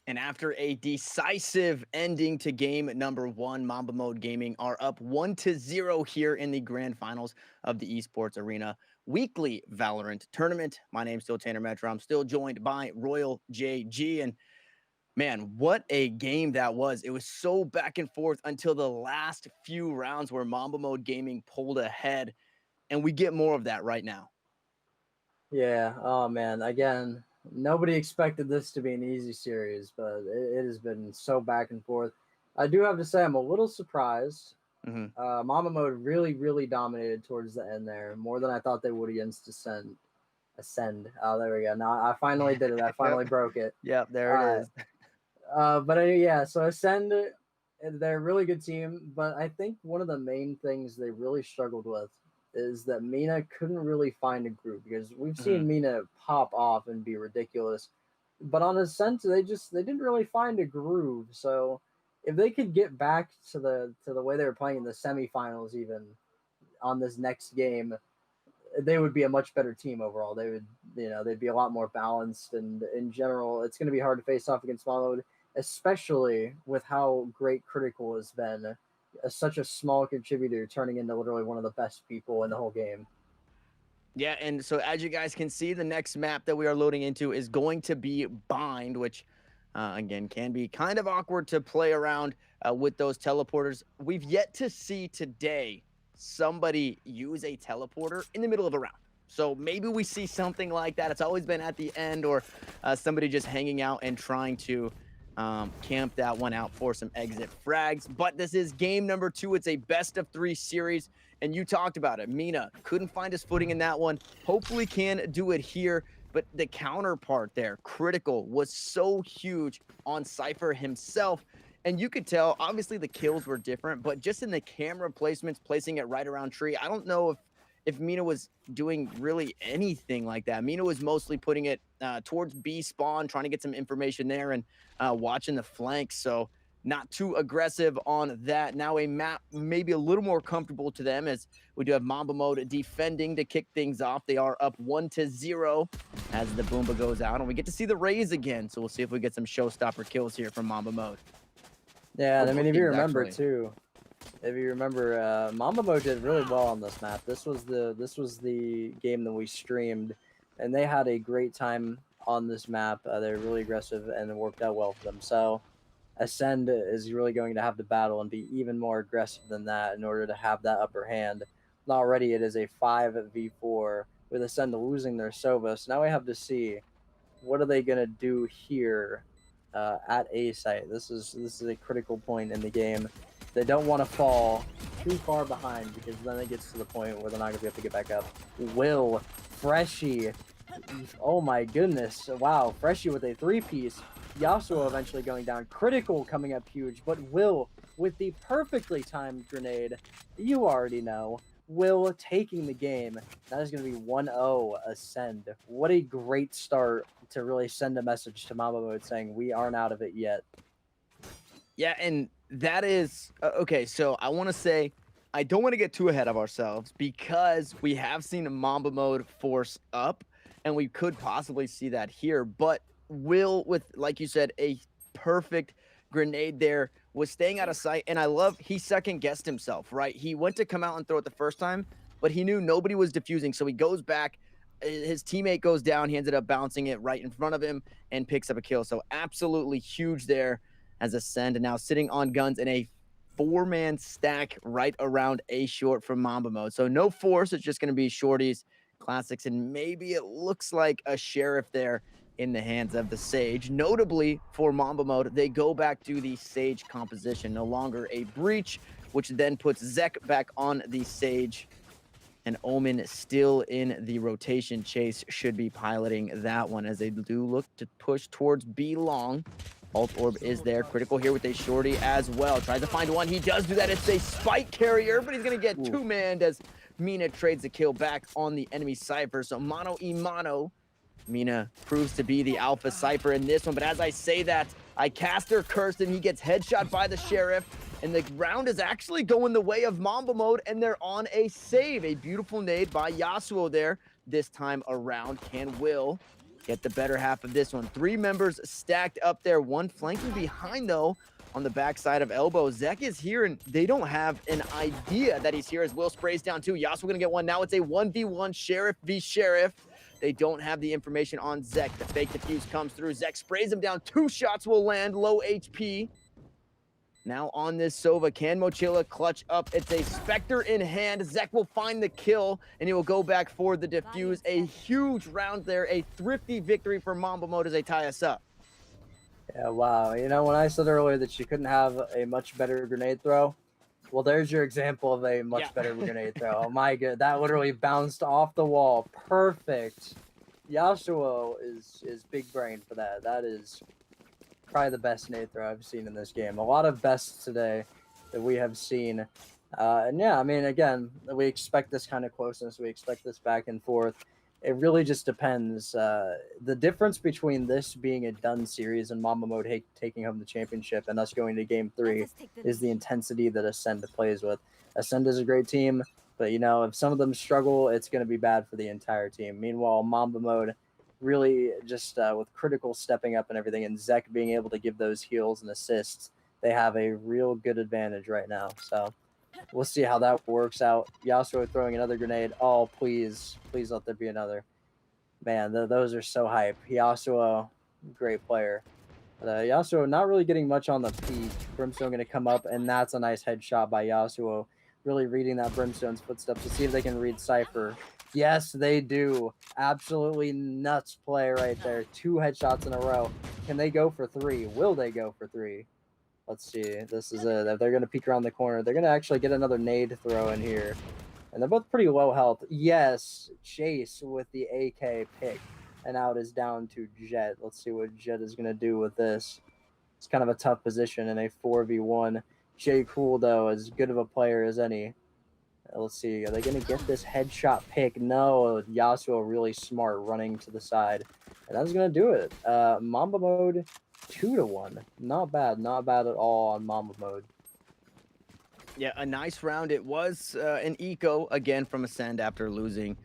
And after a decisive ending to game number 1, Mamba Mode Gaming are up 1-0 here in the grand finals of the Esports Arena weekly Valorant tournament. My name's still Tanner Metro. I'm still joined by Royal JG. And man, what a game that was. It was so back and forth until the last few rounds where Mamba Mode Gaming pulled ahead. And we get more of that right now. Yeah. Oh man. Again, nobody expected this to be an easy series, but it has been so back and forth. I do have to say I'm a little surprised. Mama Mode really dominated towards the end there, more than I thought they would against Ascend. Oh, there we go. Now I finally did it. I finally broke it. Yep, there it is. Yeah. So Ascend, they're a really good team, but I think one of the main things they really struggled with is that Mina couldn't really find a groove, because we've seen Mina pop off and be ridiculous, but on Ascent they didn't really find a groove. So if they could get back to the way they were playing in the semifinals, even on this next game, they would be a much better team overall. They would, they'd be a lot more balanced, and in general, it's going to be hard to face off against Small Mode, especially with how great Critical has been. Such a small contributor turning into literally one of the best people in the whole game. Yeah, and so as you guys can see, the next map that we are loading into is going to be Bind, which again can be kind of awkward to play around with those teleporters. We've yet to see today somebody use a teleporter in the middle of a round. So maybe we see something like that. It's always been at the end, or somebody just hanging out and trying to camp that one out for some exit frags. But this is game number 2. It's a best of 3 series, and you talked about it. Mina couldn't find his footing in that one. Hopefully can do it here. But the counterpart there, Critical, was so huge on Cypher himself. And you could tell, obviously the kills were different, but just in the camera placements, placing it right around tree, I don't know if Mina was doing really anything like that. Mina was mostly putting it towards B spawn, trying to get some information there, and watching the flanks. So not too aggressive on that. Now a map maybe a little more comfortable to them, as we do have Mamba Mode defending to kick things off. They are up 1-0 as the Boomba goes out, and we get to see the Raze again. So we'll see if we get some showstopper kills here from Mamba Mode. Yeah, I mean, if you remember too, Mamba Mode did really well on this map. This was the game that we streamed, and they had a great time on this map. They're really aggressive, and it worked out well for them. So Ascend is really going to have to battle and be even more aggressive than that in order to have that upper hand. And already it is a 5v4 with Ascend losing their Sova. So now we have to see what are they going to do here at A site. This is a critical point in the game. They don't want to fall too far behind, because then it gets to the point where they're not going to be able to get back up. Will, Freshie, oh my goodness, wow, Freshie with a 3-piece. Yasuo eventually going down. Critical coming up huge, but Will with the perfectly timed grenade. You already know. Will taking the game. That is going to be 1-0 Ascend. What a great start to really send a message to Mamba Mode saying we aren't out of it yet. Yeah, and that is okay. So I want to say, I don't want to get too ahead of ourselves, because we have seen Mamba Mode force up, and we could possibly see that here. But Will, with, like you said, a perfect grenade there, was staying out of sight. And I love, he second guessed himself, right? He went to come out and throw it the first time, but he knew nobody was defusing. So he goes back, his teammate goes down. He ended up bouncing it right in front of him and picks up a kill. So absolutely huge there as Ascend, and now sitting on guns in a 4-man stack right around A short from Mamba Mode. So no force, it's just going to be shorties, classics, and maybe it looks like a sheriff there in the hands of the Sage. Notably for Mamba Mode, they go back to the Sage composition, no longer a breach, which then puts Zek back on the Sage, and Omen still in the rotation. Chase should be piloting that one, as they do look to push towards B long. Alt Orb is there. Critical here with a shorty as well. Tries to find one. He does do that. It's a spike carrier, but he's going to get two-manned as Mina trades the kill back on the enemy Cypher. So mano y mano. Mina proves to be the alpha Cypher in this one. But as I say that, I cast her curse, and he gets headshot by the Sheriff. And the round is actually going the way of Mamba Mode, and they're on a save. A beautiful nade by Yasuo there this time around. Can Will get the better half of this one. 3 members stacked up there, one flanking behind though on the backside of Elbow. Zek is here and they don't have an idea that he's here as Will sprays down 2. Yasuo gonna get one. Now it's a 1v1 Sheriff v Sheriff. They don't have the information on Zek. The fake defuse comes through. Zek sprays him down. 2 shots will land, low HP. Now on this Sova, can Mochila clutch up? It's a Spectre in hand. Zek will find the kill, and he will go back for the defuse. A huge round there, a thrifty victory for Mamba Mode as they tie us up. Yeah, wow. You know, when I said earlier that she couldn't have a much better grenade throw, well, there's your example of a much better grenade throw. Oh my god, that literally bounced off the wall. Perfect. Yasuo is big brain for that. That is probably the best nade throw I've seen in this game. A lot of bests today that we have seen. And yeah, I mean, again, we expect this kind of closeness. We expect this back and forth. It really just depends. The difference between this being a done series and Mamba Mode taking home the championship and us going to game 3 is the intensity that Ascend plays with. Ascend is a great team, but you know, if some of them struggle, it's going to be bad for the entire team. Meanwhile, Mamba Mode really just with Critical stepping up and everything, and Zek being able to give those heals and assists, they have a real good advantage right now. So we'll see how that works out. Yasuo throwing another grenade. Oh, please let there be another. Man, those are so hype. Yasuo, great player. But Yasuo not really getting much on the peak. Brimstone going to come up, and that's a nice headshot by Yasuo. Really reading that Brimstone's footsteps to see if they can read Cypher. Yes, they do. Absolutely nuts play right there. 2 headshots in a row. Can they go for 3? Will they go for 3? Let's see. This is it. If they're going to peek around the corner, they're going to actually get another nade throw in here. And they're both pretty low health. Yes, Chase with the AK pick. And now it is down to Jet. Let's see what Jet is going to do with this. It's kind of a tough position in a 4v1. J. Cool, though, as good of a player as any. Let's see. Are they going to get this headshot pick? No. Yasuo really smart running to the side. And that's going to do it. Mamba Mode 2-1. Not bad. Not bad at all on Mamba Mode. Yeah, a nice round. It was an eco again from Ascend after losing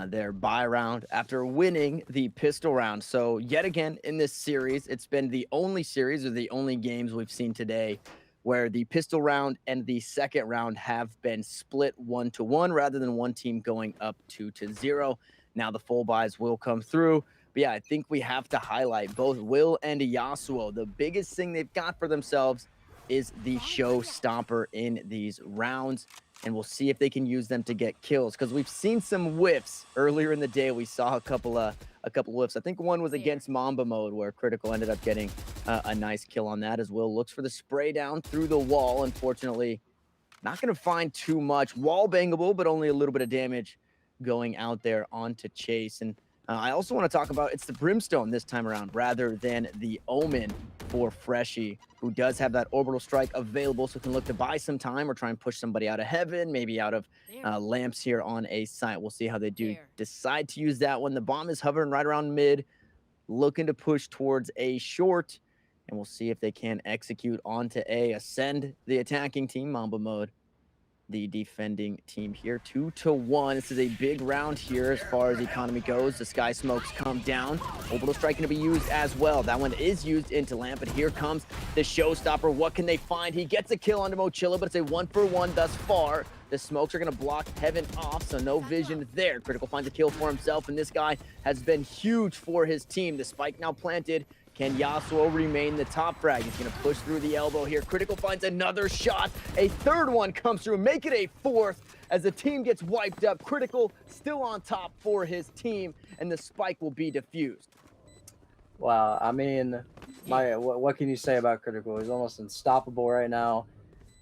their buy round, after winning the pistol round. So yet again in this series, it's been the only series or the only games we've seen today where the pistol round and the second round have been split 1-1 rather than one team going up 2-0. Now the full buys will come through. But yeah, I think we have to highlight both Will and Yasuo. The biggest thing they've got for themselves is the show stomper in these rounds, and we'll see if they can use them to get kills, because we've seen some whiffs earlier in the day. We saw a couple whiffs. I think one was against Mamba Mode where Critical ended up getting a nice kill on that, as Will looks for the spray down through the wall. Unfortunately, not going to find too much. Wall bangable, but only a little bit of damage going out there onto Chase. And I also want to talk about, it's the Brimstone this time around rather than the Omen for Freshie, who does have that orbital strike available, so can look to buy some time or try and push somebody out of heaven, maybe out of lamps here on a site. We'll see how they do decide to use that one. The bomb is hovering right around mid, looking to push towards a short, and we'll see if they can execute onto A. Ascend the attacking team, Mamba Mode the defending team here. 2-1. This is a big round here as far as economy goes. The sky smokes come down. Orbital strike going to be used as well. That one is used into lamp, but here comes the showstopper. What can they find? He gets a kill onto Mochila, but it's a 1-for-1 thus far. The smokes are going to block heaven off, so no vision there. Critical finds a kill for himself, and this guy has been huge for his team. The spike now planted. Can Yasuo remain the top frag? He's going to push through the elbow here. Critical finds another shot. A third one comes through. Make it a fourth as the team gets wiped up. Critical still on top for his team, and the spike will be diffused. Wow, I mean, what can you say about Critical? He's almost unstoppable right now.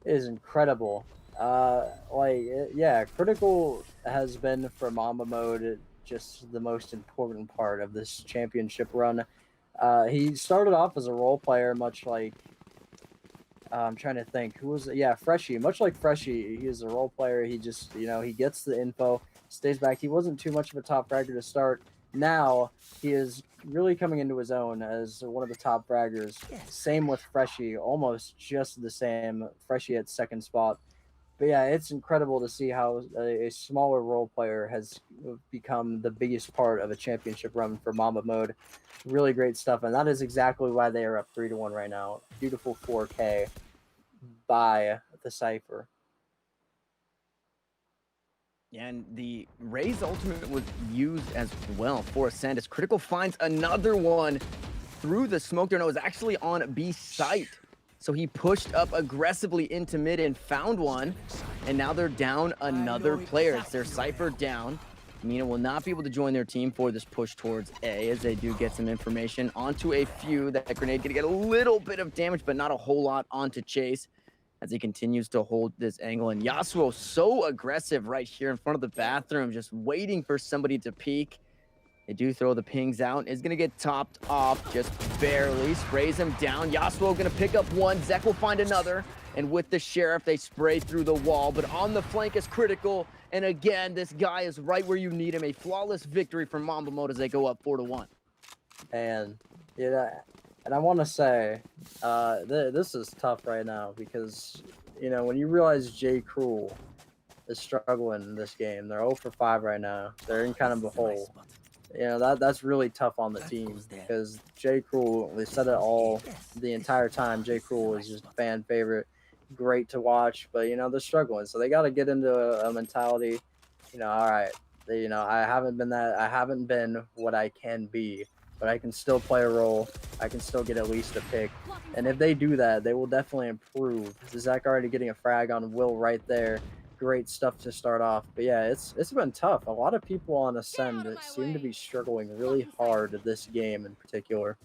It is incredible. Yeah, Critical has been for Mamba Mode just the most important part of this championship run. He started off as a role player, much like I'm trying to think who was it? Yeah, Freshie. Much like Freshie, he is a role player. He just, he gets the info, stays back. He wasn't too much of a top fragger to start. Now he is really coming into his own as one of the top fraggers. Same with Freshie, almost just the same. Freshie at second spot. But yeah, it's incredible to see how a smaller role player has become the biggest part of a championship run for Mamba Mode. Really great stuff, and that is exactly why they are up 3-1 right now. Beautiful 4K by the Cypher. And the Raze ultimate was used as well for Ascend as Critical finds another one through the smoke there. No, it was actually on B site. So he pushed up aggressively into mid and found one. And now they're down another player. It's their Cypher down. Mina will not be able to join their team for this push towards A as they do get some information onto a few. That grenade gonna get a little bit of damage, but not a whole lot onto Chase as he continues to hold this angle. And Yasuo so aggressive right here in front of the bathroom, just waiting for somebody to peek. They do throw the pings out. Is going to get topped off just barely. Sprays him down. Yasuo going to pick up one. Zek will find another. And with the Sheriff, they spray through the wall. But on the flank is Critical. And again, this guy is right where you need him. A flawless victory for Mamba Mode as they go up 4-1. And yeah, and I want to say, this is tough right now because, you know, when you realize J. Cruel is struggling in this game, they're 0 for 5 right now. They're in kind of a hole. You know, that's really tough on the team because J. Cruel, we said it all the entire time. J. Cruel is just a fan favorite, great to watch, but you know they're struggling, so they got to get into a mentality. You know, all right, I haven't been what I can be, but I can still play a role. I can still get at least a pick, and if they do that, they will definitely improve. Zach already getting a frag on Will right there. Great stuff to start off, but yeah, it's been tough. A lot of people on Ascend that seem to be struggling really hard this game in particular.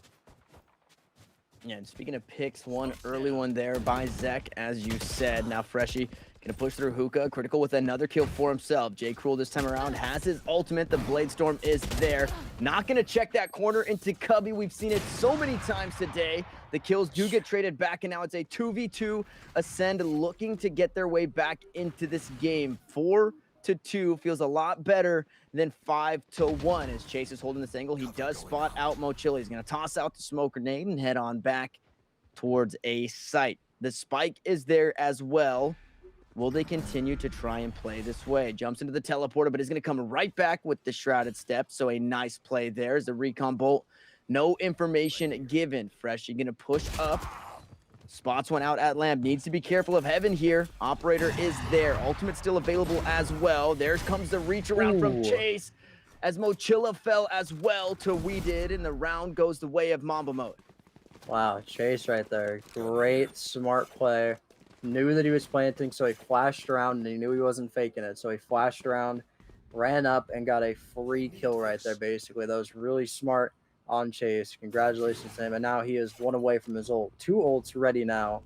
Yeah, and speaking of picks, one early one there by Zek, as you said. Now Freshie gonna push through Hookah. Critical with another kill for himself. J. Cruel this time around has his ultimate. The Blade Storm is there. Not gonna check that corner into Cubby. We've seen it so many times today. The kills do get traded back, and now it's a 2v2. Ascend looking to get their way back into this game. 4-2 feels a lot better than 5-1 as Chase is holding this angle. He does spot out Mochilli. He's going to toss out the smoke grenade and head on back towards a site. The spike is there as well. Will they continue to try and play this way? Jumps into the teleporter, but is going to come right back with the Shrouded Step. So a nice play there as the recon bolt. No information given. Freshie going to push up. Spots one out at Lamb. Needs to be careful of Heaven here. Operator is there. Ultimate still available as well. There comes the reach around from Chase as Mochilla fell as well to We Did, and the round goes the way of Mamba Mode. Wow, Chase right there. Great, smart play. Knew that he was planting, so he flashed around, and he knew he wasn't faking it. So he flashed around, ran up, and got a free kill right there, basically. That was really smart on Chase. Congratulations to him. And now he is one away from his ult. 2 ults ready now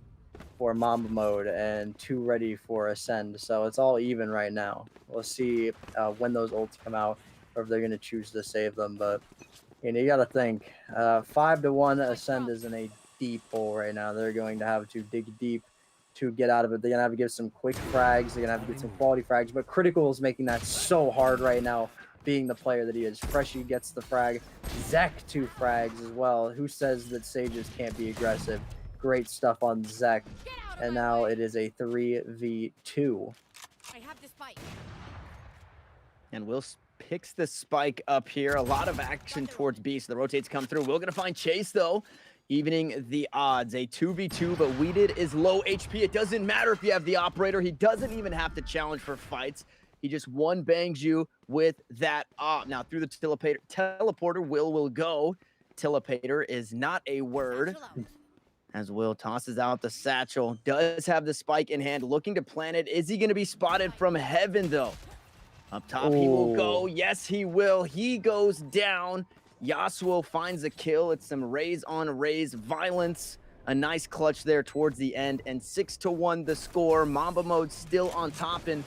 for Mamba Mode and 2 ready for Ascend. So it's all even right now. We'll see when those ults come out or if they're going to choose to save them. But you know, you got to think 5-1 Ascend is in a deep hole right now. They're going to have to dig deep to get out of it. They're going to have to give some quick frags. They're going to have to get some quality frags. But Critical is making that so hard right now, being the player that he is. Freshie gets the frag. Zek 2 frags as well. Who says that Sages can't be aggressive? Great stuff on Zek. And now it is a 3v2. I have the spike. And Will picks the spike up here. A lot of action towards B, so the rotates come through. Will gonna find Chase though, evening the odds. A 2v2, but We Did is low HP. It doesn't matter if you have the operator. He doesn't even have to challenge for fights. He just one bangs you with that op. Now through the teleporter, Will go. Telepator is not a word. As Will tosses out the satchel, does have the spike in hand, looking to plant it. Is he going to be spotted from Heaven though? Up top, he will go. Yes, he will. He goes down. Yasuo finds a kill. It's some raise on raise violence. A nice clutch there towards the end, and 6-1 the score. Mamba Mode still on top, and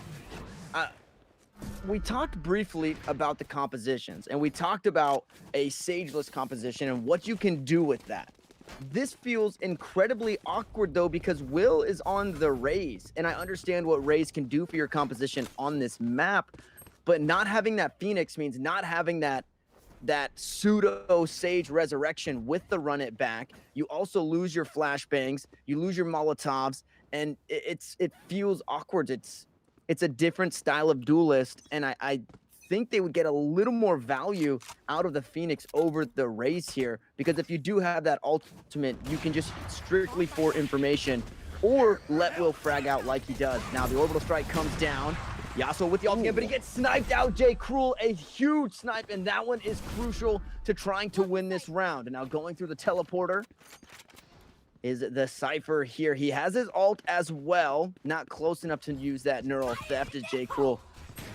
we talked briefly about the compositions, and we talked about a Sageless composition and what you can do with that. This feels incredibly awkward though, because Will is on the Raze, and I understand what Raze can do for your composition on this map, but not having that Phoenix means not having that pseudo Sage resurrection with the run it back. You also lose your flashbangs, you lose your Molotovs, and it feels awkward. It's a different style of duelist, and I think they would get a little more value out of the Phoenix over the Raze here, because if you do have that ultimate, you can just strictly for information or let Will frag out like he does. Now the orbital strike comes down. Yasuo with the ult again, but he gets sniped out. J. Cruel, a huge snipe, and that one is crucial to trying to win this round. And now going through the teleporter is the Cypher here. He has his ult as well. Not close enough to use that neural theft as J. Cruel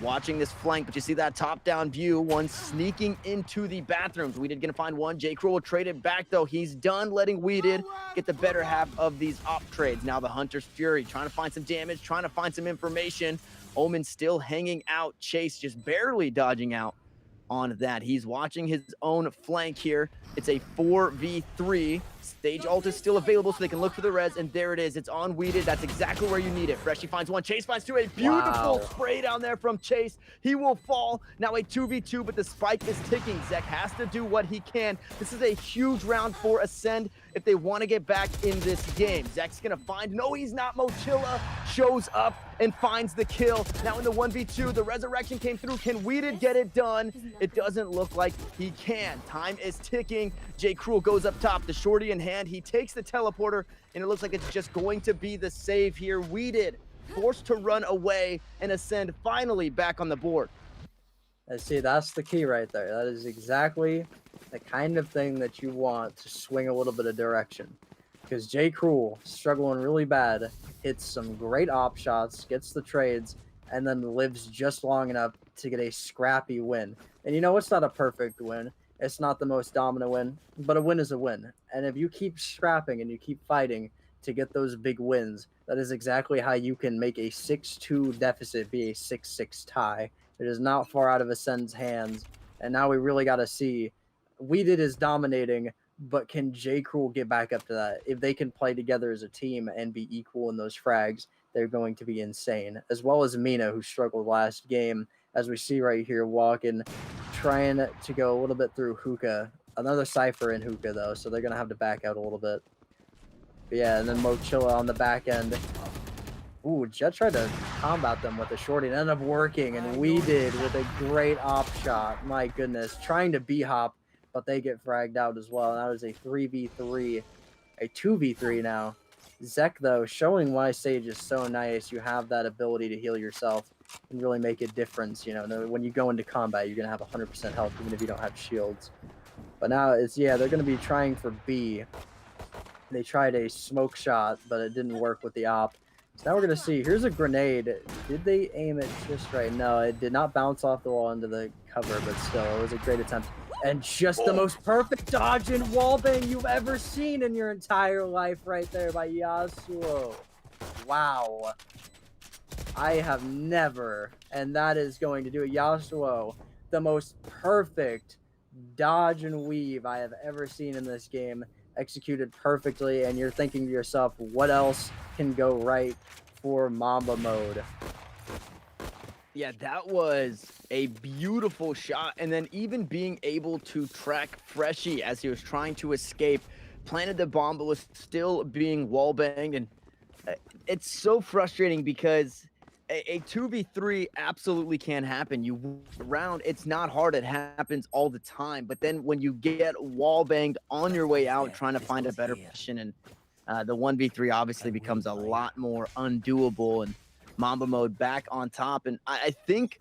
watching this flank, but you see that top-down view, one sneaking into the bathrooms. Weeded gonna find one. J. Cruel will trade it back, though. He's done letting Weeded get the better half of these op trades. Now the Hunter's Fury, trying to find some damage, trying to find some information. Omen still hanging out. Chase just barely dodging out on that. He's watching his own flank here. It's a 4v3. Stage ult is still available, so they can look for the res, and there it is. It's on Weeded. That's exactly where you need it. Freshie finds one. Chase finds two. A beautiful spray down there from Chase. He will fall. Now a 2v2, but the spike is ticking. Zek has to do what he can. This is a huge round for Ascend if they want to get back in this game. Zek's going to find... No, he's not. Mochilla shows up and finds the kill. Now in the 1v2, the resurrection came through. Can Weeded get it done? It doesn't look like he can. Time is ticking. J. Cruel goes up top. The shorty in hand. He takes the teleporter, and it looks like it's just going to be the save here. Weeded forced to run away, and Ascend finally back on the board. I see, that's the key right there. That is exactly the kind of thing that you want to swing a little bit of direction. Because J. Cruel, struggling really bad, hits some great op shots, gets the trades, and then lives just long enough to get a scrappy win. And you know, it's not a perfect win. It's not the most dominant win, but a win is a win. And if you keep scrapping and you keep fighting to get those big wins, that is exactly how you can make a 6-2 deficit be a 6-6 tie. It is not far out of Ascend's hands. And now we really got to see. Weeded is dominating, but can J. Cruel get back up to that? If they can play together as a team and be equal in those frags, they're going to be insane. As well as Mina, who struggled last game, as we see right here, walking, trying to go a little bit through Hookah. Another Cypher in Hookah, though, so they're going to have to back out a little bit. But yeah, and then Mochilla on the back end. Ooh, Jet tried to combat them with a shorty. It ended up working, and we did with a great op shot. My goodness. Trying to B-hop, but they get fragged out as well. And that was a 3v3, a 2v3 now. Zek, though, showing why Sage is so nice. You have that ability to heal yourself and really make a difference. You know, when you go into combat, you're going to have 100% health, even if you don't have shields. But now it's, yeah, they're going to be trying for B. They tried a smoke shot, but it didn't work with the op. So now we're going to see. Here's a grenade. Did they aim it just right? No, it did not bounce off the wall into the cover, but still, it was a great attempt. And just the most perfect dodge and wallbang you've ever seen in your entire life right there by Yasuo. Wow. I have never, and that is going to do it. Yasuo, the most perfect dodge and weave I have ever seen in this game. Executed perfectly, and you're thinking to yourself, what else can go right for Mamba mode? Yeah, that was a beautiful shot, and then even being able to track Freshie as he was trying to escape, planted the bomb, but was still being wallbanged, and it's so frustrating because a 2v3 absolutely can happen. You round, it's not hard, it happens all the time, but then when you get wall banged on your way out trying to find a better position, and the 1v3 obviously becomes a lot more undoable, and Mamba mode back on top. And I think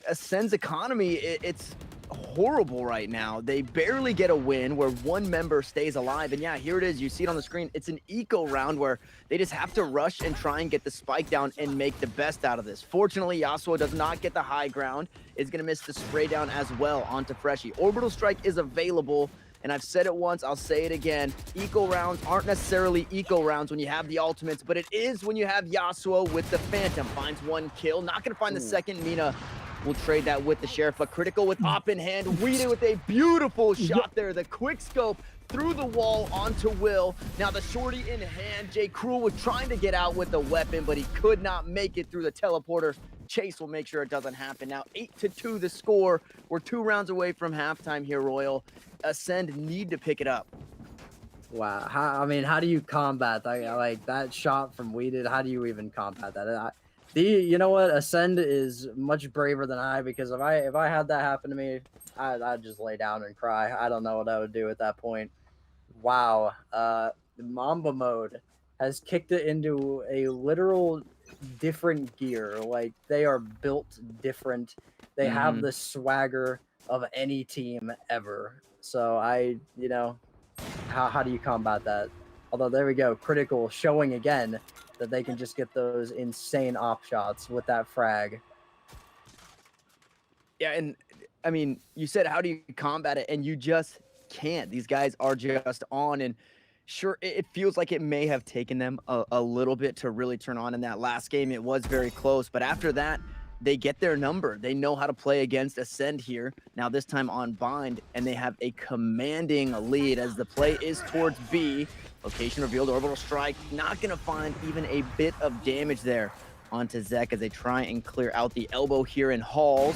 Ascend's economy, it's horrible right now. They barely get a win where one member stays alive, and yeah, here it is. You see it on the screen. It's an eco round where they just have to rush and try and get the spike down and make the best out of this. Fortunately, Yasuo does not get the high ground. Is going to miss the spray down as well onto Freshie. Orbital strike is available, and I've said it once, I'll say it again. Eco rounds aren't necessarily eco rounds when you have the ultimates, but it is when you have Yasuo with the Phantom. Finds one kill, not going to find the second. Mina will trade that with the Sheriff, but Critical with op in hand. Weeded with a beautiful shot there. The quick scope through the wall onto Will. Now the shorty in hand. J. Cruel was trying to get out with the weapon, but he could not make it through the teleporter. Chase will make sure it doesn't happen. Now 8-2 the score. We're 2 rounds away from halftime here, Royal. Ascend need to pick it up. Wow. I mean, how do you combat that? Like that shot from Weeded? How do you even combat that? You know what? Ascend is much braver than I, because if I had that happen to me, I'd just lay down and cry. I don't know what I would do at that point. Wow. The Mamba mode has kicked it into a literal different gear. Like they are built different. They have Mhm. the swagger of any team ever. So how do you combat that? Although there we go, Critical showing again that they can just get those insane op shots with that frag. Yeah, and I mean, you said how do you combat it, and you just can't. These guys are just on, and sure, it feels like it may have taken them a little bit to really turn on in that last game. It was very close, but after that, they get their number. They know how to play against Ascend here. Now this time on Bind, and they have a commanding lead as the play is towards B. Location revealed, orbital strike. Not gonna find even a bit of damage there onto Zek as they try and clear out the elbow here in Halls.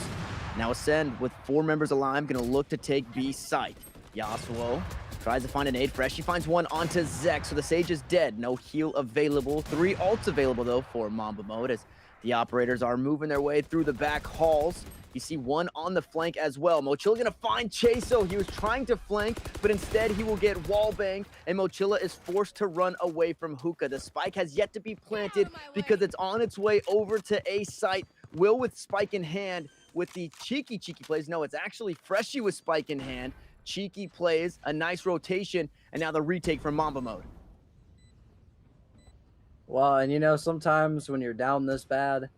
Now Ascend with 4 members alive, gonna look to take B site. Yasuo tries to find a nade. Fresh, he finds one onto Zek, so the Sage is dead. No heal available. 3 ults available, though, for Mamba mode as the operators are moving their way through the back halls. You see one on the flank as well. Mochilla gonna find Chaso. He was trying to flank, but instead he will get wallbanged, and Mochilla is forced to run away from Hookah. The spike has yet to be planted because it's on its way over to A site. Will with spike in hand with the cheeky plays. No, it's actually Freshy with spike in hand. Cheeky plays, a nice rotation, and now the retake from Mamba mode. Well, and sometimes when you're down this bad,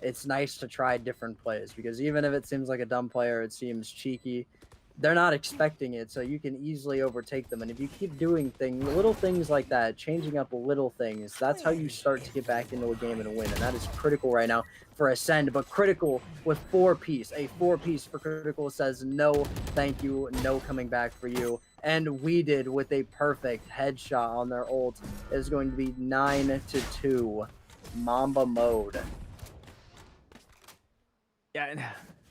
it's nice to try different plays, because even if it seems like a dumb player, it seems cheeky, they're not expecting it, so you can easily overtake them. And if you keep doing little things like that, changing up little things, that's how you start to get back into a game and win. And that is Critical right now for Ascend. But Critical with 4-piece, a 4-piece for Critical says no, thank you, no coming back for you. And Weeded with a perfect headshot on their ult is going to be 9-2, Mamba mode. Yeah, and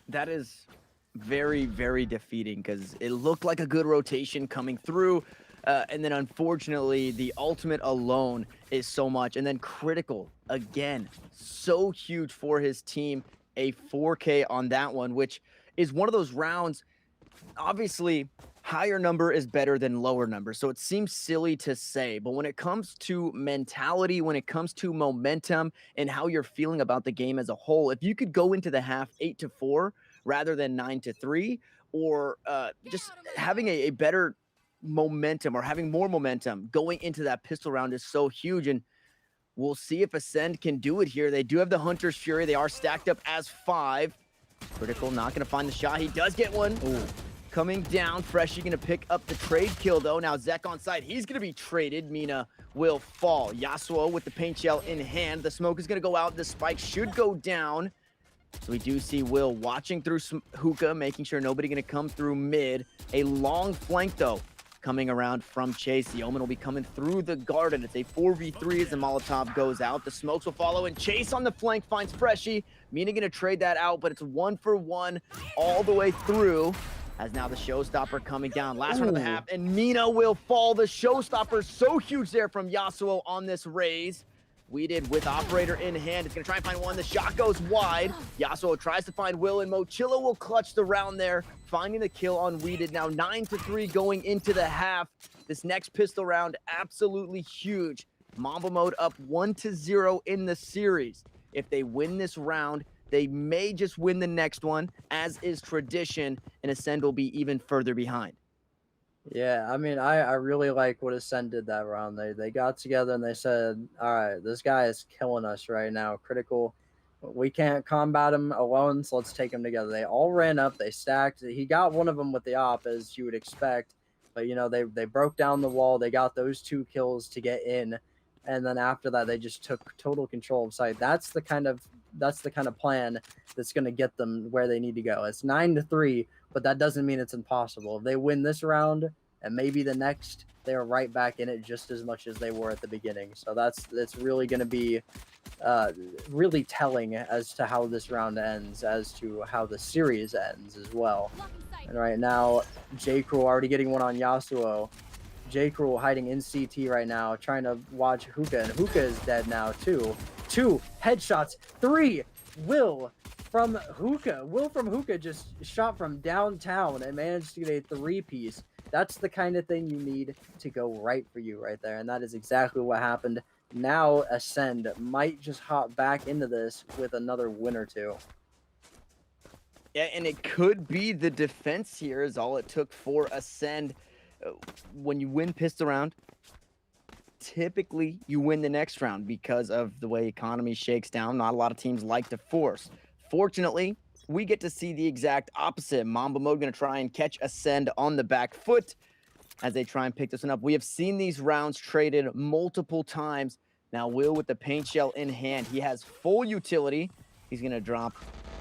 that is very, very defeating because it looked like a good rotation coming through. And then unfortunately, the ultimate alone is so much. And then Critical, again, so huge for his team. A 4K on that one, which is one of those rounds. Obviously, higher number is better than lower number. So it seems silly to say, but when it comes to mentality, when it comes to momentum and how you're feeling about the game as a whole, if you could go into the half 8-4 rather than 9-3, or just having a better momentum or having more momentum going into that pistol round is so huge. And we'll see if Ascend can do it here. They do have the Hunter's Fury. They are stacked up as 5. Critical not going to find the shot. He does get one. Ooh. Coming down, Freshy going to pick up the trade kill, though. Now Zek on site. He's going to be traded. Mina will fall. Yasuo with the paint shell in hand. The smoke is going to go out. The spike should go down. So we do see Will watching through some Hookah, making sure nobody going to come through mid. A long flank, though, coming around from Chase. The Omen will be coming through the garden. It's a 4v3 as the Molotov goes out. The smokes will follow, and Chase on the flank finds Freshy. Mina going to trade that out, but it's 1-for-1 all the way through. As now the showstopper coming down. Last one of the half, and Mina will fall. The showstopper so huge there from Yasuo on this raise. Weeded with operator in hand. It's going to try and find one. The shot goes wide. Yasuo tries to find Will, and Mochilla will clutch the round there, finding the kill on Weeded. Now 9-3 going into the half. This next pistol round, absolutely huge. Mamba mode up 1-0 in the series. If they win this round, they may just win the next one, as is tradition, and Ascend will be even further behind. Yeah, I mean, I really like what Ascend did that round. They got together and they said, all right, this guy is killing us right now. Critical, we can't combat him alone, so let's take him together. They all ran up, they stacked. He got one of them with the op, as you would expect. But, they broke down the wall. They got those 2 kills to get in. And then after that, they just took total control of site. That's the kind of plan that's going to get them where they need to go. It's 9-3, but that doesn't mean it's impossible. If they win this round and maybe the next, they're right back in it just as much as they were at the beginning. So that's really going to be really telling as to how this round ends, as to how the series ends as well. And right now, J. Crew already getting one on Yasuo. J. Cruel hiding in CT right now, trying to watch Hookah, and Hookah is dead now too. 2 headshots, 3 Will from Hookah. Will from Hookah just shot from downtown and managed to get a 3-piece. That's the kind of thing you need to go right for you right there, and that is exactly what happened. Now Ascend might just hop back into this with another win or two. Yeah, and it could be the defense here is all it took for Ascend. When you win pistol round, typically you win the next round because of the way economy shakes down. Not a lot of teams like to force. Fortunately, we get to see the exact opposite. Mamba Mode going to try and catch Ascend on the back foot as they try and pick this one up. We have seen these rounds traded multiple times. Now Will with the paint shell in hand. He has full utility. He's going to drop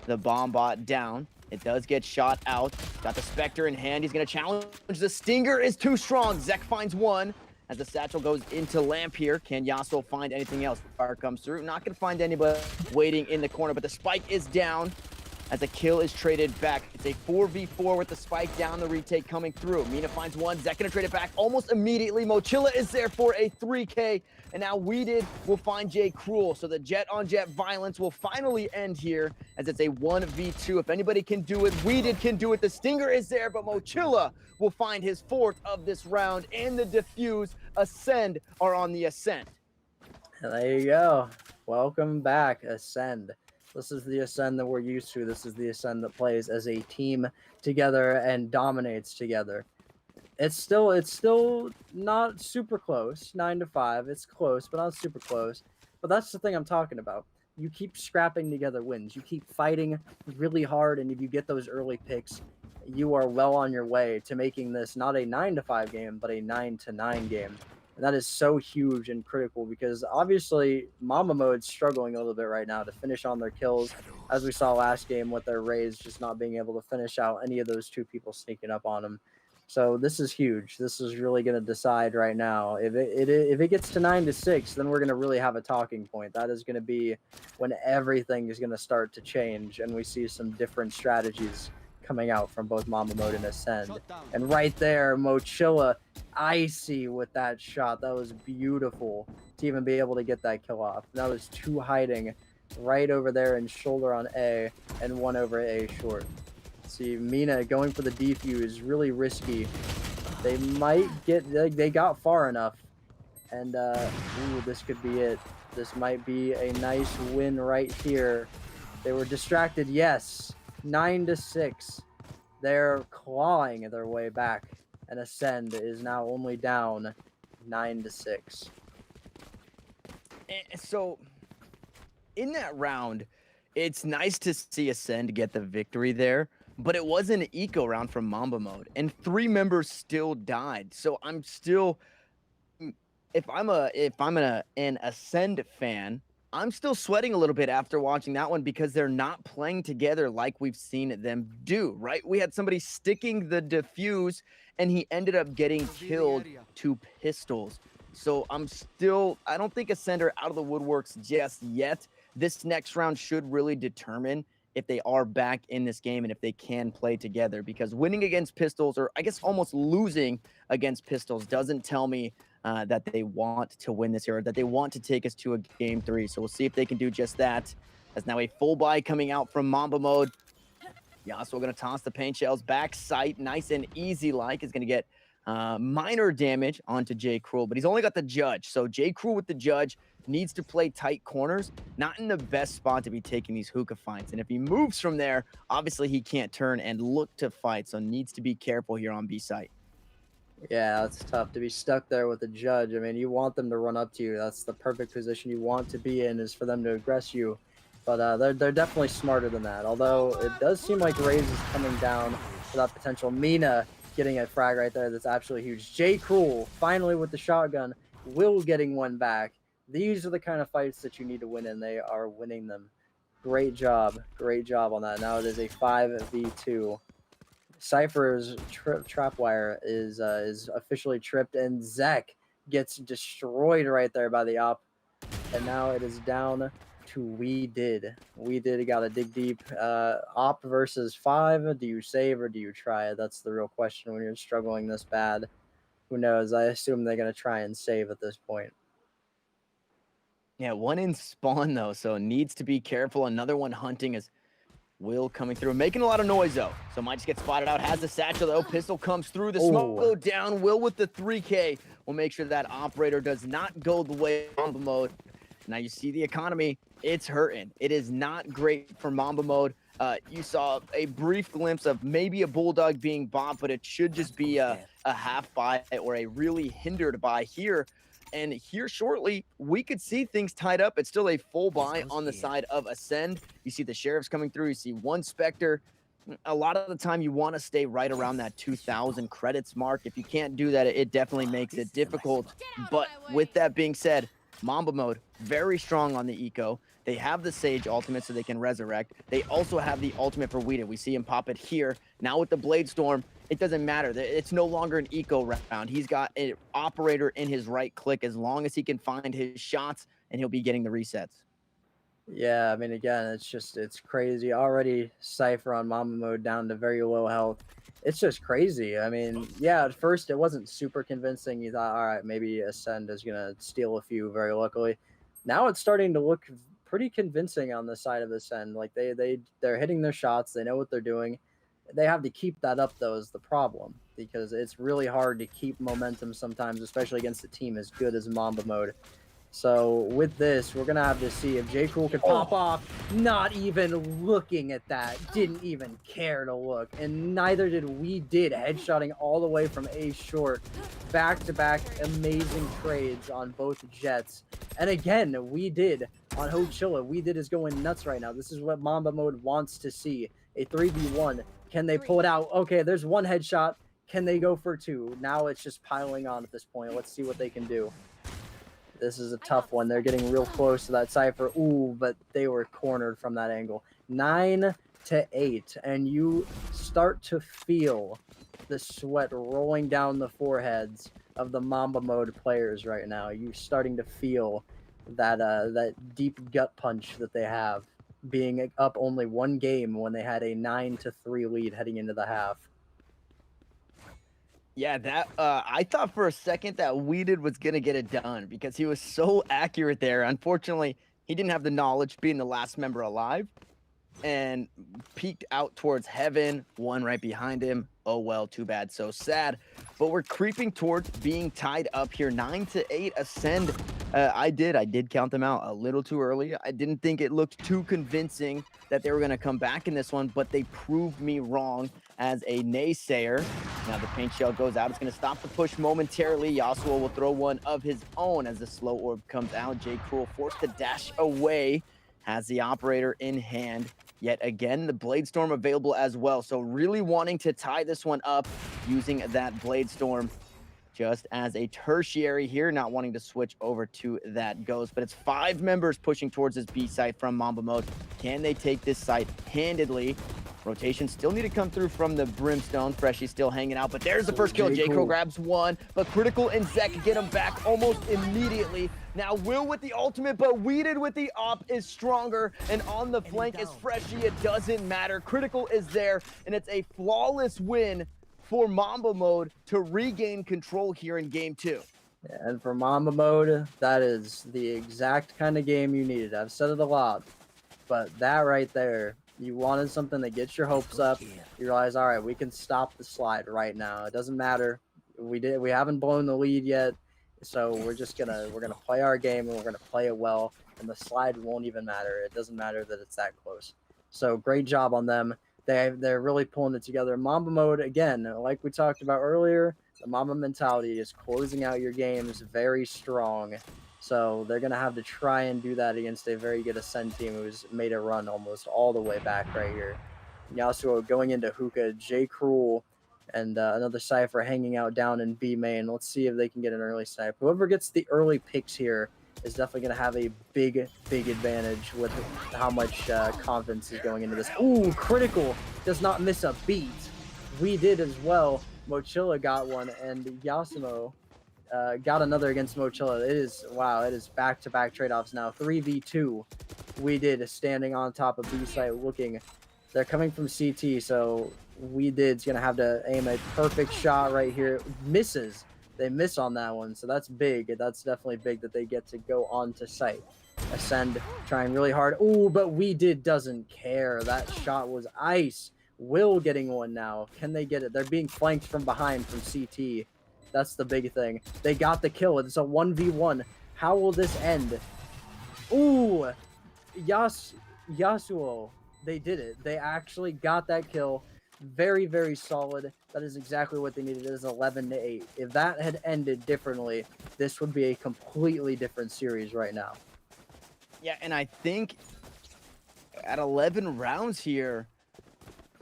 the bomb bot down. It does get shot out. Got the Spectre in hand. He's going to challenge. The Stinger is too strong. Zek finds one as the satchel goes into Lamp here. Can Yasuo find anything else? Fire comes through. Not going to find anybody waiting in the corner, but the spike is down as a kill is traded back. It's a 4v4 with the spike down, the retake coming through. Mina finds one. Zek gonna trade it back almost immediately. Mochilla is there for a 3K, and now Weeded will find J. Cruel. So the jet on jet violence will finally end here as it's a 1v2. If anybody can do it, Weeded can do it. The Stinger is there, but Mochilla will find his 4th of this round, and the defuse Ascend are on the ascent. There you go. Welcome back, Ascend. This is the Ascend that we're used to. This is the Ascend that plays as a team together and dominates together. It's still not super close, 9-5. It's close, but not super close. But that's the thing I'm talking about. You keep scrapping together wins. You keep fighting really hard, and if you get those early picks, you are well on your way to making this not a 9-5 game, but a 9-9 game. And that is so huge and critical because obviously Mamba Mode's struggling a little bit right now to finish on their kills, as we saw last game with their Rays just not being able to finish out any of those 2 people sneaking up on them. So this is huge. This is really going to decide right now. If it gets to 9-6, then we're going to really have a talking point. That is going to be when everything is going to start to change and we see some different strategies coming out from both Mamba Mode and Ascend. And right there, Mochilla, icy with that shot. That was beautiful to even be able to get that kill off. That was 2 hiding right over there in shoulder on A and 1 over A short. See, Mina going for the defuse, really risky. They might get, they got far enough. And, ooh, this could be it. This might be a nice win right here. They were distracted, yes. 9-6. They're clawing their way back, and Ascend is now only down 9-6. So, in that round, it's nice to see Ascend get the victory there, but it was an eco round from Mamba Mode, and 3 members still died. So I'm still, if I'm an Ascend fan, I'm still sweating a little bit after watching that one because they're not playing together like we've seen them do, right? We had somebody sticking the defuse and he ended up getting killed to pistols. So I don't think Ascend are out of the woodworks just yet. This next round should really determine if they are back in this game and if they can play together, because winning against pistols, or I guess almost losing against pistols, doesn't tell me that they want to win this here, or that they want to take us to a game 3. So we'll see if they can do just that. As now a full buy coming out from Mamba Mode. Yasuo going to toss the paint shells back sight, nice and easy like. Is going to get minor damage onto J. Cruel, but he's only got the Judge. So J. Cruel with the Judge needs to play tight corners, not in the best spot to be taking these hookah fights. And if he moves from there, obviously he can't turn and look to fight, so needs to be careful here on B site. Yeah, it's tough to be stuck there with a Judge. I mean, you want them to run up to you. That's the perfect position you want to be in, is for them to aggress you. But they're definitely smarter than that. Although it does seem like Raze is coming down for that potential. Mina getting a frag right there. That's absolutely huge. J. Cruel finally with the shotgun. Will getting one back. These are the kind of fights that you need to win, and they are winning them. Great job on that. Now it is a 5v2. Cypher's trapwire is officially tripped, and Zek gets destroyed right there by the op. And now it is down to We Did got to dig deep. Op versus 5. Do you save or do you try? That's the real question when you're struggling this bad. who knows? I assume they're gonna try and save at this point. Yeah, one in spawn though, so needs to be careful. Another one hunting as Will coming through, making a lot of noise though. So might just get spotted out, has the satchel though. Pistol comes through, the smoke Oh. go down. Will with the 3K will make sure that operator does not go the way of Mamba mode. Now you see the economy, it's hurting. It is not great for Mamba mode. You saw a brief glimpse of maybe a Bulldog being bombed, but it should just be a half buy or a really hindered buy here. And here shortly, we could see things tied up. It's still a full buy on the side of Ascend. You see the sheriffs coming through. You see one Spectre. A lot of the time, you want to stay right around that 2,000 credits mark. If you can't do that, it definitely makes it difficult. But with that being said, Mamba mode, very strong on the eco. They have the Sage ultimate so they can resurrect. They also have the ultimate for Weeded. We see him pop it here. Now with the Blade Storm, it doesn't matter. It's no longer an eco round. He's got an operator in his right click as long as he can find his shots, and he'll be getting the resets. Yeah, I mean, again, it's crazy. Already Cypher on Mamba mode down to very low health. It's just crazy. I mean, yeah, at first it wasn't super convincing. You thought, all right, maybe Ascend is going to steal a few, very luckily. Now it's starting to look pretty convincing on the side of Ascend. Like, they're hitting their shots. They know what they're doing. They have to keep that up, though, is the problem. Because it's really hard to keep momentum sometimes, especially against a team as good as Mamba mode. So with this, we're gonna have to see if J. Cool could pop off. Not even looking at that. Didn't even care to look. And neither did we. Headshotting all the way from A short. Back-to-back amazing trades on both jets. And again, we did on Hochilla. We did is going nuts right now. This is what Mamba mode wants to see. A 3v1. Can they pull it out? Okay, there's one headshot. Can they go for two? Now it's just piling on at this point. Let's see what they can do. This is a tough one. They're getting real close to that Cypher. Ooh, but they were cornered from that angle. 9-8. And you start to feel the sweat rolling down the foreheads of the Mamba mode players right now. You're starting to feel that that deep gut punch that they have, being up only one game when they had a 9-3 lead heading into the half. Yeah, that I thought for a second that Weeded was gonna get it done because he was so accurate there. Unfortunately, he didn't have the knowledge being the last member alive and peeked out towards heaven, one right behind him. Oh well, too bad, so sad. But we're creeping towards being tied up here. 9-8 Ascend. I did count them out a little too early. I didn't think it looked too convincing that they were going to come back in this one, but they proved me wrong as a naysayer. Now the paint shell goes out. It's going to stop the push momentarily. Yasuo will throw one of his own as the slow orb comes out. J. Cruel forced to dash away. Has the operator in hand. Yet again, the Blade Storm available as well. So really wanting to tie this one up using that Blade Storm just as a tertiary here, not wanting to switch over to that Ghost. But it's 5 members pushing towards this B site from Mamba mode. Can they take this site handedly? Rotation still need to come through from the Brimstone. Freshie still hanging out, but there's the first kill. J. Cole grabs one, but Critical and Zek get him back almost immediately. Now Will with the ultimate, but Weeded with the op is stronger, and on the flank is Freshie. It doesn't matter. Critical is there, and it's a flawless win for Mamba mode to regain control here in game 2. And for Mamba mode, that is the exact kind of game you needed. I've said it a lot, but that right there, you wanted something that gets your hopes up. You realize, all right, we can stop the slide right now. It doesn't matter. We haven't blown the lead yet, so we're gonna play our game and we're gonna play it well. And the slide won't even matter. It doesn't matter that it's that close. So great job on them. They're really pulling it together. Mamba mode, again, like we talked about earlier, the Mamba mentality is closing out your games very strong. So they're going to have to try and do that against a very good Ascend team who's made a run almost all the way back right here. Yasuo going into Hookah, J. Cruel, and another Cypher hanging out down in B main. Let's see if they can get an early snipe. Whoever gets the early picks here is definitely going to have a big advantage with how much confidence is going into this. Ooh, Critical does not miss a beat. We did as well. Mochilla got one, and Yasuo got another against Mochilla. It is back-to-back trade-offs now. 3v2. We did standing on top of B site looking. They're coming from CT, so We did's going to have to aim a perfect shot right here. Misses. They miss on that one, so that's big. That's definitely big that they get to go on to site. Ascend trying really hard. Ooh, but We Did doesn't care. That shot was ice. Will getting one now. Can they get it? They're being flanked from behind from CT. That's the big thing. They got the kill. It's a 1v1. How will this end? Ooh, Yasuo. They did it. They actually got that kill. Very, very solid. That is exactly what they needed. It is 11-8. If that had ended differently, this would be a completely different series right now. Yeah, and I think at 11 rounds here,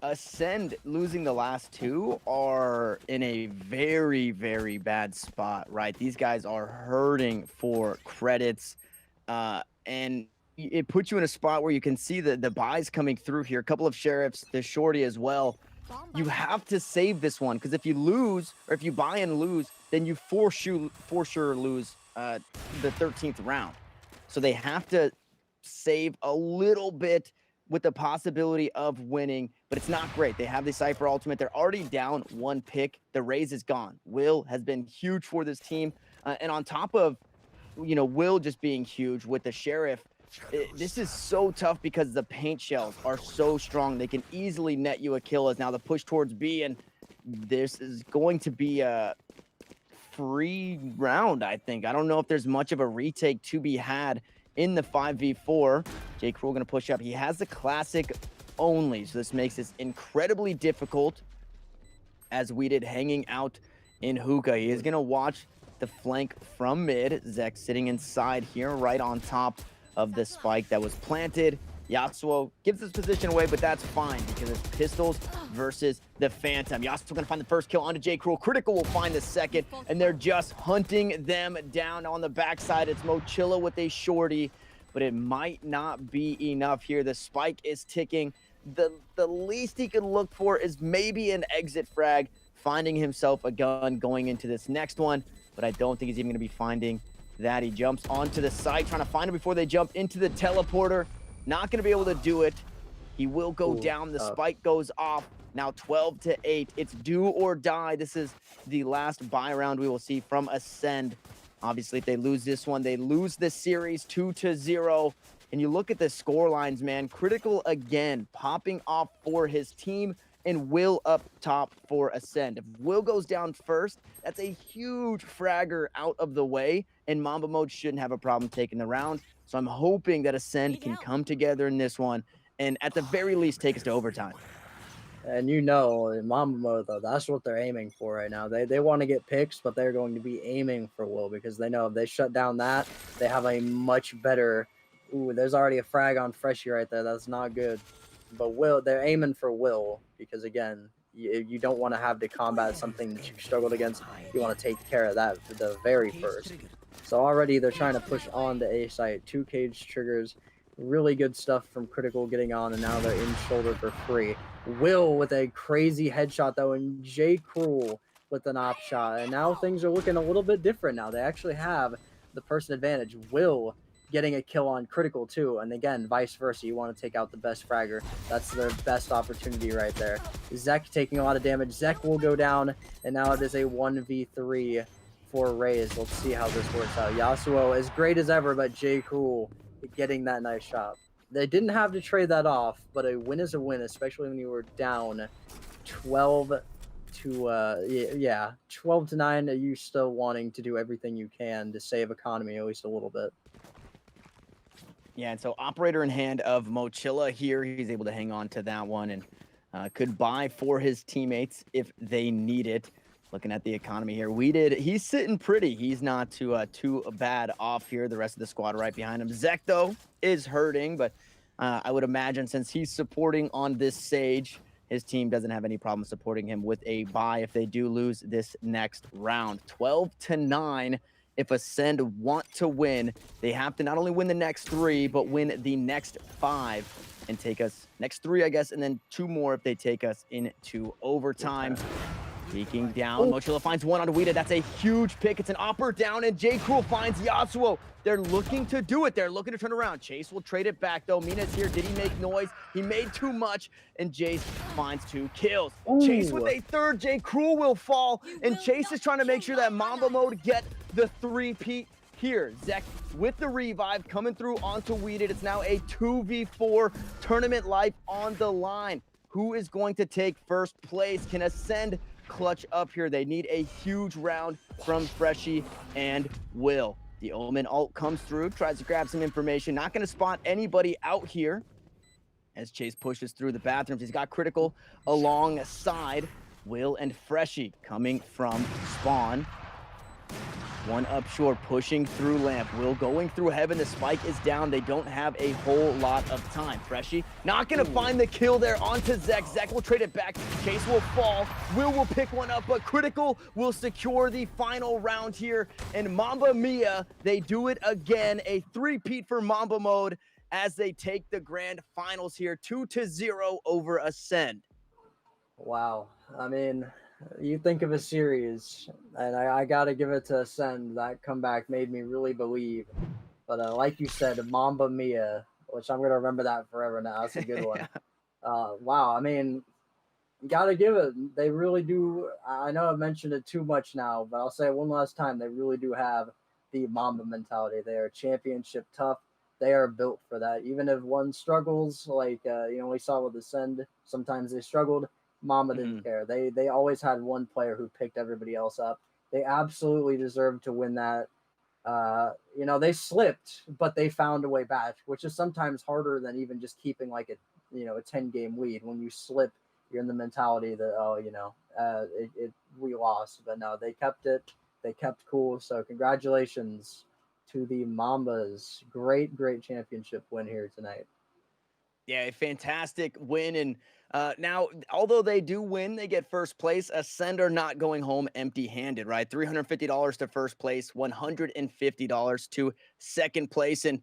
Ascend losing the last two are in a very, very bad spot, right? These guys are hurting for credits, and it puts you in a spot where you can see the buys coming through here. A couple of sheriffs, the shorty as well. You have to save this one, because if you lose, or if you buy and lose, then you for sure lose the 13th round. So they have to save a little bit with the possibility of winning, but it's not great. They have the Cypher ultimate. They're already down one pick. The raise is gone. Will has been huge for this team. And on top of, Will just being huge with the Sheriff, this is so tough because the paint shells are so strong. They can easily net you a kill as now the push towards B, and this is going to be a free round, I think. I don't know if there's much of a retake to be had in the 5v4. J. Cruel going to push up. He has the classic only, so this makes this incredibly difficult as We Did hanging out in hookah. He is going to watch the flank from mid. Zek sitting inside here right on top of the spike that was planted. Yasuo gives his position away, but that's fine because it's pistols versus the Phantom. Yasuo going to find the first kill onto J. Cruel. Critical will find the second, and they're just hunting them down on the backside. It's Mochilla with a shorty, but it might not be enough here. The spike is ticking. The least he can look for is maybe an exit frag, finding himself a gun going into this next one, but I don't think he's even going to be finding that. He jumps onto the side, trying to find it before they jump into the teleporter. Not going to be able to do it. He will go down. The spike goes off. Now 12-8. It's do or die. This is the last buy round we will see from Ascend. Obviously, if they lose this one, they lose the series 2-0. And you look at the score lines, man. Critical again, popping off for his team, and Will up top for Ascend. If Will goes down first, that's a huge fragger out of the way, and Mamba Mode shouldn't have a problem taking the round. So I'm hoping that Ascend can come together in this one, and at the very least take us to overtime. And in Mamba Mode, though, that's what they're aiming for right now. They want to get picks, but they're going to be aiming for Will because they know if they shut down that, they have a much better... Ooh, there's already a frag on Freshie right there. That's not good. But Will, they're aiming for Will because, again, you don't want to have to combat something that you've struggled against. You want to take care of that the very first. So already they're trying to push on the A site. 2 cage triggers. Really good stuff from Critical getting on, and now they're in shoulder for free. Will with a crazy headshot, though, and J. Cruel with an op shot. And now things are looking a little bit different now. They actually have the person advantage. Will getting a kill on Critical, too. And again, vice versa. You want to take out the best fragger. That's their best opportunity right there. Zek taking a lot of damage. Zek will go down, and now it is a 1v3 for Raze. Let's see how this works out. Yasuo as great as ever, but J. Cruel getting that nice shot. They didn't have to trade that off, but a win is a win, especially when you were down 12 to 9. Are you still wanting to do everything you can to save economy at least a little bit? Yeah, and so operator in hand of Mochilla here. He's able to hang on to that one and could buy for his teammates if they need it. Looking at the economy here, he's sitting pretty. He's not too bad off here. The rest of the squad right behind him. Zek, though, is hurting, but I would imagine since he's supporting on this Sage, his team doesn't have any problem supporting him with a buy if they do lose this next round. 12-9. If Ascend want to win, they have to not only win the next 3, but win the next 5 and take us next 3, I guess, and then 2 more if they take us into overtime. Peeking down, Mochila finds one on Weeda. That's a huge pick. It's an upper down, and J. Cruel finds Yasuo. They're looking to do it. They're looking to turn around. Chase will trade it back, though. Mina's here. Did he make noise? He made too much, and Jace finds 2 kills. Chase with a third. J. Cruel will fall, and Chase is trying to make sure that Mamba Mode get the 3-peat here. Zek with the revive coming through onto Weeded. It's now a 2v4 tournament life on the line. Who is going to take first place? Can Ascend clutch up here? They need a huge round from Freshie and Will. The Omen ult comes through, tries to grab some information. Not going to spot anybody out here as Chase pushes through the bathrooms. He's got Critical alongside Will and Freshie coming from spawn. One up short, pushing through lamp. Will going through heaven. The spike is down. They don't have a whole lot of time. Freshie not going to find the kill there onto Zek. Zek will trade it back. Chase will fall. Will pick one up, but Critical will secure the final round here. And Mamba Mia, they do it again. A 3-peat for Mamba Mode as they take the grand finals here. 2-0 over Ascend. Wow. I mean, you think of a series, and I got to give it to Ascend. That comeback made me really believe. But like you said, Mamba Mia, which I'm going to remember that forever now. That's a good one. Wow. I mean, you got to give it. They really do. I know I've mentioned it too much now, but I'll say it one last time. They really do have the Mamba mentality. They are championship tough. They are built for that. Even if one struggles, like, we saw with Ascend, sometimes they struggled. Mamba didn't care. They always had one player who picked everybody else up. They absolutely deserved to win that. They slipped, but they found a way back, which is sometimes harder than even just keeping like a 10-game lead. When you slip, you're in the mentality that we lost, but no, they kept it. They kept cool. So congratulations to the Mambas. Great championship win here tonight. Yeah, a fantastic win. And now, although they do win, they get first place. Ascend are not going home empty-handed, right? $350 to first place, $150 to second place. And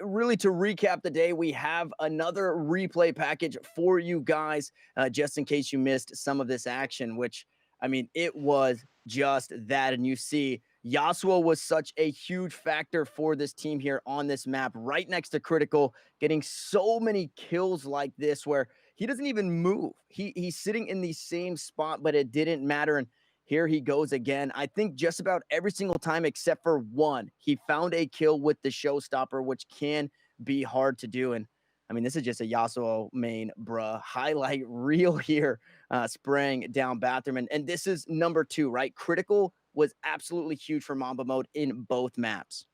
really, to recap the day, we have another replay package for you guys, just in case you missed some of this action, which, I mean, it was just that. And you see, Yasuo was such a huge factor for this team here on this map, right next to Critical, getting so many kills like this where he doesn't even move. He's sitting in the same spot, but it didn't matter. And here he goes again. I think just about every single time except for one, he found a kill with the showstopper, which can be hard to do. And I mean, this is just a Yasuo main, bruh. Highlight reel here, spraying down bathroom. And this is number 2, right? Critical was absolutely huge for Mamba Mode in both maps.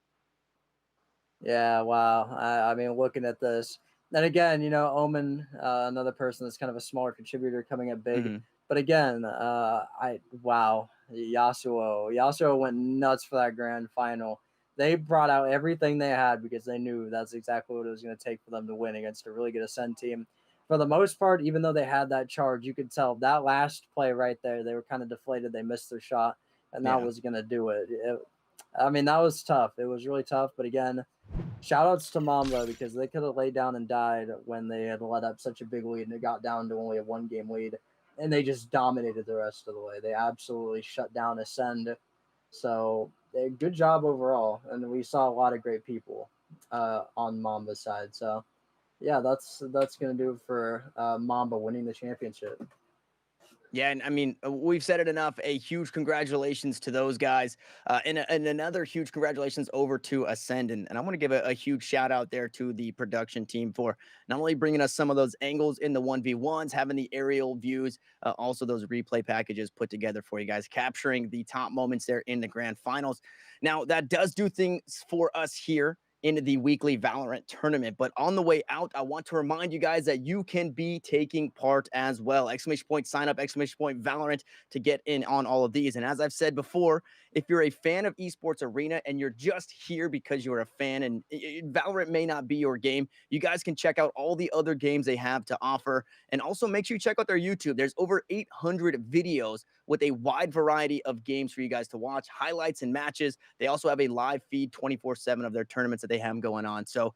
Yeah, wow. I mean, looking at this, and again, Omen, another person that's kind of a smaller contributor coming up big. But again, Yasuo went nuts for that grand final. They brought out everything they had because they knew that's exactly what it was going to take for them to win against a really good Ascend team. For the most part, even though they had that charge, you could tell that last play right there, they were kind of deflated. They missed their shot, and that was going to do it. I mean, that was tough. It was really tough. But again, shout outs to Mamba because they could have laid down and died when they had let up such a big lead and it got down to only a 1-game lead. And they just dominated the rest of the way. They absolutely shut down Ascend. So good job overall. And we saw a lot of great people on Mamba's side. So yeah, that's going to do it for Mamba winning the championship. Yeah, and I mean, we've said it enough. A huge congratulations to those guys, and another huge congratulations over to Ascend. And I want to give a huge shout out there to the production team for not only bringing us some of those angles in the 1v1s, having the aerial views, also those replay packages put together for you guys, capturing the top moments there in the grand finals. Now, that does do things for us here into the weekly Valorant tournament. But on the way out, I want to remind you guys that you can be taking part as well. ! Sign up, ! Valorant to get in on all of these. And as I've said before, if you're a fan of Esports Arena and you're just here because you're a fan and Valorant may not be your game, you guys can check out all the other games they have to offer. And also make sure you check out their YouTube. There's over 800 videos with a wide variety of games for you guys to watch, highlights and matches. They also have a live feed 24/7 of their tournaments that they have going on. So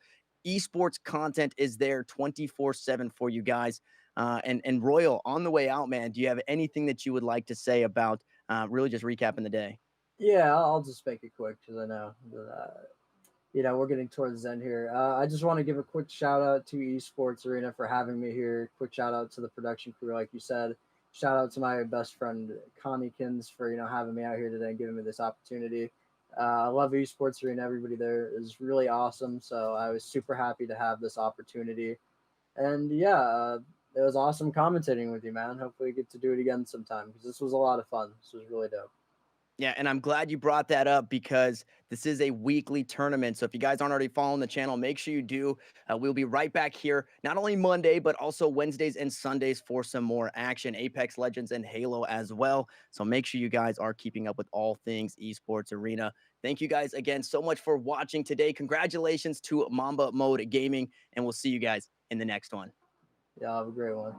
esports content is there 24/7 for you guys. And Royal, on the way out, man, do you have anything that you would like to say about really just recapping the day? Yeah, I'll just make it quick because I know that we're getting towards the end here. I just want to give a quick shout out to Esports Arena for having me here. Quick shout out to the production crew, like you said. Shout out to my best friend Conniekins for having me out here today and giving me this opportunity. I love Esports Arena. Everybody there is really awesome. So I was super happy to have this opportunity. And yeah, it was awesome commentating with you, man. Hopefully, we get to do it again sometime because this was a lot of fun. This was really dope. Yeah, and I'm glad you brought that up because this is a weekly tournament. So if you guys aren't already following the channel, make sure you do. We'll be right back here, not only Monday, but also Wednesdays and Sundays for some more action, Apex Legends and Halo as well. So make sure you guys are keeping up with all things Esports Arena. Thank you guys again so much for watching today. Congratulations to Mamba Mode Gaming, and we'll see you guys in the next one. Yeah, have a great one.